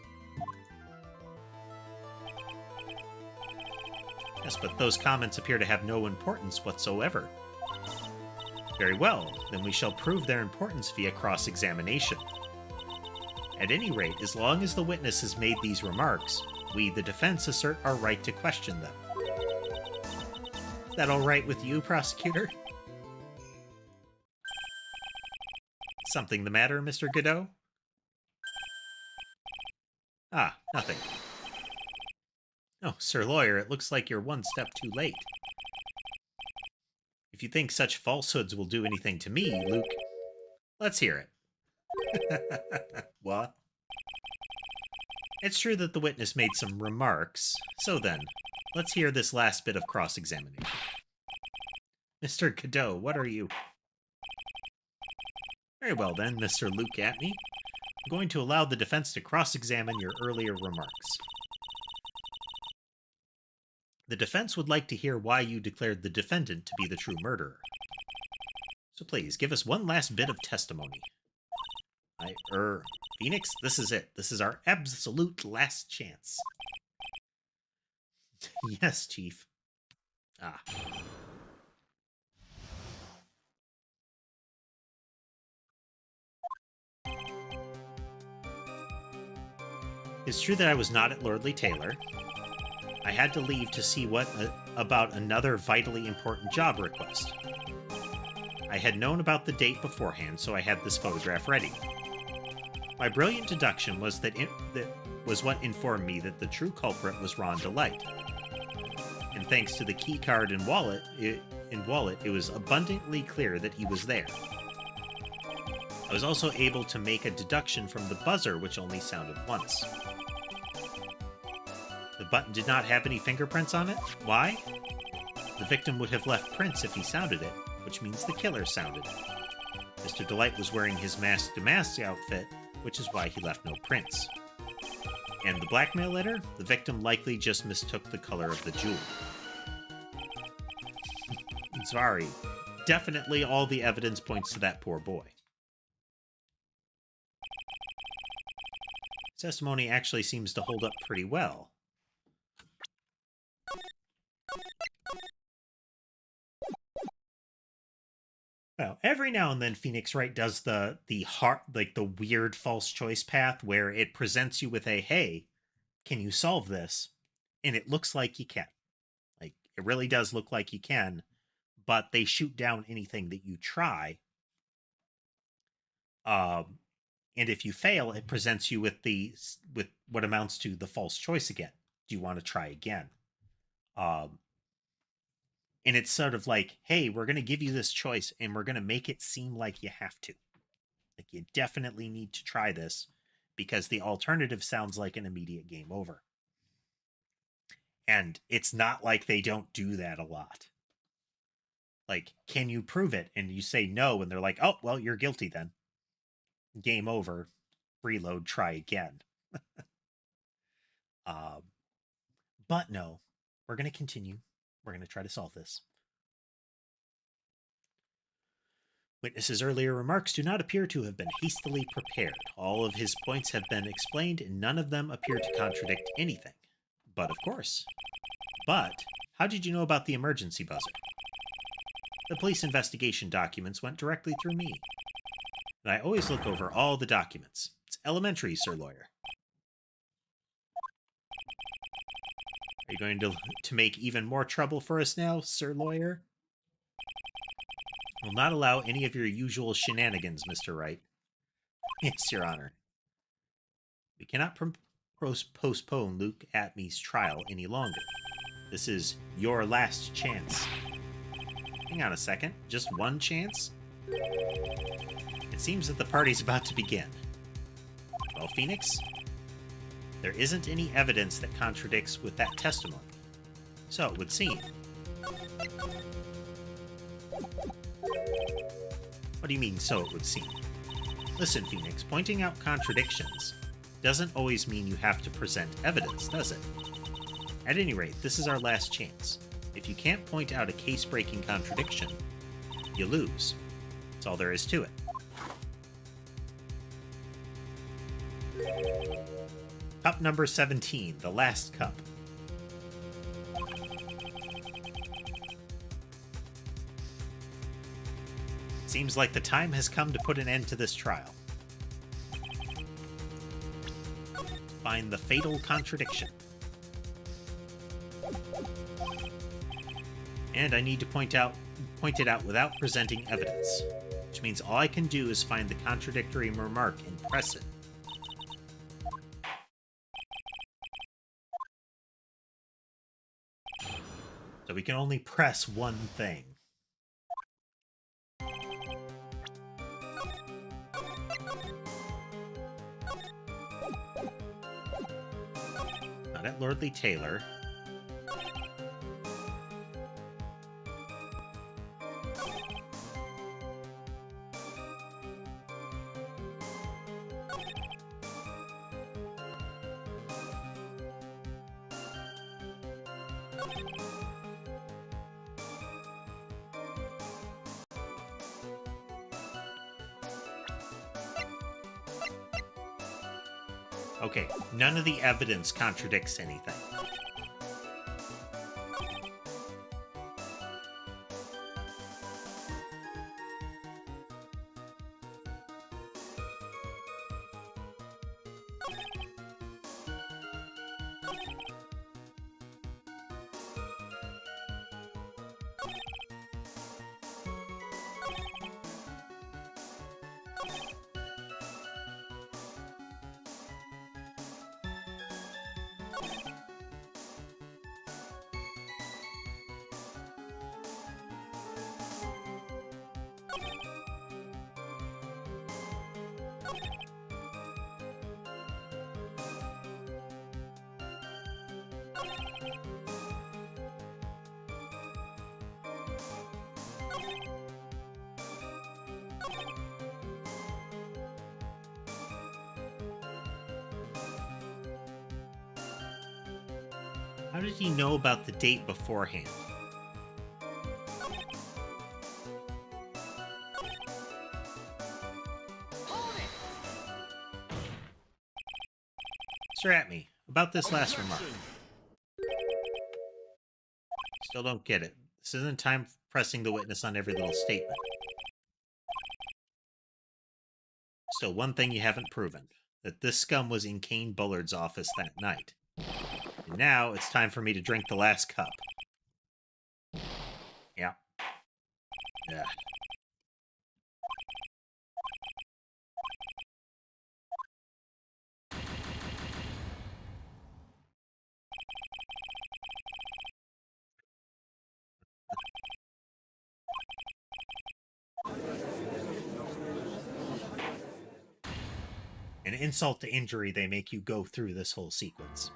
Yes, but those comments appear to have no importance whatsoever. Very well, then we shall prove their importance via cross-examination. At any rate, as long as the witness has made these remarks, we, the defense, assert our right to question them. Is that all right with you, prosecutor? Something the matter, Mr. Godot? Ah, nothing. Oh, Sir Lawyer, it looks like you're one step too late. If you think such falsehoods will do anything to me, Luke, let's hear it. What? It's true that the witness made some remarks. So then, let's hear this last bit of cross-examination. Mr. Cadeau, what are you? Very well then, Mr. Luke Atney. I'm going to allow the defense to cross-examine your earlier remarks. The defense would like to hear why you declared the defendant to be the true murderer. So please, give us one last bit of testimony. Phoenix, this is it. This is our absolute last chance. Yes, Chief. Ah. It's true that I was not at Lordly Taylor. I had to leave to see about another vitally important job request. I had known about the date beforehand, so I had this photograph ready. My brilliant deduction was that was what informed me that the true culprit was Ron Delight. And thanks to the key card and wallet, it was abundantly clear that he was there. I was also able to make a deduction from the buzzer, which only sounded once. The button did not have any fingerprints on it. Why? The victim would have left prints if he sounded it, which means the killer sounded it. Mr. Delight was wearing his mask-to-mask outfit, which is why he left no prints. And the blackmail letter? The victim likely just mistook the color of the jewel. Sorry. Definitely all the evidence points to that poor boy. Testimony actually seems to hold up pretty well. Well, every now and then Phoenix Wright does the weird false choice path where it presents you with a, hey, can you solve this? And it looks like you can. Like, it really does look like you can, but they shoot down anything that you try. And if you fail, it presents you with what amounts to the false choice again. Do you want to try again? And it's sort of like, hey, we're going to give you this choice and we're going to make it seem like you have to. Like, you definitely need to try this because the alternative sounds like an immediate game over. And it's not like they don't do that a lot. Like, can you prove it? And you say no, and they're like, oh, well, you're guilty then. Game over. Reload, try again. But no, we're going to continue. We're going to try to solve this. Witness's earlier remarks do not appear to have been hastily prepared. All of his points have been explained, and none of them appear to contradict anything. But, of course. But, how did you know about the emergency buzzer? The police investigation documents went directly through me. And I always look over all the documents. It's elementary, Sir Lawyer. Are you going to make even more trouble for us now, Sir Lawyer? Will not allow any of your usual shenanigans, Mr. Wright. Yes, Your Honor. We cannot postpone Luke Atmey's trial any longer. This is your last chance. Hang on a second. Just one chance? It seems that the party's about to begin. Well, Phoenix, there isn't any evidence that contradicts with that testimony. So it would seem. What do you mean, so it would seem? Listen, Phoenix, pointing out contradictions doesn't always mean you have to present evidence, does it? At any rate, this is our last chance. If you can't point out a case-breaking contradiction, you lose. That's all there is to it. Cup number 17, the last cup. Seems like the time has come to put an end to this trial. Find the fatal contradiction. And I need to point it out without presenting evidence, which means all I can do is find the contradictory remark and press it. So we can only press one thing. Not at Lordly Taylor. Okay, none of the evidence contradicts anything. How did he know about the date beforehand? Sir at me about this last remark. Still don't get it. This isn't time for pressing the witness on every little statement. Still, one thing you haven't proven. That this scum was in Kane Bullard's office that night. And now it's time for me to drink the last cup. Yeah. Yeah. An insult to injury, they make you go through this whole sequence.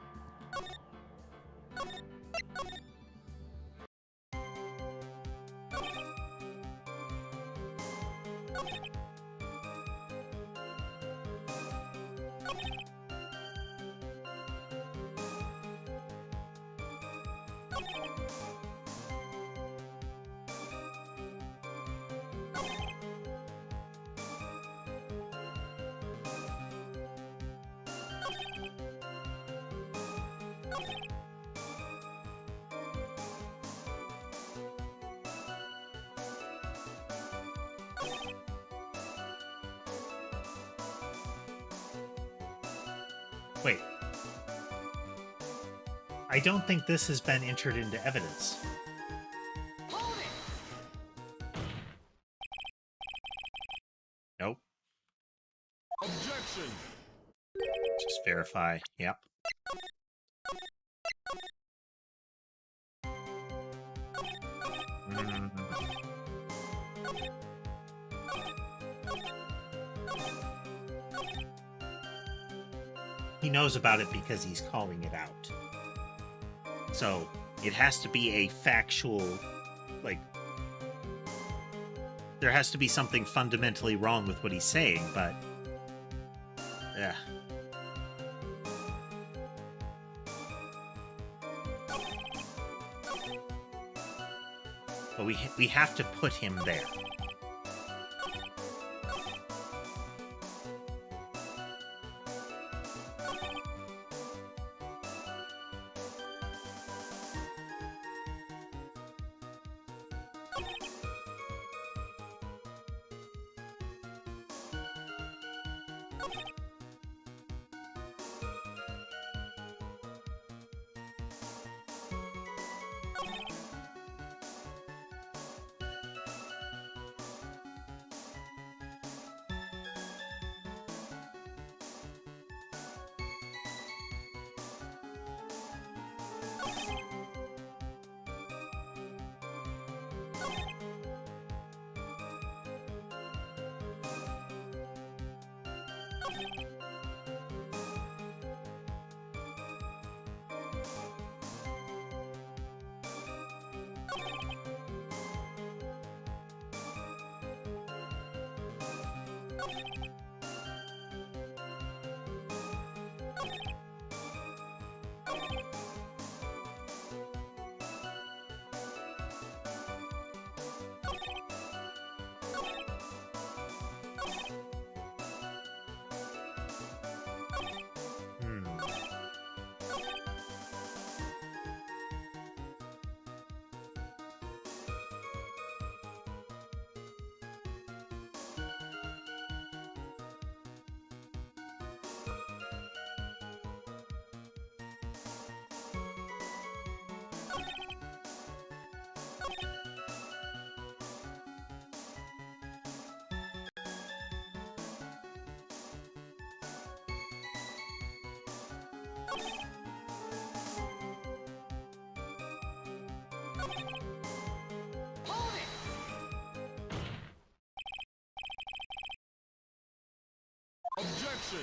Wait. I don't think this has been entered into evidence. Nope. Objection. Just verify. Yep. He knows about it because he's calling it out. So it has to be a factual, like, there has to be something fundamentally wrong with what he's saying, but yeah. But we have to put him there. Objection!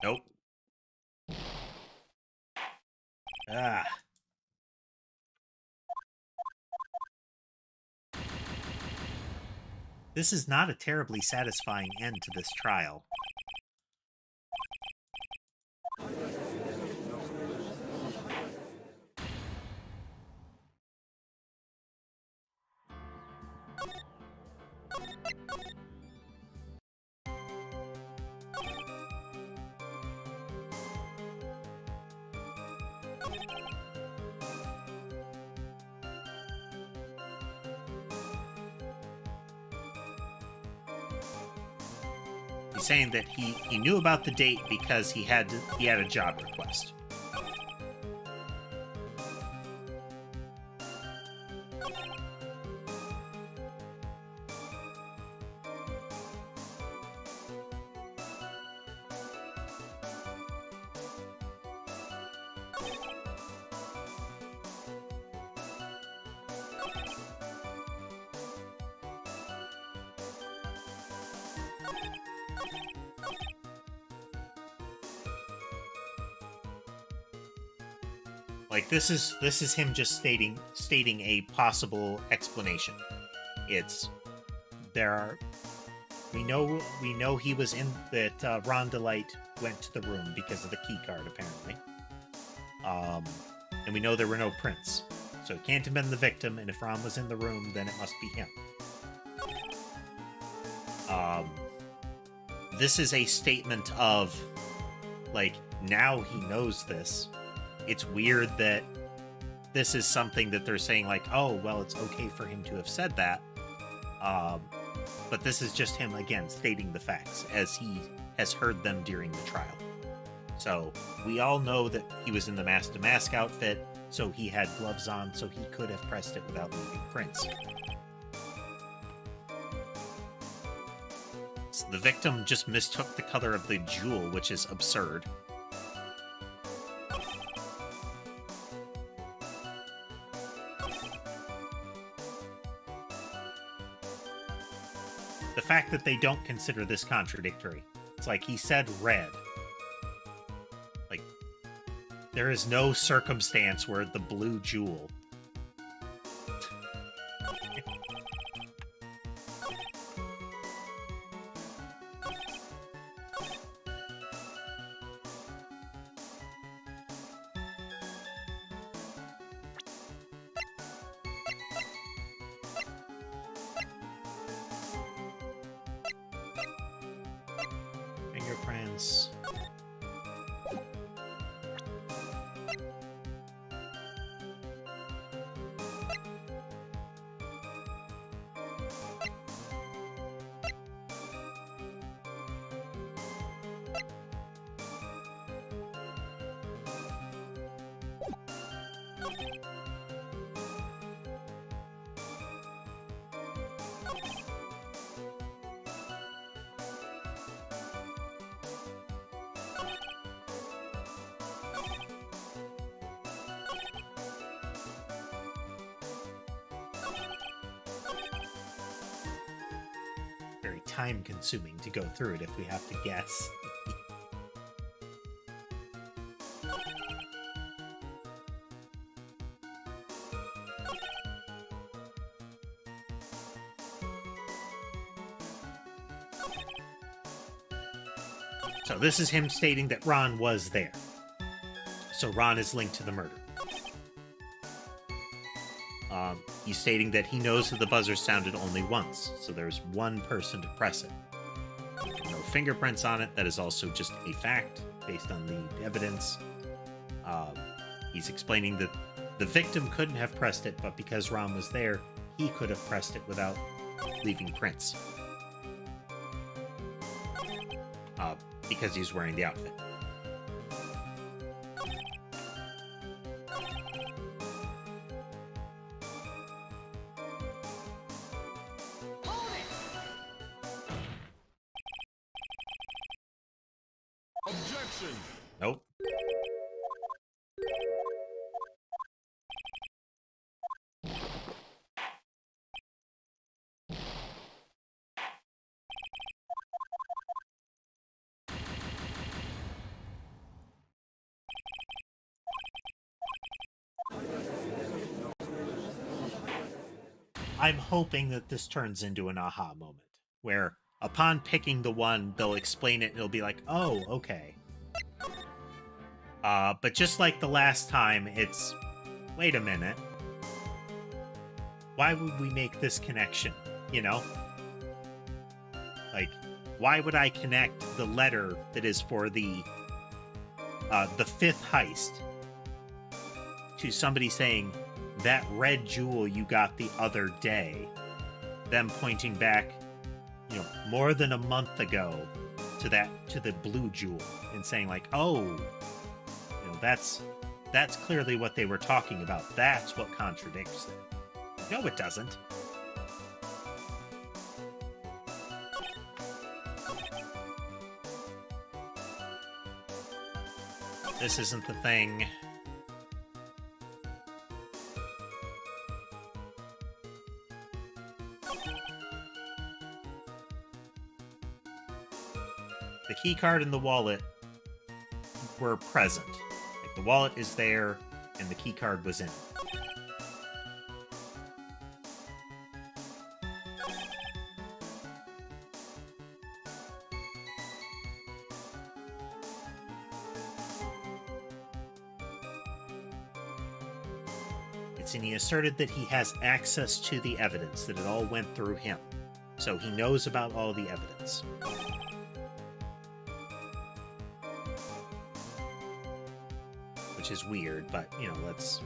Nope. Ah. This is not a terribly satisfying end to this trial. He's saying that he knew about the date because he had a job request. Like this is him just stating a possible explanation. We know he was in that Rhonda Light went to the room because of the key card apparently. And we know there were no prints. So it can't have been the victim, and if Ron was in the room, then it must be him. This is a statement of, like, now he knows this. It's weird that this is something that they're saying, like, oh, well, it's okay for him to have said that. But this is just him, again, stating the facts as he has heard them during the trial. So we all know that he was in the mask-to-mask outfit, so he had gloves on, so he could have pressed it without leaving prints. So the victim just mistook the color of the jewel, which is absurd. The fact that they don't consider this contradictory. It's like he said red. Like, there is no circumstance where the blue jewel. Fingerprints. time consuming to go through it if we have to guess. So this is him stating that Ron was there. So Ron is linked to the murder. He's stating that he knows that the buzzer sounded only once, so there's one person to press it. No fingerprints on it. That is also just a fact based on the evidence. He's explaining that the victim couldn't have pressed it, but because Ron was there, he could have pressed it without leaving prints. Because he's wearing the outfit. Objection! Nope. I'm hoping that this turns into an aha moment, where upon picking the one, they'll explain it and it'll be like, oh, okay. But just like the last time, it's, wait a minute. Why would we make this connection, you know? Like, why would I connect the letter that is for the fifth heist to somebody saying, that red jewel you got the other day, them pointing back, you know, more than a month ago to the blue jewel and saying like, oh, you know, that's clearly what they were talking about. That's what contradicts them. No, it doesn't. This isn't the thing. The key card and the wallet were present. Like, the wallet is there, and the key card was in it. And he asserted that he has access to the evidence, that it all went through him. So he knows about all the evidence. Which is weird, but, you know, let's...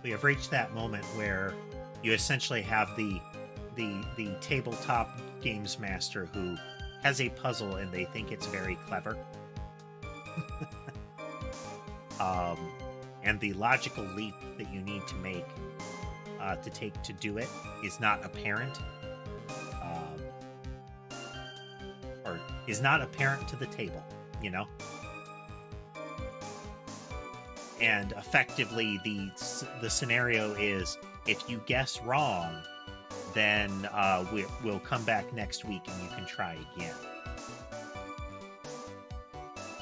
We have reached that moment where you essentially have the tabletop games master who has a puzzle and they think it's very clever. And the logical leap that you need to make to do it is not apparent. Or is not apparent to the table, you know? And effectively, the scenario is, if you guess wrong, then we'll come back next week and you can try again.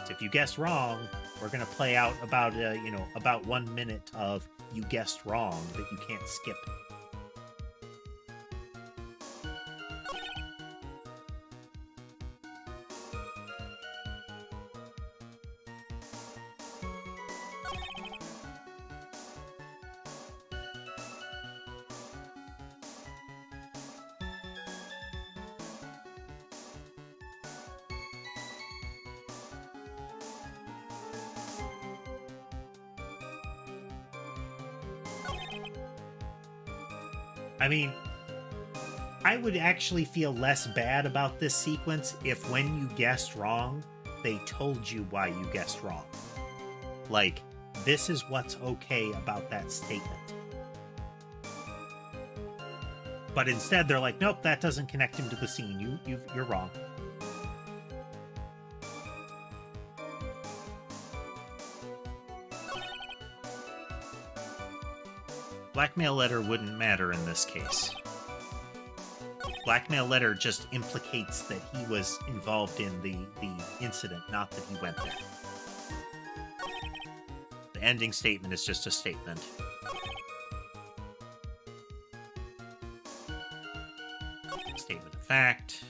So if you guess wrong, we're going to play out about 1 minute of you guessed wrong that you can't skip. I mean, I would actually feel less bad about this sequence if when you guessed wrong, they told you why you guessed wrong. Like, this is what's okay about that statement. But instead, they're like, nope, that doesn't connect him to the scene. You're wrong. Blackmail letter wouldn't matter in this case. Blackmail letter just implicates that he was involved in the incident, not that he went there. The ending statement is just a statement. Statement of fact.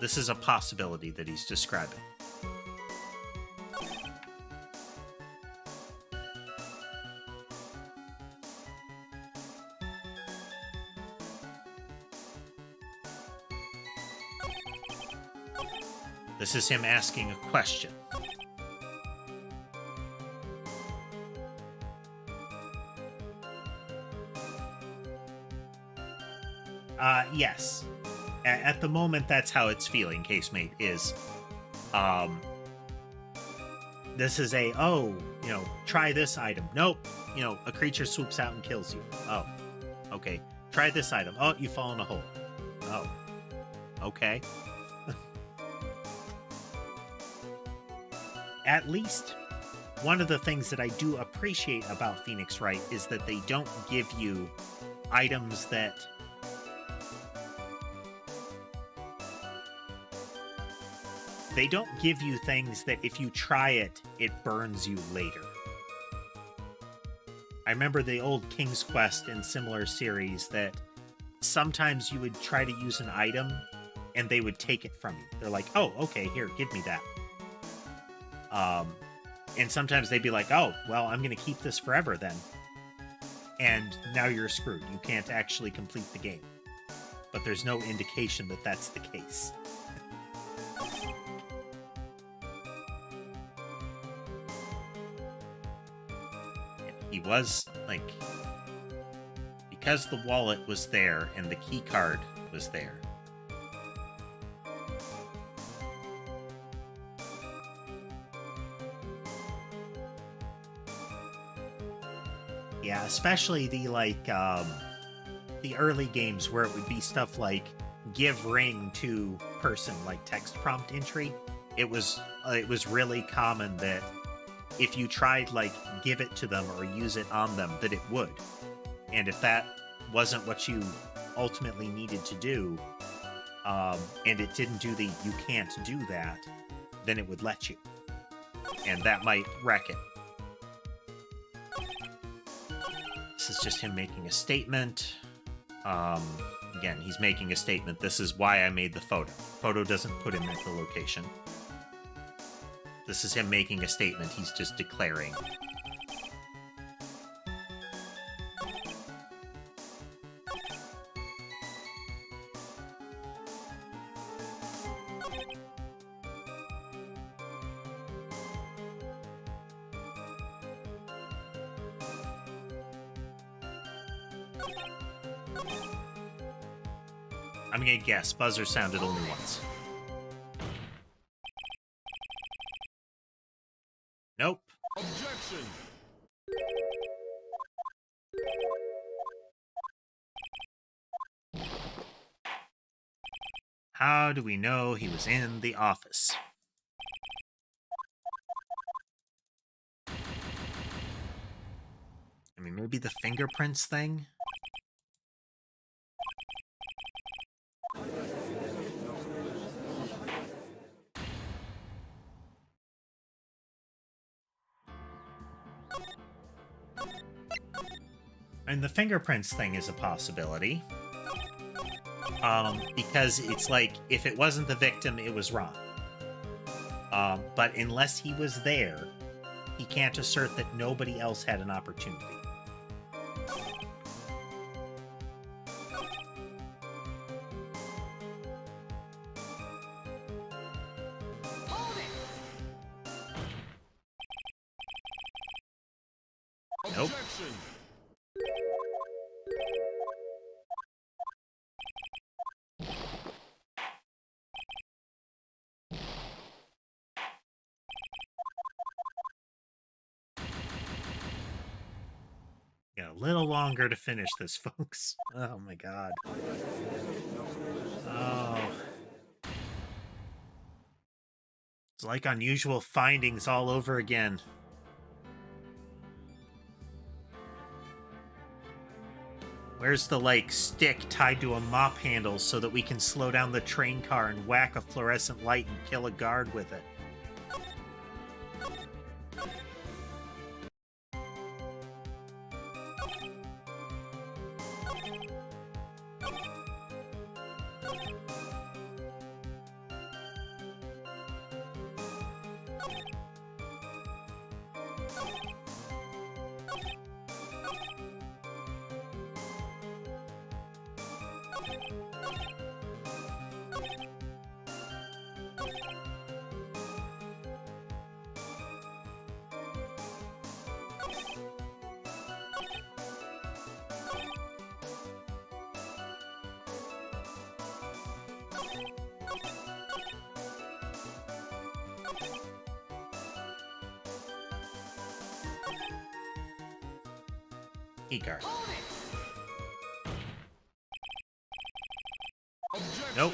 This is a possibility that he's describing. This is him asking a question. Yes. At the moment, that's how it's feeling, casemate, is, this is a, oh, try this item. Nope. A creature swoops out and kills you. Oh, okay. Try this item. Oh, you fall in a hole. Oh, okay. At least one of the things that I do appreciate about Phoenix Wright is that they don't give you items that they don't give you things that if you try it, it burns you later. I remember the old King's Quest and similar series that sometimes you would try to use an item and they would take it from you. They're like, oh, okay, here, give me that. And sometimes they'd be like, oh, well, I'm going to keep this forever then. And now you're screwed. You can't actually complete the game. But there's no indication that that's the case. He was, like, because the wallet was there and the key card was there. Yeah, especially the, like, the early games where it would be stuff like give ring to person, like text prompt entry. It was really common that if you tried, like, give it to them or use it on them, that it would. And if that wasn't what you ultimately needed to do, and it didn't do the you can't do that, then it would let you. And that might wreck it. This is just him making a statement. Again, he's making a statement. This is why I made the photo. Photo doesn't put him at the location. This is him making a statement. He's just declaring. I'm gonna guess. Buzzer sounded only once. Nope. Objection. How do we know he was in the office? I mean, maybe the fingerprints thing? And the fingerprints thing is a possibility. Because it's like, if it wasn't the victim, it was Ron. But unless he was there, he can't assert that nobody else had an opportunity. Nope. Objection. Got a little longer to finish this, folks. Oh my god. Oh. It's like Unusual Findings all over again. Where's the, like, stick tied to a mop handle so that we can slow down the train car and whack a fluorescent light and kill a guard with it? E-card. Objection. Nope.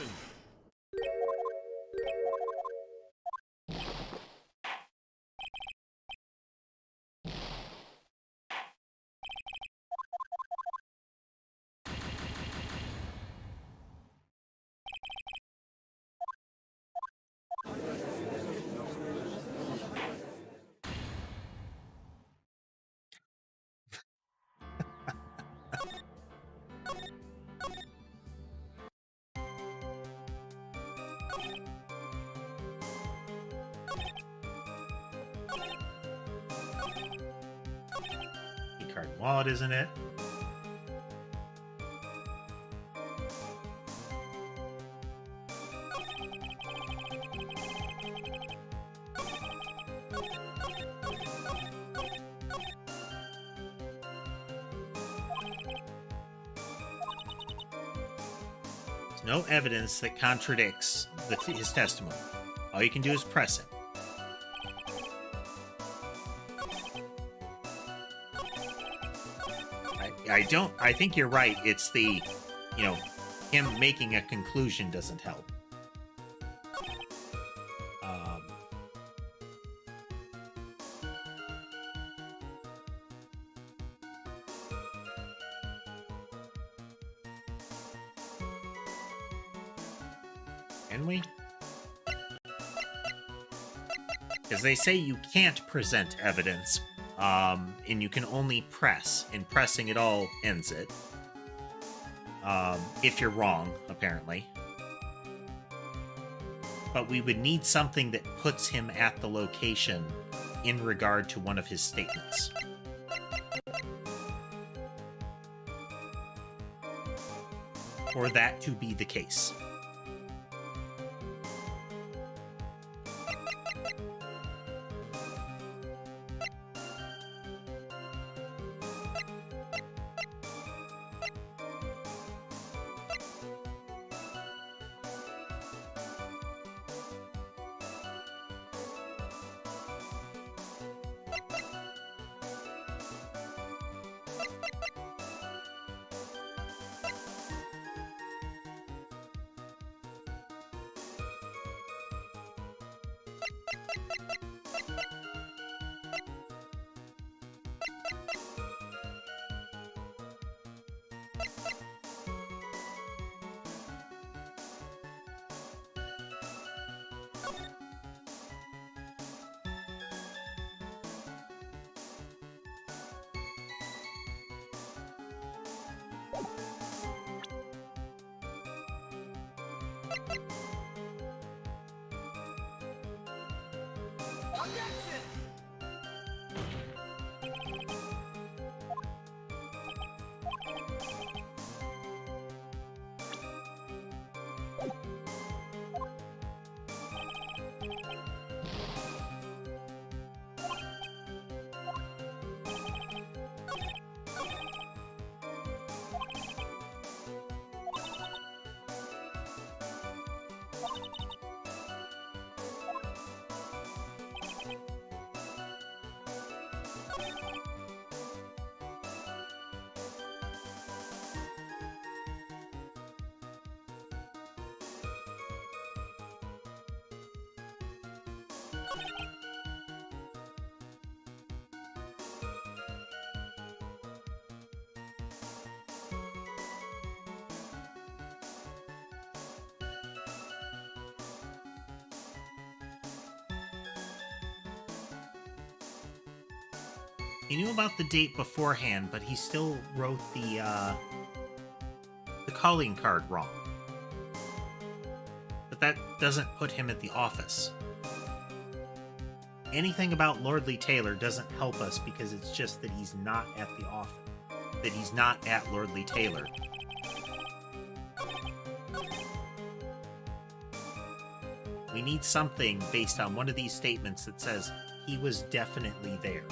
E-card wallet, isn't it? There's no evidence that contradicts his testimony. All you can do is press it. I think you're right. It's the, him making a conclusion doesn't help. Can we? Because they say you can't present evidence, and you can only press, and pressing it all ends it. If you're wrong, apparently. But we would need something that puts him at the location in regard to one of his statements. For that to be the case. He knew about the date beforehand, but he still wrote the calling card wrong. But that doesn't put him at the office. Anything about Lordly Taylor doesn't help us because it's just that he's not at the office. That he's not at Lordly Taylor. We need something based on one of these statements that says he was definitely there.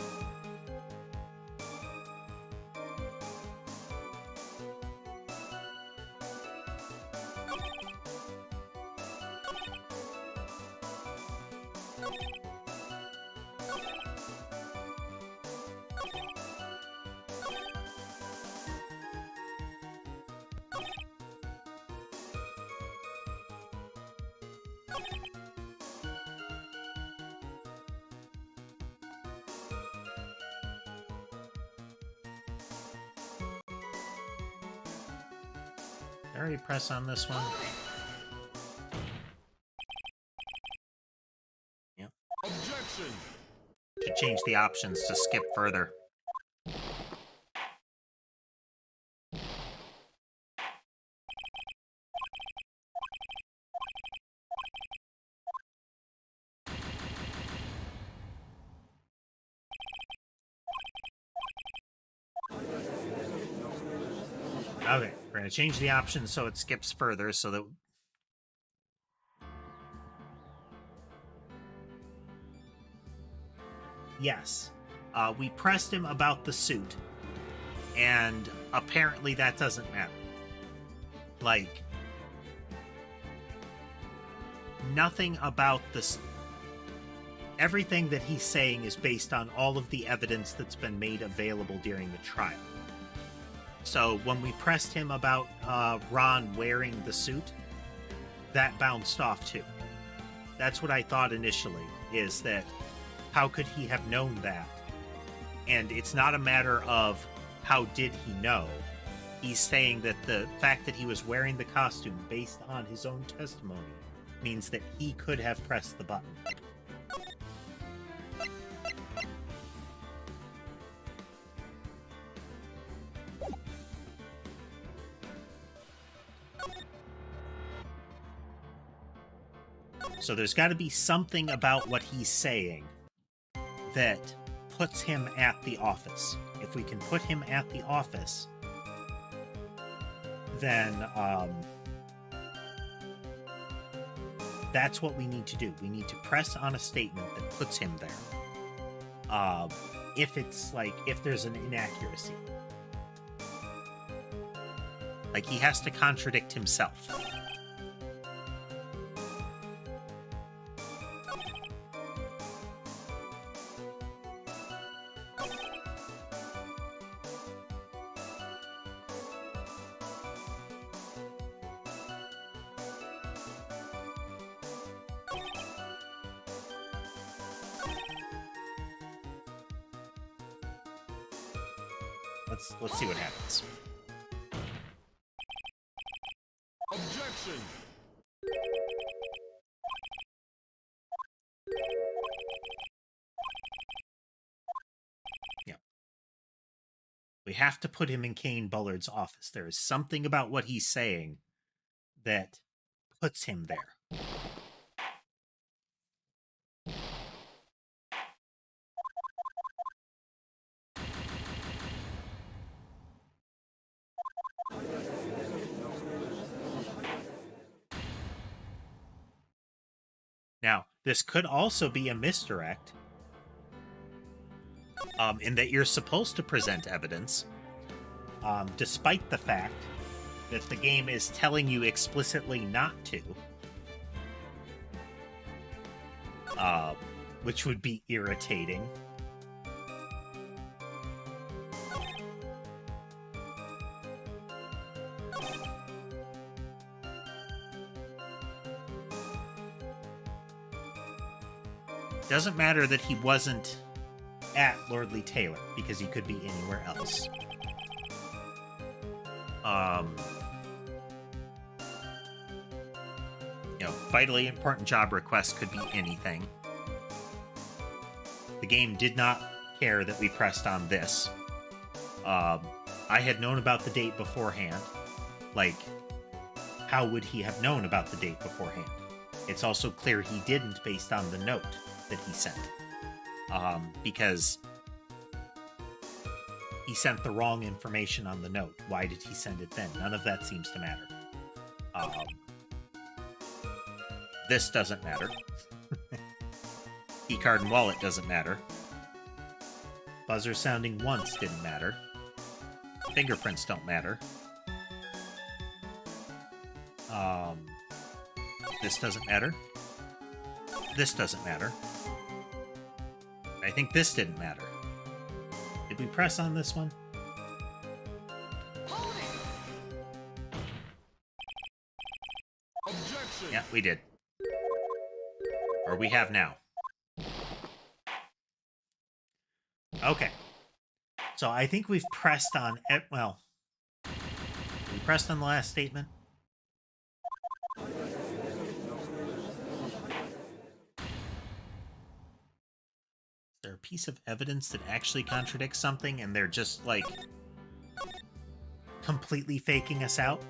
I already press on this one. Yep. Objection. Should change the options to skip further. Okay, we're going to change the option so it skips further so that... Yes. We pressed him about the suit, and apparently that doesn't matter. Like, nothing about this... Everything that he's saying is based on all of the evidence that's been made available during the trial. So when we pressed him about Ron wearing the suit, that bounced off too. That's what I thought initially, is that how could he have known that? And it's not a matter of how did he know. He's saying that the fact that he was wearing the costume based on his own testimony means that he could have pressed the button. So there's got to be something about what he's saying that puts him at the office. If we can put him at the office, then that's what we need to do. We need to press on a statement that puts him there. If it's like, if there's an inaccuracy. Like, he has to contradict himself. Let's see what happens. Objection. Yeah. We have to put him in Kane Bullard's office. There is something about what he's saying that puts him there. Now, this could also be a misdirect, in that you're supposed to present evidence, despite the fact that the game is telling you explicitly not to, which would be irritating. Doesn't matter that he wasn't at Lordly Taylor, because he could be anywhere else. You know, vitally important job request could be anything. The game did not care that we pressed on this. I had known about the date beforehand. Like, how would he have known about the date beforehand? It's also clear he didn't based on the note that he sent. Because he sent the wrong information on the note. Why did he send it then? None of that seems to matter. This doesn't matter. Keycard and wallet doesn't matter. Buzzer sounding once didn't matter. Fingerprints don't matter. This doesn't matter. This doesn't matter. I think this didn't matter. Did we press on this one? Objection. Yeah, we did. Or we have now. Okay. So I think we've pressed on... Well, we pressed on the last statement. Is there a piece of evidence that actually contradicts something and they're just, like, completely faking us out?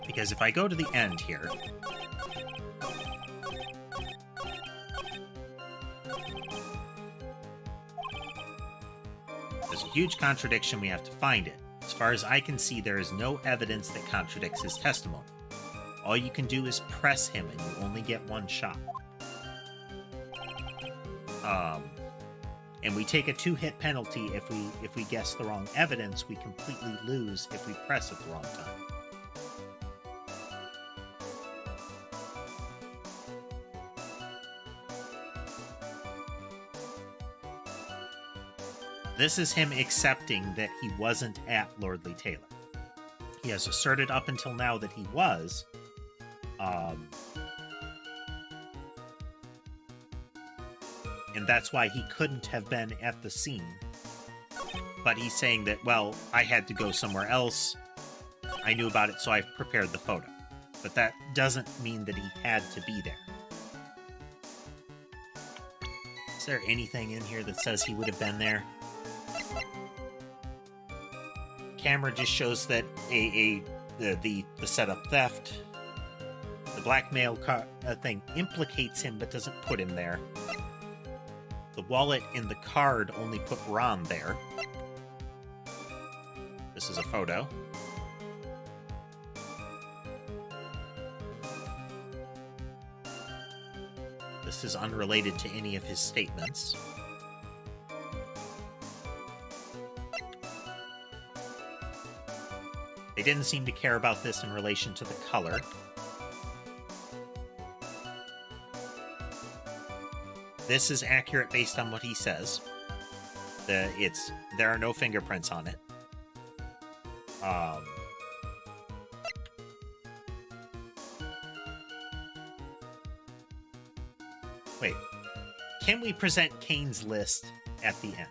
Because if I go to the end here... There's a huge contradiction, we have to find it. As far as I can see, there is no evidence that contradicts his testimony. All you can do is press him, and you only get one shot. And we take a 2-hit penalty if we guess the wrong evidence. We completely lose if we press at the wrong time. This is him accepting that he wasn't at Lordly Taylor. He has asserted up until now that he was. And that's why he couldn't have been at the scene. But he's saying that, well, I had to go somewhere else. I knew about it, so I prepared the photo. But that doesn't mean that he had to be there. Is there anything in here that says he would have been there? Camera just shows that the setup theft, the blackmail thing implicates him but doesn't put him there. The wallet in the card only put Ron there. This is a photo. This is unrelated to any of his statements. They didn't seem to care about this in relation to the color. This is accurate based on what he says. There are no fingerprints on it. Wait. Can we present Kane's list at the end?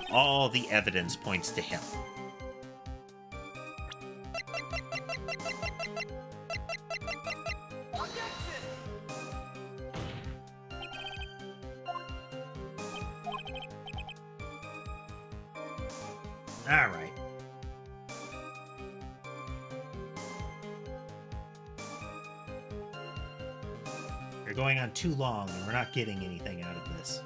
All the evidence points to him. All right. You're going on too long, and we're not getting anything out of this.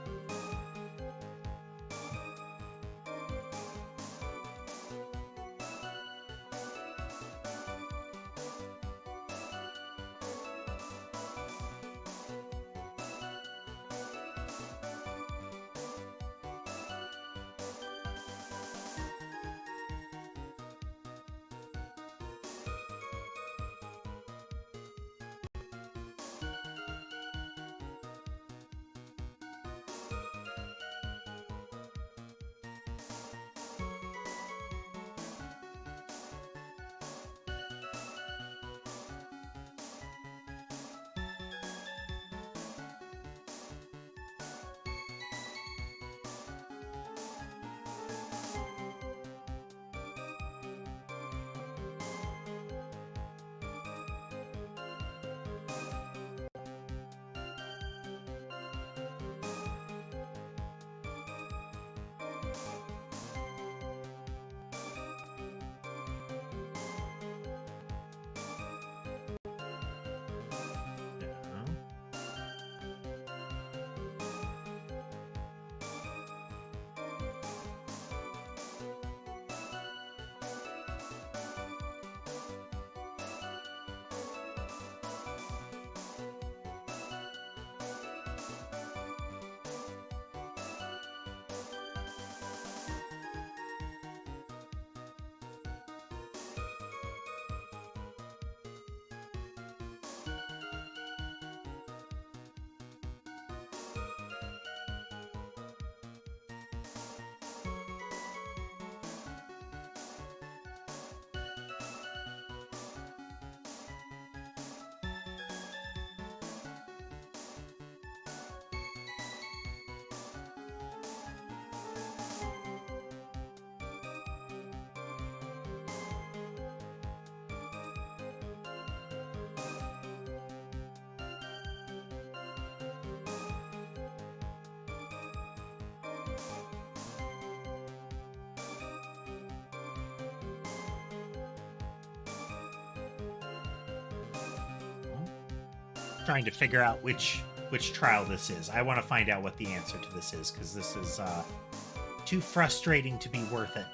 trying to figure out which trial this is. I want to find out what the answer to this is, because this is too frustrating to be worth it.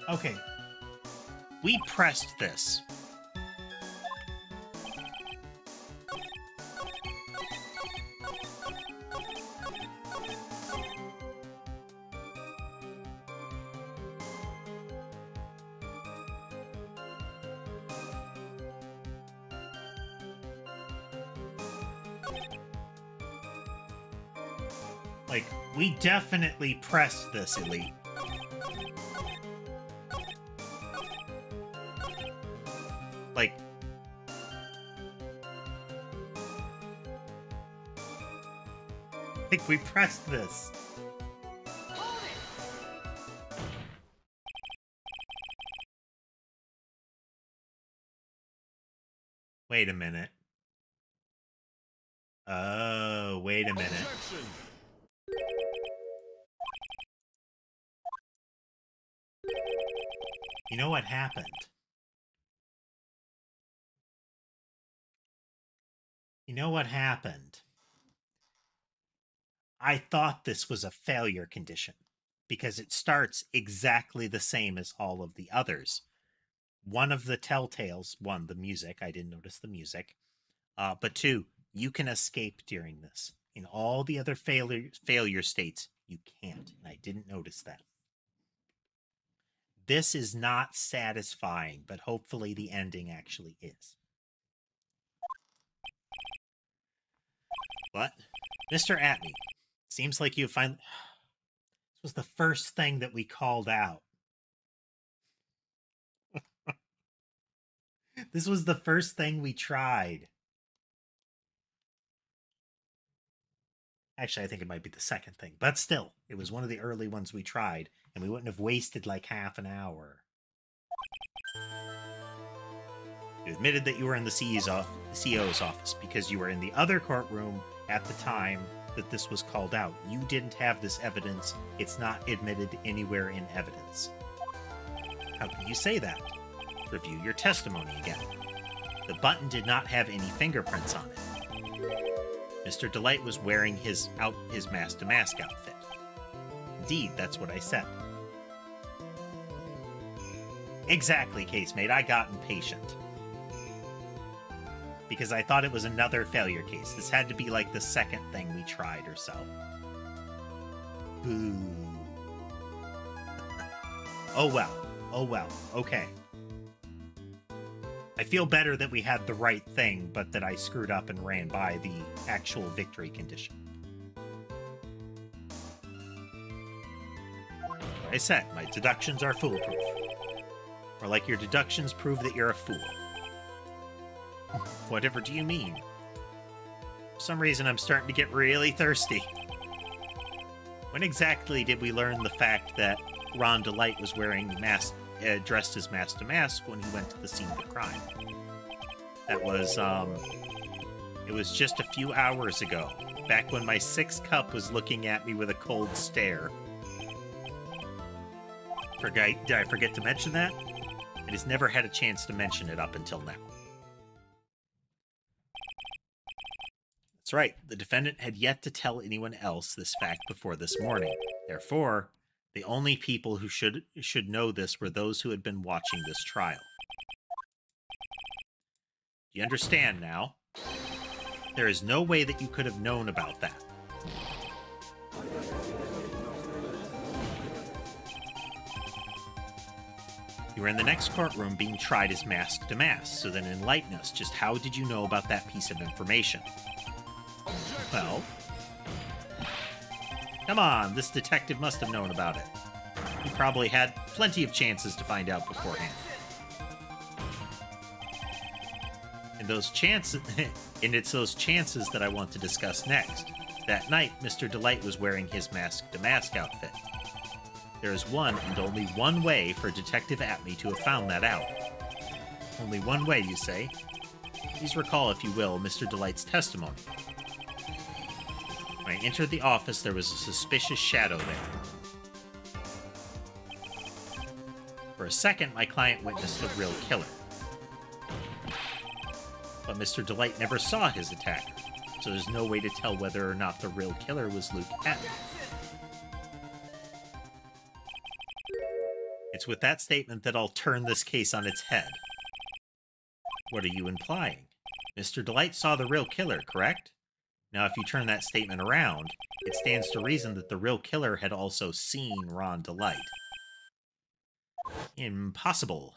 Okay. We pressed this. Like, we definitely pressed this, Elite. Like, we pressed this. Wait a minute. Oh, wait a minute. Objection. You know what happened? You know what happened? I thought this was a failure condition because it starts exactly the same as all of the others. One of the telltales, one, the music, I didn't notice the music, but two, you can escape during this. In all the other failure states, you can't, and I didn't notice that. This is not satisfying, but hopefully the ending actually is. What? Mr. Atney, seems like you finally... This was the first thing that we called out. This was the first thing we tried. Actually, I think it might be the second thing, but still, it was one of the early ones we tried, and we wouldn't have wasted like half an hour. You admitted that you were in the CEO's office because you were in the other courtroom at the time that this was called out. You didn't have this evidence. It's not admitted anywhere in evidence. How can you say that? Review your testimony again. The button did not have any fingerprints on it. Mr. Delight was wearing his mask-to-mask outfit. Indeed, that's what I said. Exactly, casemate. I got impatient. Because I thought it was another failure case. This had to be like the second thing we tried or so. Boo. Oh well. Oh well. Okay. I feel better that we had the right thing, but that I screwed up and ran by the actual victory condition. Like I said, my deductions are foolproof. Or like your deductions prove that you're a fool. Whatever do you mean? some reason I'm starting to get really thirsty. When exactly did we learn the fact that Ron DeLight was wearing dressed as Mask to Mask when he went to the scene of the crime? That was, it was just a few hours ago, back when my sixth cup was looking at me with a cold stare. Did I forget to mention that? It has never had a chance to mention it up until now. That's right, the defendant had yet to tell anyone else this fact before this morning. Therefore, the only people who should know this were those who had been watching this trial. Do you understand now? There is no way that you could have known about that. You were in the next courtroom being tried as Mask to Mask, so then enlighten us. Just how did you know about that piece of information? Well, come on, this detective must have known about it. He probably had plenty of chances to find out beforehand. And it's those chances that I want to discuss next. That night, Mr. DeLight was wearing his Mask to Mask outfit. There is one and only one way for Detective Atmey to have found that out. Only one way, you say? Please recall, if you will, Mr. DeLight's testimony. When I entered the office, there was a suspicious shadow there. For a second, my client witnessed the real killer. But Mr. DeLight never saw his attacker, so there's no way to tell whether or not the real killer was Luke Atmey. It's with that statement that I'll turn this case on its head. What are you implying? Mr. DeLight saw the real killer, correct? Now, if you turn that statement around, it stands to reason that the real killer had also seen Ron DeLight. Impossible.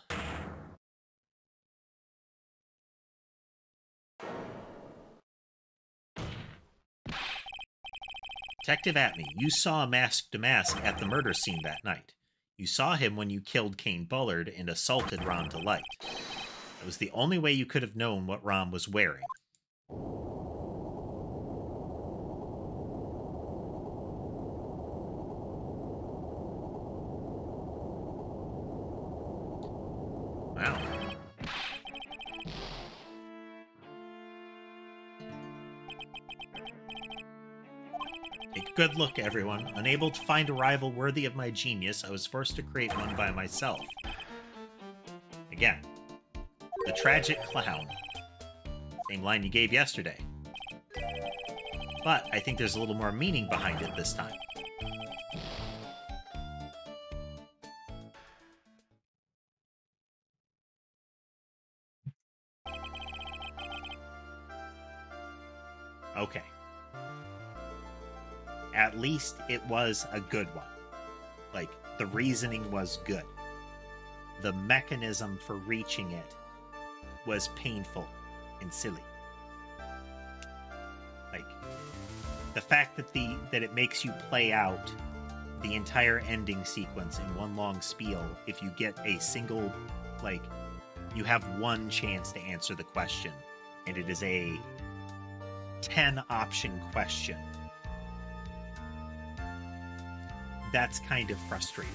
Detective Atmey, you saw Mask to Mask at the murder scene that night. You saw him when you killed Kane Bullard and assaulted Ron DeLight. That was the only way you could have known what Ron was wearing. Wow. Take a good look, everyone. Unable to find a rival worthy of my genius, I was forced to create one by myself. Again. The tragic clown. Same line you gave yesterday. But I think there's a little more meaning behind it this time. Okay. At least it was a good one. Like, the reasoning was good. The mechanism for reaching it was painful and silly. Like, the fact that it makes you play out the entire ending sequence in one long spiel, if you get a single, like, you have one chance to answer the question, and it is a 10-option question. That's kind of frustrating.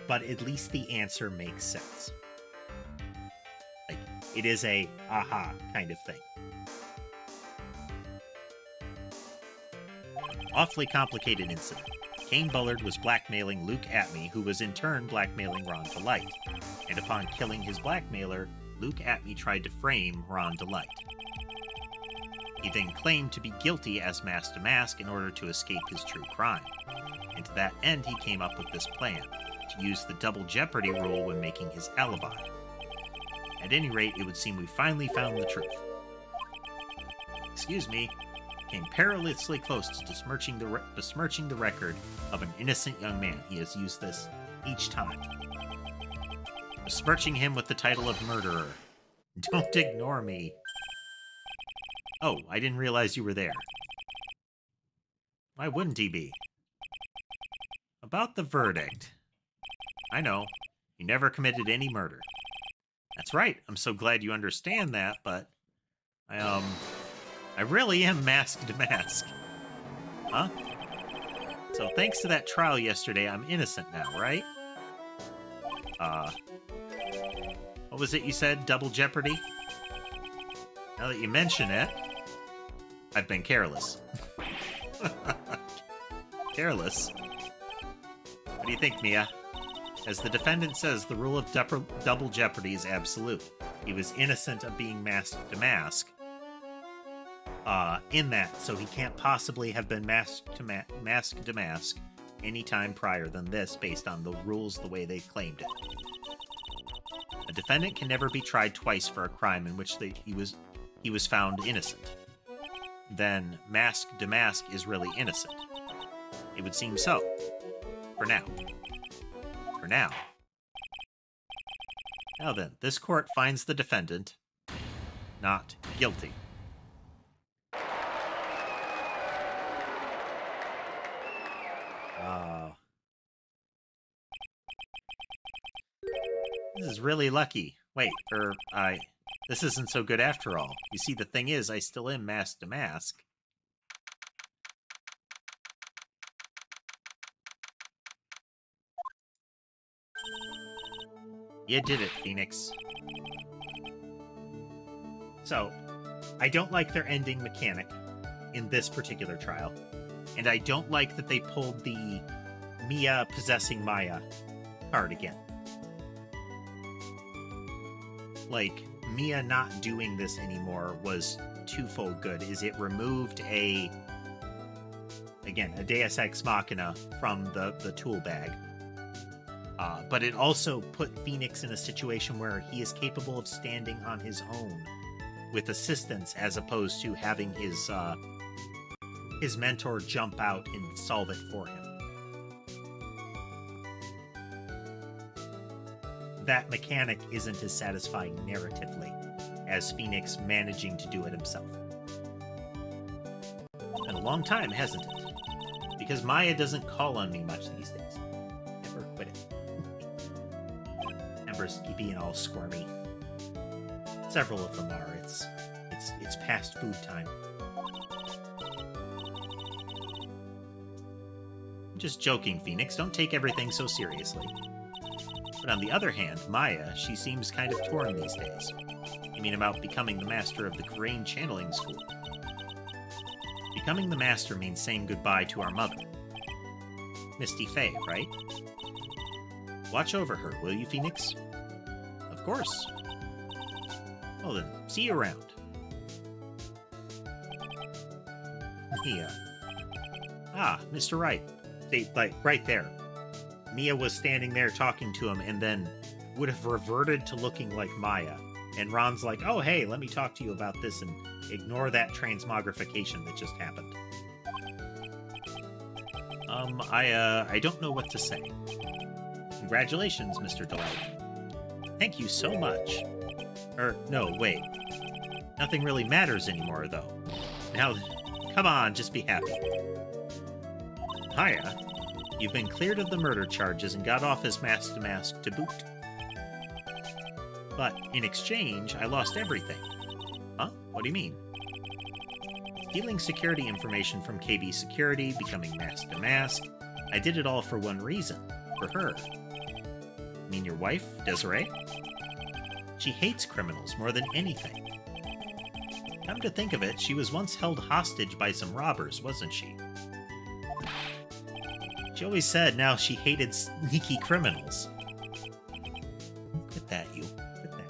But at least the answer makes sense. Like, it is a aha kind of thing. Awfully complicated incident. Kane Bullard was blackmailing Luke Atmey, who was in turn blackmailing Ron DeLight. And upon killing his blackmailer, Luke Atmey tried to frame Ron DeLight. He then claimed to be guilty as Mask to Mask in order to escape his true crime. And to that end, he came up with this plan, to use the double jeopardy rule when making his alibi. At any rate, it would seem we finally found the truth. Excuse me, came perilously close to besmirching the record of an innocent young man. He has used this each time. Besmirching him with the title of murderer. Don't ignore me. Oh, I didn't realize you were there. Why wouldn't he be? About the verdict. I know. You never committed any murder. That's right. I'm so glad you understand that, but I really am mask to mask. Huh? So thanks to that trial yesterday, I'm innocent now, right? What was it you said? Double jeopardy? Now that you mention it, I've been careless. Careless? What do you think, Mia? As the defendant says, the rule of double jeopardy is absolute. He was innocent of being masked to mask. In that, so he can't possibly have been masked to mask any time prior than this, based on the rules the way they claimed it. A defendant can never be tried twice for a crime in which he was found innocent. Then mask to mask is really innocent. It would seem so. For now. For now. Now then, this court finds the defendant not guilty. This is really lucky. Wait, this isn't so good after all. You see, the thing is, I still am mask to mask. You did it, Phoenix. So, I don't like their ending mechanic in this particular trial. And I don't like that they pulled the Mia possessing Maya card again. Like, Mia not doing this anymore was twofold good. Is it removed a Deus Ex Machina from the tool bag. But it also put Phoenix in a situation where he is capable of standing on his own with assistance, as opposed to having his mentor jump out and solve it for him. That mechanic isn't as satisfying narratively as Phoenix managing to do it himself. Been a long time, hasn't it? Because Maya doesn't call on me much these days. Never quit it. Embers keep being all squirmy. Several of them are. It's past food time. I'm just joking, Phoenix. Don't take everything so seriously. But on the other hand, Maya, she seems kind of torn these days. You mean about becoming the master of the Crane Channeling School? Becoming the master means saying goodbye to our mother. Misty Faye, right? Watch over her, will you, Phoenix? Of course. Well then, see you around. Mia. Ah, Mr. Wright. Right there. Mia was standing there talking to him and then would have reverted to looking like Maya. And Ron's like, oh, hey, let me talk to you about this and ignore that transmogrification that just happened. I don't know what to say. Congratulations, Mr. Delight. Thank you so much. No, wait. Nothing really matters anymore, though. Now, come on, just be happy. Maya, you've been cleared of the murder charges and got off as mask to mask to boot. But in exchange, I lost everything. Huh? What do you mean? Stealing security information from KB Security, becoming mask to mask. I did it all for one reason. For her. You mean your wife, Desiree? She hates criminals more than anything. Come to think of it, she was once held hostage by some robbers, wasn't she? She always said now she hated sneaky criminals. Quit that, you. Quit that.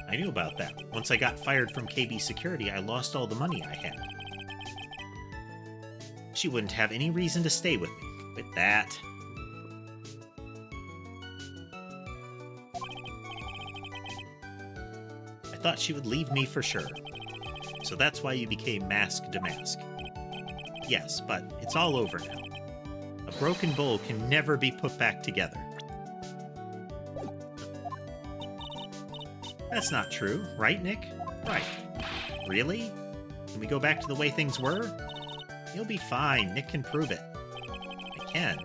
I knew about that. Once I got fired from KB Security, I lost all the money I had. She wouldn't have any reason to stay with me. Quit that. I thought she would leave me for sure. So that's why you became mask to mask. Yes, but it's all over now. A broken bowl can never be put back together. That's not true, right, Nick? Right. Really? Can we go back to the way things were? You'll be fine. Nick can prove it. I can.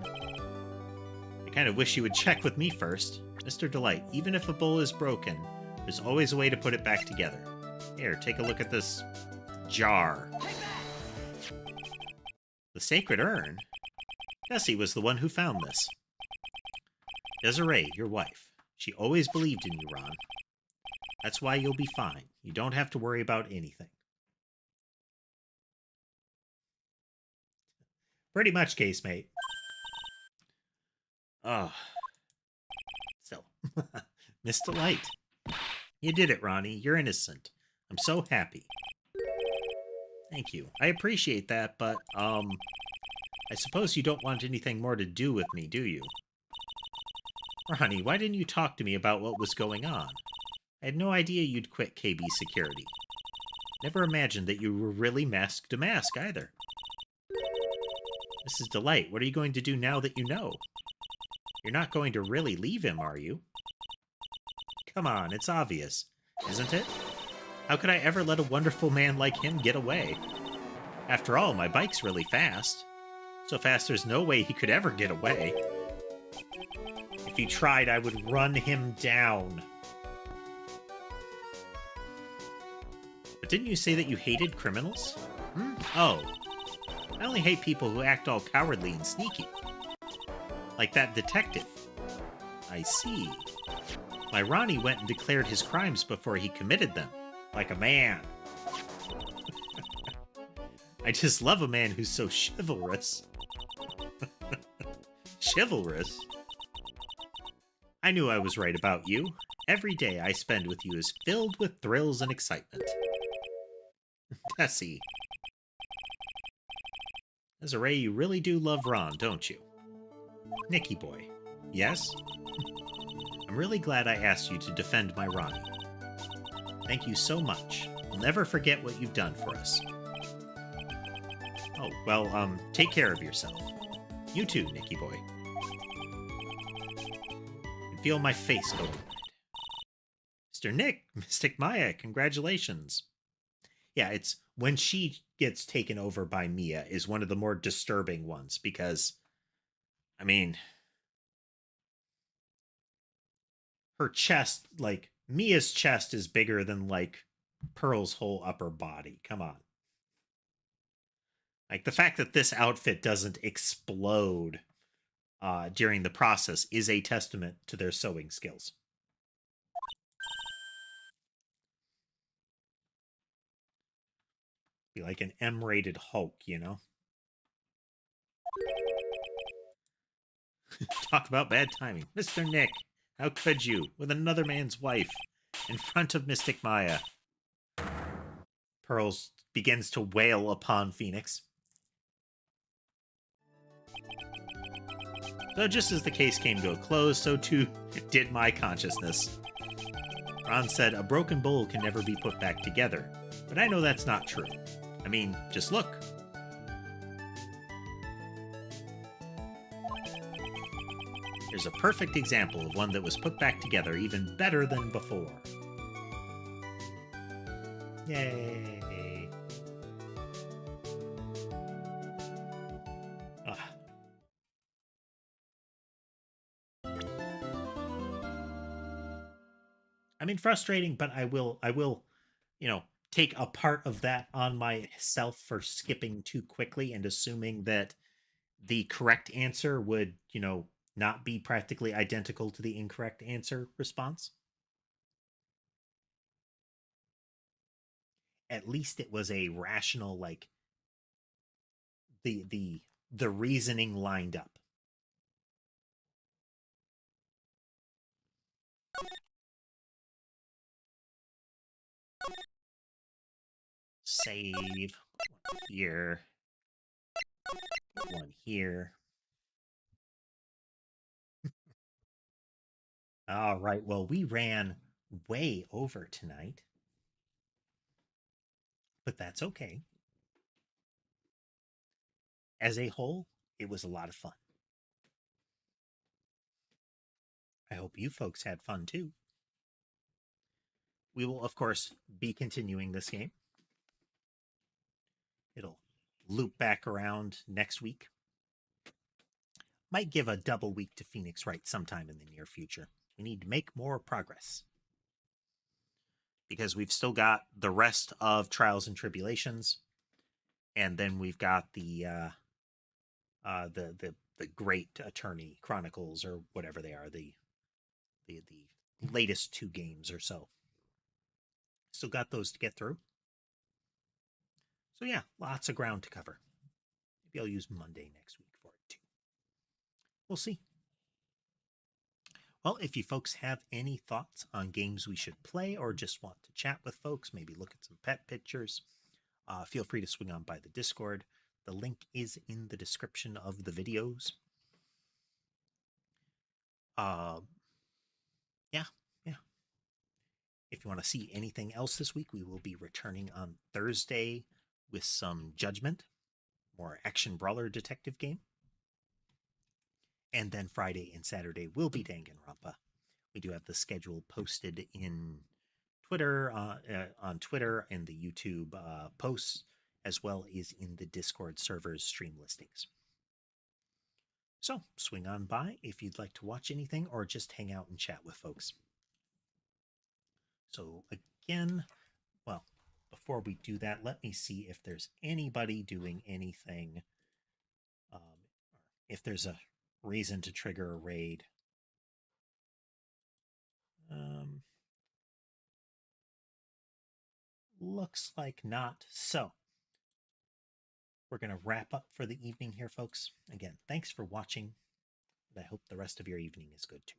I kind of wish you would check with me first. Mr. Delight, even if a bowl is broken, there's always a way to put it back together. Here, take a look at this jar. The sacred urn? Bessie was the one who found this. Desiree, your wife. She always believed in you, Ron. That's why you'll be fine. You don't have to worry about anything. Pretty much, casemate. Oh. So, Miss Delight. You did it, Ronnie. You're innocent. I'm so happy. Thank you. I appreciate that, but, I suppose you don't want anything more to do with me, do you? Ronnie, why didn't you talk to me about what was going on? I had no idea you'd quit KB Security. Never imagined that you were really masked to mask, either. Mrs. Delight, what are you going to do now that you know? You're not going to really leave him, are you? Come on, it's obvious, isn't it? How could I ever let a wonderful man like him get away? After all, my bike's really fast. So fast there's no way he could ever get away. If he tried, I would run him down. But didn't you say that you hated criminals? Oh. I only hate people who act all cowardly and sneaky. Like that detective. I see. My Ronnie went and declared his crimes before he committed them. Like a man. I just love a man who's so chivalrous. Chivalrous? I knew I was right about you. Every day I spend with you is filled with thrills and excitement. Tessie. Desiree, you really do love Ron, don't you? Nicky boy. Yes? I'm really glad I asked you to defend my Ronnie. Thank you so much. I'll never forget what you've done for us. Oh, well, take care of yourself. You too, Nicky boy. I can feel my face going red. Mr. Nick, Mystic Maya, congratulations. Yeah, it's when she gets taken over by Mia is one of the more disturbing ones because, I mean, her chest, like, Mia's chest is bigger than, like, Pearl's whole upper body. Come on. Like, the fact that this outfit doesn't explode during the process is a testament to their sewing skills. Be like an M-rated Hulk, you know? Talk about bad timing. Mr. Nick, how could you, with another man's wife, in front of Mystic Maya? Pearls begins to wail upon Phoenix. So just as the case came to a close, so too did my consciousness. Ron said, a broken bowl can never be put back together, but I know that's not true. I mean, just look. Here's a perfect example of one that was put back together even better than before. Yay! Ugh. I mean, frustrating, but I will, you know, take a part of that on myself for skipping too quickly and assuming that the correct answer would, you know, not be practically identical to the incorrect answer response. At least it was a rational, like, the reasoning lined up. Save. One here. One here. All right. Well, we ran way over tonight, but that's okay. As a whole, it was a lot of fun. I hope you folks had fun too. We will, of course, be continuing this game. It'll loop back around next week. Might give a double week to Phoenix Wright sometime in the near future. We need to make more progress. because we've still got the rest of Trials and Tribulations, and then we've got the Great Attorney Chronicles, or whatever they are, the latest 2 games or so. Still got those to get through. So yeah, lots of ground to cover. Maybe I'll use Monday next week for it too. We'll see. Well, if you folks have any thoughts on games we should play, or just want to chat with folks, maybe look at some pet pictures, feel free to swing on by the Discord. The link is in the description of the videos. Yeah. If you want to see anything else this week, we will be returning on Thursday with some Judgment, more action brawler detective game. And then Friday and Saturday will be Danganronpa. We do have the schedule posted in Twitter, on Twitter and the YouTube posts, as well as in the Discord server's stream listings. So swing on by if you'd like to watch anything or just hang out and chat with folks. So again, well, before we do that, let me see if there's anybody doing anything. If there's a reason to trigger a raid. Looks like not. So we're going to wrap up for the evening here, folks. Again, thanks for watching. I hope the rest of your evening is good too.